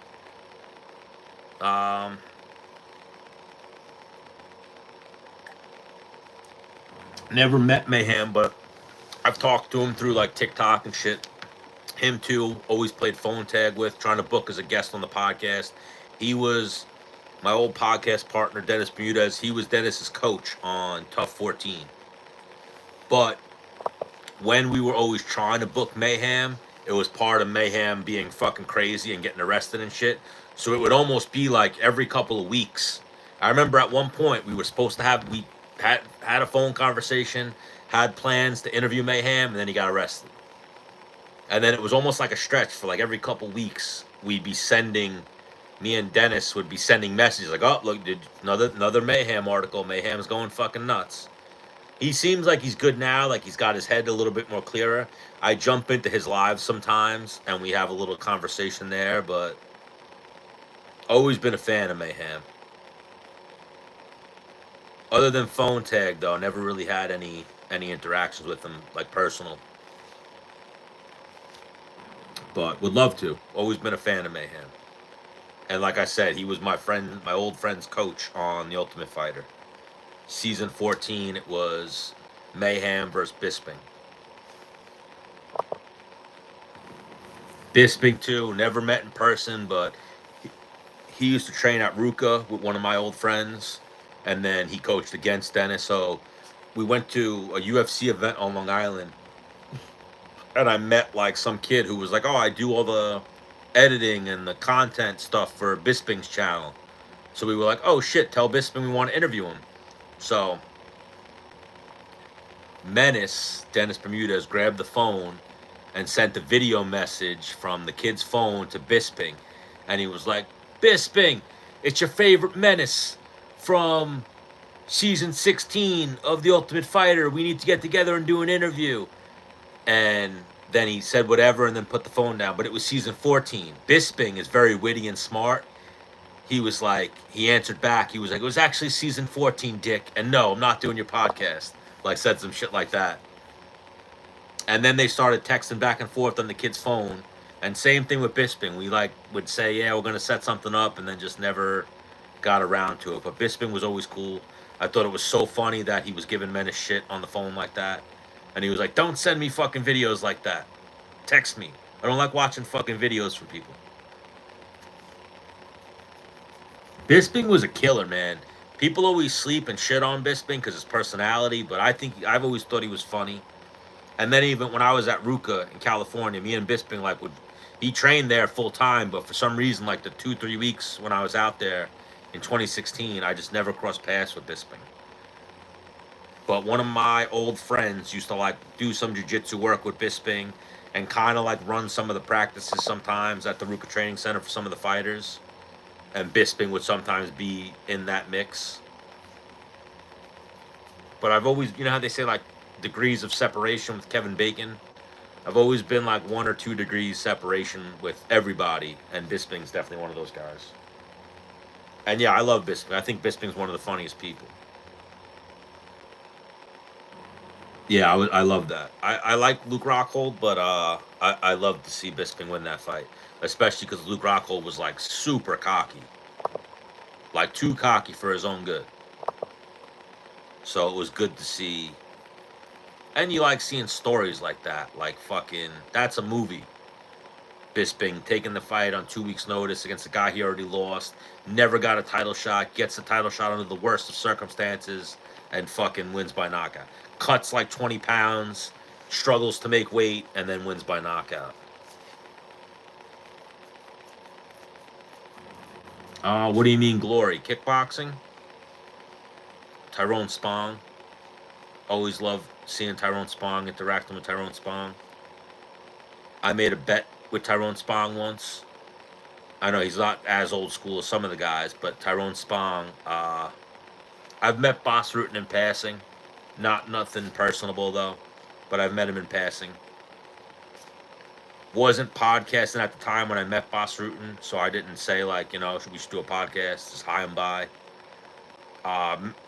Never met Mayhem, but I've talked to him through like TikTok and shit. Him too, always played phone tag with, trying to book as a guest on the podcast. He was my old podcast partner, Dennis Bermudez. He was Dennis's coach on Tough 14. But when we were always trying to book Mayhem, it was part of Mayhem being fucking crazy and getting arrested and shit. So it would almost be like every couple of weeks. I remember at one point we had a phone conversation, had plans to interview Mayhem, and then he got arrested. And then it was almost like a stretch for like every couple weeks. Me and Dennis would be sending messages like, "Oh, look, dude, another Mayhem article. Mayhem's going fucking nuts." He seems like he's good now, like he's got his head a little bit more clearer. I jump into his lives sometimes, and we have a little conversation there, but always been a fan of Mayhem. Other than phone tag, though, never really had any interactions with him, like personal. But would love to. Always been a fan of Mayhem. And like I said, he was my old friend's coach on The Ultimate Fighter. Season 14, it was Mayhem versus Bisping. Bisping, too, never met in person, but he used to train at Ruka with one of my old friends, and then he coached against Dennis. So we went to a UFC event on Long Island, and I met like some kid who was like, "Oh, I do all the editing and the content stuff for Bisping's channel." So we were like, "Oh shit, tell Bisping we want to interview him." So Menace, Dennis Bermudez, grabbed the phone and sent a video message from the kid's phone to Bisping, and he was like, "Bisping, it's your favorite Menace from season 16 of The Ultimate Fighter. We need to get together and do an interview." And then he said whatever and then put the phone down. But it was season 14. Bisping is very witty and smart. He was like, he answered back. He was like, "It was actually season 14, dick. And no, I'm not doing your podcast." Like, said some shit like that. And then they started texting back and forth on the kid's phone. And same thing with Bisping. We like would say, "Yeah, we're going to set something up," and then just never got around to it. But Bisping was always cool. I thought it was so funny that he was giving Menace shit on the phone like that. And he was like, "Don't send me fucking videos like that. Text me. I don't like watching fucking videos from people." Bisping was a killer, man. People always sleep and shit on Bisping because his personality, but I've always thought he was funny. And then even when I was at Ruka in California, me and Bisping he trained there full time, but for some reason, like the 2-3 weeks when I was out there in 2016, I just never crossed paths with Bisping. But one of my old friends used to like do some jiu-jitsu work with Bisping and kind of like run some of the practices sometimes at the Ruka Training Center for some of the fighters. And Bisping would sometimes be in that mix. But I've always, you know how they say like degrees of separation with Kevin Bacon? I've always been like 1 or 2 degrees separation with everybody, and Bisping's definitely one of those guys. And yeah, I love Bisping. I think Bisping's one of the funniest people. Yeah, I love that. I like Luke Rockhold, but I love to see Bisping win that fight, especially because Luke Rockhold was like super cocky, like too cocky for his own good. So it was good to see, and you like seeing stories like that, like fucking that's a movie. Bisping taking the fight on 2 weeks' notice against a guy he already lost, never got a title shot, gets a title shot under the worst of circumstances, and fucking wins by knockout. Cuts like 20 pounds, struggles to make weight, and then wins by knockout. What do you mean glory? Kickboxing? Tyrone Spong. Always love seeing Tyrone Spong, interacting with Tyrone Spong. I made a bet with Tyrone Spong once. I know he's not as old school as some of the guys, but Tyrone Spong, I've met Boss Rutan in passing. Nothing personable though, but I've met him in passing. Wasn't podcasting at the time when I met Boss Rutan, so I didn't say like, we should do a podcast. Just hi and bye.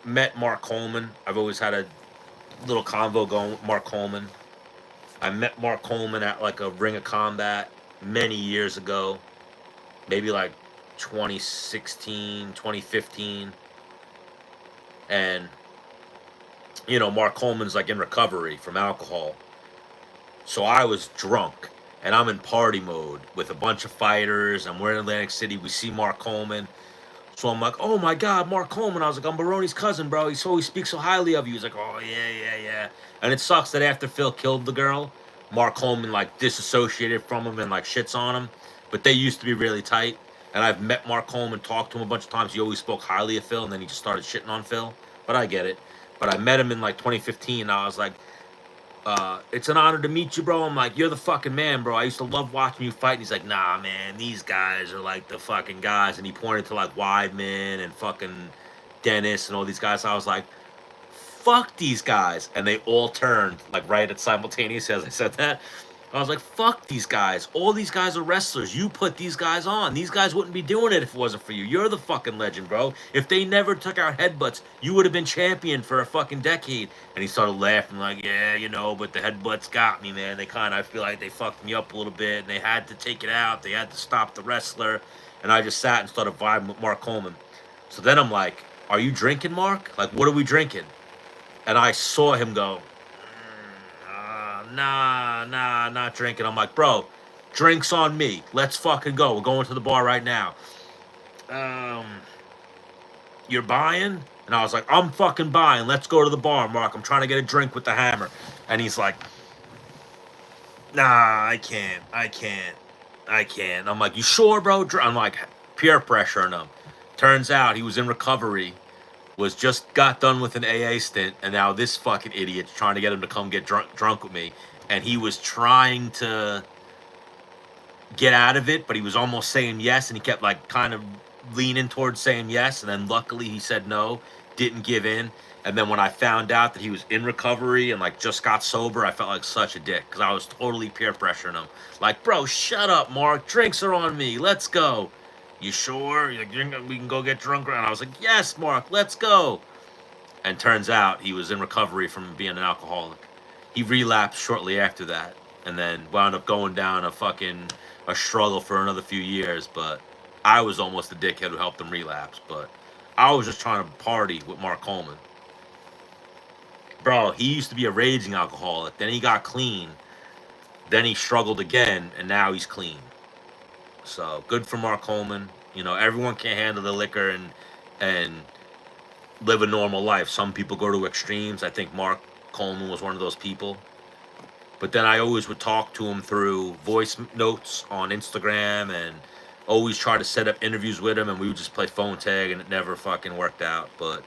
Met Mark Coleman. I've always had a little convo going with Mark Coleman. I met Mark Coleman at like a Ring of Combat many years ago, maybe like 2016, 2015. And, Mark Coleman's like in recovery from alcohol. So I was drunk and I'm in party mode with a bunch of fighters and we're in Atlantic City. We see Mark Coleman. So I'm like, "Oh my God, Mark Coleman." I was like, "I'm Baroni's cousin, bro. He speaks so highly of you." He's like, "Oh, yeah. And it sucks that after Phil killed the girl, Mark Coleman like disassociated from him and like shits on him. But they used to be really tight. And I've met Mark Coleman, talked to him a bunch of times. He always spoke highly of Phil, and then he just started shitting on Phil. But I get it. But I met him in like 2015, and I was like, it's an honor to meet you, bro. I'm like, you're the fucking man, bro. I used to love watching you fight. And he's like, nah, man, these guys are like the fucking guys. And he pointed to like Weidman and fucking Dennis and all these guys. I was like, fuck these guys. And they all turned like right at simultaneously as I said that. I was like, fuck these guys. All these guys are wrestlers. You put these guys on. These guys wouldn't be doing it if it wasn't for you. You're the fucking legend, bro. If they never took out headbutts, you would have been champion for a fucking decade. And he started laughing like, yeah, you know, but the headbutts got me, man. They kind of, I feel like they fucked me up a little bit. And they had to take it out. They had to stop the wrestler. And I just sat and started vibing with Mark Coleman. So then I'm like, are you drinking, Mark? Like, what are we drinking? And I saw him go, nah, not drinking. I'm like, bro, drinks on me. Let's fucking go. We're going to the bar right now. You're buying? And I was like, I'm fucking buying. Let's go to the bar, Mark. I'm trying to get a drink with the hammer. And he's like, nah, I can't. I'm like, you sure, bro? I'm like, peer pressuring him. Turns out he was in recovery, just got done with an AA stint, and now this fucking idiot's trying to get him to come get drunk with me. And he was trying to get out of it, but he was almost saying yes, and he kept like kind of leaning towards saying yes, and then luckily he said no, didn't give in. And then when I found out that he was in recovery and like just got sober, I felt like such a dick because I was totally peer pressuring him. Like, bro, shut up, Mark. Drinks are on me. Let's go. You sure? We can go get drunk. And I was like, yes, Mark, let's go. And turns out he was in recovery from being an alcoholic. He relapsed shortly after that, and then wound up going down a struggle for another few years. But I was almost the dickhead who helped him relapse. But I was just trying to party with Mark Coleman. Bro, he used to be a raging alcoholic. Then he got clean. Then he struggled again, and now he's clean. So good for Mark Coleman. You know, everyone can't handle the liquor and live a normal life. Some people go to extremes. I think Mark Coleman was one of those people. But then I always would talk to him through voice notes on Instagram and always try to set up interviews with him, and we would just play phone tag, and it never fucking worked out. But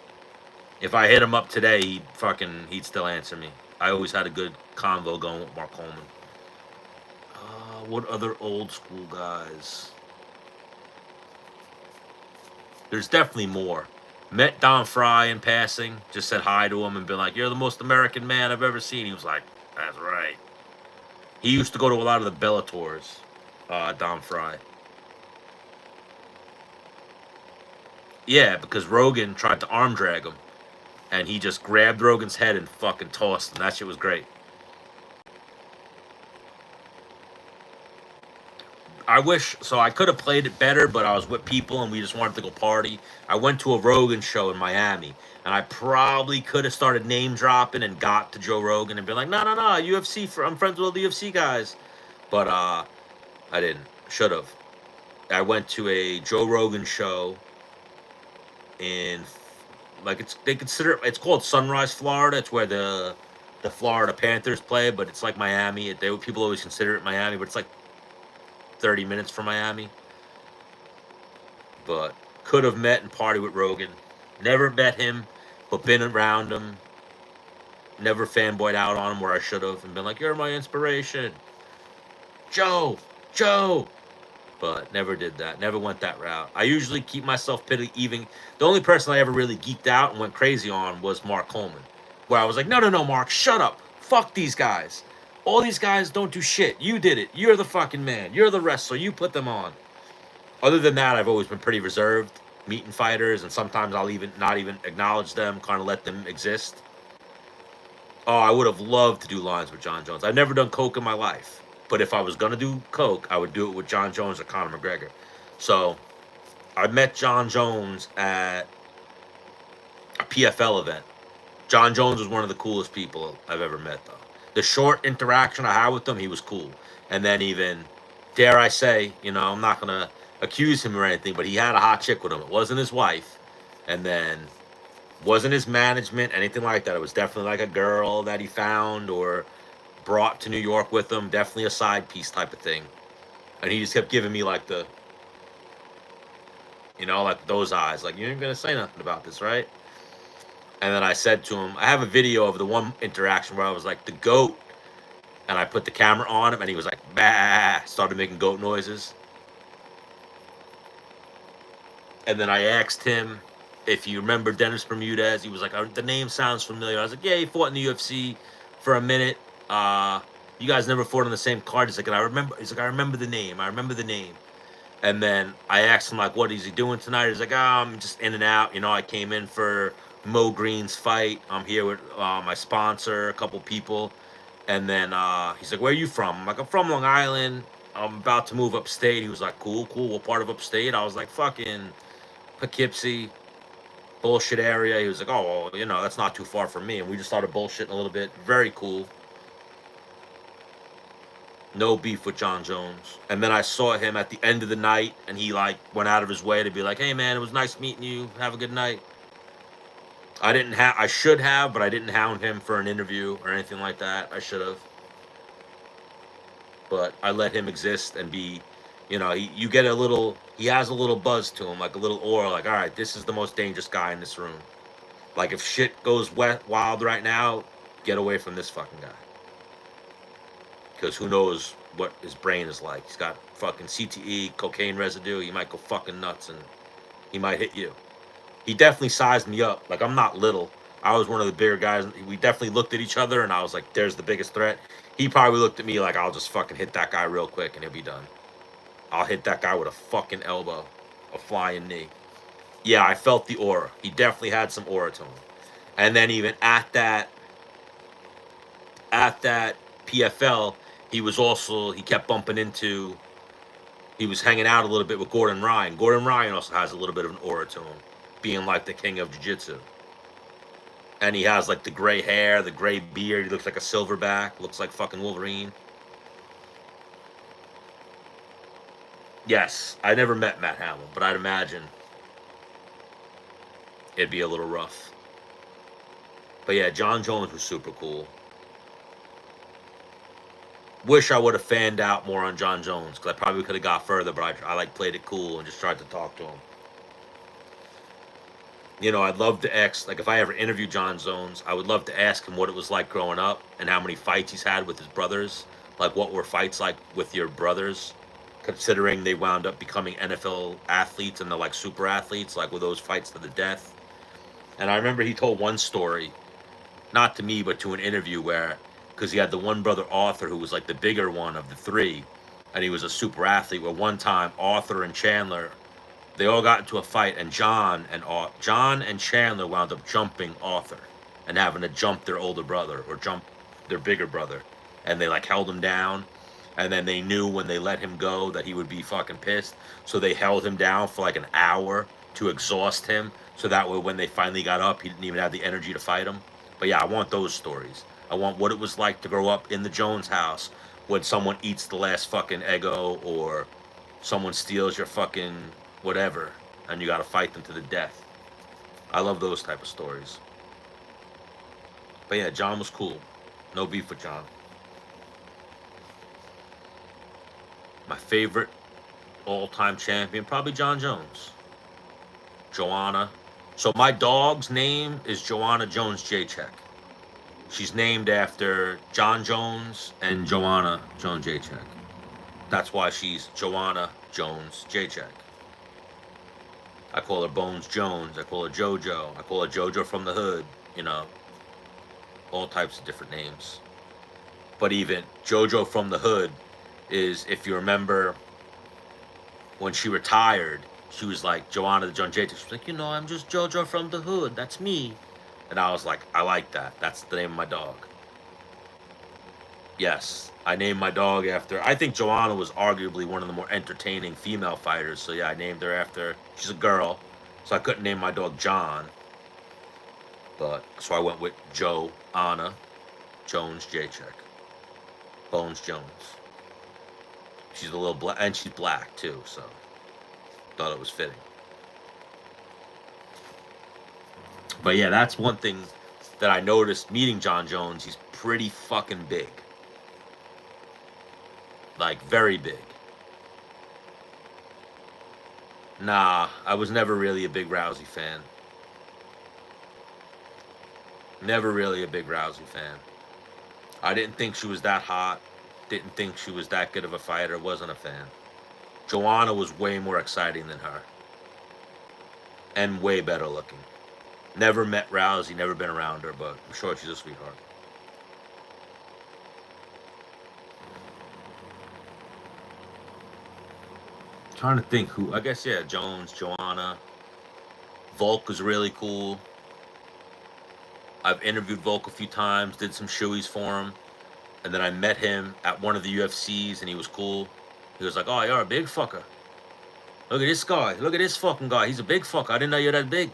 if I hit him up today, he'd still answer me. I always had a good convo going with Mark Coleman. What other old school guys? There's definitely more. Met Don Fry in passing. Just said hi to him and been like, you're the most American man I've ever seen. He was like, that's right. He used to go to a lot of the Bellators, Don Fry. Yeah, because Rogan tried to arm drag him. And he just grabbed Rogan's head and fucking tossed him. That shit was great. I wish, so I could have played it better, but I was with people and we just wanted to go party. I went to a Rogan show in Miami, and I probably could have started name dropping and got to Joe Rogan and been like, no, UFC, I'm friends with all the UFC guys. But I didn't. Should have. I went to a Joe Rogan show in, like, it's called Sunrise, Florida. It's where the Florida Panthers play, but it's like Miami. People always consider it Miami, but it's like 30 minutes from Miami. But could have met and partied with Rogan. Never met him, but been around him. Never fanboyed out on him where I should have and been like, you're my inspiration. Joe. But never did that. Never went that route. I usually keep myself pretty even. The only person I ever really geeked out and went crazy on was Mark Coleman. Where I was like, no, Mark, shut up. Fuck these guys. All these guys don't do shit. You did it. You're the fucking man. You're the wrestler. You put them on. Other than that, I've always been pretty reserved, meeting fighters, and sometimes I'll not even acknowledge them, kind of let them exist. Oh, I would have loved to do lines with John Jones. I've never done coke in my life. But if I was going to do coke, I would do it with John Jones or Conor McGregor. So I met John Jones at a PFL event. John Jones was one of the coolest people I've ever met, though. The short interaction I had with him, he was cool. And then even, dare I say, you know, I'm not going to accuse him or anything, but he had a hot chick with him. It wasn't his wife. And then wasn't his management, anything like that. It was definitely like a girl that he found or brought to New York with him. Definitely a side piece type of thing. And he just kept giving me like the, like those eyes. Like, you ain't going to say nothing about this, right? And then I said to him, I have a video of the one interaction where I was like, the goat. And I put the camera on him and he was like, bah, started making goat noises. And then I asked him if you remember Dennis Bermudez. He was like, the name sounds familiar. I was like, yeah, he fought in the UFC for a minute. You guys never fought on the same card. He's like, I remember the name. I remember the name. And then I asked him, like, what is he doing tonight? He's like, I'm just in and out. I came in for Mo Green's fight. I'm here with my sponsor, a couple people. And then he's like, where are you from? I'm like, I'm from Long Island. I'm about to move upstate. He was like, cool. What part of upstate? I was like, fucking Poughkeepsie, bullshit area. He was like, oh, well, that's not too far from me. And we just started bullshitting a little bit. Very cool. No beef with John Jones. And then I saw him at the end of the night, and he like went out of his way to be like, hey man, it was nice meeting you. Have a good night. I should have, but I didn't hound him for an interview or anything like that. I should have. But I let him exist and be, you get he has a little buzz to him, like a little aura, like, all right, this is the most dangerous guy in this room. Like, if shit goes wild right now, get away from this fucking guy. Because who knows what his brain is like. He's got fucking CTE, cocaine residue. He might go fucking nuts and he might hit you. He definitely sized me up. Like, I'm not little. I was one of the bigger guys. We definitely looked at each other and I was like, there's the biggest threat. He probably looked at me like, I'll just fucking hit that guy real quick and he'll be done. I'll hit that guy with a fucking elbow, a flying knee. Yeah, I felt the aura. He definitely had some aura to him. And then even at that PFL, he kept bumping into, he was hanging out a little bit with Gordon Ryan. Gordon Ryan also has a little bit of an aura to him, being like the king of jiu-jitsu. And he has like the gray hair, the gray beard. He looks like a silverback, looks like fucking Wolverine. Yes, I never met Matt Hamill, but I'd imagine it'd be a little rough. But yeah, John Jones was super cool. Wish I would have fanned out more on John Jones, because I probably could have got further, but I like played it cool and just tried to talk to him. I'd love to ask, like, if I ever interviewed John Jones, I would love to ask him what it was like growing up and how many fights he's had with his brothers. Like, what were fights like with your brothers, considering they wound up becoming NFL athletes and they're like super athletes, like, with those fights to the death. And I remember he told one story, not to me, but to an interview where, because he had the one brother, Arthur, who was like the bigger one of the three, and he was a super athlete, where one time Arthur and Chandler, they all got into a fight, and John and Chandler wound up jumping Arthur and having to jump their older brother or jump their bigger brother. And they like held him down, and then they knew when they let him go that he would be fucking pissed. So they held him down for like an hour to exhaust him, so that way when they finally got up, he didn't even have the energy to fight him. But yeah, I want those stories. I want what it was like to grow up in the Jones house when someone eats the last fucking Eggo, or someone steals your fucking whatever, and you got to fight them to the death. I love those type of stories. But yeah, John was cool. No beef with John. My favorite all-time champion, probably John Jones. Joanna. So my dog's name is Joanna Jones-Jacek. She's named after John Jones and Joanna Jones-Jacek. That's why she's Joanna Jones-Jacek. I call her Bones Jones. I call her JoJo. I call her JoJo from the Hood. All types of different names. But even JoJo from the Hood is, if you remember, when she retired, she was like Joanna Jones-Jacek. She was like, I'm just JoJo from the Hood. That's me. And I was like, I like that. That's the name of my dog. Yes, I named my dog after, I think Joanna was arguably one of the more entertaining female fighters. So yeah, I named her after, she's a girl. So I couldn't name my dog John. But, so I went with Joanna Jones-Jacek. Bones Jones. She's a little black, and she's black too, so thought it was fitting. But yeah, that's one thing that I noticed meeting John Jones. He's pretty fucking big. like very big. Nah, I was never really a big Rousey fan. Never really a big Rousey fan. I didn't think she was that hot. Didn't think she was that good of a fighter. Wasn't a fan. Joanna was way more exciting than her. And way better looking. Never met Rousey, never been around her, but I'm sure she's a sweetheart. Trying to think who. I guess, yeah, Jones, Joanna. Volk was really cool. I've interviewed Volk a few times, did some shoeies for him. And then I met him at one of the UFCs, and he was cool. He was like, oh, you're a big fucker. Look at this guy. Look at this fucking guy. He's a big fucker. I didn't know you're that big.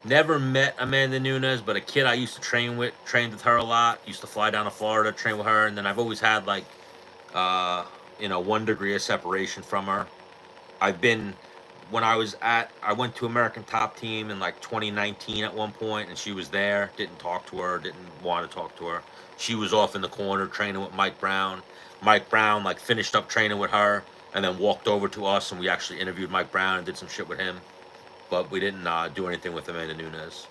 Never met Amanda Nunes, but a kid I used to trained with her a lot. Used to fly down to Florida, train with her, and then I've always had like, 1 degree of separation from her. When I went to American Top Team in like 2019 at one point, and she was there. Didn't talk to her, didn't want to talk to her. She was off in the corner training with Mike Brown. Mike Brown like finished up training with her, and then walked over to us, and we actually interviewed Mike Brown and did some shit with him. But we didn't do anything with Amanda Nunes.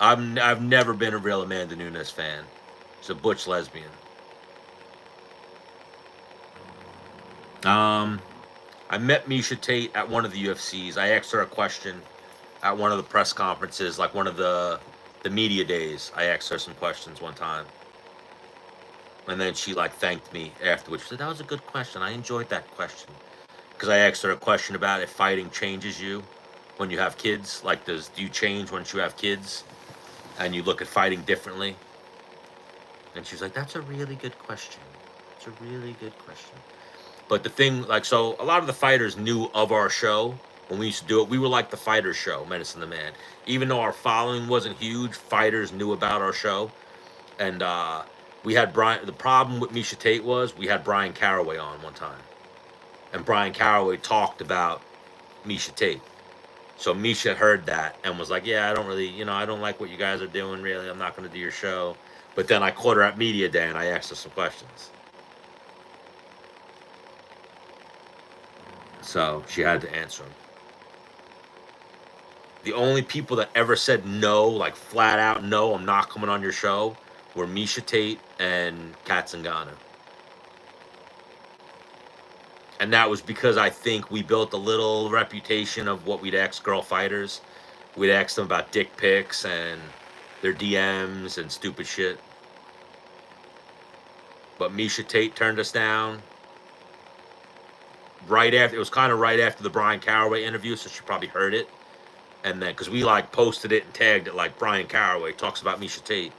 I've never been a real Amanda Nunes fan. She's a butch lesbian. I met Misha Tate at one of the UFCs. I asked her a question at one of the press conferences, like one of the media days. I asked her some questions one time. And then she like thanked me afterwards. She said, that was a good question. I enjoyed that question. Because I asked her a question about if fighting changes you when you have kids. Like, do you change once you have kids and you look at fighting differently? And she was like, that's a really good question. It's a really good question. But the thing, like, so a lot of the fighters knew of our show when we used to do it. We were like the fighter show, Menace and the Man. Even though our following wasn't huge, fighters knew about our show. And we had Brian. The problem with Misha Tate was we had Brian Caraway on one time. And Brian Caraway talked about Misha Tate. So Misha heard that and was like, yeah, I don't really, I don't like what you guys are doing, really. I'm not going to do your show. But then I caught her at Media Day and I asked her some questions. So she had to answer them. The only people that ever said no, like flat out, no, I'm not coming on your show, were Misha Tate and Kat Zingano. And that was because I think we built a little reputation of what we'd ask girl fighters. We'd ask them about dick pics and their DMs and stupid shit. But Misha Tate turned us down. It was kind of right after the Brian Caraway interview, so she probably heard it. And then, because we like posted it and tagged it like Brian Caraway talks about Misha Tate.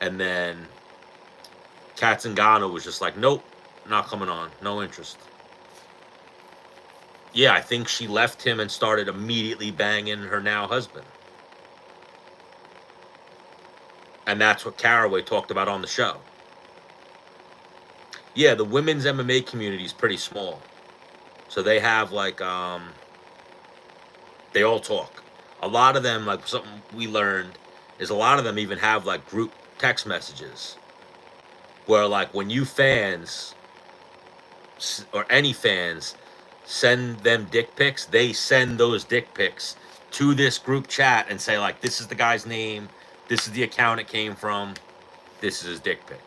And then Kat Zingano was just like, nope, not coming on, no interest. Yeah, I think she left him and started immediately banging her now husband. And that's what Caraway talked about on the show. Yeah, the women's MMA community is pretty small. So they have like, they all talk. A lot of them, like something we learned, is a lot of them even have like group text messages. Where like when you fans, or any fans, send them dick pics, they send those dick pics to this group chat and say like, this is the guy's name, this is the account it came from, this is his dick pic.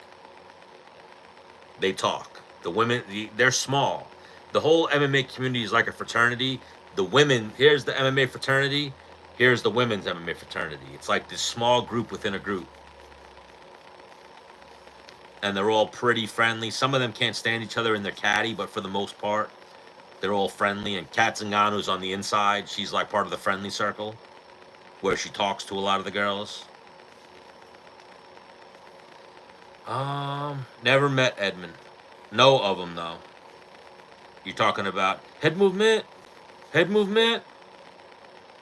They talk. The women, they're small. The whole MMA community is like a fraternity. The women, here's the MMA fraternity, here's the women's MMA fraternity. It's like this small group within a group. And they're all pretty friendly. Some of them can't stand each other in their caddy, but for the most part, they're all friendly. And Kat Zingano's on the inside. She's like part of the friendly circle, where she talks to a lot of the girls. Never met Edmund. No of them, though. You're talking about head movement? Head movement?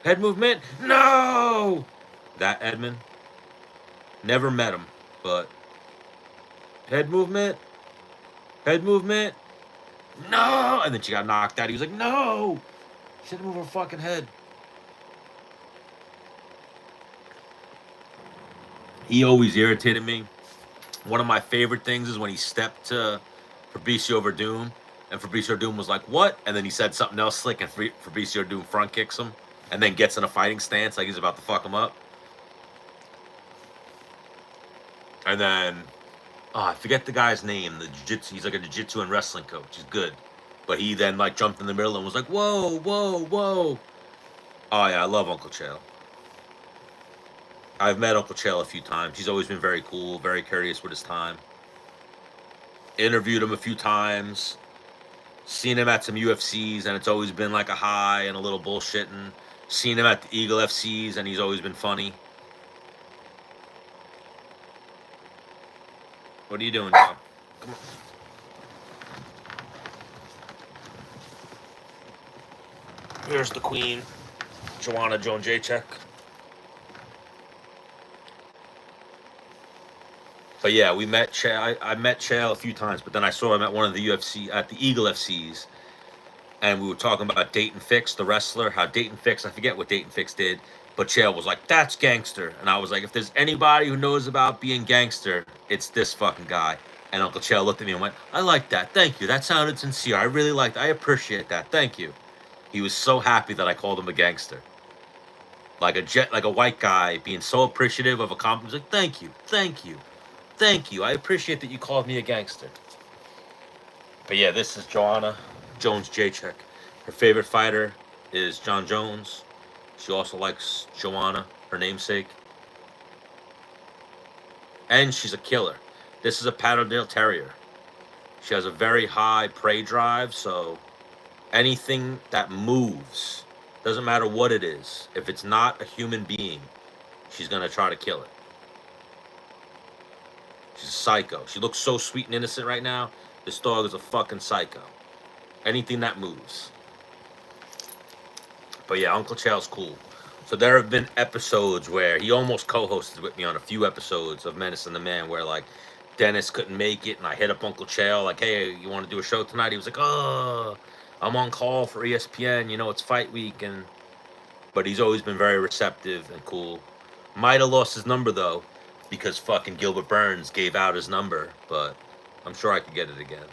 Head movement? No! That Edmund? Never met him, but head movement? Head movement? No! And then she got knocked out. He was like, no! She had to move her fucking head. He always irritated me. One of my favorite things is when he stepped to Fabricio Verdum, and Fabricio Verdum was like, "What?" And then he said something else slick, and Fabricio Verdum front kicks him, and then gets in a fighting stance like he's about to fuck him up. And then, I forget the guy's name. The jiu-jitsu, he's like a jiu-jitsu and wrestling coach. He's good, but he then like jumped in the middle and was like, "Whoa, whoa, whoa!" Oh yeah, I love Uncle Chael. I've met Uncle Chael a few times. He's always been very cool, very courteous with his time. Interviewed him a few times. Seen him at some UFCs, and it's always been like a high and a little bullshitting. Seen him at the Eagle FCs, and he's always been funny. What are you doing, John? Come on. Here's the queen, Joanna Jędrzejczyk. But yeah, we met Chael. I met Chael a few times, but then I saw him at one of the UFC, at the Eagle FCs. And we were talking about Dayton Fix, the wrestler, how Dayton Fix, I forget what Dayton Fix did, but Chael was like, "That's gangster." And I was like, if there's anybody who knows about being gangster, it's this fucking guy. And Uncle Chael looked at me and went, "I like that. Thank you. That sounded sincere. I really liked it. I appreciate that. Thank you." He was so happy that I called him a gangster. Like a white guy being so appreciative of a compliment. He's like, "Thank you. Thank you. Thank you. I appreciate that you called me a gangster." But yeah, this is Joanna Jędrzejczyk. Her favorite fighter is John Jones. She also likes Joanna, her namesake. And she's a killer. This is a Patterdale Terrier. She has a very high prey drive, so anything that moves, doesn't matter what it is, if it's not a human being, she's going to try to kill it. She's a psycho. She looks so sweet and innocent right now. This dog is a fucking psycho. Anything that moves. But yeah, Uncle Chael's cool. So there have been episodes where he almost co-hosted with me on a few episodes of Menace and the Man, where like Dennis couldn't make it, and I hit up Uncle Chael like, "Hey, you want to do a show tonight?" He was like, "Oh, I'm on call for ESPN. You know, it's fight week." But he's always been very receptive and cool. Might have lost his number though, because fucking Gilbert Burns gave out his number, but I'm sure I could get it again.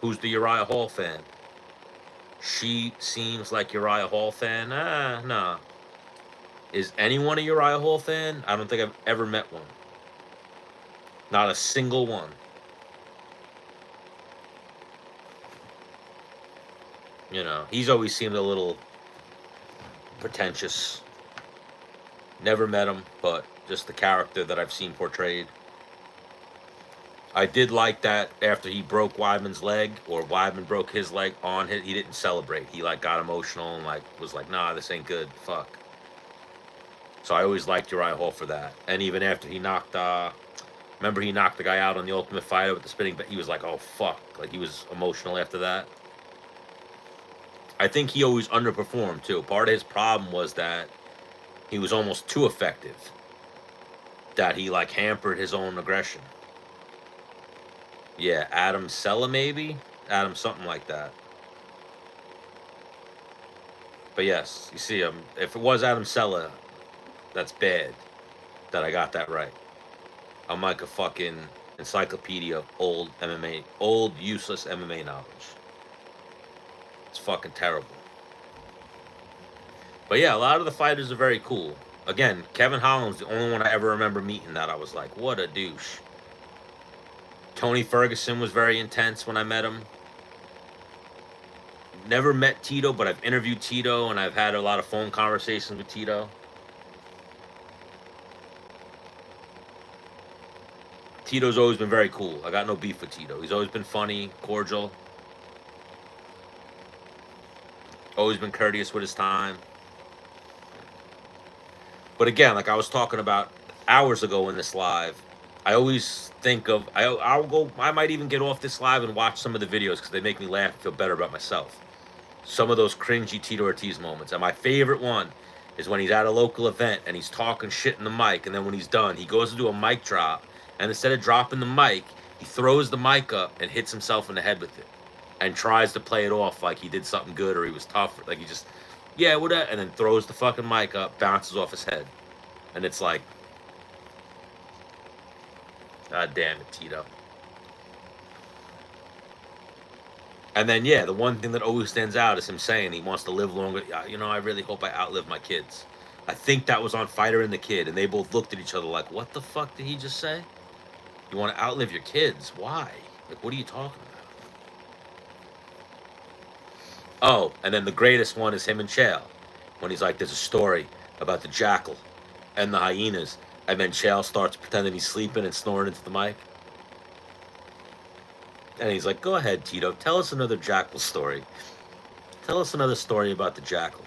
Who's the Uriah Hall fan? She seems like Uriah Hall fan. Nah. Is anyone a Uriah Hall fan? I don't think I've ever met one. Not a single one. You know, he's always seemed a little pretentious. Never met him, but just the character that I've seen portrayed. I did like that after he broke Weidman's leg, or Weidman broke his leg on his, he didn't celebrate. He like got emotional and like was like, "Nah, this ain't good. Fuck." So I always liked Uriah Hall for that. And even after he knocked, remember he knocked the guy out on the Ultimate Fighter with the spinning, but he was like, "Oh fuck!" Like he was emotional after that. I think he always underperformed too. Part of his problem was that he was almost too effective. That he like hampered his own aggression. Yeah, Adam Sella maybe? Adam something like that. But yes, you see, if it was Adam Sella, that's bad that I got that right. I'm like a fucking encyclopedia of old MMA, old useless MMA knowledge. It's fucking terrible. But yeah, a lot of the fighters are very cool. Again, Kevin Holland's the only one I ever remember meeting that I was like, what a douche. Tony Ferguson was very intense when I met him. Never met Tito, but I've interviewed Tito, and I've had a lot of phone conversations with Tito. Tito's always been very cool. I got no beef with Tito. He's always been funny, cordial. Always been courteous with his time. But again, like I was talking about hours ago in this live, I always think of, I might even get off this live and watch some of the videos because they make me laugh and feel better about myself. Some of those cringy Tito Ortiz moments. And my favorite one is when he's at a local event and he's talking shit in the mic, and then when he's done, he goes to do a mic drop, and instead of dropping the mic, he throws the mic up and hits himself in the head with it and tries to play it off like he did something good or he was tough. Like Yeah, whatever, and then throws the fucking mic up, bounces off his head, and it's like, God damn it, Tito. And then, yeah, the one thing that always stands out is him saying he wants to live longer. You know, I really hope I outlive my kids. I think that was on Fighter and the Kid, and they both looked at each other like, what the fuck did he just say? You want to outlive your kids? Why? Like, what are you talking about? Oh, and then the greatest one is him and Chael, when he's like, there's a story about the jackal and the hyenas, and then Chael starts pretending he's sleeping and snoring into the mic. And he's like, go ahead, Tito, tell us another jackal story. Tell us another story about the jackal.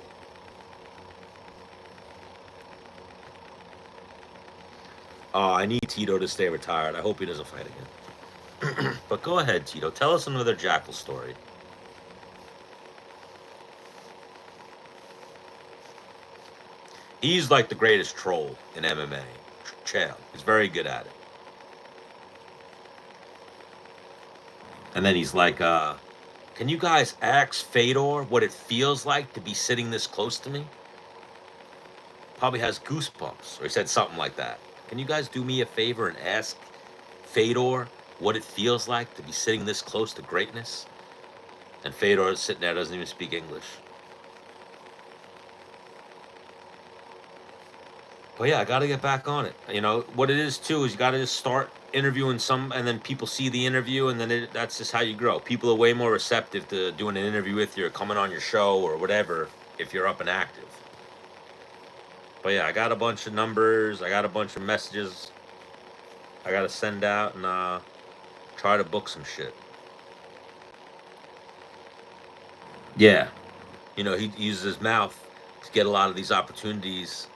Oh, I need Tito to stay retired. I hope he doesn't fight again. But go ahead, Tito. Tell us another jackal story. He's like the greatest troll in MMA. Chael. He's very good at it. And then he's like, can you guys ask Fedor what it feels like to be sitting this close to me? Probably has goosebumps. Or he said something like that. Can you guys do me a favor and ask Fedor what it feels like to be sitting this close to greatness? And Fedor is sitting there, doesn't even speak English. But yeah, I got to get back on it. You know, what it is too is you got to just start interviewing some, and then people see the interview, and then that's just how you grow. People are way more receptive to doing an interview with you or coming on your show or whatever if you're up and active. But yeah, I got a bunch of numbers. I got a bunch of messages I got to send out and try to book some shit. Yeah. You know, he uses his mouth to get a lot of these opportunities.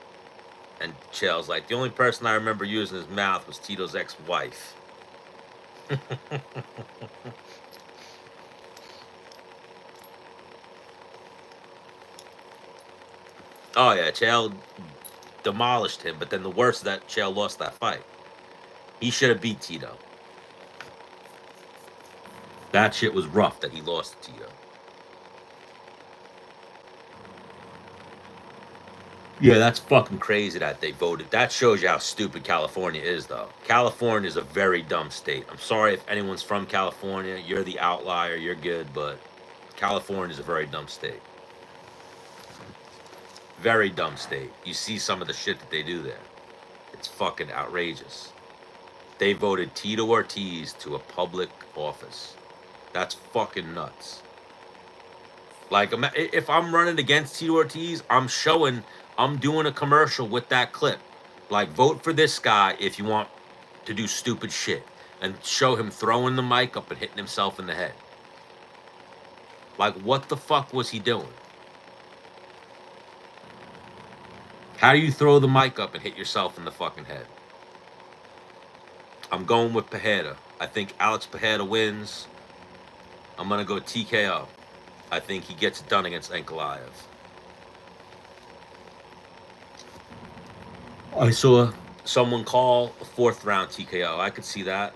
And Chael's like, the only person I remember using his mouth was Tito's ex-wife. Oh yeah, Chael demolished him, but then the worst is that Chael lost that fight. He should have beat Tito. That shit was rough that he lost to Tito. Yeah, that's fucking crazy that they voted. That shows you how stupid California is, though. California is a very dumb state. I'm sorry if anyone's from California. You're the outlier. You're good, but California is a very dumb state. Very dumb state. You see some of the shit that they do there. It's fucking outrageous. They voted Tito Ortiz to a public office. That's fucking nuts. Like, if I'm running against Tito Ortiz, I'm doing a commercial with that clip. Like, vote for this guy if you want to do stupid shit. And show him throwing the mic up and hitting himself in the head. Like, what the fuck was he doing? How do you throw the mic up and hit yourself in the fucking head? I'm going with Pereira. I think Alex Pereira wins. I'm going to go TKO. I think he gets it done against Ankalaev. I saw someone call a 4th round TKO. I could see that.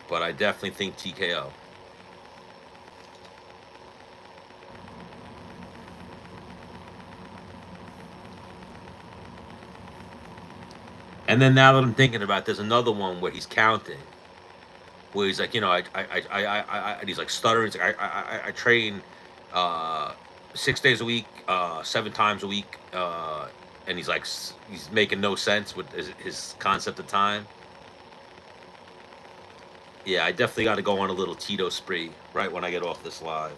But I definitely think TKO. And then now that I'm thinking about it, there's another one where he's counting. Where he's like, you know, he's like stuttering. He's like, I train 6 days a week, 7 times a week. And he's like, he's making no sense with his concept of time. Yeah, I definitely got to go on a little Tito spree right when I get off this live.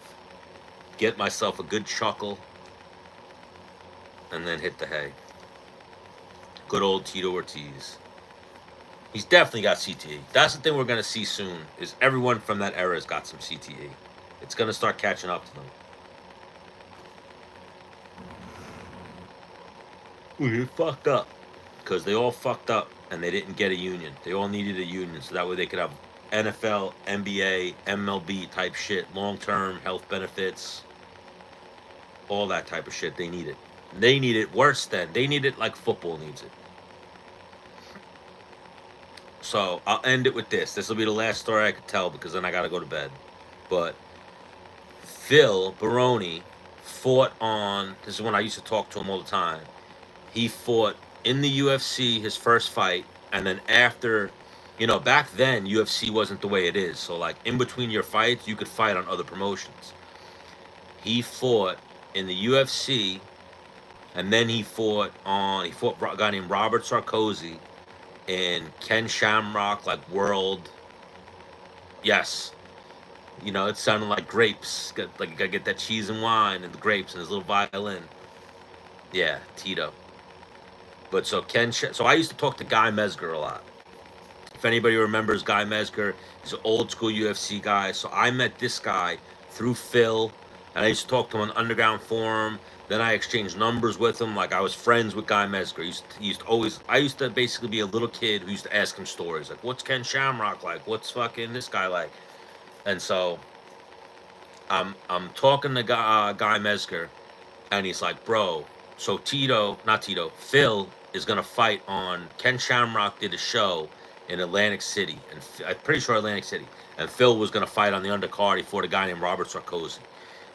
Get myself a good chuckle. And then hit the hay. Good old Tito Ortiz. He's definitely got CTE. That's the thing we're going to see soon, is everyone from that era has got some CTE. It's going to start catching up to them. We fucked up. Because they all fucked up and they didn't get a union. They all needed a union so that way they could have NFL, NBA, MLB type shit, long-term health benefits, all that type of shit they needed. They need it worse than, they need it like football needs it. So I'll end it with this. This will be the last story I could tell because then I got to go to bed. But Phil Baroni fought on. This is when I used to talk to him all the time. He fought in the UFC his first fight, and then after, back then UFC wasn't the way it is. So like in between your fights, you could fight on other promotions. He fought in the UFC, and then he fought a guy named Robert Sarkozy in Ken Shamrock, like World. Yes, it sounded like grapes. Like you gotta get that cheese and wine and the grapes and his little violin. Yeah, Tito. But so I used to talk to Guy Mesger a lot. If anybody remembers Guy Mesger, he's an old school UFC guy. So I met this guy through Phil, and I used to talk to him on the Underground Forum. Then I exchanged numbers with him. Like I was friends with Guy Mesger. I used to basically be a little kid who used to ask him stories. Like, what's Ken Shamrock like? What's fucking this guy like? And so I'm talking to Guy Mesger, and he's like, bro, so Phil is gonna fight on. Ken Shamrock did a show in Atlantic City, and I'm pretty sure Atlantic City, and Phil was gonna fight on the undercard. He fought a guy named Robert Sarkozy.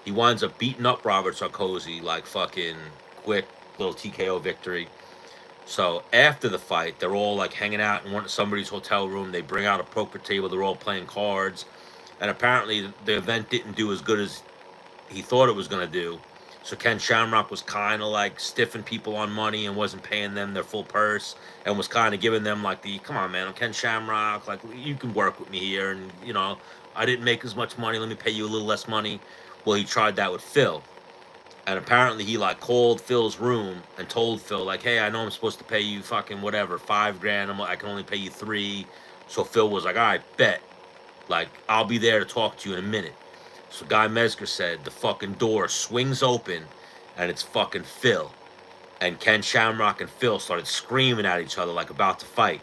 He winds up beating up Robert Sarkozy like fucking quick little TKO victory. So after the fight, they're all like hanging out in somebody's hotel room. They bring out a poker table. They're all playing cards, and apparently the event didn't do as good as he thought it was gonna do. So Ken Shamrock was kind of like stiffing people on money and wasn't paying them their full purse, and was kind of giving them like come on, man, I'm Ken Shamrock, like you can work with me here, and I didn't make as much money, let me pay you a little less money. Well, he tried that with Phil, and apparently he like called Phil's room and told Phil like, hey, I know I'm supposed to pay you fucking whatever, $5,000, I can only pay you $3,000. So Phil was like, all right, bet, like I'll be there to talk to you in a minute. So Guy Mesger said the fucking door swings open, and it's fucking Phil. And Ken Shamrock and Phil started screaming at each other like about to fight.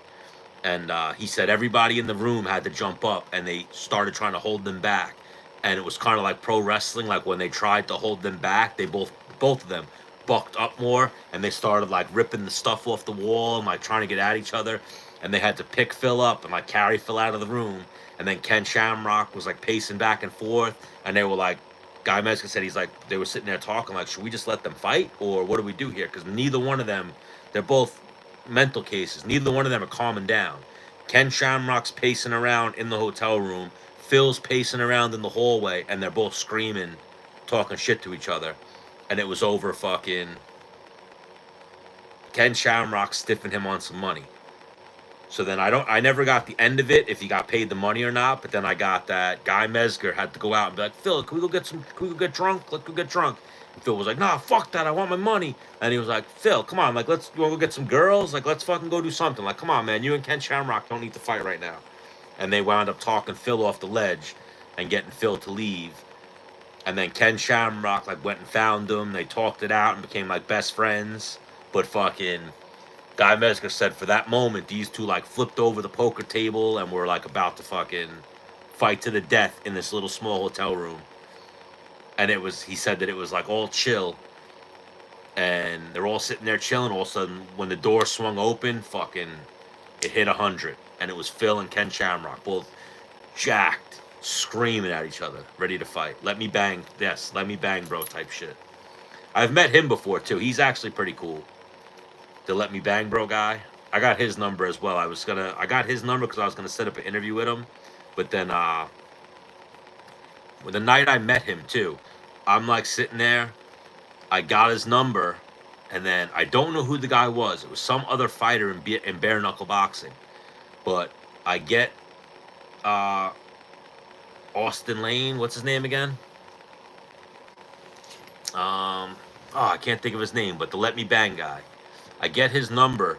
And he said everybody in the room had to jump up, and they started trying to hold them back. And it was kind of like pro wrestling, like when they tried to hold them back, they both of them bucked up more, and they started like ripping the stuff off the wall and like trying to get at each other. And they had to pick Phil up and like carry Phil out of the room. And then Ken Shamrock was like pacing back and forth, and they were like, Guy Mesca said they were sitting there talking like, should we just let them fight, or what do we do here? Because neither one of them, they're both mental cases. Neither one of them are calming down. Ken Shamrock's pacing around in the hotel room. Phil's pacing around in the hallway, and they're both screaming, talking shit to each other. And it was over fucking Ken Shamrock stiffing him on some money. So then I never got the end of it, if he got paid the money or not. But then I got that Guy Mesger had to go out and be like, Phil, can we go get drunk? Let's go get drunk. And Phil was like, nah, fuck that, I want my money. And he was like, Phil, come on, like, you want to go get some girls? Like, let's fucking go do something. Like, come on, man, you and Ken Shamrock don't need to fight right now. And they wound up talking Phil off the ledge and getting Phil to leave. And then Ken Shamrock like went and found him. They talked it out and became like best friends. But fucking Guy Mesger said for that moment, these two like flipped over the poker table and were like about to fucking fight to the death in this little small hotel room. And he said that it was like all chill. And they're all sitting there chilling. All of a sudden, when the door swung open, fucking, it hit 100. And it was Phil and Ken Shamrock, both jacked, screaming at each other, ready to fight. Let me bang, yes, let me bang, bro, type shit. I've met him before, too. He's actually pretty cool. The Let Me Bang Bro guy. I got his number as well. I got his number because I was gonna set up an interview with him. But then the night I met him too, I'm like sitting there, I got his number, and then I don't know who the guy was. It was some other fighter in bare knuckle boxing. But I get Austin Lane, what's his name again? I can't think of his name, but the Let Me Bang guy. I get his number,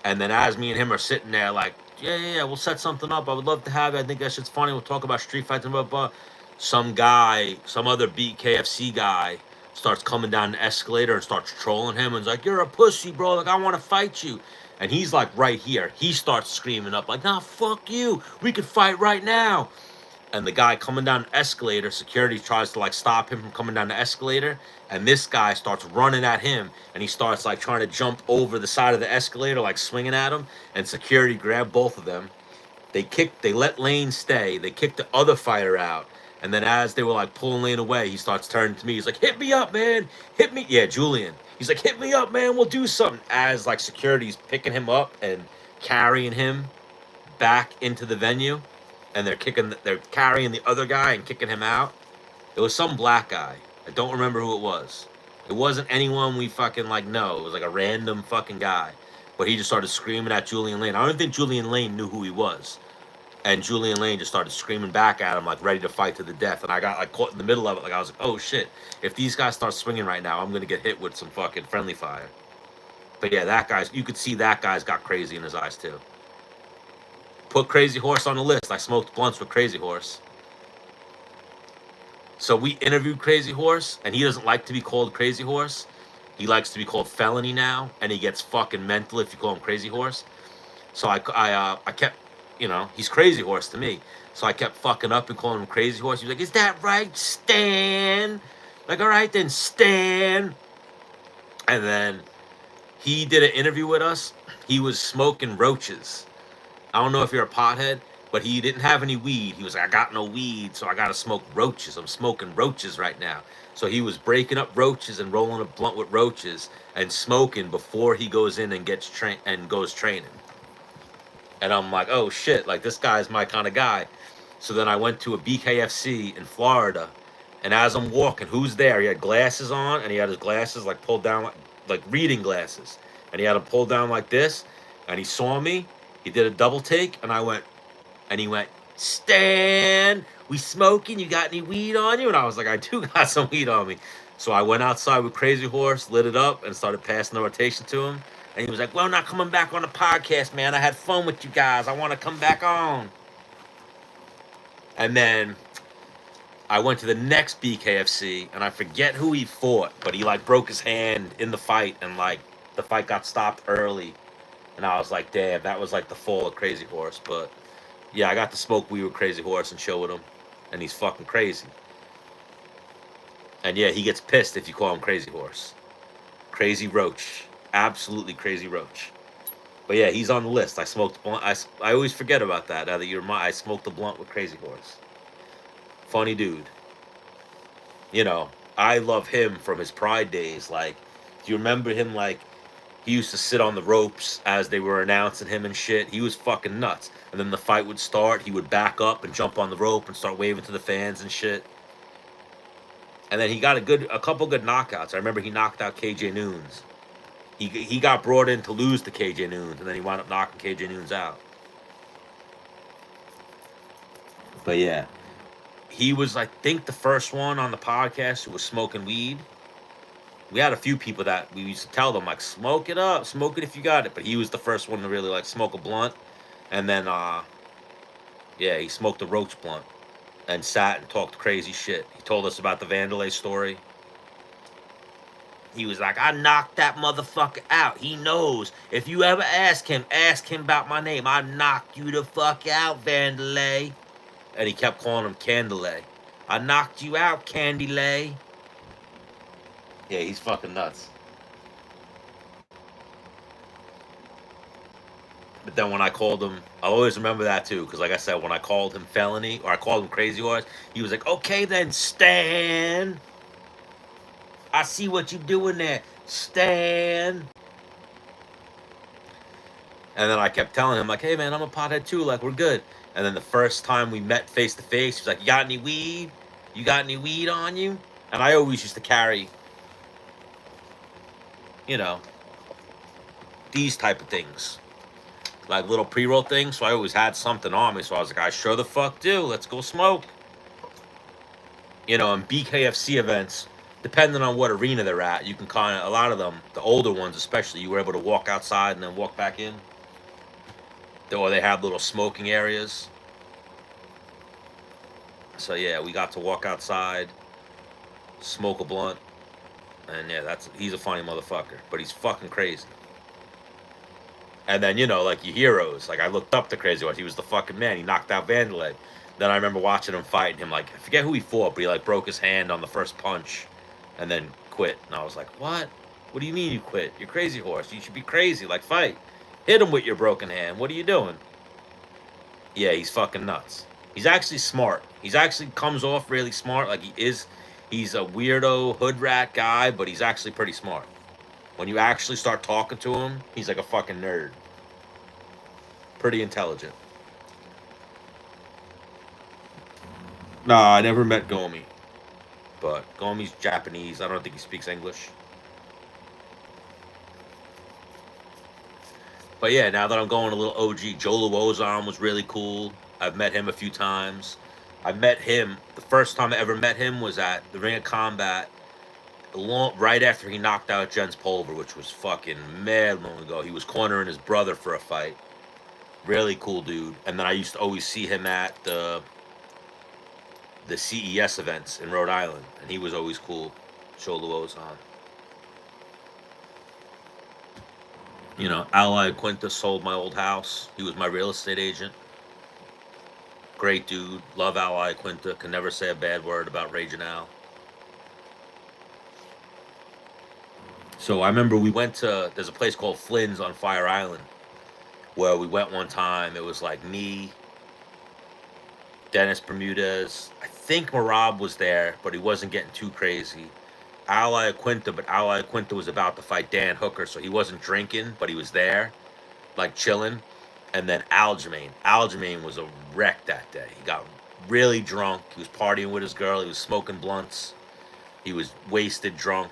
and then as me and him are sitting there like, yeah, we'll set something up. I would love to have it. I think that shit's funny. We'll talk about street fights and blah, blah. Some other beat KFC guy starts coming down the escalator and starts trolling him and is like, you're a pussy, bro. Like, I want to fight you. And he's like right here. He starts screaming up like, nah, fuck you. We could fight right now. And the guy coming down the escalator, security tries to like stop him from coming down the escalator. And this guy starts running at him, and he starts like trying to jump over the side of the escalator, like swinging at him. And security grabbed both of them. They let Lane stay. They kicked the other fighter out. And then as they were like pulling Lane away, he starts turning to me. He's like, hit me up, man. Hit me. Yeah, Julian. He's like, hit me up, man. We'll do something. As like security's picking him up and carrying him back into the venue. And they're carrying the other guy and kicking him out. It was some black guy. I don't remember who it was. It wasn't anyone we fucking like know. It was like a random fucking guy. But he just started screaming at Julian Lane. I don't think Julian Lane knew who he was. And Julian Lane just started screaming back at him, like ready to fight to the death. And I got like caught in the middle of it. Like I was like, oh shit. If these guys start swinging right now, I'm going to get hit with some fucking friendly fire. But yeah, that guy's, you could see that guy's got crazy in his eyes too. Put Crazy Horse on the list. I smoked blunts with Crazy Horse. So we interviewed Crazy Horse, and he doesn't like to be called Crazy Horse. He likes to be called Felony now, and he gets fucking mental if you call him Crazy Horse. So I kept, you know, he's Crazy Horse to me. So I kept fucking up and calling him Crazy Horse. He was like, is that right, Stan? Like, all right then, Stan. And then he did an interview with us. He was smoking roaches. I don't know if you're a pothead, but he didn't have any weed. He was like, I got no weed, so I got to smoke roaches. I'm smoking roaches right now. So he was breaking up roaches and rolling a blunt with roaches and smoking before he goes in and gets goes training. And I'm like, oh shit, like this guy's my kind of guy. So then I went to a BKFC in Florida, and as I'm walking, who's there? He had glasses on, and he had his glasses like pulled down, like reading glasses, and he had them pulled down like this. And he saw me. He did a double take, and I went, and he went, Stan, we smoking? You got any weed on you? And I was like, I do got some weed on me. So I went outside with Crazy Horse, lit it up, and started passing the rotation to him. And he was like, well, not coming back on the podcast, man. I had fun with you guys. I want to come back on. And then I went to the next BKFC, and I forget who he fought, but he, like, broke his hand in the fight, and, like, the fight got stopped early. And I was like, damn, that was, like, the fall of Crazy Horse. But, yeah, I got to smoke weed with Crazy Horse and chill with him. And he's fucking crazy. And, yeah, he gets pissed if you call him Crazy Horse. Crazy Roach. Absolutely Crazy Roach. But yeah, he's on the list. I smoked blunt. I always forget about that. Now that you're I smoked a blunt with Crazy Horse. Funny dude. You know, I love him from his Pride days. Like, do you remember him? Like, he used to sit on the ropes as they were announcing him and shit. He was fucking nuts. And then the fight would start. He would back up and jump on the rope and start waving to the fans and shit. And then he got a couple good knockouts. I remember he knocked out KJ Noons. He got brought in to lose to KJ Noons, and then he wound up knocking KJ Noons out. But yeah, he was, I think, the first one on the podcast who was smoking weed. We had a few people that we used to tell them, like, smoke it up, smoke it if you got it. But he was the first one to really, like, smoke a blunt. And then, yeah, he smoked a roach blunt and sat and talked crazy shit. He told us about the Vandalay story. He was like, I knocked that motherfucker out. He knows. If you ever ask him about my name. I knocked you the fuck out, Vandalay. And he kept calling him Candelay. I knocked you out, Candylay. Yeah, he's fucking nuts. But then when I called him, I always remember that too, because like I said, when I called him Felony, or I called him Crazy Horse, he was like, okay then, Stan. I see what you doing there, Stan. And then I kept telling him, like, hey, man, I'm a pothead too. Like, we're good. And then the first time we met face to face, he was like, you got any weed? You got any weed on you? And I always used to carry, you know, these type of things. Like little pre-roll things. So I always had something on me. So I was like, I sure the fuck do. Let's go smoke. You know, in BKFC events, depending on what arena they're at, you can kind of, a lot of them, the older ones especially, you were able to walk outside and then walk back in. Or they have little smoking areas. So yeah, we got to walk outside, smoke a blunt, and yeah, he's a funny motherfucker, but he's fucking crazy. And then, you know, like your heroes, like I looked up to Crazy Horse. He was the fucking man. He knocked out Vandalay. Then I remember watching him fight, and him, like, I forget who he fought, but he like broke his hand on the first punch and then quit. And I was like, what? What do you mean you quit? You're Crazy Horse. You should be crazy. Like, fight. Hit him with your broken hand. What are you doing? Yeah, he's fucking nuts. He's actually smart. He's actually comes off really smart. Like he is. He's a weirdo hood rat guy, but he's actually pretty smart. When you actually start talking to him, he's like a fucking nerd. Pretty intelligent. Nah, I never met Gomi. But Gomi's Japanese. I don't think he speaks English. But yeah, now that I'm going a little OG, Joe Luozon was really cool. I've met him a few times. I met him, the first time I ever met him was at the Ring of Combat, right after he knocked out Jens Pulver, which was fucking mad long ago. He was cornering his brother for a fight. Really cool dude. And then I used to always see him at the CES events in Rhode Island, and he was always cool. Joe Luozon. You know, Ally Quinta sold my old house. He was my real estate agent. Great dude. Love Ally Quinta. Can never say a bad word about Raging Al. So I remember we went to, there's a place called Flynn's on Fire Island where we went one time. It was like me, Dennis Bermudez. I think Marab was there, but he wasn't getting too crazy. Ally Quinta, but Ally Quinta was about to fight Dan Hooker, so he wasn't drinking, but he was there, like chilling. And then Aljamain. Aljamain was a wreck that day. He got really drunk. He was partying with his girl. He was smoking blunts. He was wasted, drunk.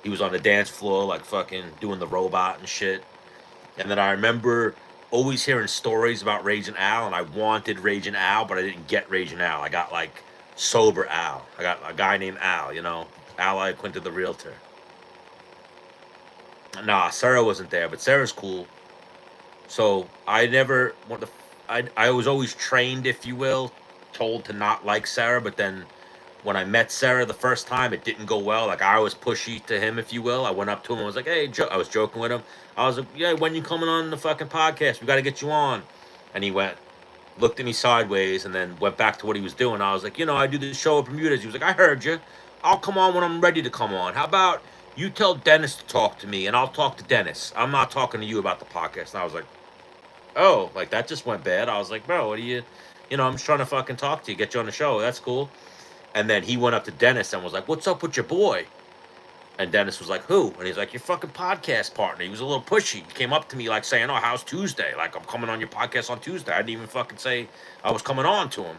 He was on the dance floor, like fucking doing the robot and shit. And then I remember always hearing stories about Raging Al, and I wanted Raging Al, but I didn't get Raging Al. I got like sober Al. I got a guy named Al, you know, Ally Quinta the realtor. Nah, Sarah wasn't there, but Sarah's cool. So I never want to. I was always trained, if you will, told to not like Sarah. But then when I met Sarah the first time, it didn't go well. Like I was pushy to him, if you will. I went up to him. I was like, "Hey, I was joking with him. I was like, yeah, when you coming on the fucking podcast? We got to get you on." And he went, looked at me sideways, and then went back to what he was doing. I was like, I do this show at Bermuda's. He was like, "I heard you. I'll come on when I'm ready to come on. How about you tell Dennis to talk to me, and I'll talk to Dennis. I'm not talking to you about the podcast." And I was like, oh, like that just went bad. I was like, bro, what are you, I'm just trying to fucking talk to you, get you on the show. That's cool. And then he went up to Dennis and was like, "What's up with your boy?" And Dennis was like, "Who?" And he's like, "Your fucking podcast partner." He was a little pushy. He came up to me like saying, "Oh, how's Tuesday? Like, I'm coming on your podcast on Tuesday." I didn't even fucking say I was coming on to him.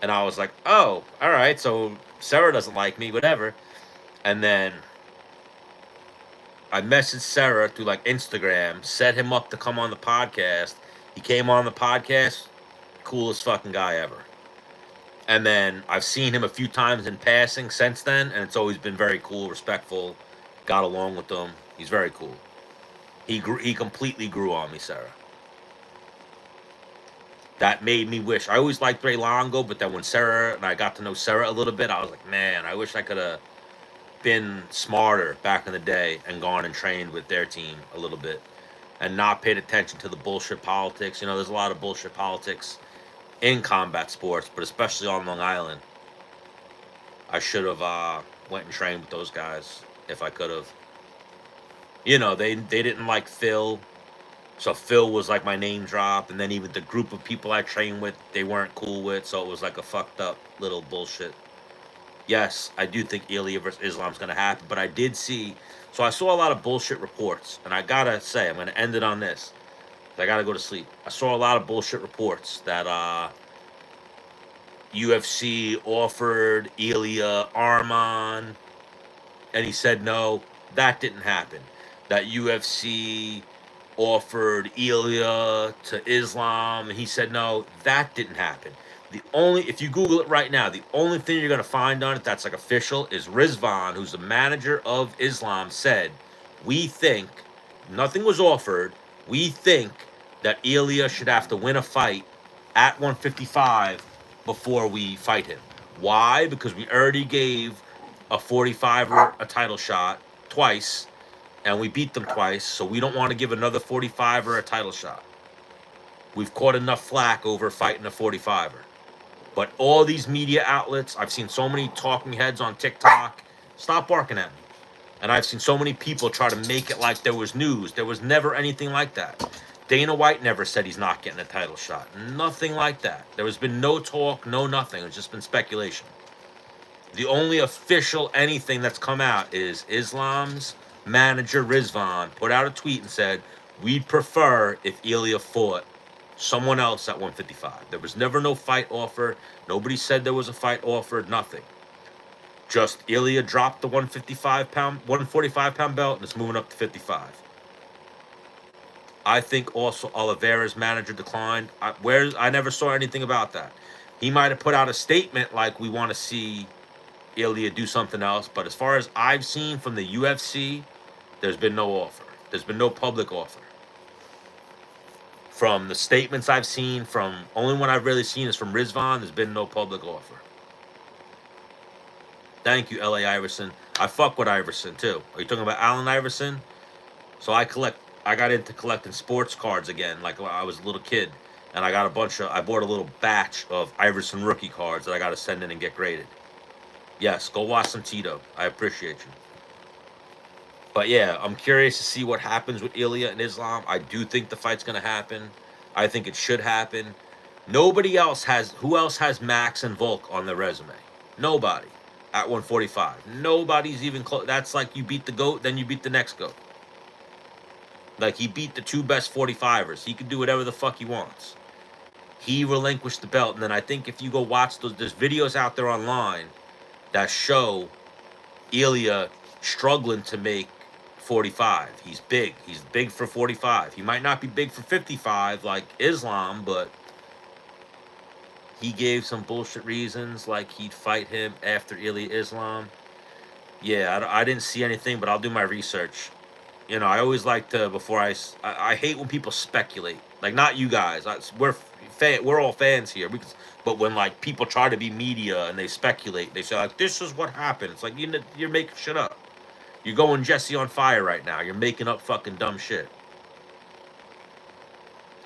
And I was like, "Oh, all right. So Sarah doesn't like me, whatever." And then I messaged Sarah through like Instagram, set him up to come on the podcast. He came on the podcast, coolest fucking guy ever. And then I've seen him a few times in passing since then, and it's always been very cool, respectful, got along with him. He's very cool. He completely grew on me, Sarah. That made me wish. I always liked Ray Longo, but then when Sarah and I got to know Sarah a little bit, I was like, man, I wish I could have been smarter back in the day and gone and trained with their team a little bit and not paid attention to the bullshit politics. There's a lot of bullshit politics in combat sports, but especially on Long Island. I should have went and trained with those guys if I could have. They didn't like Phil, so Phil was like my name drop, and then even the group of people I trained with, they weren't cool with, so it was like a fucked up little bullshit. Yes, I do think Ilya versus Islam's going to happen, but I did see, so I saw a lot of bullshit reports, and I gotta say, I'm going to end it on this. I gotta go to sleep. I saw a lot of bullshit reports that UFC offered Ilya Arman, and he said no. That didn't happen. That UFC offered Ilya to Islam, and he said no. That didn't happen. If you Google it right now, the only thing you're gonna find on it that's like official is Rizvan, who's the manager of Islam, said, "We think nothing was offered. We think that Ilya should have to win a fight at 155 before we fight him." Why? Because we already gave a 45er a title shot twice, and we beat them twice, so we don't want to give another 45er a title shot. We've caught enough flack over fighting a 45er. But all these media outlets, I've seen so many talking heads on TikTok. Stop barking at me. And I've seen so many people try to make it like there was news. There was never anything like that. Dana White never said he's not getting a title shot. Nothing like that. There has been no talk, no nothing. It's just been speculation. The only official anything that's come out is Islam's manager, Rizvan, put out a tweet and said, we'd prefer if Ilya fought someone else at 155. There was never no fight offer. Nobody said there was a fight offered, nothing. Just Ilya dropped the 145-pound belt and it's moving up to 55. I think also Oliveira's manager declined. I never saw anything about that. He might have put out a statement like we want to see Ilya do something else, but as far as I've seen from the UFC, there's been no offer. There's been no public offer. From the statements I've seen, from only one I've really seen is from Rizvan, there's been no public offer. Thank you, L.A. Iverson. I fuck with Iverson too. Are you talking about Allen Iverson? So I got into collecting sports cards again, like when I was a little kid, and I bought a little batch of Iverson rookie cards that I got to send in and get graded. Yes, go watch some Tito. I appreciate you. But yeah, I'm curious to see what happens with Ilya and Islam. I do think the fight's going to happen. I think it should happen. Who else has Max and Volk on their resume? Nobody at 145. Nobody's even close. That's like you beat the GOAT, then you beat the next GOAT. Like, he beat the two best 45ers. He can do whatever the fuck he wants. He relinquished the belt. And then I think if you go watch there's videos out there online that show Ilya struggling to make 45. He's big. He's big for 45. He might not be big for 55 like Islam, but he gave some bullshit reasons like he'd fight him after Ilya Islam. Yeah, I didn't see anything, but I'll do my research. You know, I always like to, before I hate when people speculate. Like, not you guys. We're all fans here. But when, like, people try to be media and they speculate, they say, like, this is what happened. It's like, you're making shit up. You're going Jesse on fire right now. You're making up fucking dumb shit.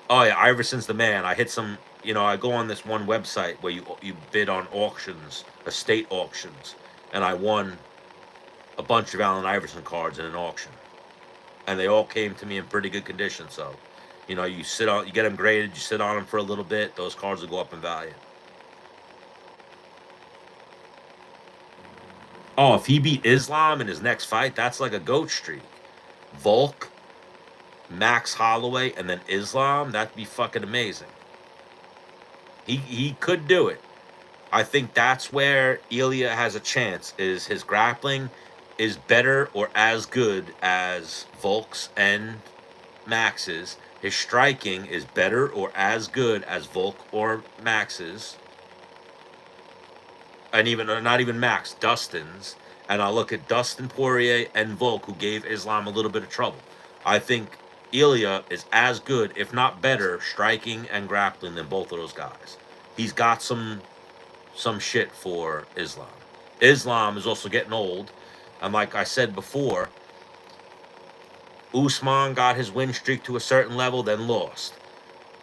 Oh, yeah, Iverson's the man. I hit some, I go on this one website where you bid on auctions, estate auctions, and I won a bunch of Allen Iverson cards in an auction. And they all came to me in pretty good condition. So, you get them graded, you sit on them for a little bit, those cards will go up in value. Oh, if he beat Islam in his next fight, that's like a GOAT streak. Volk, Max Holloway, and then Islam, that'd be fucking amazing. He could do it. I think that's where Ilya has a chance, is his grappling is better or as good as Volk's and Max's. His striking is better or as good as Volk or Max's. And not even Max, Dustin's. And I'll look at Dustin Poirier and Volk, who gave Islam a little bit of trouble. I think Ilya is as good, if not better, striking and grappling than both of those guys. He's got some shit for Islam. Islam is also getting old. And like I said before, Usman got his win streak to a certain level, then lost.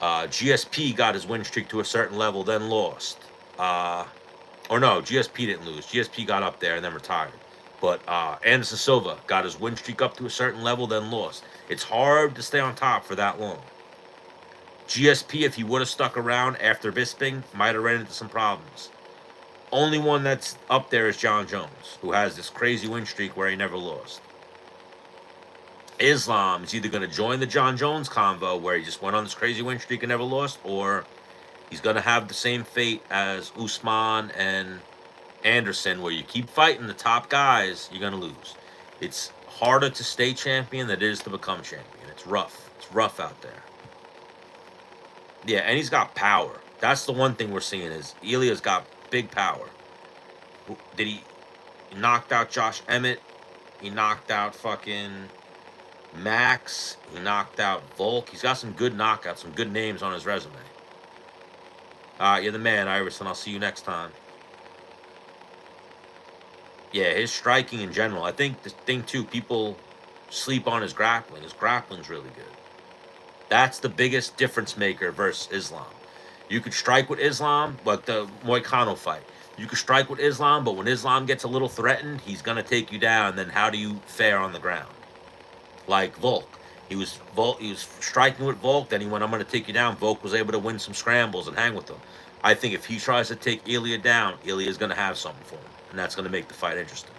GSP got his win streak to a certain level, then lost. Or no, GSP didn't lose. GSP got up there and then retired. But Anderson Silva got his win streak up to a certain level, then lost. It's hard to stay on top for that long. GSP, if he would have stuck around after Bisping, might have ran into some problems. Only one that's up there is John Jones, who has this crazy win streak where he never lost. Islam is either going to join the John Jones convo where he just went on this crazy win streak and never lost, or he's going to have the same fate as Usman and Anderson, where you keep fighting the top guys, you're going to lose. It's harder to stay champion than it is to become champion. It's rough. It's rough out there. Yeah, and he's got power. That's the one thing we're seeing is Ilya's got big power. He knocked out Josh Emmett. He knocked out fucking Max. He knocked out Volk. He's got some good knockouts, some good names on his resume. You're the man, Iverson. I'll see you next time. Yeah, his striking in general. I think the thing, too, people sleep on his grappling. His grappling's really good. That's the biggest difference maker versus Islam. You could strike with Islam, like the Moicano fight. You could strike with Islam, but when Islam gets a little threatened, he's going to take you down. Then how do you fare on the ground? Like Volk. He was striking with Volk. Then he went, I'm going to take you down. Volk was able to win some scrambles and hang with him. I think if he tries to take Ilya down, Ilya is going to have something for him, and that's going to make the fight interesting.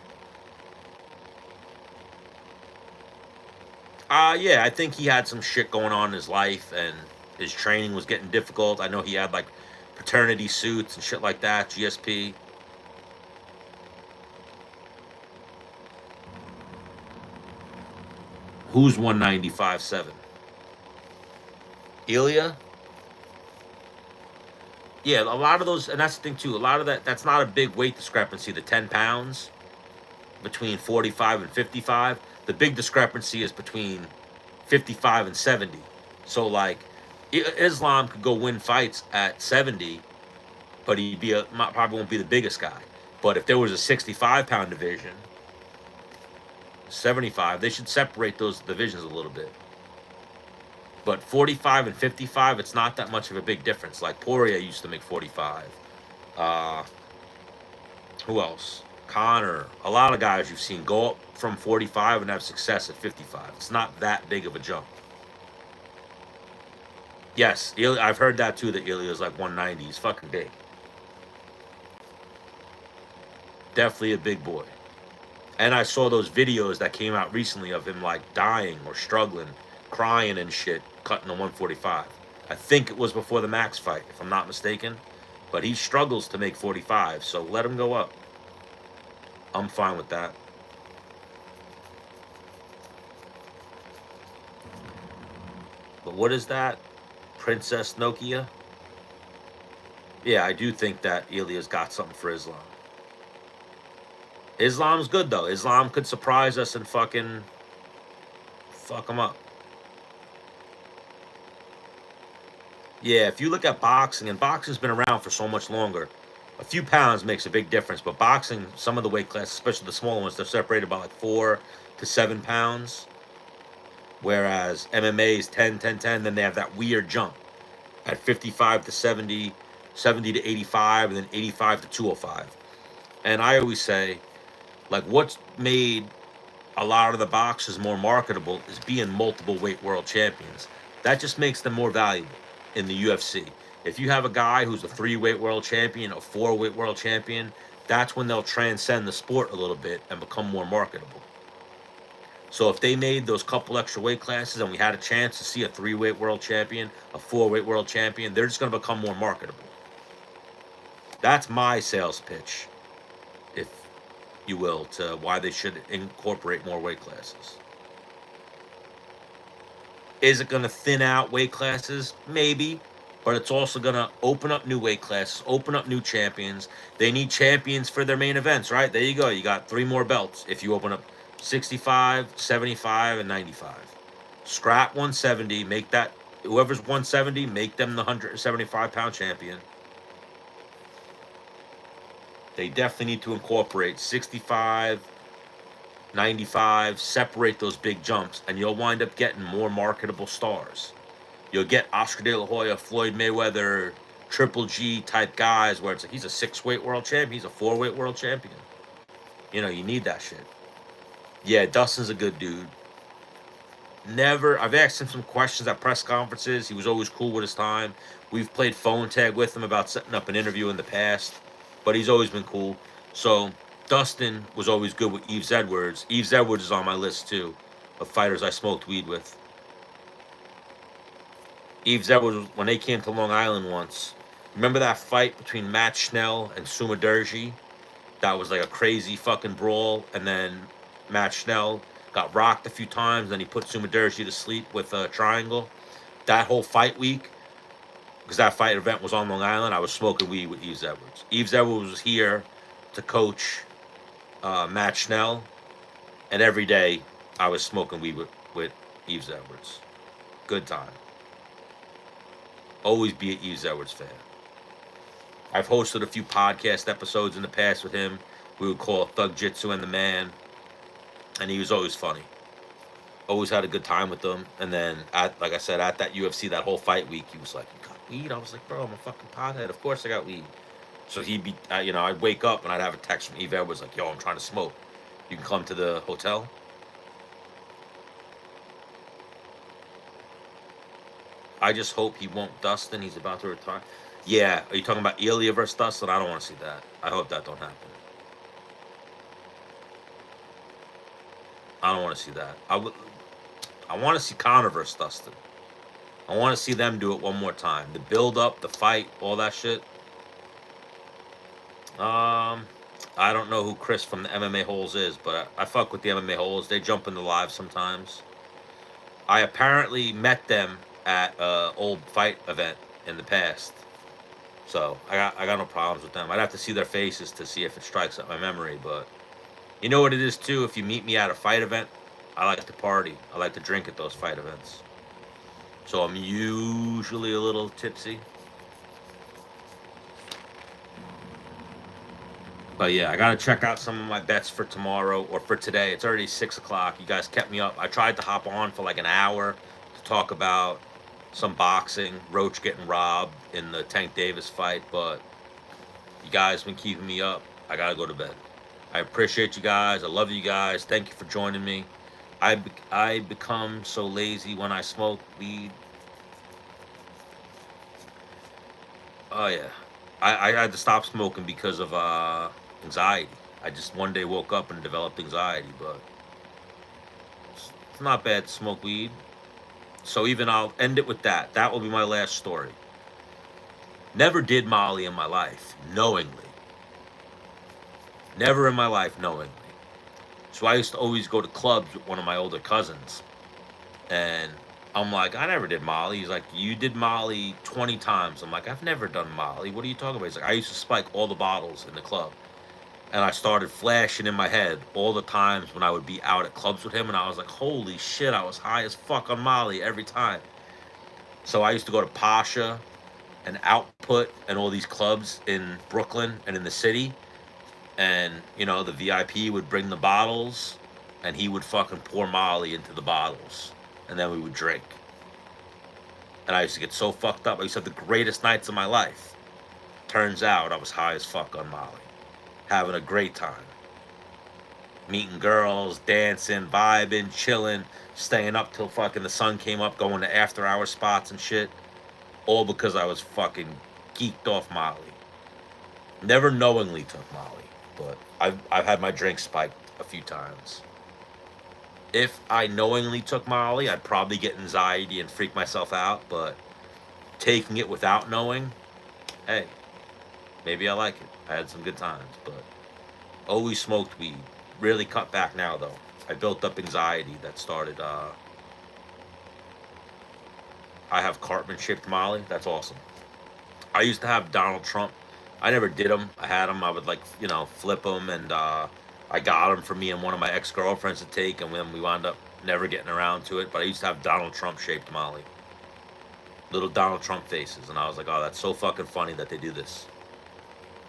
Yeah, I think he had some shit going on in his life, and his training was getting difficult. I know he had like paternity suits and shit like that, GSP. Who's 195.7? Ilya? Yeah, a lot of those, and that's the thing too, a lot of that's not a big weight discrepancy, the 10 pounds between 45 and 55. The big discrepancy is between 55 and 70. So, like, Islam could go win fights at 70, but he'd be probably won't be the biggest guy. But if there was a 65-pound division, 75, they should separate those divisions a little bit. But 45 and 55, it's not that much of a big difference. Like Poirier used to make 45. Who else? Connor. A lot of guys you've seen go up from 45 and have success at 55. It's not that big of a jump. Yes, I've heard that too, that Ilya's like 190. He's fucking big. Definitely a big boy. And I saw those videos that came out recently of him like dying or struggling, crying and shit, cutting the 145. I think it was before the Max fight, if I'm not mistaken. But he struggles to make 45, so let him go up. I'm fine with that. But what is that? Princess Nokia? Yeah, I do think that Ilya's got something for Islam. Islam's good, though. Islam could surprise us and fucking fuck him up. Yeah, if you look at boxing, and boxing's been around for so much longer, a few pounds makes a big difference. But boxing, some of the weight classes, especially the smaller ones, they're separated by like 4 to 7 pounds. Whereas MMA is 10, 10, 10. Then they have that weird jump at 55 to 70, 70 to 85, and then 85 to 205. And I always say, like, what's made a lot of the boxers more marketable is being multiple weight world champions. That just makes them more valuable in the UFC. If you have a guy who's a 3-weight world champion, a 4-weight world champion, that's when they'll transcend the sport a little bit and become more marketable. So if they made those couple extra weight classes and we had a chance to see a 3-weight world champion, a 4-weight world champion, they're just going to become more marketable. That's my sales pitch, if you will, to why they should incorporate more weight classes. Is it going to thin out weight classes? Maybe. But it's also going to open up new weight classes, open up new champions. They need champions for their main events, right? There you go. You got 3 more belts if you open up 65, 75, and 95. Scrap 170. Make that, whoever's 170, make them the 175-pound champion. They definitely need to incorporate 65, 95, separate those big jumps, and you'll wind up getting more marketable stars. You'll get Oscar De La Hoya, Floyd Mayweather, Triple G type guys where it's like he's a 6-weight world champion, he's a 4-weight world champion. You know, you need that shit. Yeah, Dustin's a good dude. I've asked him some questions at press conferences. He was always cool with his time. We've played phone tag with him about setting up an interview in the past, but he's always been cool. So Dustin was always good with Yves Edwards. Yves Edwards is on my list too of fighters I smoked weed with. Yves Edwards, when they came to Long Island once, remember that fight between Matt Schnell and Suma Durji? That was like a crazy fucking brawl, and then Matt Schnell got rocked a few times, then he put Suma Durji to sleep with a triangle. That whole fight week, because that fight event was on Long Island, I was smoking weed with Yves Edwards. Yves Edwards was here to coach Matt Schnell, and every day I was smoking weed with Yves Edwards. Good time. Always be an Yves Edwards fan. I've hosted a few podcast episodes in the past with him. We would call it Thug Jitsu and the Man. And he was always funny. Always had a good time with them. And then, like I said, at that UFC, that whole fight week, he was like, "You got weed?" I was like, "Bro, I'm a fucking pothead. Of course I got weed." So he'd be, I'd wake up and I'd have a text from Yves Edwards like, "Yo, I'm trying to smoke. You can come to the hotel?" I just hope he won't. Dustin, he's about to retire. Yeah, are you talking about Ilya versus Dustin? I don't want to see that. I hope that don't happen. I don't want to see that. I want to see Conor versus Dustin. I want to see them do it one more time. The build up, the fight, all that shit. I don't know who Chris from the MMA Holes is, but I fuck with the MMA Holes. They jump in the live sometimes. I apparently met them at an old fight event in the past. So I got no problems with them. I'd have to see their faces to see if it strikes up my memory, but you know what it is too. If you meet me at a fight event, I like to party. I like to drink at those fight events. So I'm usually a little tipsy. But yeah, I gotta check out some of my bets for tomorrow or for today. It's already 6 o'clock. You guys kept me up. I tried to hop on for like an hour to talk about some boxing, Roach getting robbed in the Tank Davis fight, but you guys been keeping me up. I gotta go to bed. I appreciate you guys. I love you guys. Thank you for joining me. I become so lazy when I smoke weed. Oh yeah, I had to stop smoking because of anxiety. I just one day woke up and developed anxiety, but it's not bad to smoke weed. So even I'll end it with that. That will be my last story. Never did Molly in my life, knowingly. Never in my life, knowingly. So I used to always go to clubs with one of my older cousins. And I'm like, I never did Molly. He's like, you did Molly 20 times. I'm like, I've never done Molly. What are you talking about? He's like, I used to spike all the bottles in the club. And I started flashing in my head all the times when I would be out at clubs with him. And I was like, holy shit, I was high as fuck on Molly every time. So I used to go to Pasha and Output and all these clubs in Brooklyn and in the city. And, you know, the VIP would bring the bottles and he would fucking pour Molly into the bottles. And then we would drink. And I used to get so fucked up. I used to have the greatest nights of my life. Turns out I was high as fuck on Molly. Having a great time. Meeting girls, dancing, vibing, chilling, staying up till fucking the sun came up, going to after hour spots and shit. All because I was fucking geeked off Molly. Never knowingly took Molly, but I've had my drink spiked a few times. If I knowingly took Molly, I'd probably get anxiety and freak myself out, but taking it without knowing, hey, maybe I like it. I had some good times, but always smoked weed. Really cut back now, though. I built up anxiety that started, I have Cartman-shaped Molly. That's awesome. I used to have Donald Trump. I never did them. I had them. I would, like, you know, flip them, and I got them for me and one of my ex-girlfriends to take, and then we wound up never getting around to it. But I used to have Donald Trump-shaped Molly. Little Donald Trump faces. And I was like, oh, that's so fucking funny that they do this.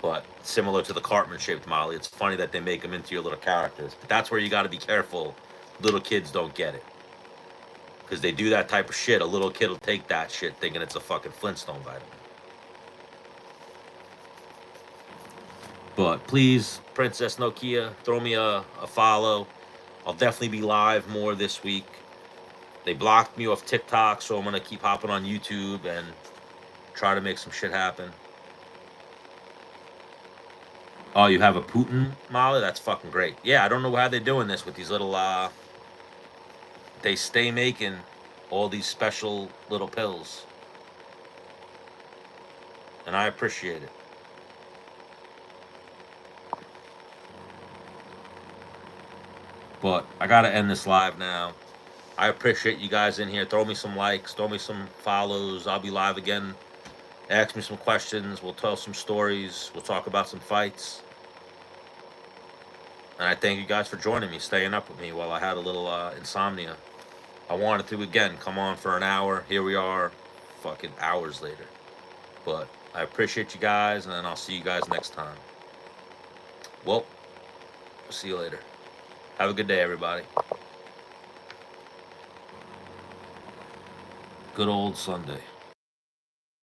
But similar to the Cartman-shaped Molly, it's funny that they make them into your little characters. But that's where you got to be careful. Little kids don't get it. Because they do that type of shit. A little kid will take that shit thinking it's a fucking Flintstone vitamin. But please, Princess Nokia, throw me a follow. I'll definitely be live more this week. They blocked me off TikTok, so I'm going to keep hopping on YouTube and try to make some shit happen. Oh, you have a Putin Molly? That's fucking great. Yeah, I don't know how they're doing this with these little, they stay making all these special little pills. And I appreciate it. But I gotta end this live now. I appreciate you guys in here. Throw me some likes, throw me some follows. I'll be live again. Ask me some questions. We'll tell some stories. We'll talk about some fights. And I thank you guys for joining me, staying up with me while I had a little insomnia. I wanted to, again, come on for an hour. Here we are, fucking hours later. But I appreciate you guys, and then I'll see you guys next time. Well, see you later. Have a good day, everybody. Good old Sunday.